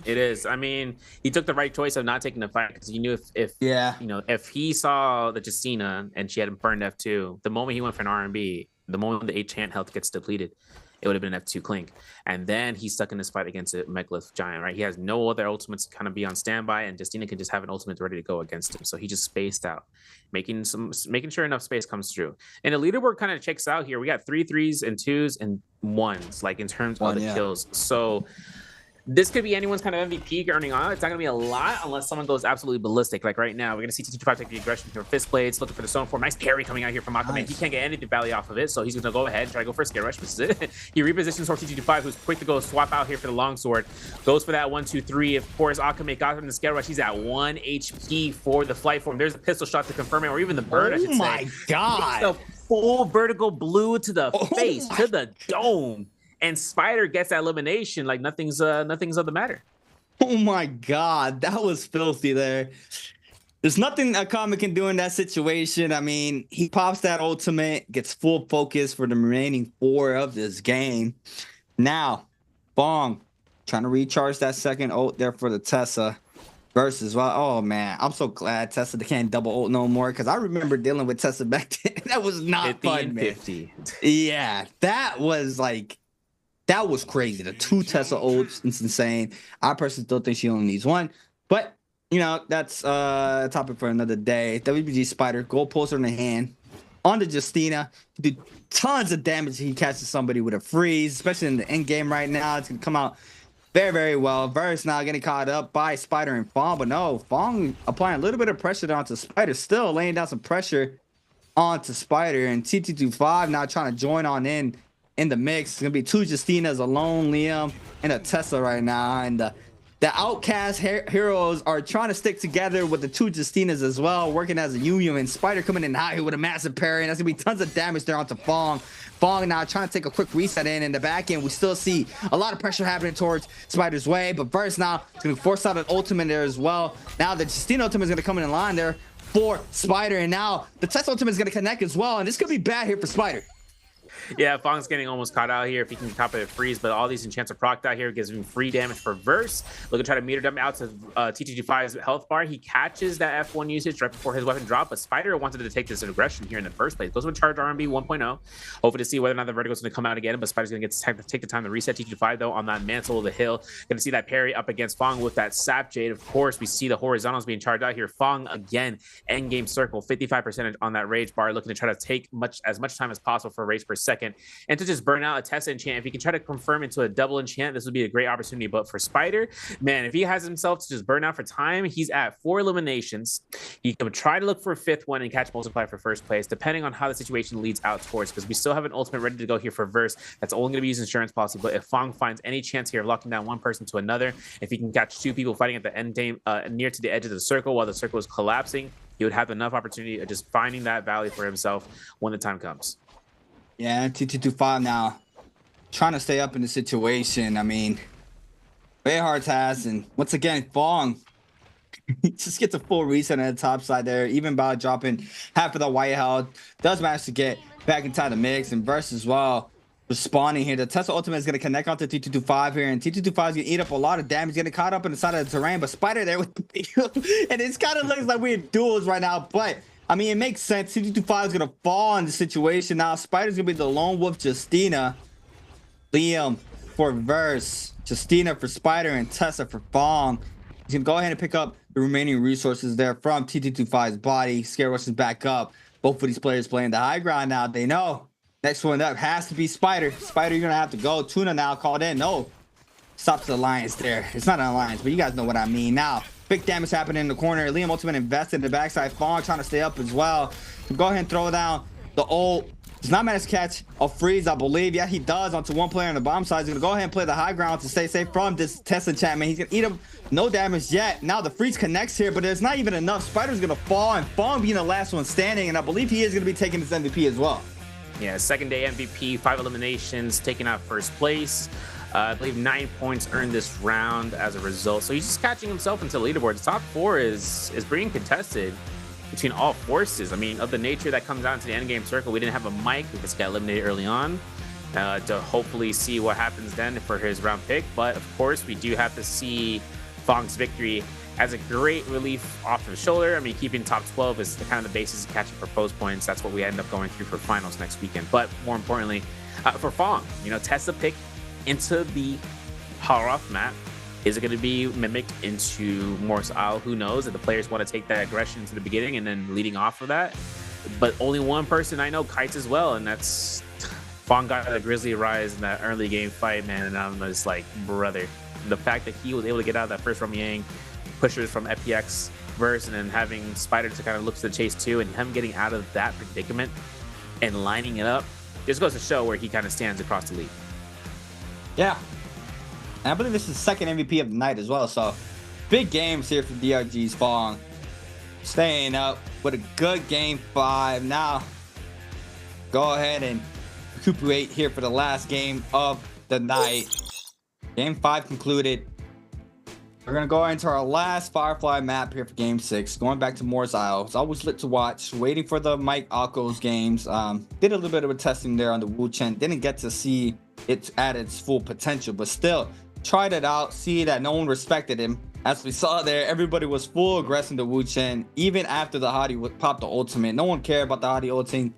It is. I mean, he took the right choice of not taking the fight because he knew if he saw the Justina and she had burned F2, the moment he went for an R&B, the moment the 8 chant health gets depleted, it would have been an F2 clink. And then he's stuck in this fight against a Megalith Giant, right? He has no other ultimates to kind of be on standby, and Justina can just have an ultimate ready to go against him. So he just spaced out, making sure enough space comes through. And the leaderboard kind of checks out here. We got 3 3s and 2s and 1s, like in terms of the kills. So this could be anyone's kind of MVP earning on. It's not going to be a lot unless someone goes absolutely ballistic. Like right now, we're going to see T25 take the aggression for Fist Blades, looking for the Stone Form. Nice parry coming out here from Aquaman. Nice. He can't get anything value off of it, so he's going to go ahead and try to go for a Scare Rush. This is it. He repositions for T25, who's quick to go swap out here for the Longsword. Goes for that 1, 2, 3. Of course, Aquaman got him the Scare Rush. He's at 1 HP for the Flight Form. There's a pistol shot to confirm it, or even the burn, I should say. Oh my God. It's the full vertical blue to the face, to the dome. And Spider gets that elimination like nothing's of the matter. Oh my God, that was filthy there. There's nothing a comic can do in that situation. I mean, he pops that ultimate, gets full focus for the remaining 4 of this game. Now, Fong trying to recharge that second ult there for the Tessa versus, well, oh man, I'm so glad Tessa can't double ult no more, because I remember dealing with Tessa back then. That was not fun, man. 50. Yeah, that was crazy. The 2 Tesla ults, it's insane. I personally still think she only needs 1, but you know, that's a topic for another day. WBG Spider, gold pulsar in the hand on the Justina, do tons of damage. He catches somebody with a freeze, especially in the end game right now. It's gonna come out very, very well. Verse now getting caught up by Spider and Fong, but no, Fong applying a little bit of pressure onto Spider, still laying down some pressure onto Spider, and TT25 now trying to join on in the mix. It's gonna be 2 Justinas, a lone Liam, and a Tesla right now. And The outcast heroes are trying to stick together with the two Justinas as well, working as a union. And Spider coming in hot here with a massive parry, and that's gonna be tons of damage there onto Fong. Fong now trying to take a quick reset in the back end. We still see a lot of pressure happening towards Spider's way, but Verse now is gonna force out an ultimate there as well. Now the Justina ultimate is gonna come in line there for Spider, and now the Test ultimate is gonna connect as well, and this could be bad here for Spider. Yeah, Fong's getting almost caught out here if he can top it freeze, but all these enchants are procced out here, gives him free damage for Verse. Looking to try to meter dump out to T225's health bar. He catches that F1 usage right before his weapon drop, but Spider wanted to take this aggression here in the first place. Goes with Charge RMB 1.0, hoping to see whether or not the vertical is going to come out again, but Spider's going to take the time to reset T225 though on that mantle of the hill. Going to see that parry up against Fong with that Sap Jade. Of course, we see the horizontals being charged out here. Fong again, endgame circle, 55% on that rage bar, looking to try to take as much time as possible for rage per second, and to just burn out a Tessa enchant. If he can try to confirm into a double enchant, this would be a great opportunity. But for Spider, man, if he has himself to just burn out for time, he's at 4 eliminations. He can try to look for a 5th one and catch multiply for first place, depending on how the situation leads out towards, because we still have an ultimate ready to go here for Verse. That's only going to be used insurance policy. But if Fong finds any chance here of locking down one person to another, if he can catch 2 people fighting at the end game near to the edge of the circle while the circle is collapsing, he would have enough opportunity of just finding that valley for himself when the time comes. Yeah, T225 now trying to stay up in the situation. I mean, very hard task, and once again, Fong he just gets a full reset on the top side there, even by dropping half of the white health. Does manage to get back inside the mix, and Verse as well responding here. The Tesla ultimate is going to connect onto T225 here, and T225 is going to eat up a lot of damage, getting caught up in the side of the terrain, but Spider there with the and it's kind of looks like we're in duels right now, but I mean, it makes sense. T225 is going to fall in the situation now. Spider's going to be the lone wolf Justina. Liam for Verse, Justina for Spider, and Tessa for Fong. He's going to go ahead and pick up the remaining resources there from T225's body. Scare rushes back up. Both of these players playing the high ground now. They know next one up has to be Spider. Spider, you're going to have to go. Tuna now called in. No. Stops the alliance there. It's not an alliance, but you guys know what I mean. Now, big damage happening in the corner. Liam ultimate invested in the backside. Fong trying to stay up as well. Go ahead and throw down the ult. Does not manage to catch a freeze, I believe. Yeah, he does onto one player on the bomb side. He's going to go ahead and play the high ground to stay safe from this Test enchantment. He's going to eat him. No damage yet. Now the freeze connects here, but there's not even enough. Spider's going to fall, and Fong being the last one standing, and I believe he is going to be taking this MVP as well. Yeah, second day MVP, 5 eliminations, taking out first place. I believe 9 points earned this round as a result. So he's just catching himself into the leaderboard. The top 4 is being contested between all forces. I mean, of the nature that comes out into the end game circle, we didn't have a mic because he got eliminated early on to hopefully see what happens then for his round pick. But of course, we do have to see Fong's victory as a great relief off the shoulder. I mean, keeping top 12 is the kind of the basis of catching for post points. That's what we end up going through for finals next weekend. But more importantly, for Fong, you know, Tessa pick into the Haroth map. Is it going to be mimicked into Morse Isle? Who knows? If the players want to take that aggression into the beginning and then leading off of that. But only one person I know kites as well, and that's Fong got a Grizzly Rise in that early game fight, man. And I'm just like, brother, the fact that he was able to get out of that first from Yang, pushers from FPX verse, and then having Spider to kind of look to the chase too, and him getting out of that predicament and lining it up, just goes to show where he kind of stands across the league. Yeah. And I believe this is the second MVP of the night as well. So big games here for DRG's Fong. Staying up with a good game 5. Now go ahead and recuperate here for the last game of the night. Game 5 concluded. We're going to go into our last Firefly map here for game 6. Going back to Morse Isle. It's always lit to watch. Waiting for the Mike Alco's games. Did a little bit of a testing there on the Wu Chen. Didn't get to see it at its full potential, but still tried it out. See that no one respected him. As we saw there, everybody was full aggressing the Wu Chen, even after the Hottie would pop the ultimate. No one cared about the Hottie ultimate.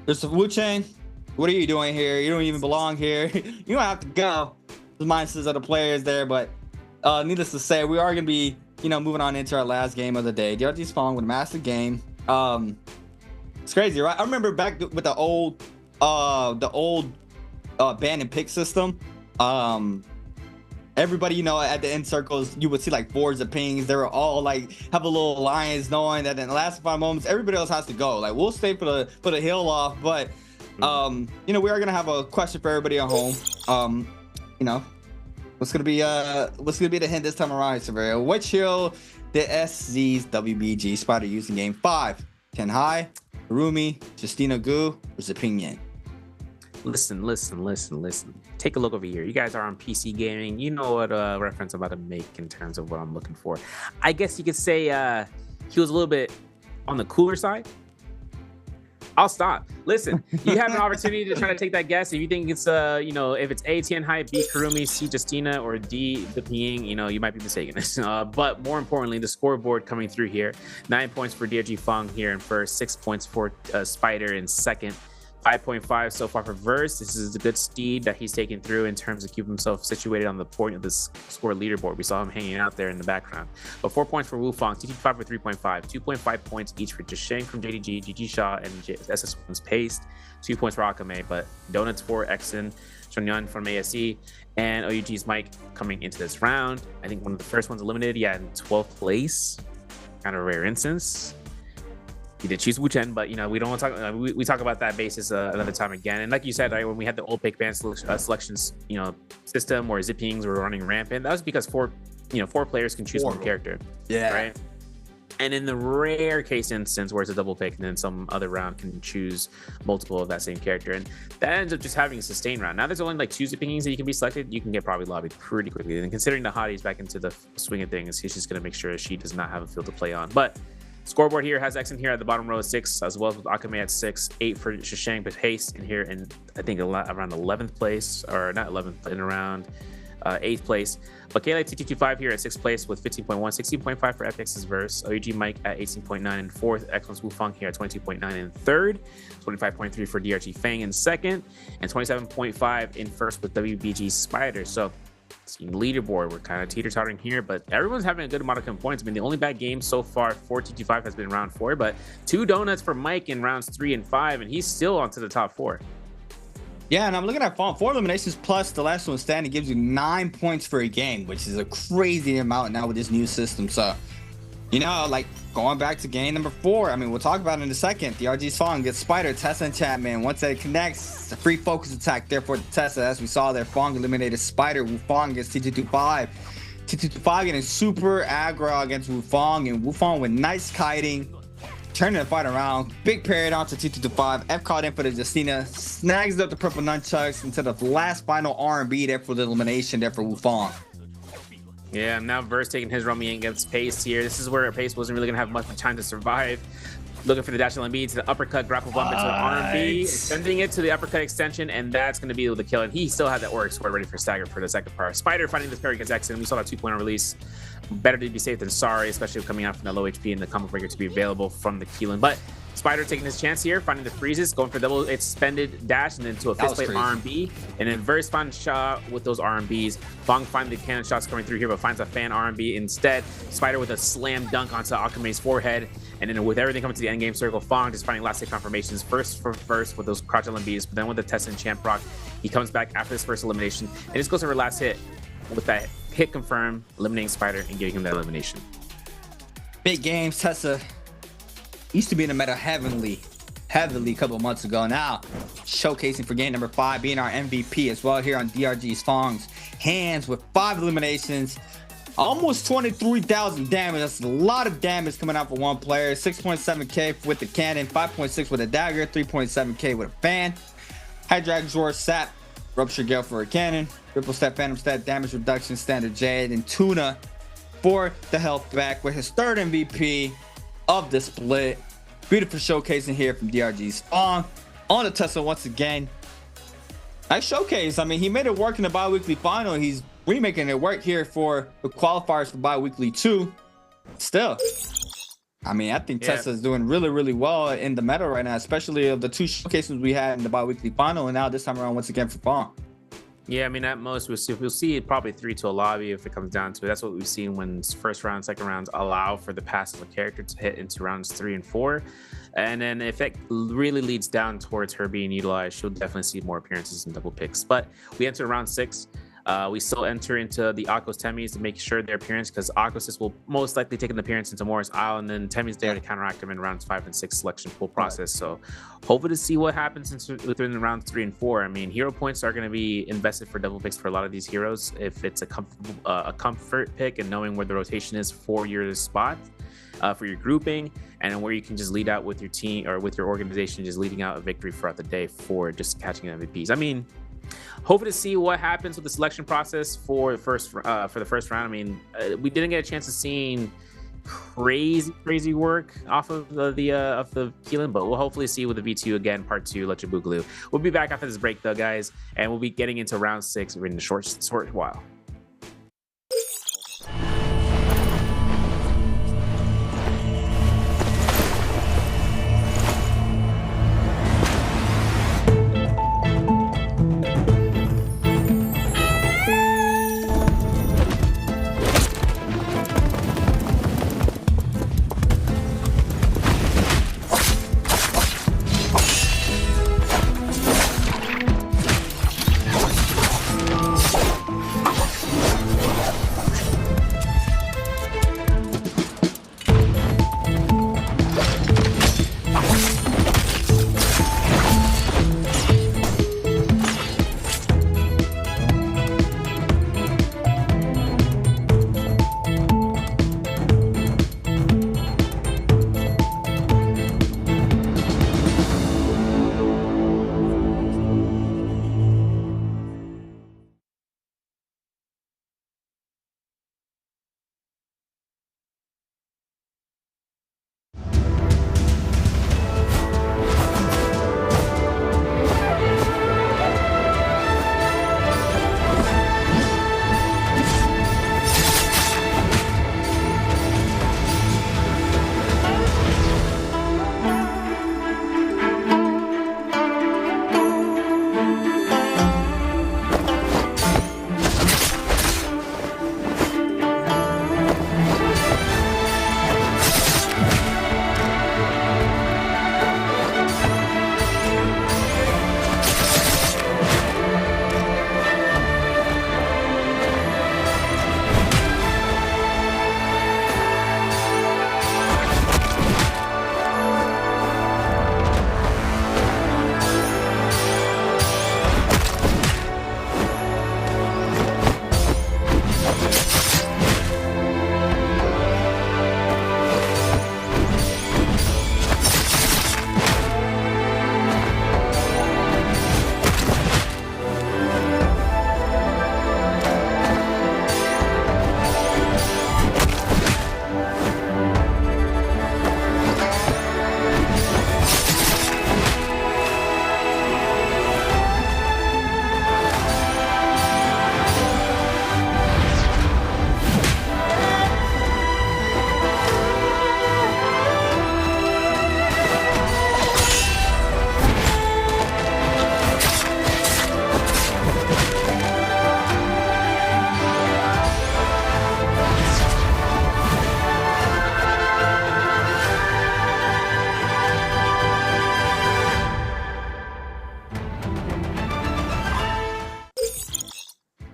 There's the Wu Chen. What are you doing here? You don't even belong here. You don't have to go. The mindsets of the players there, but needless to say, we are going to be, moving on into our last game of the day. DRG's Fong with a massive game. It's crazy, right? I remember back with the old ban and pick system. Everybody, at the end circles, you would see like Forza pings. They were all like have a little alliance, knowing that in the last 5 moments, everybody else has to go. Like we'll stay for the hill off, but we are gonna have a question for everybody at home. What's gonna be the hint this time around, Severio? Which hero did SZ's WBG Spider use in Game 5? Tenhai, Harumi, Justina Gu, or Zepingyan? Listen. Take a look over here. You guys are on PC gaming. You know what reference I'm about to make in terms of what I'm looking for. I guess you could say he was a little bit on the cooler side. I'll stop. Listen, you have an opportunity to try to take that guess. If you think it's if it's A, Tianhai, B, Kurumi, C, Justina, or D, the Ping, you might be mistaken. But more importantly, the scoreboard coming through here: 9 points for DRG Fang here in first, 6 points for Spider in second. 5.5 so far for Verse. This is a good steed that he's taken through in terms of keeping himself situated on the point of the score leaderboard. We saw him hanging out there in the background. But 4 points for Wufang, TT5 for 3.5, 2.5 points each for Jisheng from JDG, GG Shaw, and SS1's Paste. 2 points for Akame, but Donuts for Exen, Chonyan from ASE, and OUG's Mike coming into this round. I think one of the first ones eliminated, in 12th place. Kind of a rare instance. He did choose Wu-Chen, but we don't want to talk. We talk about that basis another time again. And like you said, right, when we had the old pick band selections, system where Zippings were running rampant, that was because four players can choose one character. Yeah. Right. And in the rare case instance where it's a double pick, and then some other round can choose multiple of that same character, and that ends up just having a sustained round. Now there's only like 2 Zippings that you can be selected. You can get probably lobbied pretty quickly. And considering the hotties back into the swing of things, he's just going to make sure she does not have a field to play on. But scoreboard here has Exen here at the bottom row of 6, as well as with Akame at 6, 8 for Shishang, but Haste in here, and I think around 11th place, or not 11th, but in around 8th place. But Kayla TT25 here at 6th place with 15.1, 16.5 for FX's Verse. OUG Mike at 18.9 in 4th. Excellence Wufang here at 22.9 in 3rd. 25.3 for DRG Fang in 2nd. And 27.5 in 1st with WBG Spider. So leaderboard, we're kind of teeter-tottering here, but everyone's having a good amount of points. I mean, the only bad game so far for TT5 has been round 4, but 2 donuts for Mike in rounds 3 and 5, and he's still onto the top 4. Yeah, and I'm looking at 4 eliminations plus the last one standing gives you 9 points for a game, which is a crazy amount now with this new system. So, like going back to game number 4, I mean, we'll talk about it in a second. The RG's Fang gets Spider, Tessa, and Chapman. Once that connects, it's a free focus attack there for Tessa. As we saw there, Fang eliminated Spider. Wufang gets TT25. TT25 getting super aggro against Wufang, and Wufang with nice kiting, turning the fight around. Big parry down to TT25. F called in for the Justina, snags up the purple nunchucks into the last final R&B there for the elimination there for Wufang. Yeah, now Verse taking his Romy against Pace here. This is where Pace wasn't really going to have much time to survive. Looking for the dash LMB to the uppercut, grapple bump into the R&B, extending it to the uppercut extension, and that's going to be able to kill it. He still had that Auric Sword ready for stagger for the second part. Spider fighting this parry against Exen. We saw that 2-point release. Better to be safe than sorry, especially coming out from the low HP and the combo breaker to be available from the Keelan. But Spider taking his chance here, finding the freezes, going for double expended dash, and then to a fist plate R&B. And then Verse finds shot with those R&Bs. Fang finds the cannon shots coming through here, but finds a fan R&B instead. Spider with a slam dunk onto Akame's forehead. And then with everything coming to the end game circle, Fang just finding last hit confirmations. First for Verse with those crouch LMBs, but then with the Tessa and Champ proc, he comes back after this first elimination and just goes for last hit with that hit confirm, eliminating Spider and giving him that elimination. Big games. Tessa used to be in the meta heavily a couple of months ago. Now showcasing for game number 5, being our MVP as well here on DRG's Fang's hands with 5 eliminations, almost 23,000 damage. That's a lot of damage coming out for one player. 6.7k with the cannon, 5.6 with a dagger, 3.7k with a fan. Hydra Zor Sap, Rupture Gale for a cannon, Ripple Step Phantom Stat damage reduction, Standard Jade, and Tuna for the health back with his 3rd MVP of the split. Beautiful showcasing here from DRG's Fang on the Tessa once again. Nice showcase. I mean, he made it work in the bi-weekly final. He's remaking it work here for the qualifiers for BIWEEK2. Still, I mean, I think Tessa is doing really, really well in the meta right now, especially of the 2 showcases we had in the bi-weekly final, and now this time around once again for Fang. Yeah, I mean, at most we'll see probably 3 to a lobby if it comes down to it. That's what we've seen when first round, second rounds allow for the pass of a character to hit into rounds 3 and 4. And then if it really leads down towards her being utilized, she'll definitely see more appearances and double picks. But we enter round 6. We still enter into the Akos Temis to make sure their appearance, because Akos will most likely take an appearance into Morris Isle, and then Temi's there to counteract them in rounds 5 and 6 selection pool process. So hoping to see what happens within rounds 3 and 4. I mean, hero points are going to be invested for double picks for a lot of these heroes. If it's a comfort pick and knowing where the rotation is for your spot, for your grouping, and where you can just lead out with your team or with your organization, just leading out a victory throughout the day for just catching MVPs. I mean, hoping to see what happens with the selection process for the first round. I mean, we didn't get a chance to see crazy work off of the Keelan, but we'll hopefully see with the V2 again, part 2, Leche Boogaloo. We'll be back after this break though, guys, and we'll be getting into round 6 in a short while.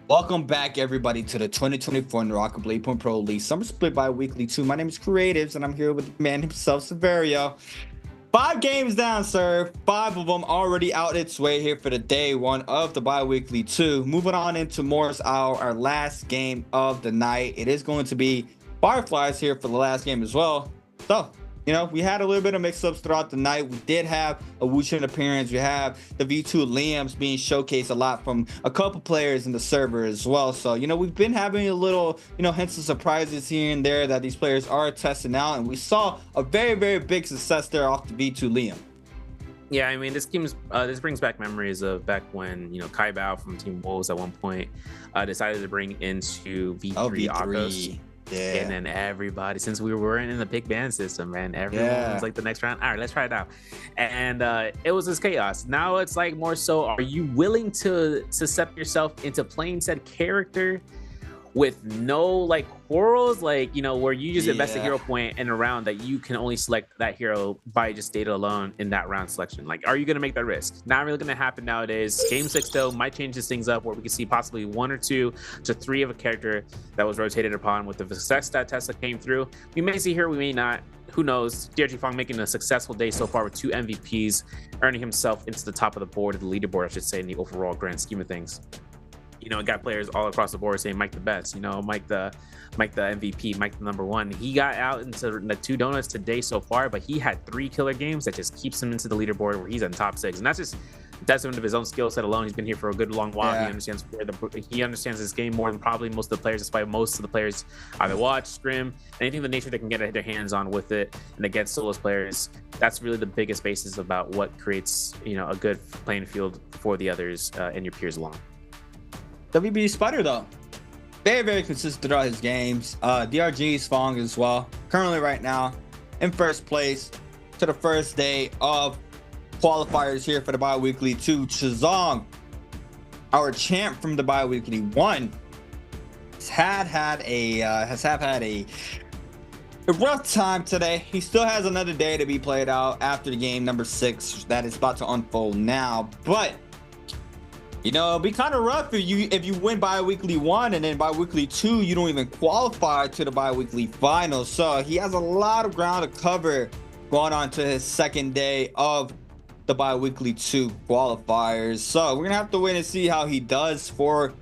Welcome back, everybody, to the 2024 NARAKA BLADEPOINT Pro League Summer Split BIWEEKly 2. My name is Creatives, and I'm here with the man himself, Severio. 5 games down, sir. 5 of them already out its way here for the day 1 of the BIWEEKly 2. Moving on into Morris Isle, our last game of the night. It is going to be Fireflies here for the last game as well. So, you know, we had a little bit of mix-ups throughout the night. We did have a Wuchen appearance. We have the V2 Liams being showcased a lot from a couple players in the server as well. So, you know, we've been having a little, you know, hints of surprises here and there that these players are testing out. And we saw a very big success there off the V2 Liam. Yeah, I mean, this brings back memories of back when, you know, Kai Bao from Team Wolves at one point decided to bring into V3 Akos. Yeah. And then everybody, since we weren't in the big band system, man, everyone was like, the next round, all right, let's try it out. And it was this chaos. Now it's like more so, are you willing to step yourself into playing said character with no like quarrels, like, you know, where you just invest a Yeah. hero point in a round that you can only select that hero by just data alone in that round selection. Like, are you going to make that risk? Not really going to happen nowadays. Game 6 though might change these things up, where we can see possibly 1 or 2 to 3 of a character that was rotated upon with the success stat test that came through. We may see here, we may not. Who knows? DRG Fong making a successful day so far with 2 MVPs, earning himself into the top of the board, the leaderboard, I should say, in the overall grand scheme of things. You know, got players all across the board saying Mike the best, you know, Mike the MVP, Mike the #1. He got out into the 2 donuts today so far, but he had 3 killer games that just keeps him into the leaderboard where he's in top 6. And that's just testament of his own skill set alone. He's been here for a good long while. Yeah. He understands this game more than probably most of the players, despite most of the players either watch, scrim, anything of the nature they can get their hands on with it. And against solos players, that's really the biggest basis about what creates, you know, a good playing field for the others and your peers along. WB Spider though, very consistent throughout his games. DRG's Fong as well, currently right now in first place to the first day of qualifiers here for the bi-weekly 2. Chazong, our champ from the bi-weekly 1, has had a rough time today. He still has another day to be played out after the game number 6 that is about to unfold now, but you know, it'll be kind of rough if you win bi-weekly 1 and then bi-weekly 2, you don't even qualify to the bi-weekly finals. So he has a lot of ground to cover going on to his second day of the bi-weekly 2 qualifiers. So we're gonna have to wait and see how he does for,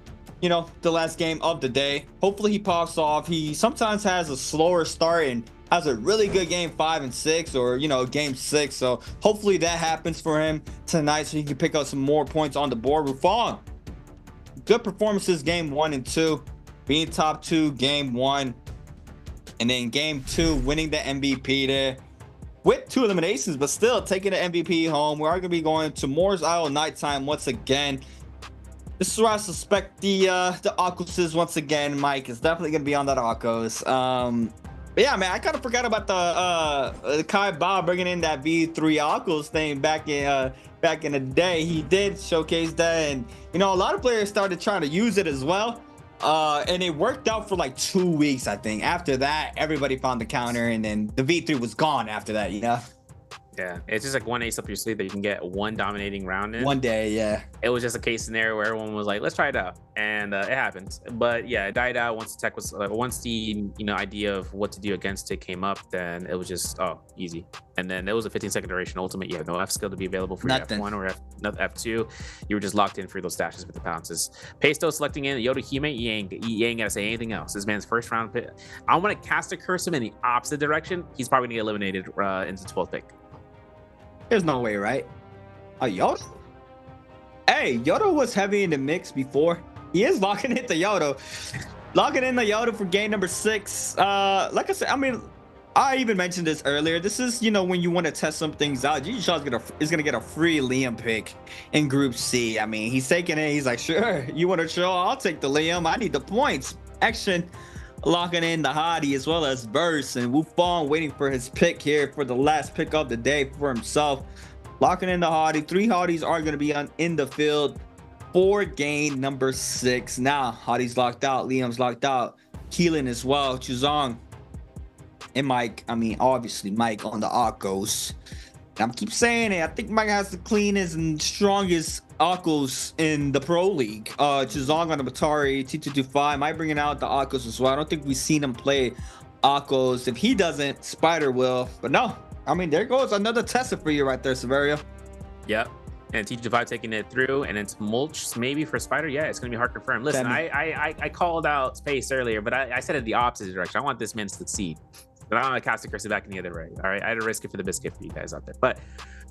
you know, the last game of the day. Hopefully he pops off. He sometimes has a slower start and has a really good game 5 and 6, or, you know, game 6. So hopefully that happens for him tonight so he can pick up some more points on the board. Rufong, good performances game 1 and 2, being top 2 game 1, and then game 2 winning the MVP there with 2 eliminations, but still taking the MVP home. We are going to be going to Moore's Isle nighttime once again. This is where I suspect the Akos is once again. Mike is definitely going to be on that Akos. But yeah, man, I kind of forgot about the Kai Ba bringing in that V3 Akos thing back in the day. He did showcase that, and you know, a lot of players started trying to use it as well. And it worked out for like 2 weeks, I think. After that, everybody found the counter, and then the V3 was gone after that, you know? Yeah, it's just like one ace up your sleeve that you can get one dominating round in. One day, yeah. It was just a case scenario where everyone was like, let's try it out, and it happened. But yeah, it died out once the tech was once the idea of what to do against it came up. Then it was just easy. And then there was a 15-second duration ultimate. You have no F skill to be available for your F1 or F2. You were just locked in for those stashes with the pounces. Pesto selecting in Yoda Hime. You ain't gotta say anything else. This man's first round pick. I want to cast a curse him in the opposite direction. He's probably gonna get eliminated into 12th pick. There's no way, right? Yoda? Hey, Yoda was heavy in the mix before. He is locking into Yoda. Locking in the Yoda for game number 6. Like I said, I mean, I even mentioned this earlier. This is, you know, when you want to test some things out. GG is gonna get a free Liam pick in Group C. I mean, he's taking it. He's like, sure, you want to show? I'll take the Liam. I need the points. Action. Locking in the Hottie as well as Verse, and Wufong waiting for his pick here for the last pick of the day for himself. Locking in the Hottie. 3 Hotties are going to be in the field for game number 6. Now Hottie's locked out, Liam's locked out, Keelan as well, Chuzong and Mike. I mean, obviously Mike on the Akos. I keep saying it. I think Mike has the cleanest and strongest Akos in the Pro League. Chuzong on the Batari, T225 might bring out the Akos as well. I don't think we've seen him play Akos. If he doesn't, Spider will. But no, I mean, there goes another tester for you right there, Severio. Yep. And T225 taking it through, and it's mulch maybe for Spider. Yeah, it's gonna be hard to confirm. Listen, I called out Space earlier, but I said it the opposite direction. I want this man to succeed. But I don't want to cast a curse back in the other way. All right, I had to risk it for the biscuit for you guys out there. But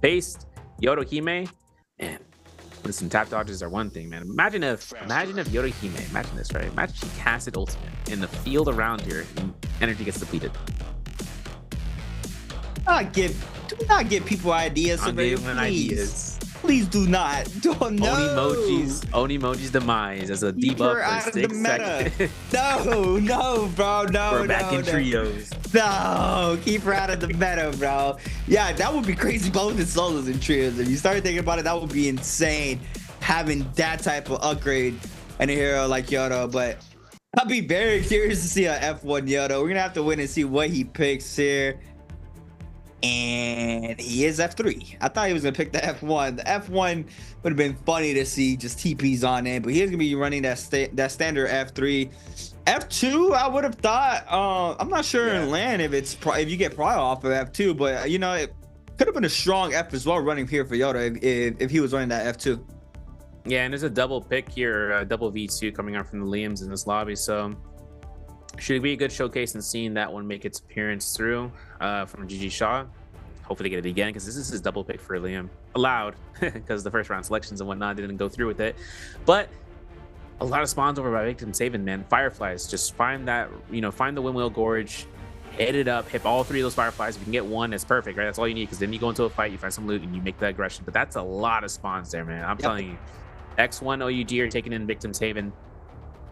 based Yoda Hime, man, listen, tap dodges are one thing, man. Imagine if Yoda Hime, imagine this, right? Imagine she casted ultimate in the field around here and energy gets depleted. Do not give people ideas. I'm giving ideas. Please do not. Don't know. Onimoji's demise as a debuff for 6 seconds. No, bro. No, we're back in trios. No, keep her out of the meta, bro. Yeah, that would be crazy both in solos and trios. If you started thinking about it, that would be insane having that type of upgrade and a hero like Yoda. But I'll be very curious to see a F1 Yoda. We're gonna have to wait and see what he picks here. And he is F3. I thought he was gonna pick the F1. The F1 would have been funny to see just TPs on it, but he's gonna be running that standard F3. F2, I would have thought. I'm not sure in land if you get prior off of F2, but you know it could have been a strong F as well running here for Yoda if he was running that F2. Yeah, and there's a double pick here, double V2 coming out from the Liams in this lobby, so should be a good showcase in seeing that one make its appearance through from GG Shaw. Hopefully get it again, because this is his double pick for Liam. Allowed, because the first round selections and whatnot didn't go through with it. But a lot of spawns over by Victim Saving, man. Fireflies, just find that, find the Windwheel Gorge, hit it up, hit all 3 of those Fireflies. If you can get one, it's perfect, right? That's all you need, because then you go into a fight, you find some loot, and you make the aggression. But that's a lot of spawns there, man. I'm telling you. X1 OUG are taking in Victim's Haven,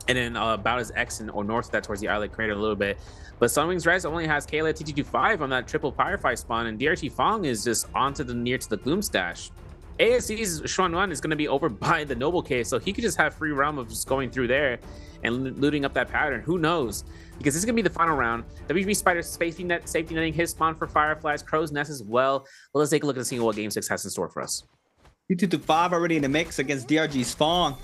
and then about as X or north of that towards the Islet Crater a little bit. But Sunwing's Res only has Kayla TT25 on that triple Firefly spawn, and DRT Fong is just onto the near to the Gloom Stash. ASC's Xuanwan is going to be over by the Noble Cave, so he could just have free realm of just going through there and looting up that pattern. Who knows? Because this is going to be the final round. WB Spider safety netting his spawn for Fireflies, Crow's Nest as well. Well, let's take a look and see what Game 6 has in store for us. T225 already in the mix against DRG's Fong.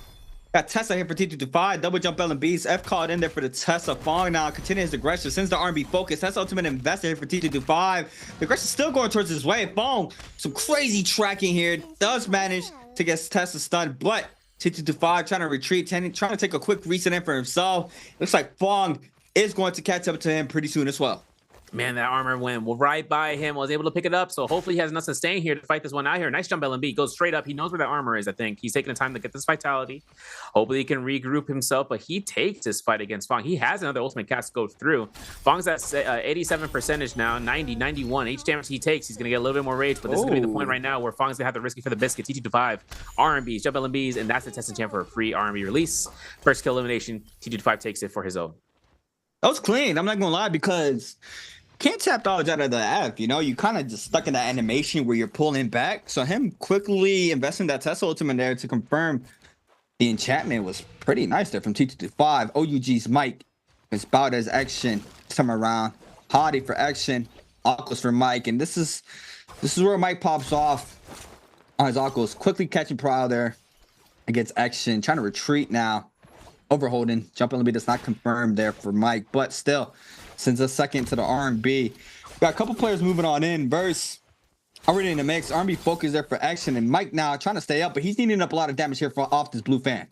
Got Tessa here for T225. Double jump LMBs. F called in there for the Tessa. Fong now continues his aggression. Sends the R&B focus. That's ultimate investor here for T225. The aggression still going towards his way. Fong, some crazy tracking here. Does manage to get Tessa stunned, but T225 trying to retreat, trying to take a quick reset in for himself. Looks like Fong is going to catch up to him pretty soon as well. Man, that armor went right by him. Was able to pick it up, so hopefully he has enough sustain here to fight this one out here. Nice jump, LMB. Goes straight up. He knows where that armor is, I think. He's taking the time to get this vitality. Hopefully he can regroup himself, but he takes this fight against Fong. He has another ultimate cast go through. Fong's at 87% now, 90, 91. Each damage he takes, he's going to get a little bit more rage, but this is going to be the point right now where Fong's going to have to risk it for the biscuit. TT25, RMBs, jump LMBs, and that's the test and champ for a free RMB release. First kill elimination, TT25 takes it for his own. That was clean. I'm not going to lie, because can't tap dodge out of the F, you kind of just stuck in that animation where you're pulling back. So him quickly investing that Tesla ultimate there to confirm the enchantment was pretty nice there from T225. OUG's Mike is about as action this time around. Hardy for action, Aquas for Mike, and this is where Mike pops off on his Aquas, quickly catching Prowl there against action, trying to retreat now. Overholding, jumping LMB does not confirm there for Mike, but still sends a second to the R&B. Got a couple players moving on in. Verse already in the mix. R&B focus there for action, and Mike now trying to stay up, but he's needing up a lot of damage here off this blue fan.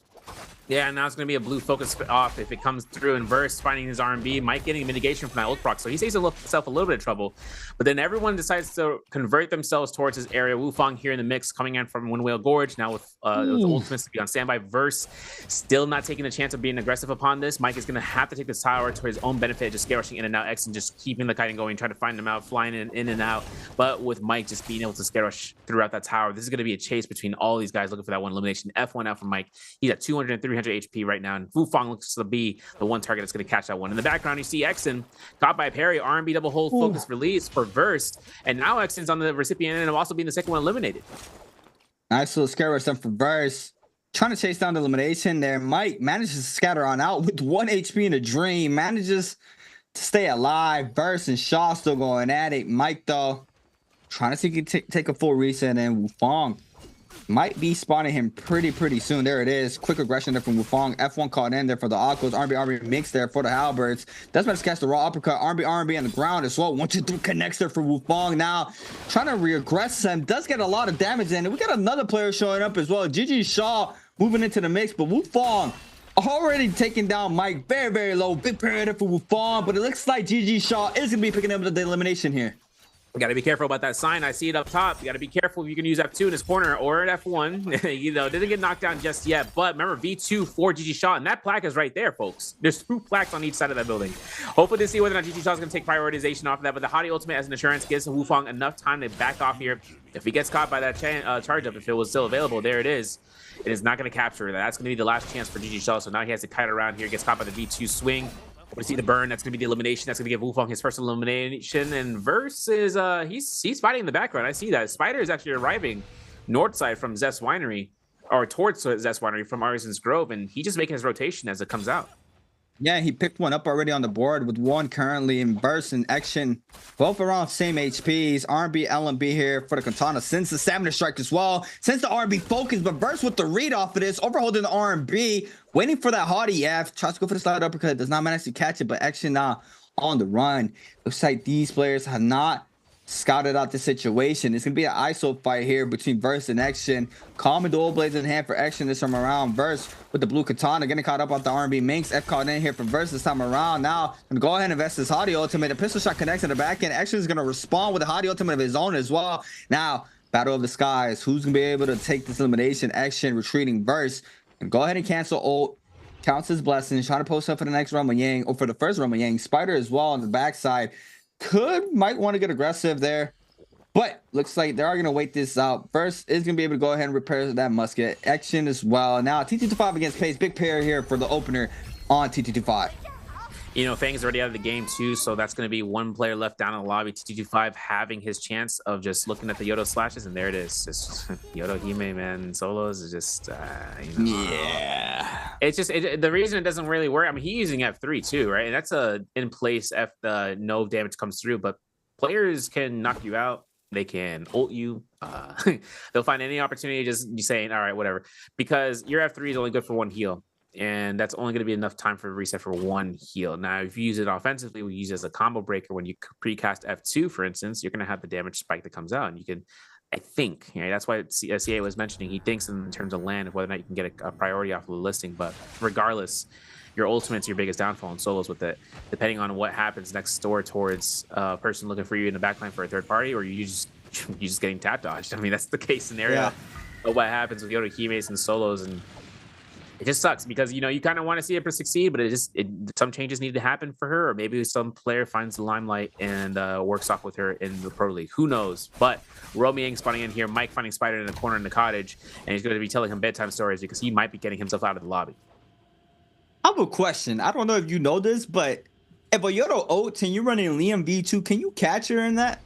Yeah, now it's going to be a blue focus off if it comes through, and Verse finding his R&B, Mike getting mitigation from that ult proc, so he saves himself a little bit of trouble. But then everyone decides to convert themselves towards his area. Wufang here in the mix, coming in from Windwheel Gorge, now with the ultimates to be on standby. Verse still not taking the chance of being aggressive upon this. Mike is going to have to take this tower to his own benefit, just scare rushing in and out X and just keeping the kiting going, trying to find them out, flying in and out. But with Mike just being able to scare rush throughout that tower, this is going to be a chase between all these guys looking for that one elimination. F1 out from Mike. He's at 200 and 300 HP right now, and Wufang looks to be the one target that's going to catch that one. In the background, you see Exen caught by parry, R&B double hold, focus release for Verse, and now Exen's on the recipient end and also being the second one eliminated. Nice little scare rush done for Verse. Trying to chase down the elimination there. Mike manages to scatter on out with 1 HP in a dream, manages to stay alive. Verse and Shaw still going at it. Mike, though, trying to see take a full reset, and Wufang might be spawning him pretty soon. There it is. Quick aggression there from Wufang. F1 caught in there for the Aquas. R&B mix there for the Halberds. That's about to catch the raw uppercut. R&B on the ground as well. 1, 2, 3 connects there for Wufang. Now trying to regress him. Does get a lot of damage in. And we got another player showing up as well. GG Shaw moving into the mix, but Wufang already taking down Mike. Very low. Big parry there for Wufang, but it looks like GG Shaw is going to be picking up the elimination here. You got to be careful about that sign. I see it up top. You got to be careful if you can use F2 in his corner or at F1. Didn't get knocked down just yet. But remember, V2 for GG Shaw, and that plaque is right there, folks. There's 2 plaques on each side of that building. Hopefully to see whether or not GG Shaw is going to take prioritization off of that. But the Hottie ultimate as an assurance gives Wufang enough time to back off here. If he gets caught by that charge up, if it was still available, there it is. It is not going to capture that. That's going to be the last chance for GG Shaw. So now he has to kite around here, gets caught by the V2 swing. We see the burn. That's going to be the elimination. That's going to give Wufang his first elimination. And Verse is he's fighting in the background. I see that. Spider is actually arriving north side from Zest Winery, or towards Zest Winery from Artisan's Grove, and he's just making his rotation as it comes out. Yeah, he picked one up already on the board with one currently in burst and action. Both around same HPs. R&B, LMB here for the Katana. Sends the Stamina Strike as well. Sends the R&B focus, but burst with the read off of this. Overholding the R&B. Waiting for that haughty F. Tries to go for the slide uppercut. Does not manage to catch it, but action now on the run. Looks like these players have not scouted out the situation. It's gonna be an ISO fight here between Verse and Action. Common dual blades in hand for Action this time around. Verse with the blue katana getting caught up on the R&B Minx. F caught in here for Verse this time around. Now gonna go ahead and invest his Hottie ultimate. A pistol shot connects in the back end. Action is gonna respond with a Hottie ultimate of his own as well. Now battle of the skies. Who's gonna be able to take this elimination? Action retreating Verse and go ahead and cancel ult. Counts his blessings. Trying to post up for the next Rumble Yang or for the first Rumble Yang. Spider as well on the backside. Might want to get aggressive there, but looks like they are going to wait this out. First is going to be able to go ahead and repair that musket. Action as well. Now T225 against Pace. Big pair here for the opener on T225. You know, Fang's already out of the game too, so that's going to be one player left down in the lobby. T225 having his chance of just looking at the Yodo slashes, and there it is. Just Yodo Hime, man, solos is just, you know, Yeah. It's just the reason it doesn't really work. I mean, he's using F3 too, right? And that's a in place F. No damage comes through, but players can knock you out. They can ult you. They'll find any opportunity to just be saying, all right, whatever, because your F3 is only good for one heal. And that's only going to be enough time for a reset for one heal. Now, if you use it offensively, we use it as a combo breaker. When you precast F2, for instance, you're going to have the damage spike that comes out. And you can, I think, you know, that's why CA was mentioning, he thinks in terms of land, whether or not you can get a priority off of the listing. But regardless, your ultimate's your biggest downfall in solos with it, depending on what happens next door towards a person looking for you in the backline for a third party, or you just getting tap dodged. I mean, that's the case scenario. Yeah. But what happens with Yodo Himes and solos, and it just sucks because, you know, you kind of want to see her succeed, but some changes need to happen for her, or maybe some player finds the limelight and works off with her in the pro league. Who knows? But Romy Yang spawning in here, Mike finding Spider in the corner in the cottage, and he's going to be telling him bedtime stories because he might be getting himself out of the lobby. I have a question. I don't know if you know this, but if a Yodo ults and you're running Liam V2, can you catch her in that?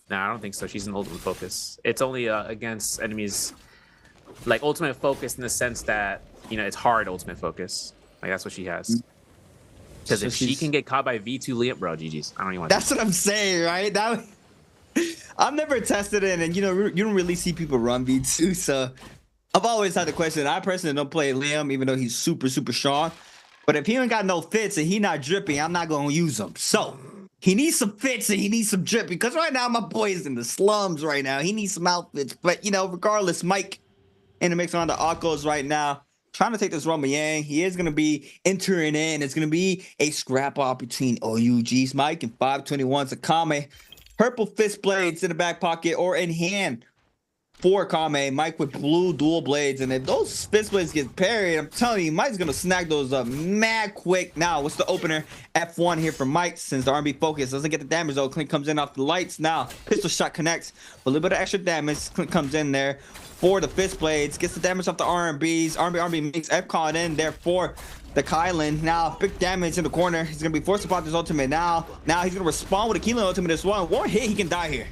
No, I don't think so. She's an ultimate focus. It's only against enemies, like ultimate focus in the sense that, you know, it's hard ultimate focus. Like, that's what she has. Because if she can get caught by V2 Liam, bro, GG's. I don't even want That's what I'm saying, right? I've never tested it, and you know, you don't really see people run V2, so I've always had the question. I personally don't play Liam, even though he's super, super strong. But if he ain't got no fits and he not dripping, I'm not going to use him. So he needs some fits and he needs some drip, because right now my boy is in the slums right now. He needs some outfits. But, you know, regardless, Mike in the mix on the Akos right now, trying to take this Rumble Yang. He is going to be entering in. It's going to be a scrap off between OUG's Mike and 521's Akame. Purple fist blades in the back pocket or in hand for Akame. Mike with blue dual blades. And if those fist blades get parried, I'm telling you, Mike's going to snag those up mad quick. Now, what's the opener? F1 here from Mike, since the R&B focus doesn't get the damage though. Clint comes in off the lights. Now, pistol shot connects. A little bit of extra damage. Clint comes in there for the fist blades, gets the damage off the R&Bs. R&B makes F caught in there for the Kylan. Now, big damage in the corner. He's going to be forced to pop this ultimate now. Now he's going to respond with a Keelan ultimate as well. One hit, he can die here.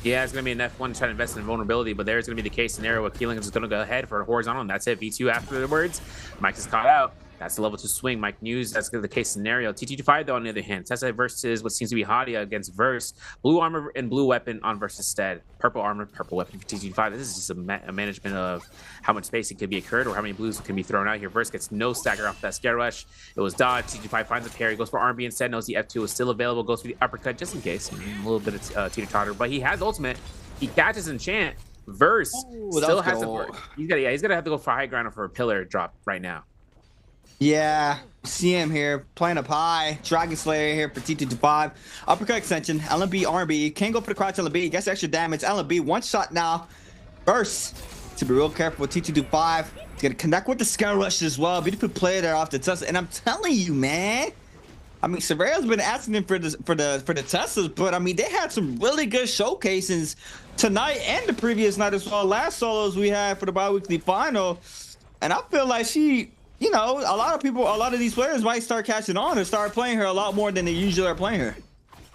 Yeah, it's going to be an F1 trying to invest in vulnerability, but there's going to be the case scenario where Keelan is going to go ahead for a horizontal, and that's it. V2 afterwards. Mike is caught out. That's the level 2 swing. Mike News, that's the case scenario. T225, though, on the other hand, Tessa versus what seems to be Hadia against Verse. Blue armor and blue weapon on Verse instead. Purple armor, purple weapon for T225. This is just a management of how much spacing could be occurred or how many blues can be thrown out here. Verse gets no stagger off that scare rush. It was dodged. T225 finds a parry, goes for R&B instead, knows the F2 is still available, goes for the uppercut just in case. A little bit of teeter-totter, but he has ultimate. He catches Enchant. Verse still has to work. He's gonna have to go for high ground or for a pillar drop right now. Yeah, see him here playing up high. Dragon Slayer here for T225. Uppercut extension. LMB, R&B. Can't go for the crouch LMB. Gets extra damage. LMB, one shot now. Verse to be real careful with T225. He's gonna connect with the scare rush as well. Beautiful play there off the Tesla. And I'm telling you, man. I mean, Severo's been asking him for the Teslas, but I mean, they had some really good showcases tonight and the previous night as well. Last solos we had for the bi-weekly final, and I feel like she, you know, a lot of these players might start catching on and start playing her a lot more than they usually are playing her.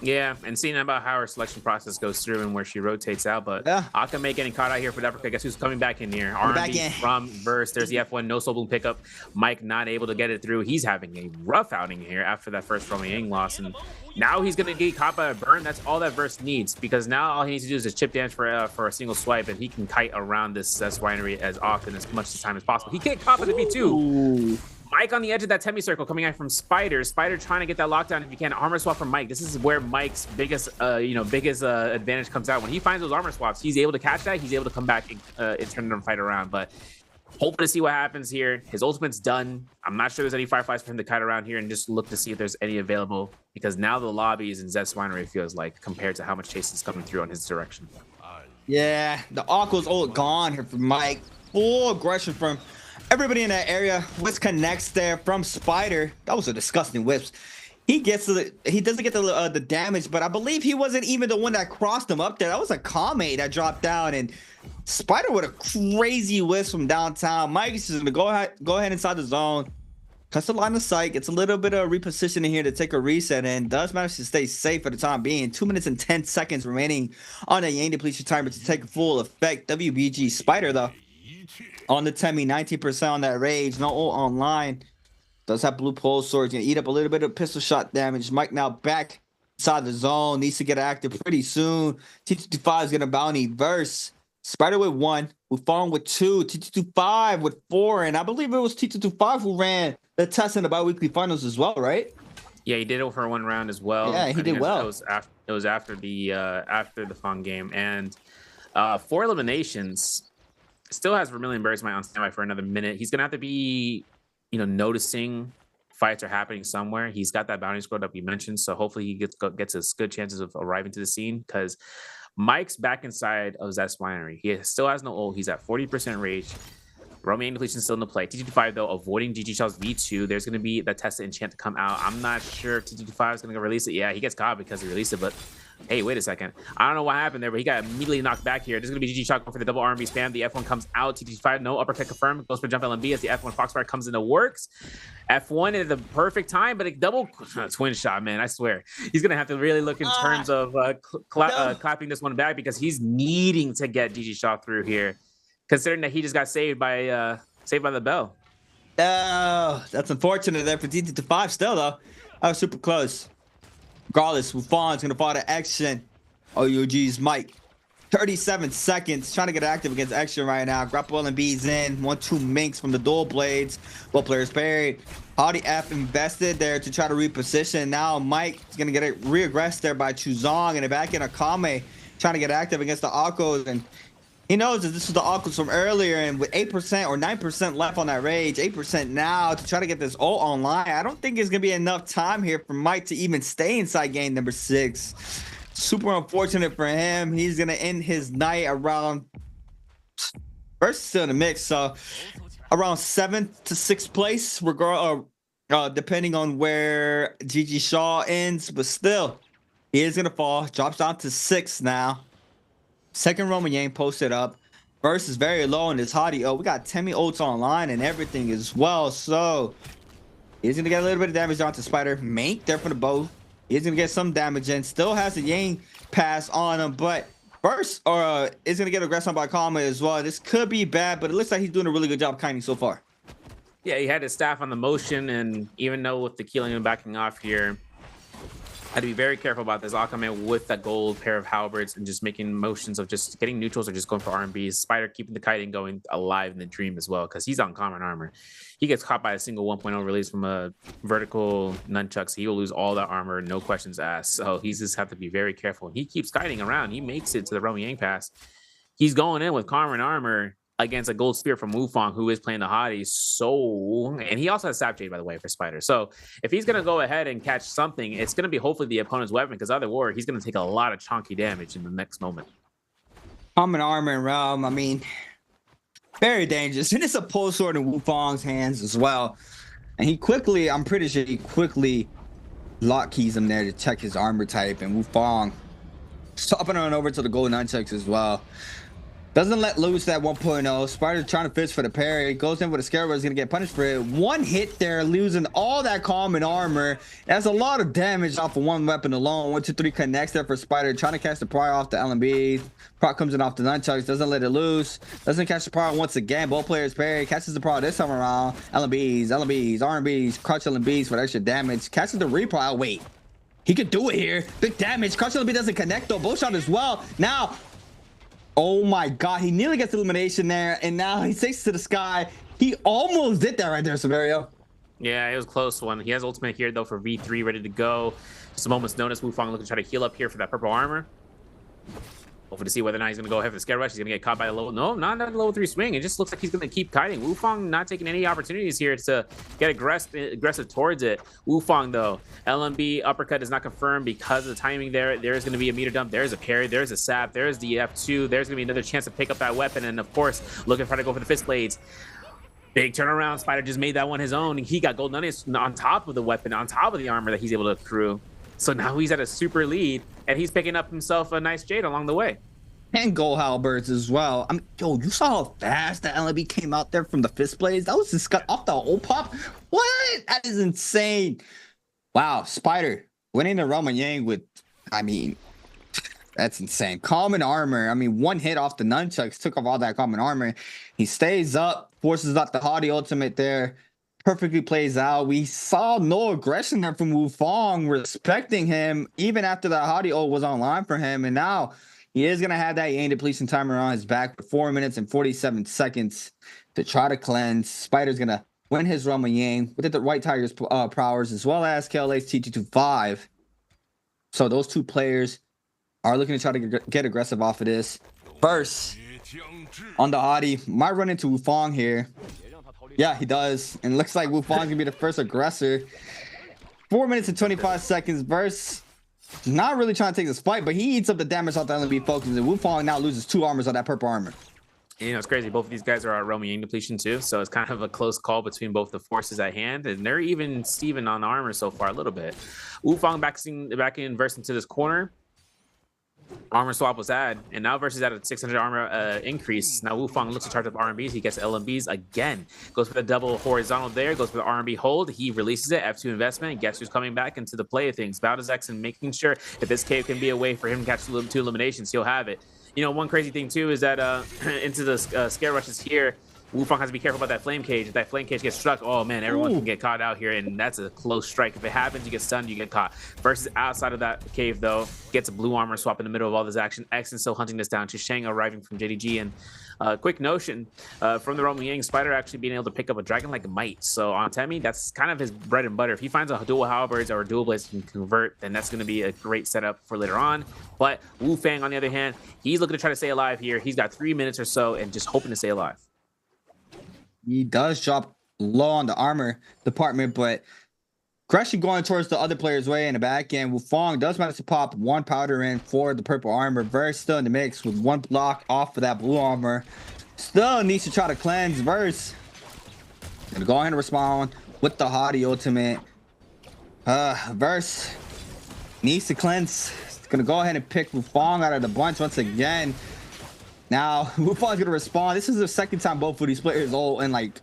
Yeah, and seeing about how her selection process goes through and where she rotates out, but Yeah. Akame getting caught out here for that. I guess who's coming back in here? Back R&B in. from Verse. There's the F1 no soul bloom pickup. Mike not able to get it through. He's having a rough outing here after that first Romy Yang loss, and now he's gonna get caught by a burn. That's all that Verse needs, because now all he needs to do is just chip dance for a single swipe, and he can kite around this winery as often as much time as possible. He can't caught by the V2. Ooh. Mike on the edge of that semicircle coming out from Spider. Spider trying to get that lockdown if he can. Armor swap from Mike. This is where Mike's biggest advantage comes out. When he finds those armor swaps, he's able to catch that. He's able to come back and turn it and fight around. But hoping to see what happens here. His ultimate's done. I'm not sure there's any Fireflies for him to kite around here and just look to see if there's any available, because now the lobbies in Zest Winery feels like compared to how much chase is coming through on his direction. Yeah, the Aqua's all gone here from Mike. Full aggression from everybody in that area. Whips connects there from Spider. That was a disgusting whips. He doesn't get the damage, but I believe he wasn't even the one that crossed him up there. That was a Kame that dropped down, and Spider with a crazy whip from downtown. Mike is just gonna go ahead inside the zone. Cuts the line of sight. Gets a little bit of repositioning here to take a reset, and does manage to stay safe for the time being. 2 minutes and 10 seconds remaining on the Yang depletion timer to take full effect. WBG Spider though on the Temi, 19% on that rage. No ult online. Does have blue pole sword. Gonna eat up a little bit of pistol shot damage. Mike now back inside the zone. Needs to get active pretty soon. T225 is gonna bounty Verse. Spider with 1. Wufong with 2. T225 with 4. And I believe it was T225 who ran the test in the bi-weekly finals as well, right? Yeah, he did it for 1 round as well. Yeah, he did well. It was after the Fong game, and 4 eliminations. Still has Vermilion Bergsmite on standby for another minute. He's gonna have to be, noticing fights are happening somewhere. He's got that bounty score that we mentioned, so hopefully he gets as good chances of arriving to the scene, because Mike's back inside of Zest Winery. He still has no ult. He's at 40% rage. Romy depletion still in the play. TT5 though avoiding GG Shell's V2. There's gonna be the Testa enchant to come out. I'm not sure if TT5 is gonna go release it. Yeah, he gets caught because he released it, but hey, wait a second. I don't know what happened there, but he got immediately knocked back here. There's gonna be GG Shot going for the double R&B spam. The F1 comes out. TT5 no uppercut confirmed. Goes for jump LMB as the F1 Foxfire comes into works. F1 at the perfect time, but a double twin shot, man. I swear he's gonna have to really look in terms of clapping this one back, because he's needing to get GG Shot through here, considering that he just got saved by the bell. Oh, that's unfortunate there for T225 still though. I was super close. Regardless, Wufong's gonna fall to action. OUG's Mike. 37 seconds. Trying to get active against action right now. Grapple LMB's in. 1-2 minks from the dual blades. Both players buried. Audi F invested there to try to reposition. Now Mike is gonna get it re-aggressed there by Chuzong, and the back in Akame trying to get active against the Akos, and he knows that this was the Akos from earlier, and with 8% or 9% left on that rage, 8% now to try to get this ult online. I don't think it's going to be enough time here for Mike to even stay inside game number 6. Super unfortunate for him. He's going to end his night around, first still in the mix, so around 7th to 6th place, depending on where GG Shaw ends, but still, he is going to fall. Drops down to 6th now. Second Roman Yang posted up. Verse is very low in this hottie. Oh, we got Temi ults online and everything as well. So he's gonna get a little bit of damage onto Spider. Mank there for the bow. He's gonna get some damage in. Still has the Yang pass on him, but Verse is gonna get aggressed on by Kama as well. This could be bad, but it looks like he's doing a really good job kiting so far. Yeah, he had his staff on the motion, and even though with the killing and backing off here, had to be very careful about this Akame with that gold pair of halberds and just making motions of just getting neutrals or just going for R&Bs. Spider keeping the kiting going alive in the dream as well, because he's on common armor. He gets caught by a single 1.0 release from a vertical nunchuck, so he will lose all that armor, no questions asked. So he's just have to be very careful. He keeps kiting around. He makes it to the Romy Yang pass. He's going in with common armor against a gold spear from Wufong, who is playing the hottie. So, and he also has Sap Jade, by the way, for Spider. So if he's going to go ahead and catch something, it's going to be hopefully the opponent's weapon, because other war, he's going to take a lot of chunky damage in the next moment. Common armor and realm, I mean, very dangerous. And it's a pole sword in Wufong's hands as well. And he quickly, I'm pretty sure he quickly lock keys him there to check his armor type. And Wufong stopping on over to the gold nunchucks as well. Doesn't let loose that 1.0. Spider trying to fish for the parry. Goes in with a scare, but is going to get punished for it. One hit there, losing all that common armor. That's a lot of damage off of one weapon alone. 1, 2, 3 connects there for Spider. Trying to catch the prior off the LMB. Proc comes in off the nunchucks. Doesn't let it loose. Doesn't catch the prior once again. Both players parry. Catches the prior this time around. LMBs, RMBs, crouch LMBs for extra damage. Catches the reply. Wait. He could do it here. Big damage. Crouch LMB doesn't connect though. Bull shot as well. Now... oh my god, he nearly gets elimination there, and now he takes to the sky. He almost did that right there, Severio. Yeah, it was a close one. He has ultimate here though for V3 ready to go. Just a moment's notice. Wufang looking to try to heal up here for that purple armor. Hoping to see whether or not he's going to go ahead for the scare rush. He's going to get caught by the low. No, not that level 3 swing. It just looks like he's going to keep kiting. Wufang not taking any opportunities here to get aggressive towards it. Wufang, though, LMB uppercut is not confirmed because of the timing there. There's going to be a meter dump. There's a parry. There's a sap. There's the F2. There's going to be another chance to pick up that weapon. And, of course, looking to try to go for the fist blades. Big turnaround. Spider just made that one his own. He got golden onions on top of the weapon, on top of the armor that he's able to accrue. So now he's at a super lead, and he's picking up himself a nice jade along the way. And gold halberds as well. I mean, yo, you saw how fast the LMB came out there from the fist blades? That was just cut off the whole pop. What? That is insane. Wow, Spider winning the Roma Yang with, I mean, that's insane. Common armor. I mean, one hit off the nunchucks took off all that common armor. He stays up, forces out the Haughty ultimate there. Perfectly plays out. We saw no aggression there from Wufang, respecting him even after the Haughty ult was online for him. And now he is going to have that Yang depletion timer on his back for 4 minutes and 47 seconds to try to cleanse. Spider's going to win his Roma Yang with the White Tiger's prowess as well as KLA's T225. So those two players are looking to try to get aggressive off of this. First, on the Haughty, might run into Wufang here. Yeah, he does. And it looks like Wufang's going to be the first aggressor. 4 minutes and 25 seconds. Verse not really trying to take this fight, but he eats up the damage off the LMB focus. And Wufang now loses 2 armors on that purple armor. You know, it's crazy. Both of these guys are at Roma Yang depletion too. So it's kind of a close call between both the forces at hand. And they're even Steven on armor so far a little bit. Wufang back in verse into this corner. Armor swap was had, and now versus at a 600 armor increase. Now Wufang looks to charge up RMBs. He gets LMBs again. Goes for the double horizontal there. Goes for the RMB hold. He releases it. F2 investment. Guess who's coming back into the play of things? Bowdazx and making sure if this cave can be a way for him to catch 2 eliminations, he'll have it. You know, one crazy thing too is that into the scare rushes here, Wufang has to be careful about that flame cage. If that flame cage gets struck, oh man, everyone can get caught out here, and that's a close strike. If it happens, you get stunned, you get caught. Versus outside of that cave, though, gets a blue armor swap in the middle of all this action. Exon still hunting this down. Shang arriving from JDG, and quick notion from the Roma Yang, Spider actually being able to pick up a dragon like a might. So on Temi, that's kind of his bread and butter. If he finds a dual halberds or a dual blades he can convert, then that's going to be a great setup for later on. But Wufang, on the other hand, he's looking to try to stay alive here. He's got 3 minutes or so and just hoping to stay alive. He does drop low on the armor department, but aggression going towards the other player's way in the back end. Wufang does manage to pop 1 powder in for the purple armor. Verse still in the mix with 1 block off of that blue armor. Still needs to try to cleanse. Verse gonna go ahead and respond with the Haughty ultimate. Verse needs to cleanse. It's gonna go ahead and pick Wufang out of the bunch once again. Now, Wufang's gonna respond. This is the second time both of these players ult in like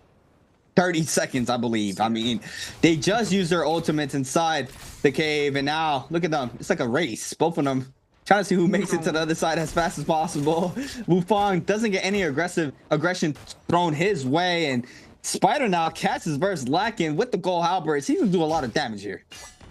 30 seconds, I believe. I mean, they just used their ultimates inside the cave, and now look at them. It's like a race. Both of them trying to see who makes it to the other side as fast as possible. Wufang doesn't get any aggression thrown his way, and Spider now catches Verse lacking with the gold halberds. He's gonna do a lot of damage here.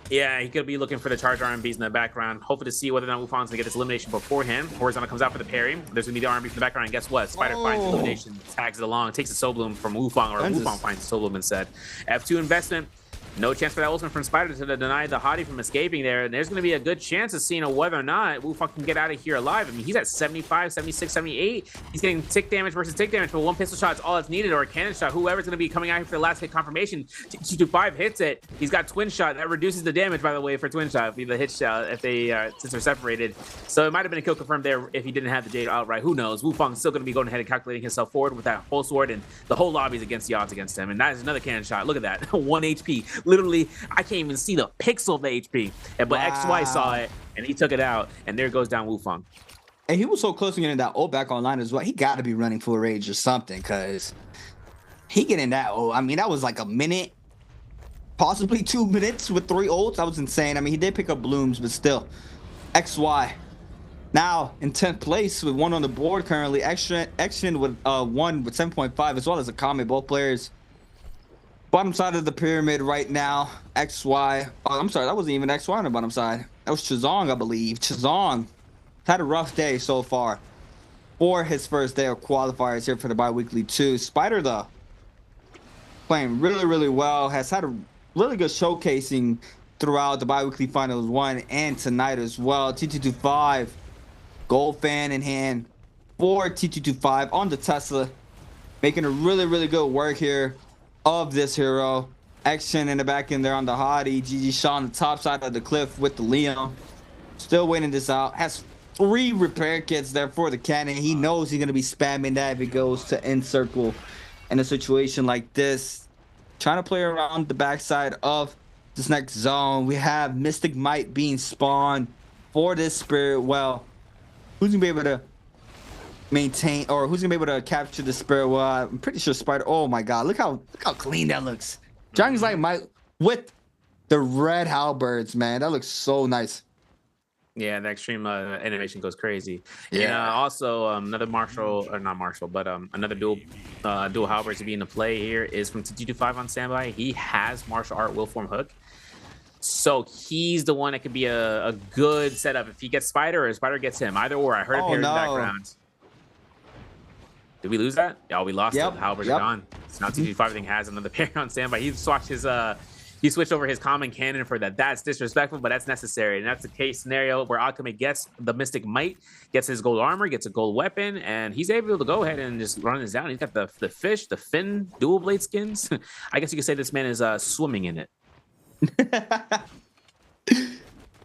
Yeah, he could be looking for the charge RMBs in the background, hoping to see whether or not Wufang's going to get this elimination beforehand. Horizontal comes out for the parry. There's going to be the RMB from the background, and guess what? Spider finds elimination, tags it along, takes a Soul Bloom from Wufang, or Wufang finds the Soul Bloom instead. F2 investment. No chance for that ultimate from Spider to deny the Haughty from escaping there. And there's going to be a good chance of seeing whether or not Wufang can get out of here alive. I mean, he's at 75, 76, 78. He's getting tick damage versus tick damage, but 1 pistol shot is all that's needed, or a cannon shot. Whoever's going to be coming out here for the last hit confirmation. T225 hits it. He's got twin shot. That reduces the damage, by the way, for twin shot. The hit shot, if they, since they're separated. So it might have been a kill confirmed there if he didn't have the Jade outright. Who knows? Wufang's still going to be going ahead and calculating himself forward with that full sword, and the whole lobby's against the odds against him. And that is another cannon shot. Look at that. 1 HP. Literally, I can't even see the pixel of the HP, but XY saw it and he took it out, and there goes down Wufang. And he was so close to getting that ult back online as well. He got to be running full rage or something, because he getting that ult. I mean, that was like a minute, possibly 2 minutes with 3 ults. That was insane. I mean, he did pick up blooms, but still. XY now in 10th place with 1 on the board currently. Action with 1 with 7.5, as well as Akame. Both players bottom side of the pyramid right now. XY. Oh, I'm sorry, that wasn't even XY on the bottom side. That was Chazong, I believe. Chazong had a rough day so far for his first day of qualifiers here for the bi-weekly 2. Spider, though, playing really, really well. Has had a really good showcasing throughout the bi-weekly finals 1 and tonight as well. T225, gold fan in hand for T225 on the Tesla, making a really, really good work here of this hero. Action in the back end there on the Hottie. GG shot on the top side of the cliff with the Liam. Still waiting this out. Has 3 repair kits there for the cannon. He knows he's going to be spamming that if he goes to end circle in a situation like this. Trying to play around the backside of this next zone. We have Mystic Might being spawned for this Spirit Well. Who's going to be able to maintain, or who's going to be able to capture the Spirit Well? I'm pretty sure Spider. Oh my God. Look how clean that looks. Johnny's like Might with the red halberds, man. That looks so nice. Yeah, the extreme animation goes crazy. Yeah. And also another martial, or not martial, but another dual halberd to be in the play here is from T225 on standby. He has martial art will form hook, so he's the one that could be a good setup if he gets Spider or Spider gets him. Either or. I heard a pair in the background. Did we lose that? Yeah, we lost it. The halberds are gone. So now T225 thing has another pair on standby. He swapped his he switched over his common cannon for that. That's disrespectful, but that's necessary. And that's the case scenario where Akame gets the Mystic Might, gets his gold armor, gets a gold weapon, and he's able to go ahead and just run this down. He's got the fish, the fin, dual blade skins. I guess you could say this man is swimming in it.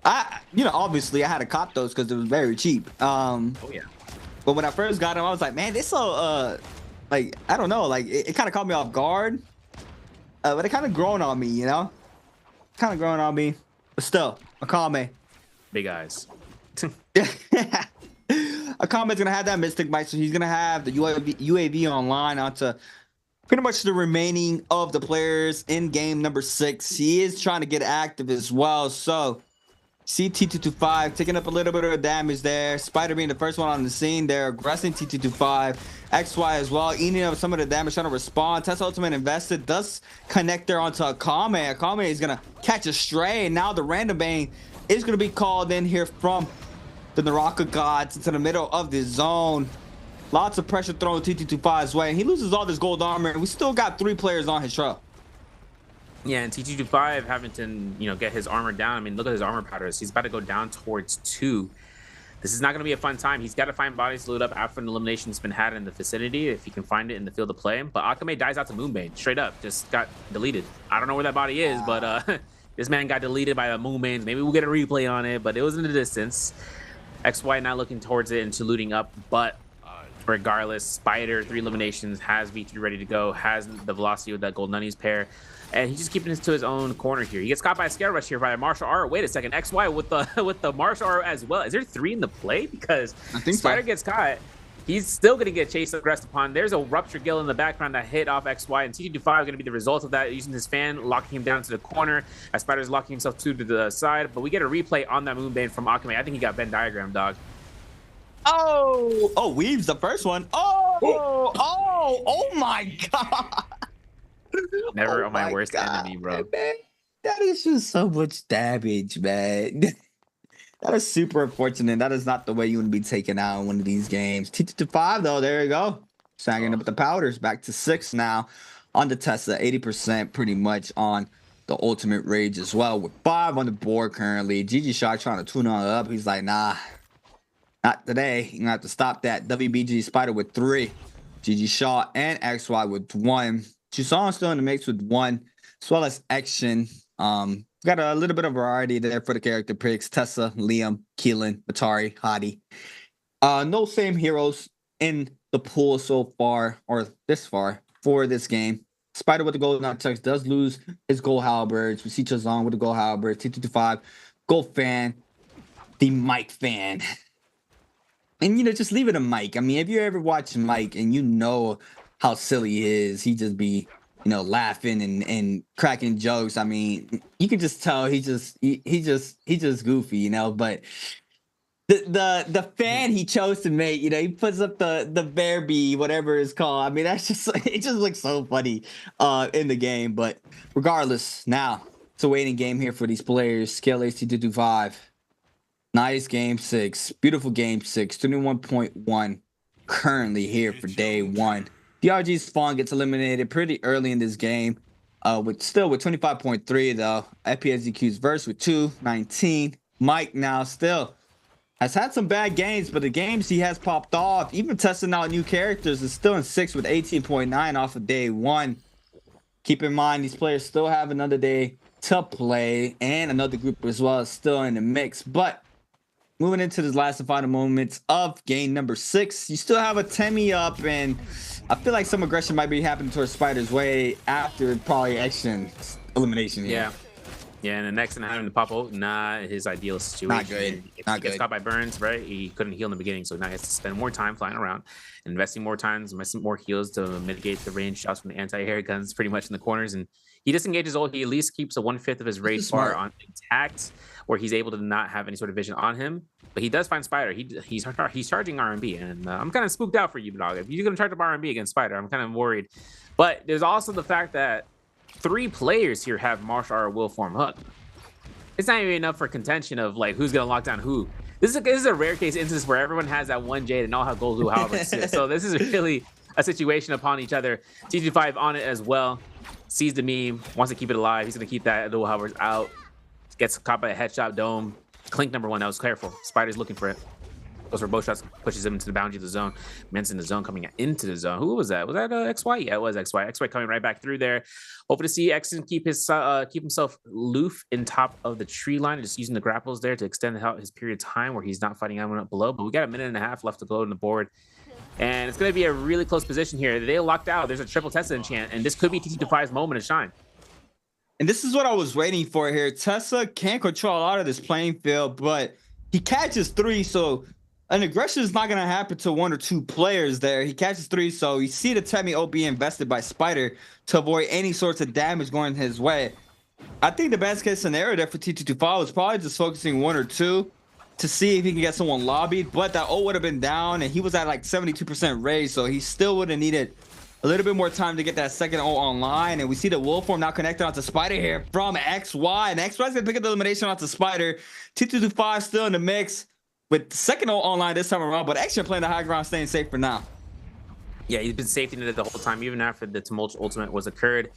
Obviously I had to cop those because it was very cheap. Oh yeah. But when I first got them, I was like, man, this so like, I don't know, like it kind of caught me off guard. But it kind of grown on me, you know? Kind of growing on me. But still, Akame. Big eyes. Akame's going to have that Mystic Might, so he's going to have the UAV online onto pretty much the remaining of the players in game number 6. He is trying to get active as well, so see T225 taking up a little bit of damage there. Spider being the first one on the scene there, aggressing T225. XY as well, eating up some of the damage, trying to respond. Test Ultimate invested, does connect there onto Akame. Akame is going to catch a stray, and now the Random Bane is going to be called in here from the NARAKA gods into the middle of the zone. Lots of pressure thrown T225's way. He loses all this gold armor, and we still got 3 players on his trail. Yeah, and T225 having to, get his armor down. I mean, look at his armor patterns. He's about to go down towards 2. This is not going to be a fun time. He's got to find bodies to loot up after an elimination's been had in the vicinity, if he can find it in the field of play. But Akame dies out to Moonbane, straight up. Just got deleted. I don't know where that body is, but this man got deleted by the Moonbanes. Maybe we'll get a replay on it, but it was in the distance. XY not looking towards it and saluting up, but regardless, Spider, 3 eliminations, has V3 ready to go, has the velocity with that gold Nunnies pair. And he's just keeping this to his own corner here. He gets caught by a scare rush here by a martial art. Wait a second, XY with the martial art as well. Is there 3 in the play? Because I think Spider gets caught. He's still going to get chased aggressed upon. There's a rupture gill in the background that hit off XY, and T225 is going to be the result of that, using his fan, locking him down to the corner as Spider's locking himself to the side. But we get a replay on that Moonbane from Akame. I think he got Venn diagram, dog. Oh, Weaves the first one. Oh my God. Never my worst enemy, bro. Man, that is just so much damage, man. That is super unfortunate. That is not the way you want to be taken out in one of these games. T225 though, there you go. Sagging up the powders, back to 6 now on the Tesla, 80% pretty much on the Ultimate Rage as well, with 5 on the board currently. GG Shock trying to tune on up. He's like, nah, not today. You're gonna have to stop that. WBG Spider with 3. GG Shaw and XY with 1. Chusong still in the mix with 1, as well as Action. Got a little bit of variety there for the character picks. Tessa, Liam, Keelan, Matari, Hottie. No same heroes in the pool so far, or this far, for this game. Spider with the gold nunchucks does lose his gold halberds. We see Chazong with the gold halberds. T225, gold fan, the Mike fan. And, you know, just leave it to Mike. I mean, if you ever watch Mike and you know how silly he is, he just be, you know, laughing and cracking jokes. I mean, you can just tell he just goofy, you know. But the fan he chose to make, you know, he puts up the bear bee, whatever it's called. I mean, that's just it just looks so funny in the game. But regardless, now it's a waiting game here for these players. Scale HT225. Nice game 6. Beautiful game 6. 21.1 currently here for day 1. DRG's Spawn gets eliminated pretty early in this game. With 25.3 though. FPSDQ's verse with 219. Mike now still has had some bad games, but the games he has popped off, even testing out new characters, is still in 6 with 18.9 off of day 1. Keep in mind these players still have another day to play, and another group as well is still in the mix. But moving into the last and final moments of game number 6, you still have a Temmie up, and I feel like some aggression might be happening towards Spider's way after probably action elimination here. Yeah, and the next thing having to pop out, not his ideal situation. Not good. If he gets caught by burns, right? He couldn't heal in the beginning, so now he has to spend more time flying around, investing more more heals to mitigate the range shots from the anti-air guns pretty much in the corners. And he disengages ult. He at least keeps a 1/5 of his rage bar on intact, where he's able to not have any sort of vision on him. But he does find Spider. He's charging RMB, and I'm kind of spooked out for you, dog. If you're gonna charge up RMB against Spider, I'm kind of worried. But there's also the fact that 3 players here have martial art will form hook. It's not even enough for contention of like who's gonna lock down who. This is a rare case instance where everyone has that one Jade and all have gold who however. So this is really a situation upon each other. T25 on it as well. Sees the meme, wants to keep it alive. He's gonna keep that dual hovers out. Gets caught by a headshot dome. Clink number 1. That was careful. Spider's looking for it. Goes for both shots, pushes him into the boundary of the zone. Men's in the zone, coming into the zone. Who was that? Was that XY? Yeah, it was XY. XY coming right back through there. Hoping to see Exon keep himself aloof in top of the tree line, just using the grapples there to extend out his period of time where he's not fighting anyone up below. But we got a minute and a half left to go on the board. And it's going to be a really close position here. They locked out. There's a triple Tessa enchant, and this could be TT25's moment of shine. And this is what I was waiting for here. Tessa can't control a lot of this playing field, but he catches 3, so an aggression is not going to happen to 1 or 2 players there. He catches 3, so you see the Temmie ult being invested by Spider to avoid any sorts of damage going his way. I think the best case scenario there for T225 was probably just focusing 1 or 2 to see if he can get someone lobbied, but that ult would have been down, and he was at like 72% rage, so he still would have needed a little bit more time to get that second ult online. And we see the wolf form now connected onto Spider here from XY, and XY's gonna pick up the elimination onto Spider. T225 still in the mix with the second ult online this time around, but Action playing the high ground, staying safe for now. Yeah, he's been safety netted the whole time, even after the tumult ultimate was occurred.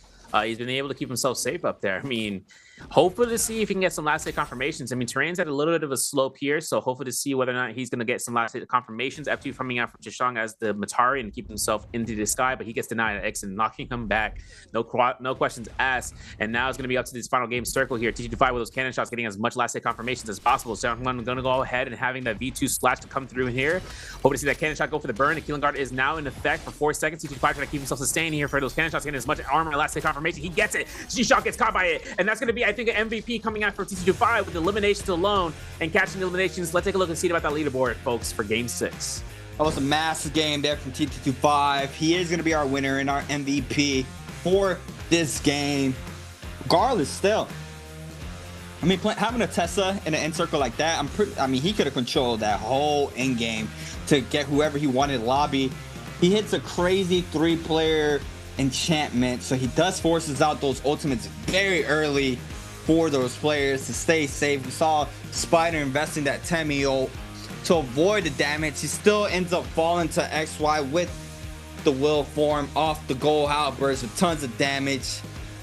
He's been able to keep himself safe up there. I mean, hopefully to see if he can get some last hit confirmations. I mean, Terrain's at a little bit of a slope here, so hopefully to see whether or not he's going to get some last hit confirmations after coming out from Chishang as the Matari and keep himself into the sky, but he gets denied at X and knocking him back. No questions asked. And now it's going to be up to this final game circle here. TT25 with those cannon shots, getting as much last hit confirmations as possible. So I'm going to go ahead and having that V2 splash to come through in here. Hoping to see that cannon shot go for the burn. The killing guard is now in effect for 4 seconds. TT25 trying to keep himself sustained here for those cannon shots, getting as much armor and last hit confirmation. He gets it. G-Shock gets caught by it. And that's going to be, I think, an MVP coming out for TT25 with eliminations alone and catching the eliminations. Let's take a look and see about that leaderboard, folks, for game 6. That was a massive game there from TT25. He is going to be our winner and our MVP for this game. Regardless, still, I mean, having a Tessa in an end circle like that, I mean, he could have controlled that whole end game to get whoever he wanted lobby. He hits a crazy 3-player enchantment, so he does forces out those ultimates very early for those players to stay safe. We saw Spider investing that Temmie ult to avoid the damage. He still ends up falling to XY with the will form off the gold outburst with tons of damage.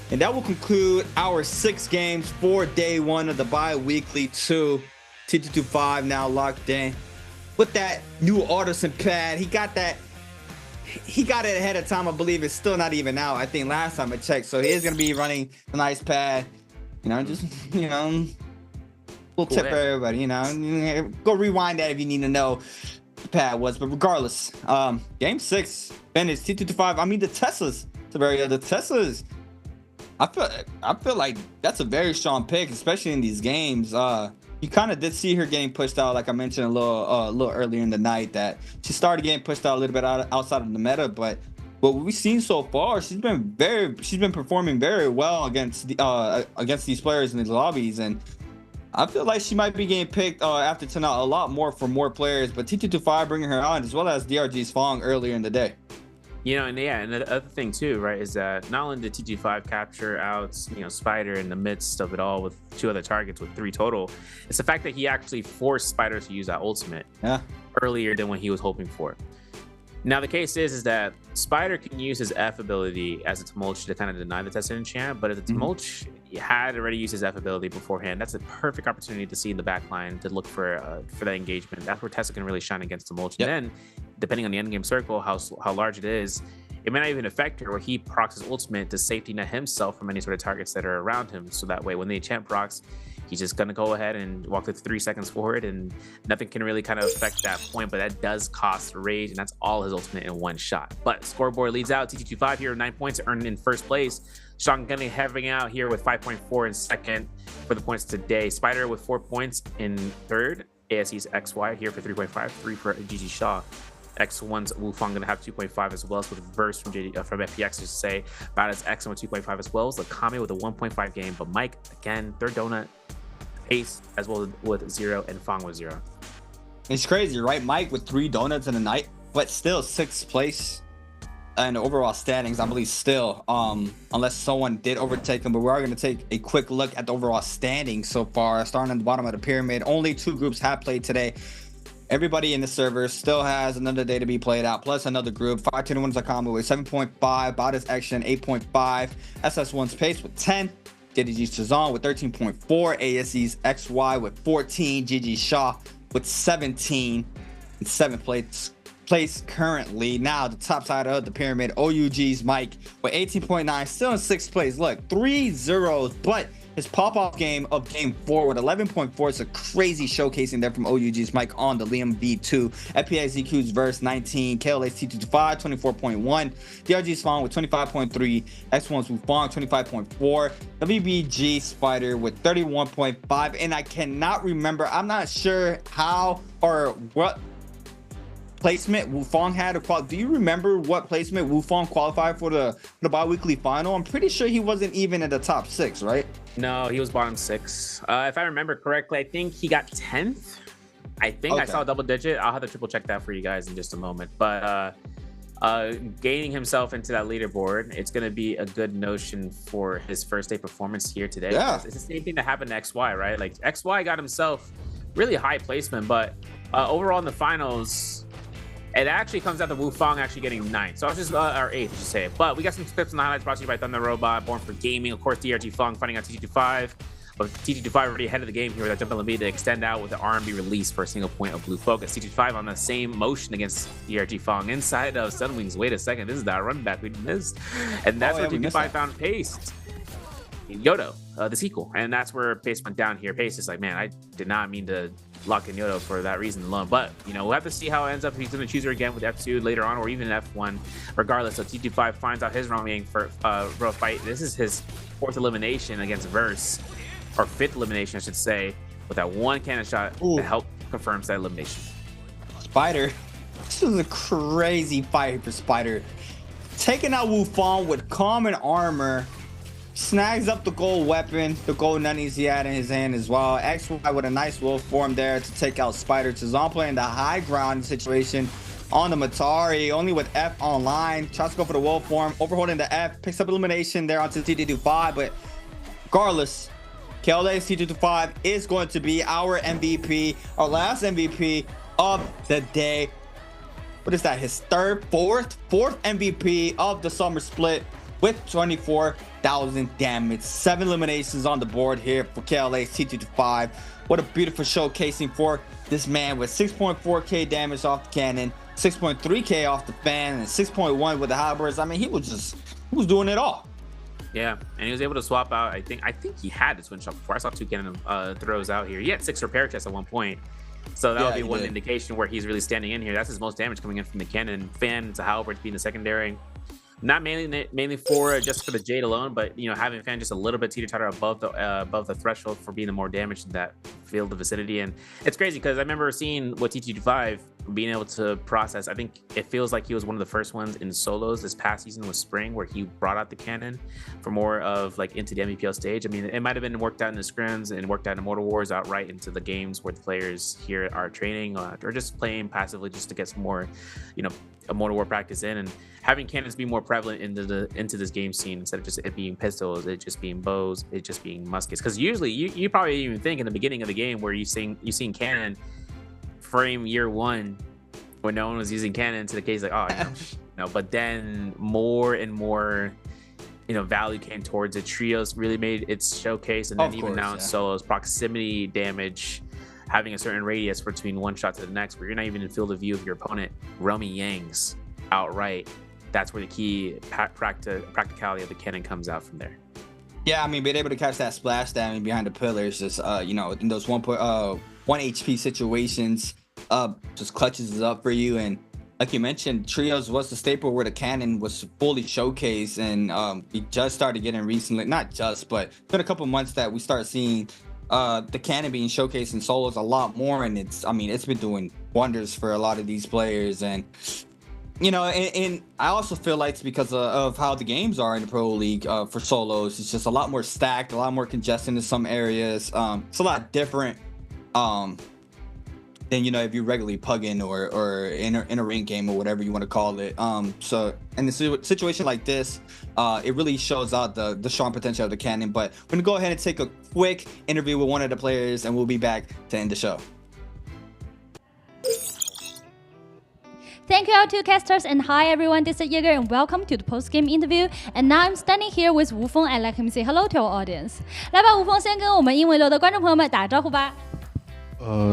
And that will conclude our 6 games for day 1 of the bi-weekly 2. T225 now locked in with that new artisan pad. He got it ahead of time. I believe it's still not even out. I think last time I checked. So he is going to be running a nice pad. You know, just, you know, little tip for everybody, you know. Go rewind that if you need to know what the pad was. But regardless, game 6, Bennett, T225. I mean, the Teslas. The Teslas. I feel like that's a very strong pick, especially in these games. you kind of did see her getting pushed out, like I mentioned a little earlier in the night, that she started getting pushed out a little bit outside of the meta. But what we've seen so far, she's been performing very well against these players in these lobbies, and I feel like she might be getting picked after tonight a lot more for more players. But T225 bringing her on, as well as DRG's Fong earlier in the day. You know, and yeah, and the other thing too, right, is that not only did T25 capture out, Spider in the midst of it all with 2 other targets with 3 total, it's the fact that he actually forced Spider to use that ultimate earlier than what he was hoping for. Now the case is that Spider can use his F ability as a Tumulch to kind of deny the tested enchant, but if the Tumulch had already used his F ability beforehand, that's a perfect opportunity to see in the back line to look for that engagement. That's where Tessa can really shine against Tumulch. And then, depending on the endgame circle, how large it is, it may not even affect her, where he procs his ultimate to safety net himself from any sort of targets that are around him. So that way, when the enchant procs, he's just going to go ahead and walk the 3 seconds forward, and nothing can really kind of affect that point. But that does cost rage, and that's all his ultimate in one shot. But scoreboard leads out. T225 here with 9 points, earned in first place. Sean Gunny having out here with 5.4 in second for the points today. Spider with 4 points in third. ASE's XY here for 3.5, 3 for GG Shaw. X1's Wufang going to have 2.5 as well, so with verse from FPX to say about his X with 2.5 as well as Lakame with a 1.5 game. But Mike, again, third donut, Ace as well with 0, and Fong with 0. It's crazy, right? Mike with 3 donuts in a night, but still 6th place in the overall standings, I believe, still, unless someone did overtake him. But we are going to take a quick look at the overall standings so far. Starting at the bottom of the pyramid, only 2 groups have played today. Everybody in the server still has another day to be played out, plus another group. 521 Zakama with 7.5, Bodice Action 8.5, SS1's Pace with 10, DDG's Chazon with 13.4, ASE's XY with 14, GG Shaw with 17, in 7th place currently. Now the top side of the pyramid, OUG's Mike with 18.9, still in 6th place. Look, 3 zeros, but his pop-off game of game 4 with 11.4 is a crazy showcasing there from OUG's Mike on the Liam V2. FPXZQ's verse 19, KLA's T225 24.1, DRG's Fong with 25.3, X1's Wufang 25.4, WBG Spider with 31.5, and I cannot remember, I'm not sure how or what placement Wufang had. Do you remember what placement Wufang qualified for the bi-weekly final? I'm pretty sure he wasn't even in the top 6, right? No, he was bottom 6. If I remember correctly, I think he got 10th. I think I saw a double digit. I'll have to triple check that for you guys in just a moment. But gaining himself into that leaderboard, it's going to be a good notion for his first day performance here today. Yeah. It's the same thing that happened to XY, right? Like XY got himself really high placement, but overall in the finals, it actually comes out to Wufang actually getting 9th. So I was just, or 8th, I should say. But we got some clips and highlights brought to you by Thunder Robot, Born for Gaming. Of course, DRG Fong finding out TT25. But TT25 already ahead of the game here with that jump LB to extend out with the R&B release for a single point of blue focus. TT25 on the same motion against DRG Fong inside of Sunwings. Wait a second, this is that run back we missed. And that's where TT25 found Pace. Yodo, the sequel. And that's where Pace went down here. Pace is like, man, I did not mean to lock in Yodo for that reason alone. But, we'll have to see how it ends up if he's going to choose her again with F2 later on or even F1. Regardless, so TT5 finds out his wrong for rough fight. This is his 4th elimination against Verse, or 5th elimination, I should say, with that one cannon shot that helped confirms that elimination. Spider, this was a crazy fight for Spider. Taking out Wufang with common armor, snags up the gold weapon, the gold nunnies he had in his hand as well. XY with a nice wolf form there to take out Spider. Chazon playing the high ground situation on the Matari, only with F online. Tries to go for the wolf form, overholding the F, picks up elimination there onto T225, but regardless, KLA's T225 is going to be our MVP, our last MVP of the day. What is that, his fourth MVP of the summer split with 24,000 damage. 7 eliminations on the board here for KLA's T225. What a beautiful showcasing for this man with 6.4k damage off the cannon, 6.3k off the fan, and 6.1 with the halberds. I mean, he was doing it all. Yeah, and he was able to swap out. I think he had the twin shot before. I saw 2 cannon throws out here. He had 6 repair chests at one point. So that would be one indication where he's really standing in here. That's his most damage coming in from the cannon. Fan to halberd being the secondary. Not mainly for just for the Jade alone, but having Fan just a little bit teeter-totter above the threshold for being the more damage in that field of vicinity. And it's crazy because I remember seeing what T25 being able to process. I think it feels like he was one of the first ones in solos this past season with Spring, where he brought out the cannon for more of like into the Nbpl stage. I mean, it might have been worked out in the scrims and worked out in Mortal Wars outright into the games where the players here are training or just playing passively just to get some more, a Mortal War practice in, and having cannons be more prevalent into this game scene instead of just it being pistols, it just being bows, it just being muskets. Because usually you probably even think in the beginning of the game where you seen cannon frame year one when no one was using cannon to the case like but then more and more value came towards it. Trios really made its showcase, and then now in solos, proximity damage, having a certain radius between one shot to the next where you're not even in field of view of your opponent roaming Yangs outright. That's where the key practicality of the cannon comes out from there. Yeah, I mean, being able to catch that splash damage behind the pillars, just in those 1 HP situations, just clutches it up for you. And like you mentioned, Trios was the staple where the cannon was fully showcased, and we just started getting recently, not just, but it's been a couple months that we start seeing the cannon being showcased in solos a lot more, and it's been doing wonders for a lot of these players. And and I also feel like it's because of how the games are in the Pro League for solos. It's just a lot more stacked, a lot more congested in some areas. It's a lot different than if you regularly pugging or in a ring game or whatever you want to call it. So in a situation like this, it really shows out the strong potential of the cannon. But we're gonna go ahead and take a quick interview with one of the players, and we'll be back to end the show. Thank you our two casters, and hi everyone, this is Yeager and welcome to the post-game interview. And now I'm standing here with 吴峰 and let him say hello to our audience. 来吧，吴峰先跟我们英文流的观众朋友们打个招呼吧。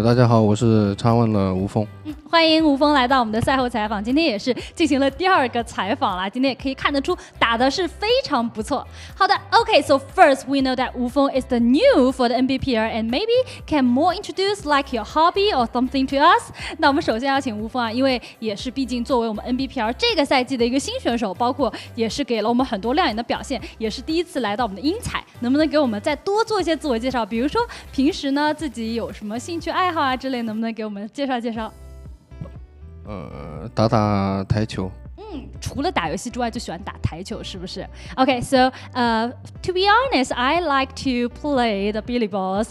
大家好，我是插问了吴峰。欢迎吴峰来到我们的赛后采访，今天也是进行了第二个采访啦。今天也可以看得出打的是非常不错。好的 ，Okay, so first we know that 吴峰 is the new for the NBPL and maybe can more introduce like your hobby or something to us。那我们首先要请吴峰啊，因为也是毕竟作为我们 NBPL 这个赛季的一个新选手，包括也是给了我们很多亮眼的表现，也是第一次来到我们的英彩，能不能给我们再多做一些自我介绍？比如说平时呢自己有什么兴趣爱好啊之类，能不能给我们介绍介绍？打台球。除了打游戏之外就喜欢打台球，是不是 ？Okay, so to be honest, I like to play the billy balls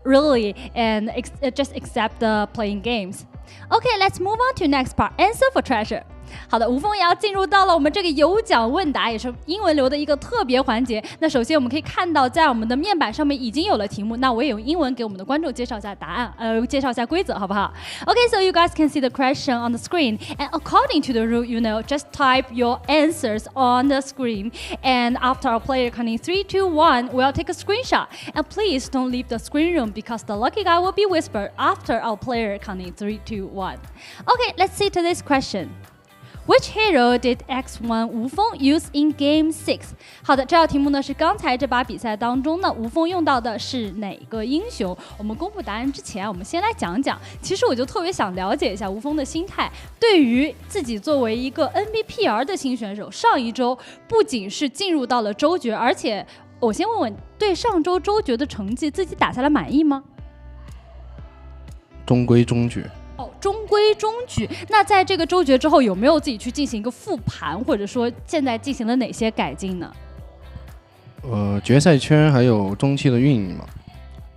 really and just accept the playing games. Okay, let's move on to next part. Answer for treasure. 好的，吴峰也要进入到了我们这个有奖问答，也是英文流的一个特别环节。那首先我们可以看到，在我们的面板上面已经有了题目，那我也用英文给我们的观众介绍一下答案，介绍一下规则，好不好 ？Okay, so you guys can see the question on the screen, and according to the rule, just type your answers on the screen, and after our player counting 3, 2, 1, we'll take a screenshot. And please don't leave the screen room because the lucky guy will be whispered after our player counting 3, 2, 1. Okay, let's see today's question.Which hero did X1 吴峰 use in Game 6？ 好的，这道题目呢是刚才这把比赛当中呢，吴峰用到的是哪个英雄？我们公布答案之前，我们先来讲讲。其实我就特别想了解一下吴峰的心态，对于自己作为一个 NBPL 的新选手，上一周不仅是进入到了周决，而且我先问问，对上周周决的成绩自己打下来满意吗？中规中矩。中规中矩。那在这个周决之后，有没有自己去进行一个复盘，或者说现在进行了哪些改进呢？决赛圈还有中期的运营嘛。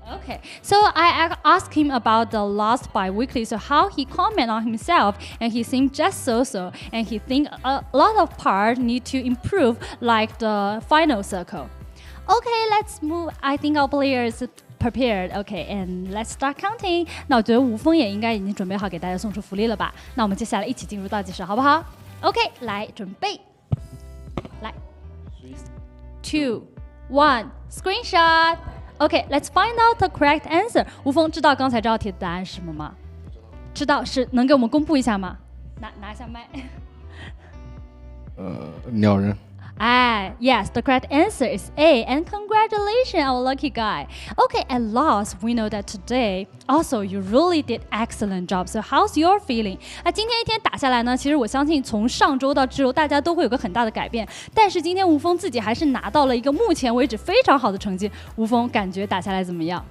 Okay, so I asked him about the last BIWEEKly, so how he comment on himself, and he seemed just so, and he think a lot of parts need to improve, like the final circle. Okay, let's move. I think our players prepared. Okay, and let's start counting. 那我觉得吴峰也应该已经准备好给大家送出福利了吧？那我们接下来一起进入倒计时，好不好 ？Okay, 来准备，来 ，2, 1, screenshot. Okay, let's find out the correct answer. 吴峰知道刚才这道题的答案是什么吗？知道，是能给我们公布一下吗？拿一下麦。鸟人。Yes, the correct answer is A. And congratulations, our lucky guy. Okay, at last, we know that today, also you really did excellent job. So how's your feeling? 今天一天打下来呢，其实我相信从上周到这周，大家都会有个很大的改变。但是今天吴峰自己还是拿到了一个目前为止非常好的成绩。吴峰感觉打下来怎么样？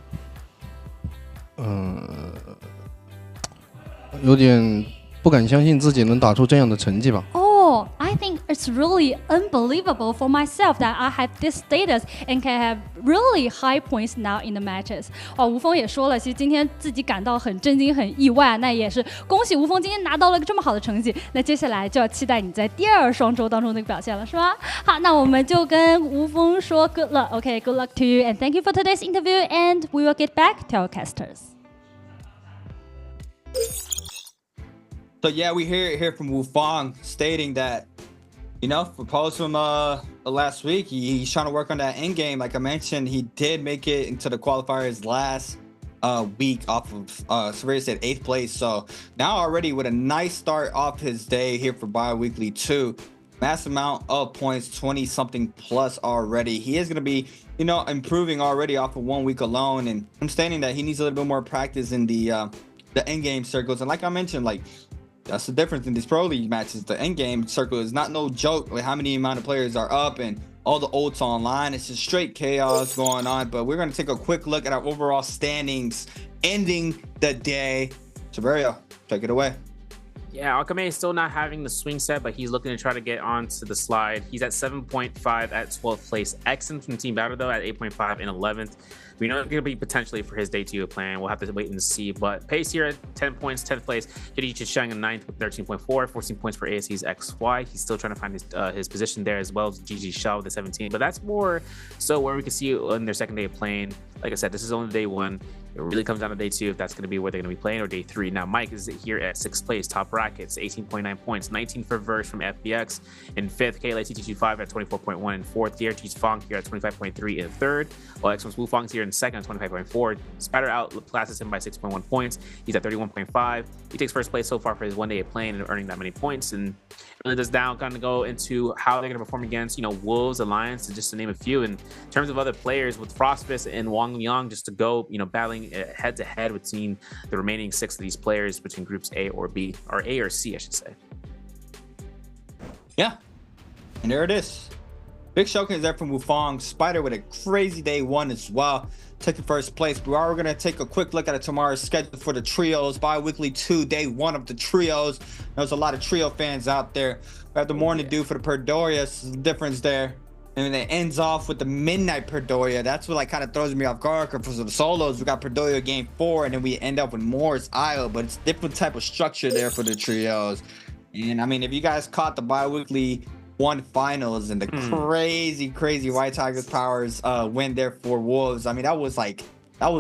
有点不敢相信自己能打出这样的成绩吧。Oh, I think it's really unbelievable for myself that I have this status and can have really high points now in the matches. 吴峰也说了，其实今天自己感到很震惊、很意外，那也是恭喜吴峰今天拿到了这么好的成绩。那接下来就要期待你在第二双周当中的表现了，是吧？好，那我们就跟吴峰说 good luck. Okay, good luck to you and thank you for today's interview and we will get back to our casters. So yeah, we hear from Wu Fang stating that, proposed from last week, he's trying to work on that end game. Like I mentioned, he did make it into the qualifiers last week off of Severity said 8th place. So now already with a nice start off his day here for BIWEEK2, mass amount of points, 20 something plus already. He is going to be, improving already off of 1 week alone. And I'm stating that he needs a little bit more practice in the end game circles. And like I mentioned, that's the difference in these pro league matches. The end game circle is not no joke. Like how many amount of players are up and all the ults online. It's just straight chaos going on. But we're going to take a quick look at our overall standings ending the day. Severio, take it away. Yeah, Akame is still not having the swing set, but he's looking to try to get onto the slide. He's at 7.5 at 12th place. Exon from Team Battle, though, at 8.5 in 11th. We know it's going to be potentially for his day 2 plan. We'll have to wait and see. But Pace here at 10 points, 10th place. Jadichi Shang in 9th with 13.4, 14 points for ASC's XY. He's still trying to find his position there as well as GG Shaw with the 17. But that's more so where we can see in their second day of playing. Like I said, this is only day 1. It really comes down to day 2 if that's going to be where they're going to be playing, or day 3. Now, Mike is here at 6th place, top brackets, 18.9 points, 19 for Verse from FBX. In 5th, KLA-TT25 at 24.1 in 4th. DRG's Fong here at 25.3 in 3rd. While X1's Wu Fong's here in 2nd at 25.4. Spider outclasses him by 6.1 points. He's at 31.5. He takes 1st place so far for his 1 day of playing and earning that many points. And really does now kind of go into how they're going to perform against, Wolves, Alliance, just to name a few. In terms of other players, with Frostfist and Wang Yang just to go, battling head to head between the remaining 6 of these players between groups A or B, or A or C, I should say. Yeah, and there it is. Big showcase there from Wu Fang. Spider with a crazy day 1 as well, taking 1st place. But we are going to take a quick look at tomorrow's schedule for the trios. BIWEEK2, day 1 of the trios. There's a lot of trio fans out there. We have the morning dew for the Perdoria. Some difference there. And then it ends off with the midnight Perdoria. That's what kind of throws me off guard. For the solos, we got Perdoria game 4, and then we end up with Morris Isle. But it's different type of structure there for the trios. And I mean, if you guys caught the BIWEEK1 finals and the crazy White Tigers powers win there for Wolves, I mean, that was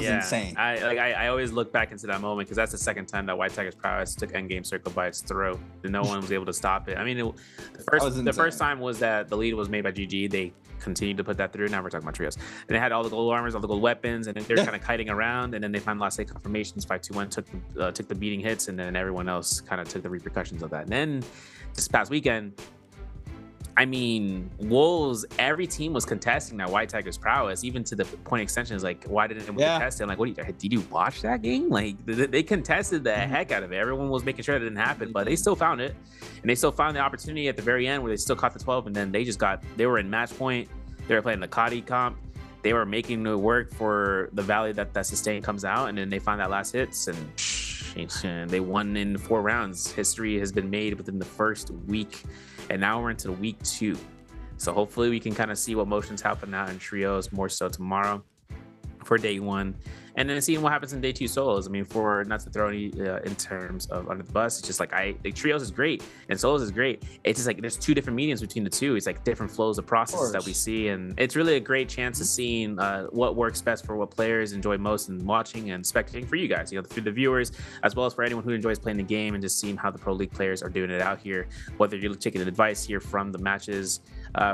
insane. I always look back into that moment because that's the second time that White Tigers prowess took endgame circle by its throat and no one was able to stop it. I mean, the first time was that the lead was made by GG. They continued to put that through. Now we're talking about trios. And they had all the gold armors, all the gold weapons, and they're kind of kiting around. And then they find last day confirmations. 5-2-1 took the beating hits, and then everyone else kind of took the repercussions of that. And then this past weekend, I mean, Wolves, every team was contesting that White Tigers prowess, even to the point extension is like, why didn't anyone contest it? I'm like, did you watch that game? Like, they contested the heck out of it. Everyone was making sure it didn't happen, but they still found it. And they still found the opportunity at the very end where they still caught the 12, and then they were in match point. They were playing the Kadi comp. They were making it work for the value that sustain comes out, and then they find that last hits, and they won in 4 rounds. History has been made within the first week. And now we're into week 2. So hopefully we can kind of see what motions happen now in trios more so tomorrow for day 1. And then seeing what happens in day 2 solos. I mean, for not to throw any in terms of under the bus, it's just like trios is great and solos is great. It's just like there's 2 different mediums between the 2. It's like different flows of processes that we see, and it's really a great chance of seeing what works best for what players enjoy most in watching and spectating for you guys, through the viewers, as well as for anyone who enjoys playing the game and just seeing how the pro league players are doing it out here. Whether you're taking advice here from the matches,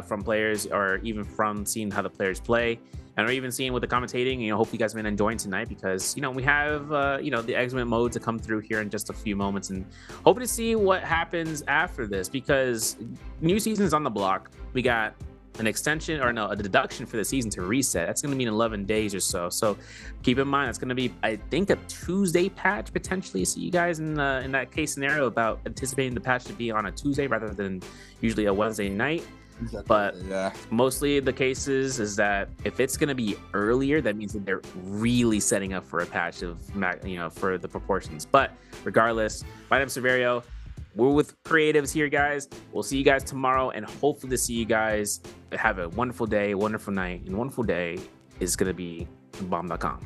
from players, or even from seeing how the players play. And we're even seeing with the commentating, you know, hopefully you guys have been enjoying tonight because, you know, we have, you know, the X-Men mode to come through here in just a few moments and hoping to see what happens after this because new season's on the block. We got an extension or no, a deduction for the season to reset. That's going to be in 11 days or so. So keep in mind, it's going to be, I think, a Tuesday patch potentially. See you guys in that case scenario about anticipating the patch to be on a Tuesday rather than usually a Wednesday night. Exactly. But yeah, mostly the cases is that if it's going to be earlier, that means that they're really setting up for a patch of, you know, for the proportions. But regardless, my name is Severio. We're with creatives here, guys. We'll see you guys tomorrow, and hopefully to see you guys have a wonderful day, wonderful night, and wonderful day is going to be bomb.com.